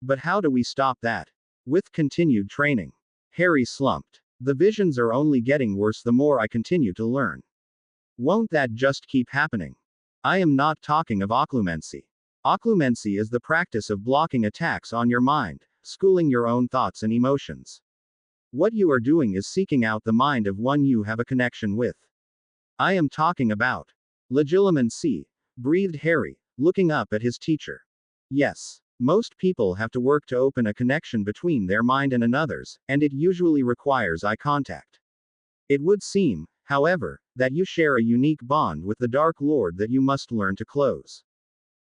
But how do we stop that? With continued training. Harry slumped. The visions are only getting worse the more I continue to learn. Won't that just keep happening? I am not talking of occlumency. Occlumency is the practice of blocking attacks on your mind, schooling your own thoughts and emotions. What you are doing is seeking out the mind of one you have a connection with. I am talking about legilimency, breathed Harry, looking up at his teacher. Yes. Most people have to work to open a connection between their mind and another's, and it usually requires eye contact. It would seem, however, that you share a unique bond with the Dark Lord that you must learn to close.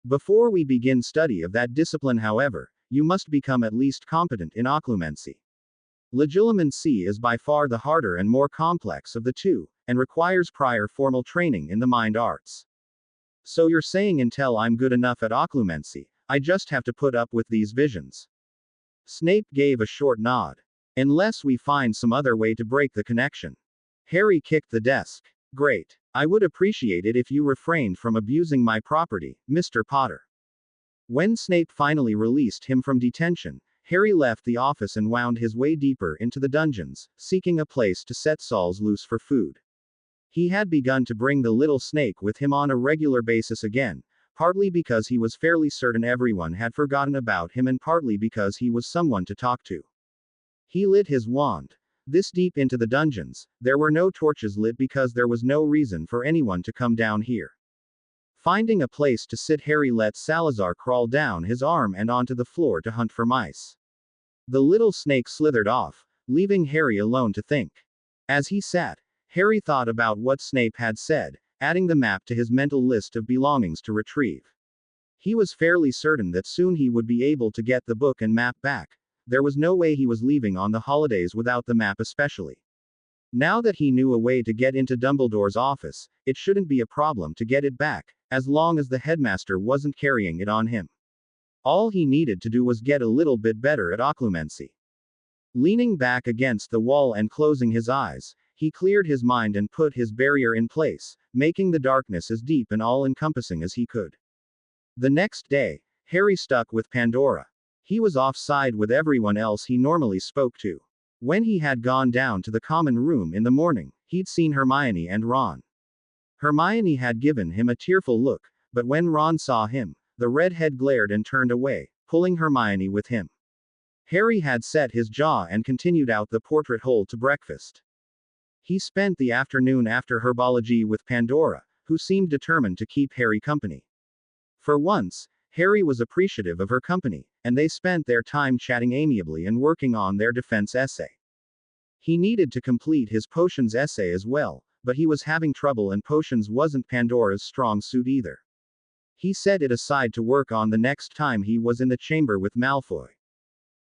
Before we begin study of that discipline, however, you must become at least competent in occlumency. Legilimency is by far the harder and more complex of the two, and requires prior formal training in the mind arts. So you're saying until I'm good enough at occlumency, I just have to put up with these visions? Snape gave a short nod. Unless we find some other way to break the connection. Harry kicked the desk. Great. I would appreciate it if you refrained from abusing my property, Mr. Potter. When Snape finally released him from detention, Harry left the office and wound his way deeper into the dungeons, seeking a place to set Sauls loose for food. He had begun to bring the little snake with him on a regular basis again, partly because he was fairly certain everyone had forgotten about him and partly because he was someone to talk to. He lit his wand. This deep into the dungeons, there were no torches lit because there was no reason for anyone to come down here. Finding a place to sit, Harry let Salazar crawl down his arm and onto the floor to hunt for mice. The little snake slithered off, leaving Harry alone to think. As he sat, Harry thought about what Snape had said, adding the map to his mental list of belongings to retrieve. He was fairly certain that soon he would be able to get the book and map back. There was no way he was leaving on the holidays without the map, especially. Now that he knew a way to get into Dumbledore's office, it shouldn't be a problem to get it back, as long as the headmaster wasn't carrying it on him. All he needed to do was get a little bit better at occlumency. Leaning back against the wall and closing his eyes, he cleared his mind and put his barrier in place, making the darkness as deep and all-encompassing as he could. The next day, Harry stuck with Pandora. He was offside with everyone else he normally spoke to. When he had gone down to the common room in the morning, he'd seen Hermione and Ron. Hermione had given him a tearful look, but when Ron saw him, the redhead glared and turned away, pulling Hermione with him. Harry had set his jaw and continued out the portrait hole to breakfast. He spent the afternoon after herbology with Pandora, who seemed determined to keep Harry company. For once, Harry was appreciative of her company, and they spent their time chatting amiably and working on their defense essay. He needed to complete his potions essay as well, but he was having trouble and potions wasn't Pandora's strong suit either. He set it aside to work on the next time he was in the chamber with Malfoy.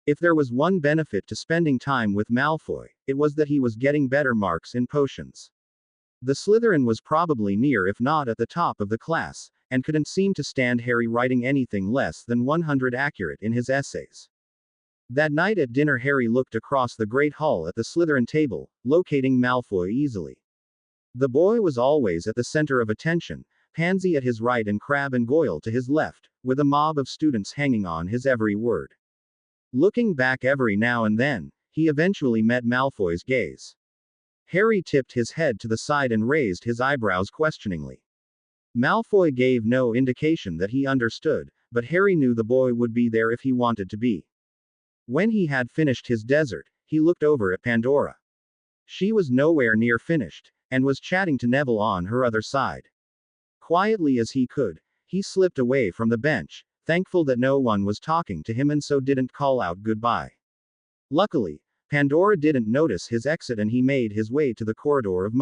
If there was one benefit to spending time with Malfoy, it was that he was getting better marks in potions. The Slytherin was probably near if not at the top of the class, and couldn't seem to stand Harry writing anything less than 100 accurate in his essays. That night at dinner, Harry looked across the great hall at the Slytherin table, locating Malfoy easily. The boy was always at the center of attention, Pansy at his right and Crabbe and Goyle to his left, with a mob of students hanging on his every word. Looking back every now and then, he eventually met Malfoy's gaze. Harry tipped his head to the side and raised his eyebrows questioningly. Malfoy gave no indication that he understood, but Harry knew the boy would be there if he wanted to be. When he had finished his dessert, he looked over at Pandora. She was nowhere near finished, and was chatting to Neville on her other side. Quietly as he could, he slipped away from the bench, thankful that no one was talking to him and so didn't call out goodbye. Luckily, Pandora didn't notice his exit and he made his way to the corridor of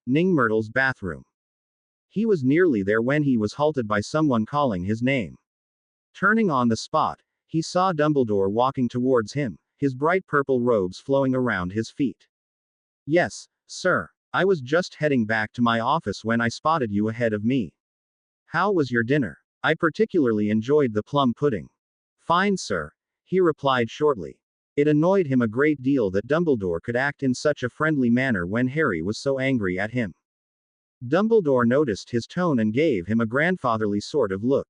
Ningmyrtle's bathroom. He was nearly there when he was halted by someone calling his name. Turning on the spot, he saw Dumbledore walking towards him, his bright purple robes flowing around his feet. Yes, sir. I was just heading back to my office when I spotted you ahead of me. How was your dinner? I particularly enjoyed the plum pudding. Fine, sir, he replied shortly. It annoyed him a great deal that Dumbledore could act in such a friendly manner when Harry was so angry at him. Dumbledore noticed his tone and gave him a grandfatherly sort of look.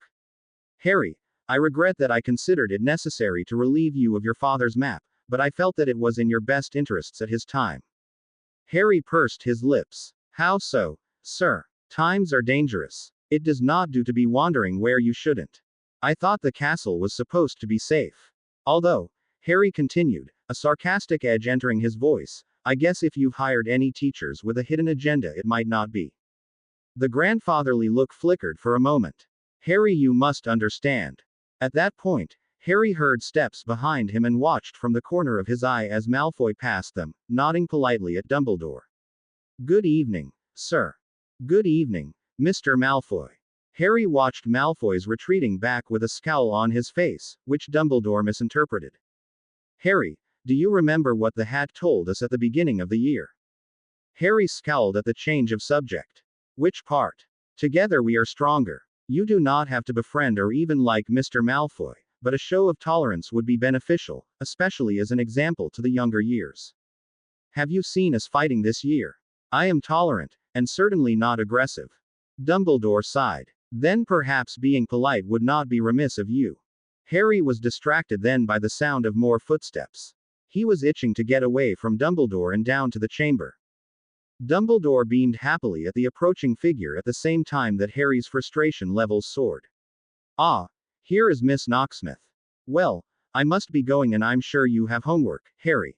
Harry, I regret that I considered it necessary to relieve you of your father's map, but I felt that it was in your best interests at his time. Harry pursed his lips. How so, sir? Times are dangerous. It does not do to be wandering where you shouldn't. I thought the castle was supposed to be safe. Although, Harry continued, a sarcastic edge entering his voice, I guess if you've hired any teachers with a hidden agenda it might not be. The grandfatherly look flickered for a moment. Harry, you must understand. At that point, Harry heard steps behind him and watched from the corner of his eye as Malfoy passed them, nodding politely at Dumbledore. Good evening, sir. Good evening, Mr. Malfoy. Harry watched Malfoy's retreating back with a scowl on his face, which Dumbledore misinterpreted. Harry, do you remember what the hat told us at the beginning of the year? Harry scowled at the change of subject. Which part? Together we are stronger. You do not have to befriend or even like Mr. Malfoy, but a show of tolerance would be beneficial, especially as an example to the younger years. Have you seen us fighting this year? I am tolerant, and certainly not aggressive. Dumbledore sighed. Then perhaps being polite would not be remiss of you. Harry was distracted then by the sound of more footsteps. He was itching to get away from Dumbledore and down to the chamber. Dumbledore beamed happily at the approaching figure at the same time that Harry's frustration levels soared. Ah, here is Miss Knocksmith. Well, I must be going and I'm sure you have homework, Harry.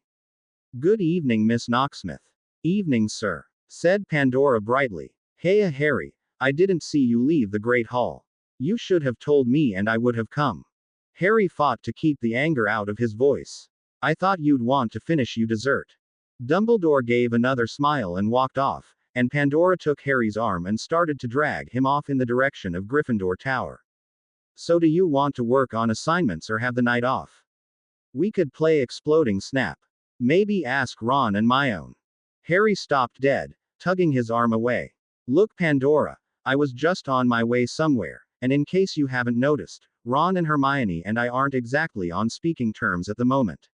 Good evening, Miss Knocksmith. Evening, sir, said Pandora brightly. Hey, Harry, I didn't see you leave the Great Hall. You should have told me and I would have come. Harry fought to keep the anger out of his voice. I thought you'd want to finish your dessert. Dumbledore gave another smile and walked off, and Pandora took Harry's arm and started to drag him off in the direction of Gryffindor Tower. So do you want to work on assignments or have the night off? We could play Exploding Snap. Maybe ask Ron and Hermione. Harry stopped dead, tugging his arm away. Look, Pandora, I was just on my way somewhere, and in case you haven't noticed, Ron and Hermione and I aren't exactly on speaking terms at the moment.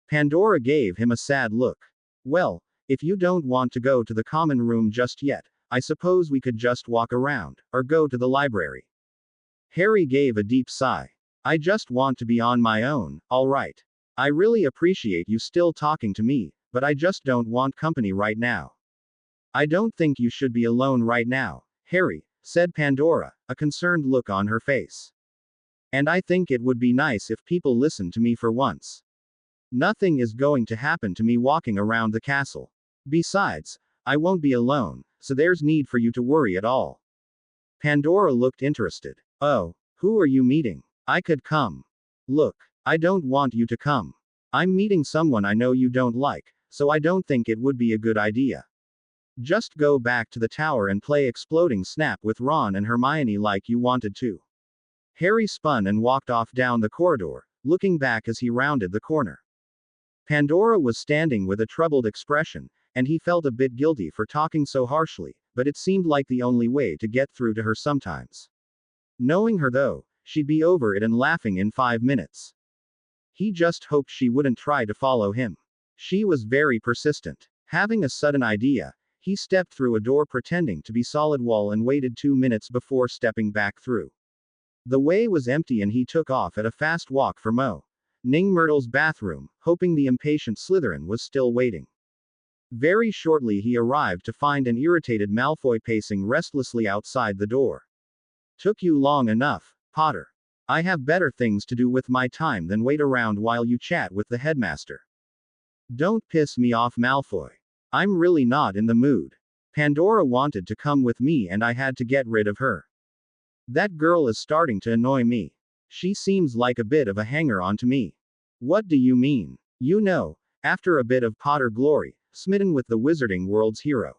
Pandora gave him a sad look. Well, if you don't want to go to the common room just yet, I suppose we could just walk around, or go to the library. Harry gave a deep sigh. I just want to be on my own, all right. I really appreciate you still talking to me, but I just don't want company right now. I don't think you should be alone right now, Harry, said Pandora, a concerned look on her face. And I think it would be nice if people listened to me for once. Nothing is going to happen to me walking around the castle. Besides, I won't be alone, so there's need for you to worry at all. Pandora looked interested. Oh, who are you meeting? I could come. Look, I don't want you to come. I'm meeting someone I know you don't like, so I don't think it would be a good idea. Just go back to the tower and play Exploding Snap with Ron and Hermione like you wanted to. Harry spun and walked off down the corridor, looking back as he rounded the corner. Pandora was standing with a troubled expression, and he felt a bit guilty for talking so harshly, but it seemed like the only way to get through to her sometimes. Knowing her though, she'd be over it and laughing in 5 minutes. He just hoped she wouldn't try to follow him. She was very persistent. Having a sudden idea, he stepped through a door pretending to be solid wall and waited 2 minutes before stepping back through. The way was empty and he took off at a fast walk for Myrtle's bathroom, hoping the impatient Slytherin was still waiting. Very shortly he arrived to find an irritated Malfoy pacing restlessly outside the door. Took you long enough, Potter. I have better things to do with my time than wait around while you chat with the headmaster. Don't piss me off, Malfoy. I'm really not in the mood. Pandora wanted to come with me and I had to get rid of her. That girl is starting to annoy me. She seems like a bit of a hanger-on to me. What do you mean? You know, after a bit of Potter glory, smitten with the wizarding world's hero.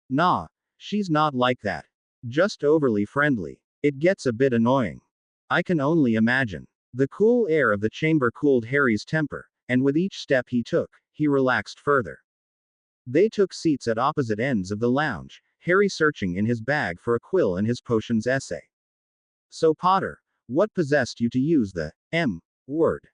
Nah, she's not like that. Just overly friendly. It gets a bit annoying. I can only imagine. The cool air of the chamber cooled Harry's temper, and with each step he took, he relaxed further. They took seats at opposite ends of the lounge, Harry searching in his bag for a quill and his potions essay. So Potter, what possessed you to use the M word?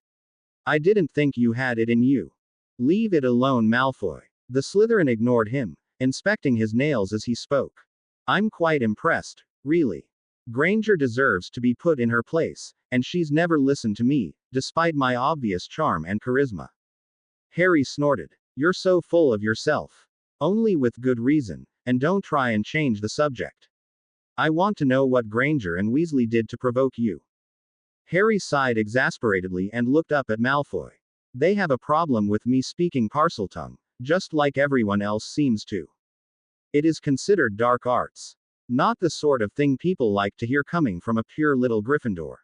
I didn't think you had it in you. Leave it alone, Malfoy. The Slytherin ignored him, inspecting his nails as he spoke. I'm quite impressed, really. Granger deserves to be put in her place, and she's never listened to me, despite my obvious charm and charisma. Harry snorted. You're so full of yourself. Only with good reason, and don't try and change the subject. I want to know what Granger and Weasley did to provoke you. Harry sighed exasperatedly and looked up at Malfoy. They have a problem with me speaking Parseltongue, just like everyone else seems to. It is considered dark arts. Not the sort of thing people like to hear coming from a pure little Gryffindor.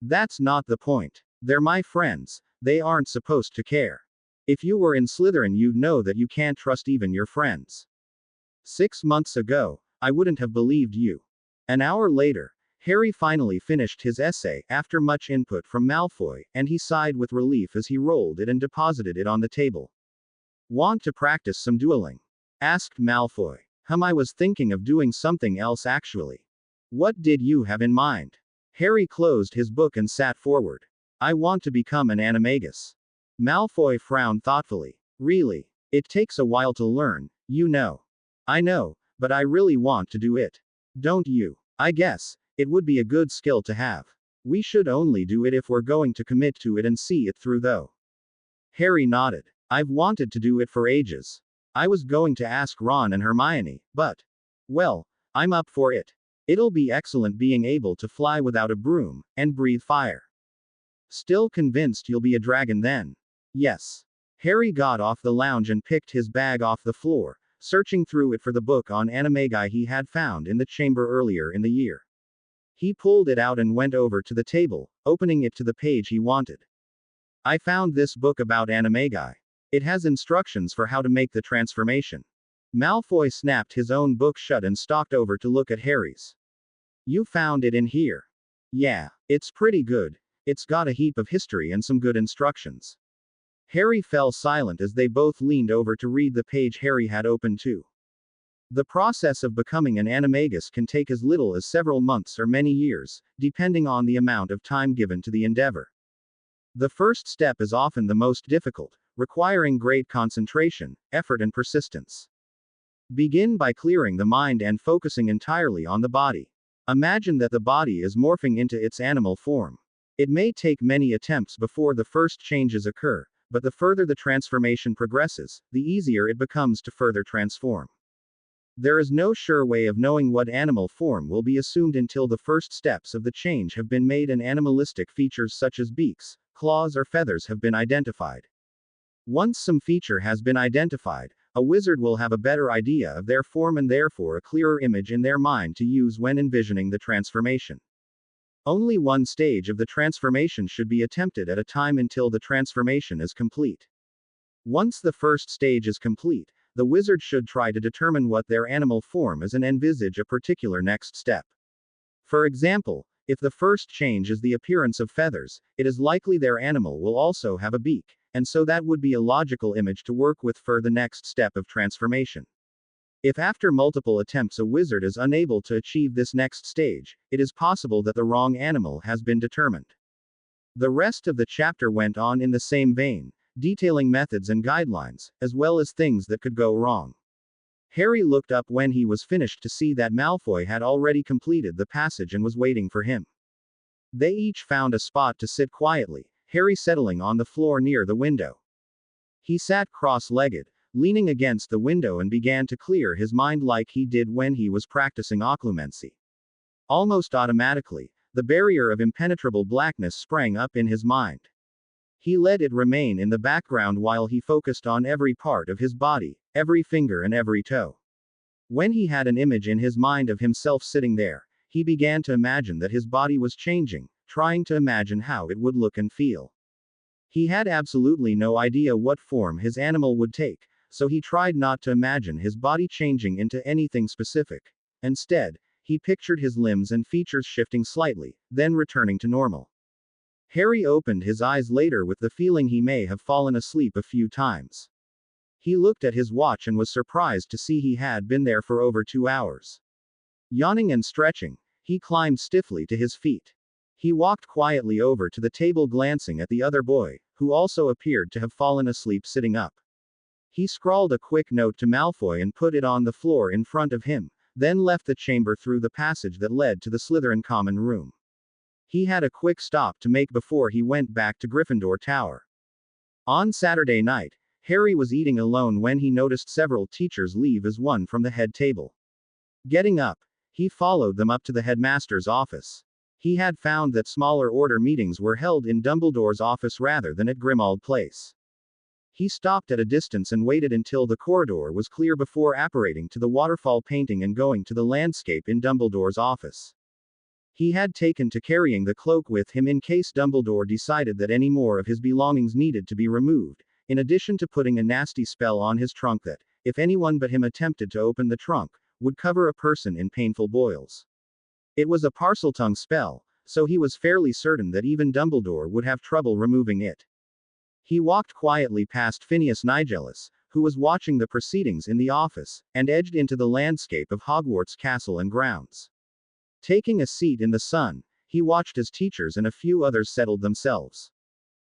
That's not the point. They're my friends, they aren't supposed to care. If you were in Slytherin you'd know that you can't trust even your friends. 6 months ago, I wouldn't have believed you. An hour later, Harry finally finished his essay, after much input from Malfoy, and he sighed with relief as he rolled it and deposited it on the table. Want to practice some dueling? Asked Malfoy. I was thinking of doing something else actually. What did you have in mind? Harry closed his book and sat forward. I want to become an animagus. Malfoy frowned thoughtfully. Really? It takes a while to learn, you know. I know, but I really want to do it. Don't you? I guess, it would be a good skill to have. We should only do it if we're going to commit to it and see it through though. Harry nodded. I've wanted to do it for ages. I was going to ask Ron and Hermione, but, well, I'm up for it. It'll be excellent being able to fly without a broom, and breathe fire. Still convinced you'll be a dragon then? Yes. Harry got off the lounge and picked his bag off the floor, searching through it for the book on animagi he had found in the chamber earlier in the year. He pulled it out and went over to the table, opening it to the page he wanted. I found this book about animagi. It has instructions for how to make the transformation. Malfoy snapped his own book shut and stalked over to look at Harry's. You found it in here? Yeah, it's pretty good. It's got a heap of history and some good instructions. Harry fell silent as they both leaned over to read the page Harry had opened too. The process of becoming an animagus can take as little as several months or many years, depending on the amount of time given to the endeavor. The first step is often the most difficult, requiring great concentration, effort and persistence. Begin by clearing the mind and focusing entirely on the body. Imagine that the body is morphing into its animal form. It may take many attempts before the first changes occur, but the further the transformation progresses, the easier it becomes to further transform. There is no sure way of knowing what animal form will be assumed until the first steps of the change have been made and animalistic features such as beaks, claws or feathers have been identified. Once some feature has been identified, a wizard will have a better idea of their form and therefore a clearer image in their mind to use when envisioning the transformation. Only one stage of the transformation should be attempted at a time until the transformation is complete. Once the first stage is complete, the wizard should try to determine what their animal form is and envisage a particular next step. For example, if the first change is the appearance of feathers, it is likely their animal will also have a beak, and so that would be a logical image to work with for the next step of transformation. If after multiple attempts a wizard is unable to achieve this next stage, it is possible that the wrong animal has been determined. The rest of the chapter went on in the same vein, detailing methods and guidelines, as well as things that could go wrong. Harry looked up when he was finished to see that Malfoy had already completed the passage and was waiting for him. They each found a spot to sit quietly, Harry settling on the floor near the window. He sat cross-legged, leaning against the window and began to clear his mind like he did when he was practicing occlumency. Almost automatically, the barrier of impenetrable blackness sprang up in his mind. He let it remain in the background while he focused on every part of his body, every finger and every toe. When he had an image in his mind of himself sitting there, he began to imagine that his body was changing, trying to imagine how it would look and feel. He had absolutely no idea what form his animal would take, so he tried not to imagine his body changing into anything specific. Instead, he pictured his limbs and features shifting slightly, then returning to normal. Harry opened his eyes later with the feeling he may have fallen asleep a few times. He looked at his watch and was surprised to see he had been there for over 2 hours. Yawning and stretching, he climbed stiffly to his feet. He walked quietly over to the table, glancing at the other boy, who also appeared to have fallen asleep sitting up. He scrawled a quick note to Malfoy and put it on the floor in front of him, then left the chamber through the passage that led to the Slytherin common room. He had a quick stop to make before he went back to Gryffindor Tower. On Saturday night, Harry was eating alone when he noticed several teachers leave as one from the head table. Getting up, he followed them up to the headmaster's office. He had found that smaller order meetings were held in Dumbledore's office rather than at Grimmauld Place. He stopped at a distance and waited until the corridor was clear before apparating to the waterfall painting and going to the landscape in Dumbledore's office. He had taken to carrying the cloak with him in case Dumbledore decided that any more of his belongings needed to be removed, in addition to putting a nasty spell on his trunk that, if anyone but him attempted to open the trunk, would cover a person in painful boils. It was a Parseltongue spell, so he was fairly certain that even Dumbledore would have trouble removing it. He walked quietly past Phineas Nigellus, who was watching the proceedings in the office, and edged into the landscape of Hogwarts Castle and grounds. Taking a seat in the sun, he watched as teachers and a few others settled themselves.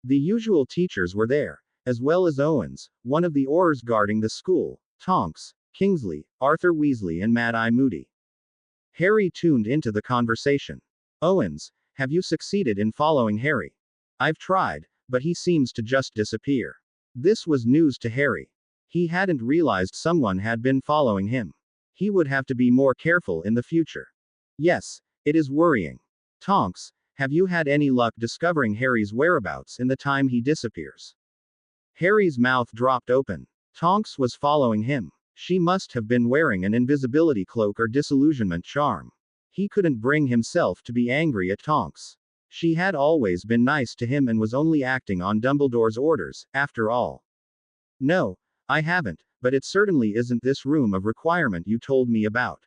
The usual teachers were there, as well as Owens, one of the Aurors guarding the school, Tonks, Kingsley, Arthur Weasley and Mad-Eye Moody. Harry tuned into the conversation. Owens, have you succeeded in following Harry? I've tried, but he seems to just disappear. This was news to Harry. He hadn't realized someone had been following him. He would have to be more careful in the future. Yes, it is worrying. Tonks, have you had any luck discovering Harry's whereabouts in the time he disappears? Harry's mouth dropped open. Tonks was following him. She must have been wearing an invisibility cloak or disillusionment charm. He couldn't bring himself to be angry at Tonks. She had always been nice to him and was only acting on Dumbledore's orders, after all. No, I haven't, but it certainly isn't this room of requirement you told me about.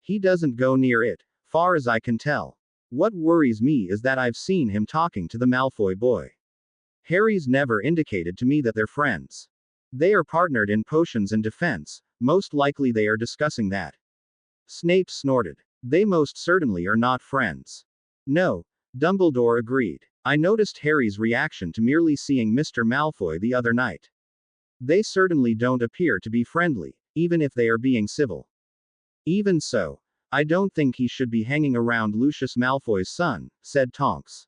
He doesn't go near it, far as I can tell. What worries me is that I've seen him talking to the Malfoy boy. Harry's never indicated to me that they're friends. They are partnered in potions and defense, most likely they are discussing that. Snape snorted. They most certainly are not friends. No, Dumbledore agreed. I noticed Harry's reaction to merely seeing Mr. Malfoy the other night. They certainly don't appear to be friendly, even if they are being civil. Even so, I don't think he should be hanging around Lucius Malfoy's son, said Tonks.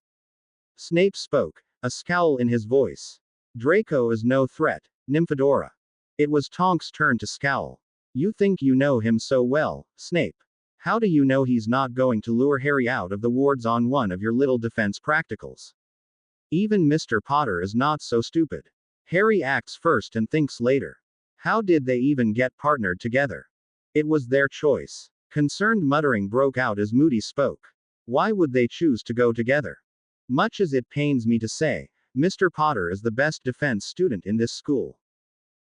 Snape spoke, a scowl in his voice. Draco is no threat, Nymphadora. It was Tonks' turn to scowl. You think you know him so well, Snape. How do you know he's not going to lure Harry out of the wards on one of your little defense practicals? Even Mr. Potter is not so stupid. Harry acts first and thinks later. How did they even get partnered together? It was their choice. Concerned muttering broke out as Moody spoke. Why would they choose to go together? Much as it pains me to say, Mr. Potter is the best defense student in this school.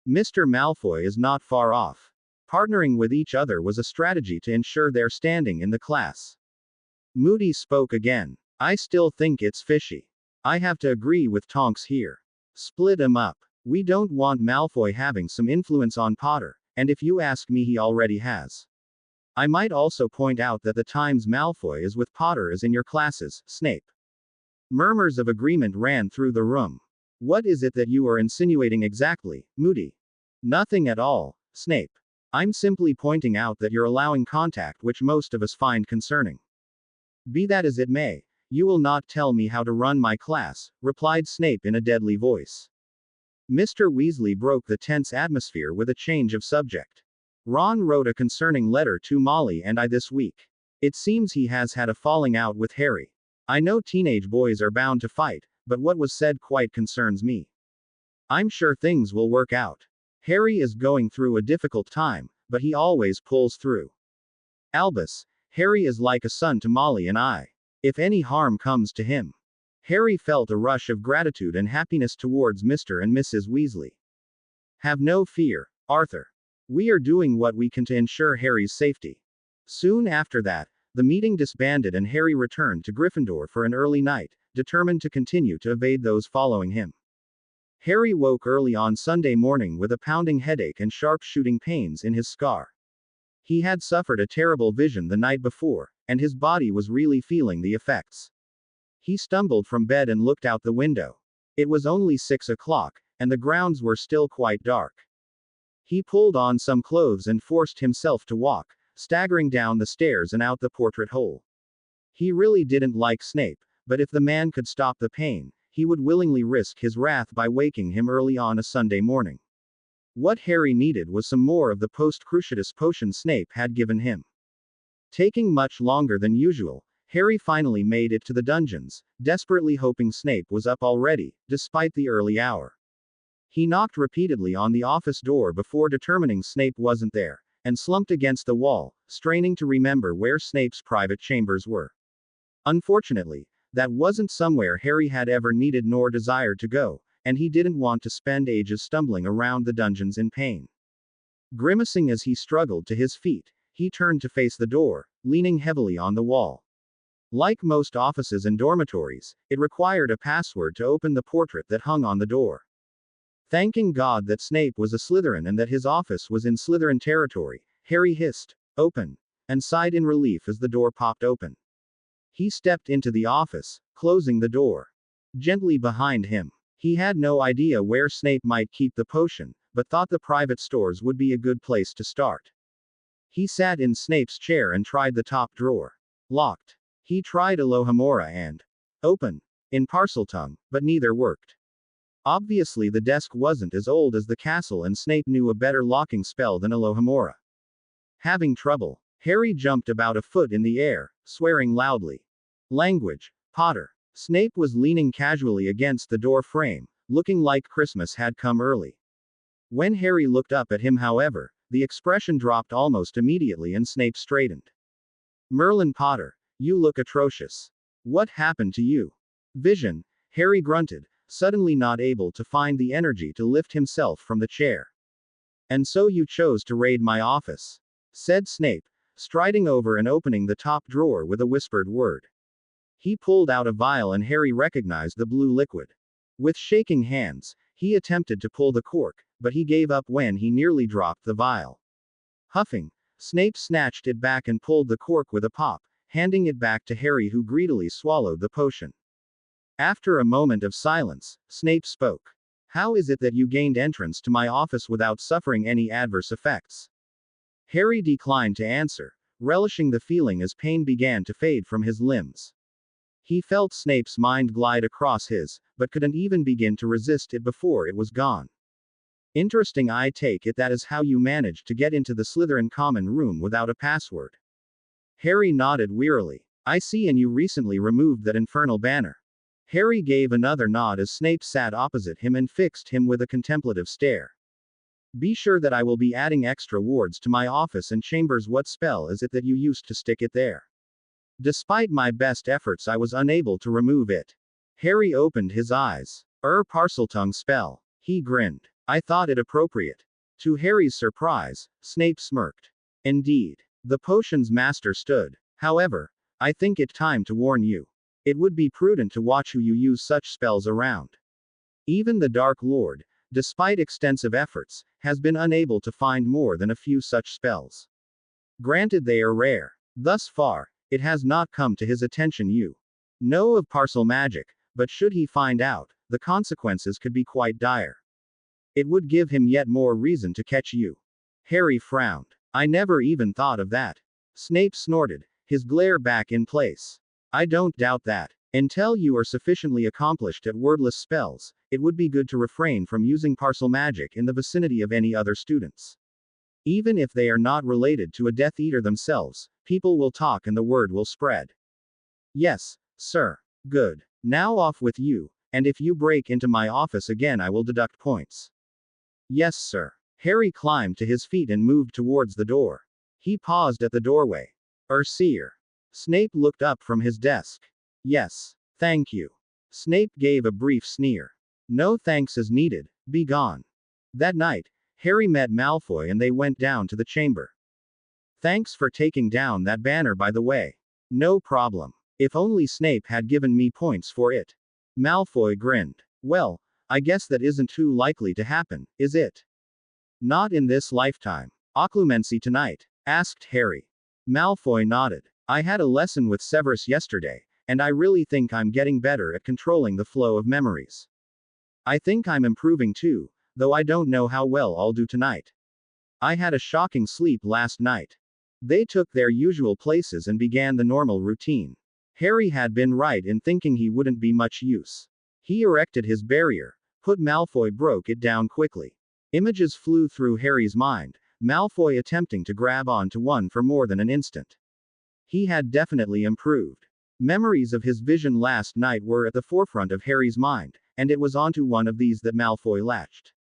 Mr. Malfoy is not far off. Partnering with each other was a strategy to ensure their standing in the class. Moody spoke again. I still think it's fishy. I have to agree with Tonks here. Split 'em up. We don't want Malfoy having some influence on Potter, and if you ask me he already has. I might also point out that the times Malfoy is with Potter is in your classes, Snape. Murmurs of agreement ran through the room. What is it that you are insinuating exactly, Moody? Nothing at all, Snape. I'm simply pointing out that you're allowing contact which most of us find concerning. Be that as it may, You will not tell me how to run my class, replied Snape in a deadly voice. Mr. Weasley broke the tense atmosphere with a change of subject. Ron wrote a concerning letter to Molly and I this week. It seems he has had a falling out with Harry. I know teenage boys are bound to fight, but what was said quite concerns me. I'm sure things will work out. Harry is going through a difficult time, but he always pulls through. Albus, Harry is like a son to Molly and I. If any harm comes to him. Harry felt a rush of gratitude and happiness towards Mr. and Mrs. Weasley. Have no fear, Arthur. We are doing what we can to ensure Harry's safety. Soon after that, the meeting disbanded and Harry returned to Gryffindor for an early night, determined to continue to evade those following him. Harry woke early on Sunday morning with a pounding headache and sharp shooting pains in his skull. He had suffered a terrible vision the night before, and his body was really feeling the effects. He stumbled from bed and looked out the window. It was only 6 o'clock, and the grounds were still quite dark. He pulled on some clothes and forced himself to walk, staggering down the stairs and out the portrait hole. He really didn't like Snape, but if the man could stop the pain, he would willingly risk his wrath by waking him early on a Sunday morning. What Harry needed was some more of the post-cruciatus potion Snape had given him. Taking much longer than usual, Harry finally made it to the dungeons, desperately hoping Snape was up already, despite the early hour. He knocked repeatedly on the office door before determining Snape wasn't there, and slumped against the wall, straining to remember where Snape's private chambers were. Unfortunately, that wasn't somewhere Harry had ever needed nor desired to go, and he didn't want to spend ages stumbling around the dungeons in pain. Grimacing as he struggled to his feet, he turned to face the door, leaning heavily on the wall. Like most offices and dormitories, it required a password to open the portrait that hung on the door. Thanking God that Snape was a Slytherin and that his office was in Slytherin territory, Harry hissed, "Open," and sighed in relief as the door popped open. He stepped into the office, closing the door gently behind him. He had no idea where Snape might keep the potion, but thought the private stores would be a good place to start. He sat in Snape's chair and tried the top drawer. Locked. He tried Alohomora and open in Parseltongue, but neither worked. Obviously the desk wasn't as old as the castle and Snape knew a better locking spell than Alohomora. Having trouble, Harry jumped about a foot in the air, swearing loudly. Language, Potter. Snape was leaning casually against the door frame, looking like Christmas had come early. When Harry looked up at him, however, the expression dropped almost immediately and Snape straightened. Merlin Potter, you look atrocious. What happened to you? Vision, Harry grunted, suddenly not able to find the energy to lift himself from the chair. And so you chose to raid my office, said Snape, striding over and opening the top drawer with a whispered word. He pulled out a vial and Harry recognized the blue liquid. With shaking hands, he attempted to pull the cork, but he gave up when he nearly dropped the vial. Huffing, Snape snatched it back and pulled the cork with a pop, handing it back to Harry, who greedily swallowed the potion. After a moment of silence, Snape spoke. How is it that you gained entrance to my office without suffering any adverse effects? Harry declined to answer, relishing the feeling as pain began to fade from his limbs. He felt Snape's mind glide across his, but couldn't even begin to resist it before it was gone. Interesting. I take it that is how you managed to get into the Slytherin common room without a password. Harry nodded wearily. I see, and you recently removed that infernal banner. Harry gave another nod as Snape sat opposite him and fixed him with a contemplative stare. Be sure that I will be adding extra wards to my office and chambers. What spell is it that you used to stick it there? Despite my best efforts, I was unable to remove it. Harry opened his eyes. Parseltongue spell. He grinned. I thought it appropriate. To Harry's surprise, Snape smirked. Indeed. The potion's master stood. However, I think it time to warn you. It would be prudent to watch who you use such spells around. Even the Dark Lord, despite extensive efforts, has been unable to find more than a few such spells. Granted, they are rare. Thus far, it has not come to his attention. You know of parcel magic, but should he find out, the consequences could be quite dire. It would give him yet more reason to catch you. Harry frowned. I never even thought of that. Snape snorted, his glare back in place. I don't doubt that. Until you are sufficiently accomplished at wordless spells, it would be good to refrain from using parcel magic in the vicinity of any other students. Even if they are not related to a Death Eater themselves, people will talk and the word will spread. Yes, sir. Good. Now off with you, and if you break into my office again I will deduct points. Yes, sir. Harry climbed to his feet and moved towards the door. He paused at the doorway. Seer. Snape looked up from his desk. Yes. Thank you. Snape gave a brief sneer. No thanks is needed, be gone. That night, Harry met Malfoy and they went down to the chamber. Thanks for taking down that banner by the way. No problem. If only Snape had given me points for it. Malfoy grinned. Well, I guess that isn't too likely to happen, is it? Not in this lifetime. Occlumency tonight? Asked Harry. Malfoy nodded. I had a lesson with Severus yesterday, and I really think I'm getting better at controlling the flow of memories. I think I'm improving too, though I don't know how well I'll do tonight. I had a shocking sleep last night. They took their usual places and began the normal routine. Harry had been right in thinking he wouldn't be much use. He erected his barrier, but Malfoy broke it down quickly. Images flew through Harry's mind, Malfoy attempting to grab onto one for more than an instant. He had definitely improved. Memories of his vision last night were at the forefront of Harry's mind, and it was onto one of these that Malfoy latched.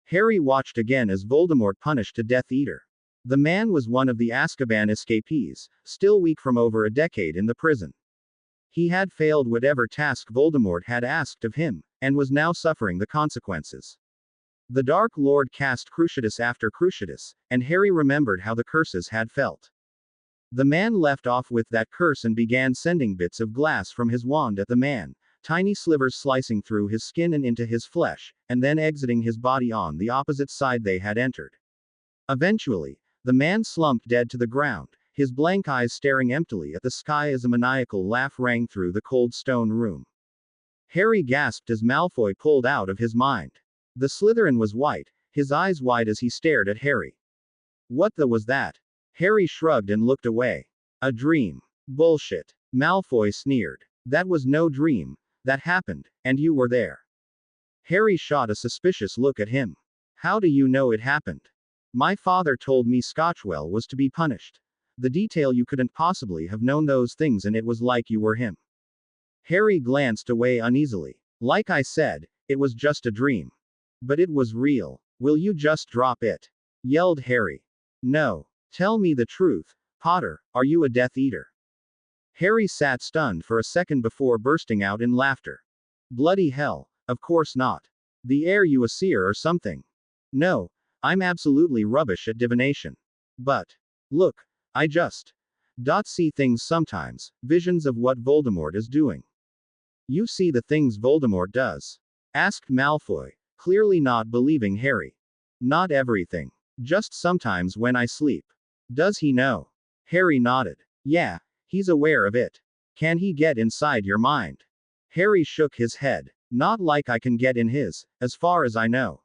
Harry watched again as Voldemort punished a Death Eater. The man was one of the Azkaban escapees, still weak from over a decade in the prison. He had failed whatever task Voldemort had asked of him, and was now suffering the consequences. The Dark Lord cast Cruciatus after Cruciatus, and Harry remembered how the curses had felt. The man left off with that curse and began sending bits of glass from his wand at the man, tiny slivers slicing through his skin and into his flesh, and then exiting his body on the opposite side they had entered. Eventually, the man slumped dead to the ground, his blank eyes staring emptily at the sky as a maniacal laugh rang through the cold stone room. Harry gasped as Malfoy pulled out of his mind. The Slytherin was white, his eyes wide as he stared at Harry. What the was that? Harry shrugged and looked away. A dream. Bullshit. Malfoy sneered. That was no dream. That happened, and you were there. Harry shot a suspicious look at him. How do you know it happened? My father told me Scotchwell was to be punished. The detail you couldn't possibly have known those things and it was like you were him. Harry glanced away uneasily. Like I said, it was just a dream. But it was real. Will you just drop it? Yelled Harry. No. Tell me the truth, Potter, are you a Death Eater? Harry sat stunned for a second before bursting out in laughter. Bloody hell, of course not. The air you a seer or something. No, I'm absolutely rubbish at divination. But, look, I just see things sometimes, visions of what Voldemort is doing. You see the things Voldemort does? Asked Malfoy, clearly not believing Harry. Not everything. Just sometimes when I sleep. Does he know? Harry nodded. Yeah, he's aware of it. Can he get inside your mind? Harry shook his head. Not like I can get in his, as far as I know.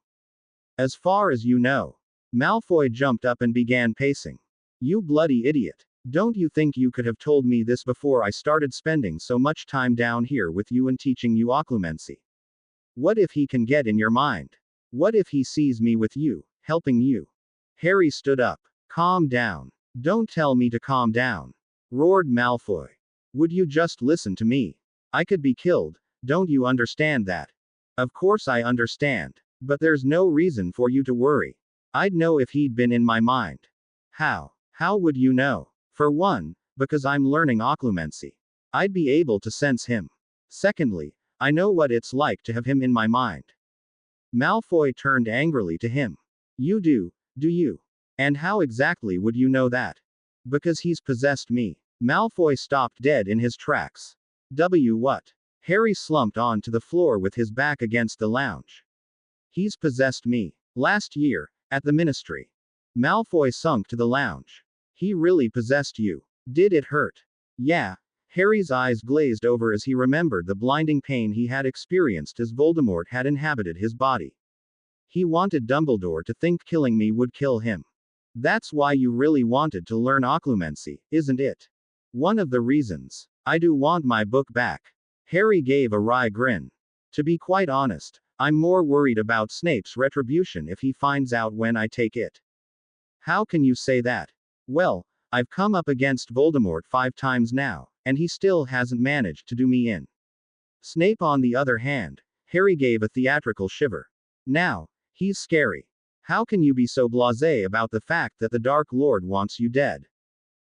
As far as you know. Malfoy jumped up and began pacing. You bloody idiot. Don't you think you could have told me this before I started spending so much time down here with you and teaching you occlumency? What if he can get in your mind? What if he sees me with you, helping you? Harry stood up. Calm down. Don't tell me to calm down. Roared Malfoy. Would you just listen to me? I could be killed, don't you understand that? Of course I understand. But there's no reason for you to worry. I'd know if he'd been in my mind. How? How would you know? For one, because I'm learning occlumency. I'd be able to sense him. Secondly, I know what it's like to have him in my mind. Malfoy turned angrily to him. You do you? And how exactly would you know that? Because he's possessed me. Malfoy stopped dead in his tracks. What? Harry slumped onto the floor with his back against the lounge. He's possessed me. Last year, at the ministry. Malfoy sunk to the lounge. He really possessed you. Did it hurt? Yeah. Harry's eyes glazed over as he remembered the blinding pain he had experienced as Voldemort had inhabited his body. He wanted Dumbledore to think killing me would kill him. That's why you really wanted to learn occlumency, isn't it? One of the reasons. I do want my book back. Harry gave a wry grin. To be quite honest, I'm more worried about Snape's retribution if he finds out when I take it. How can you say that? Well, I've come up against Voldemort 5 times now, and he still hasn't managed to do me in. Snape, on the other hand, Harry gave a theatrical shiver. Now, he's scary. How can you be so blasé about the fact that the Dark Lord wants you dead?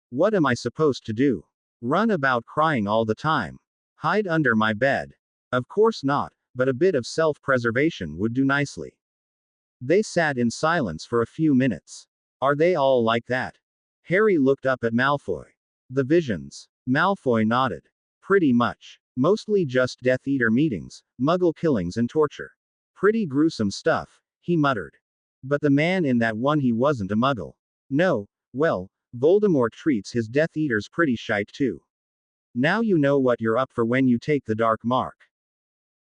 What am I supposed to do? Run about crying all the time? Hide under my bed? Of course not, but a bit of self-preservation would do nicely. They sat in silence for a few minutes. Are they all like that? Harry looked up at Malfoy. The visions. Malfoy nodded. Pretty much. Mostly just Death Eater meetings, Muggle killings and torture. Pretty gruesome stuff, he muttered. But the man in that one, he wasn't a Muggle. No, well, Voldemort treats his Death Eaters pretty shite too. Now you know what you're up for when you take the Dark Mark.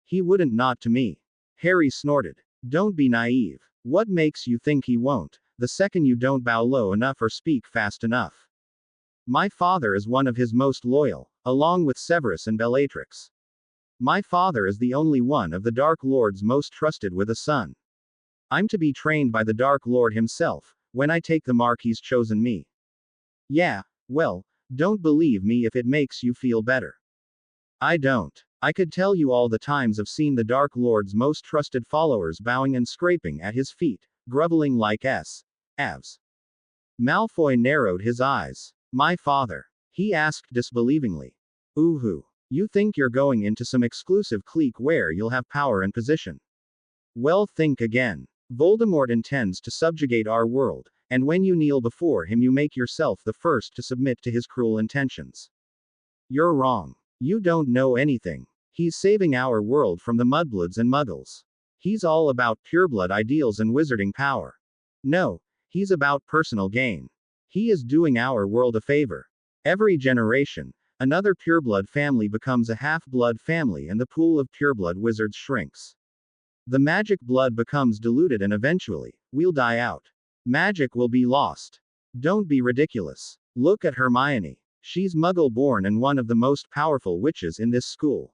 He wouldn't nod to me. Harry snorted. Don't be naive. What makes you think he won't, the second you don't bow low enough or speak fast enough? My father is one of his most loyal, along with Severus and Bellatrix. My father is the only one of the Dark Lord's most trusted with a son. I'm to be trained by the Dark Lord himself, when I take the mark he's chosen me. Yeah, well, don't believe me if it makes you feel better. I don't. I could tell you all the times I've seen the Dark Lord's most trusted followers bowing and scraping at his feet, groveling like avs. Malfoy narrowed his eyes. My father? He asked disbelievingly. Ooh, you think you're going into some exclusive clique where you'll have power and position? Well, think again. Voldemort intends to subjugate our world, and when you kneel before him you make yourself the first to submit to his cruel intentions. You're wrong. You don't know anything. He's saving our world from the mudbloods and muggles. He's all about pureblood ideals and wizarding power. No, he's about personal gain. He is doing our world a favor. Every generation, another pureblood family becomes a half-blood family and the pool of pureblood wizards shrinks. The magic blood becomes diluted and eventually, we'll die out. Magic will be lost. Don't be ridiculous. Look at Hermione. She's Muggle-born and one of the most powerful witches in this school.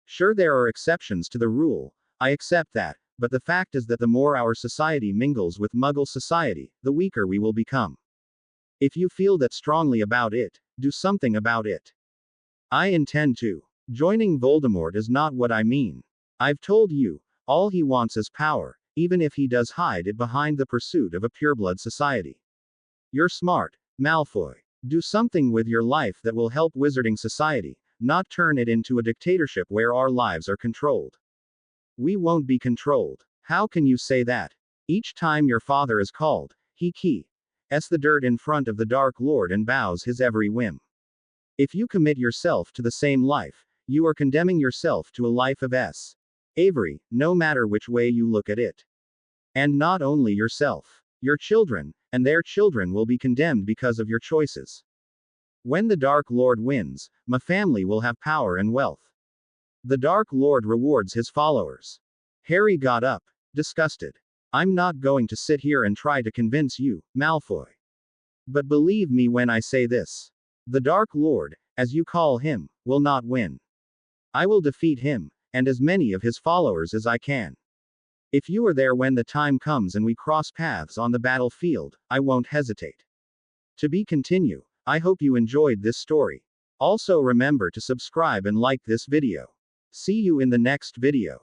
Sure, there are exceptions to the rule, I accept that, but the fact is that the more our society mingles with Muggle society, the weaker we will become. If you feel that strongly about it, do something about it. I intend to. Joining Voldemort is not what I mean. I've told you, all he wants is power, even if he does hide it behind the pursuit of a pureblood society. You're smart, Malfoy. Do something with your life that will help wizarding society, not turn it into a dictatorship where our lives are controlled. We won't be controlled. How can you say that? Each time your father is called, he the dirt in front of the Dark Lord and bows his every whim. If you commit yourself to the same life, you are condemning yourself to a life of Avery, no matter which way you look at it. And not only yourself, your children, and their children will be condemned because of your choices. When the Dark Lord wins, my family will have power and wealth. The Dark Lord rewards his followers. Harry got up, disgusted. I'm not going to sit here and try to convince you, Malfoy. But believe me when I say this. The Dark Lord, as you call him, will not win. I will defeat him, and as many of his followers as I can. If you are there when the time comes and we cross paths on the battlefield, I won't hesitate. To be continued. I hope you enjoyed this story. Also remember to subscribe and like this video. See you in the next video.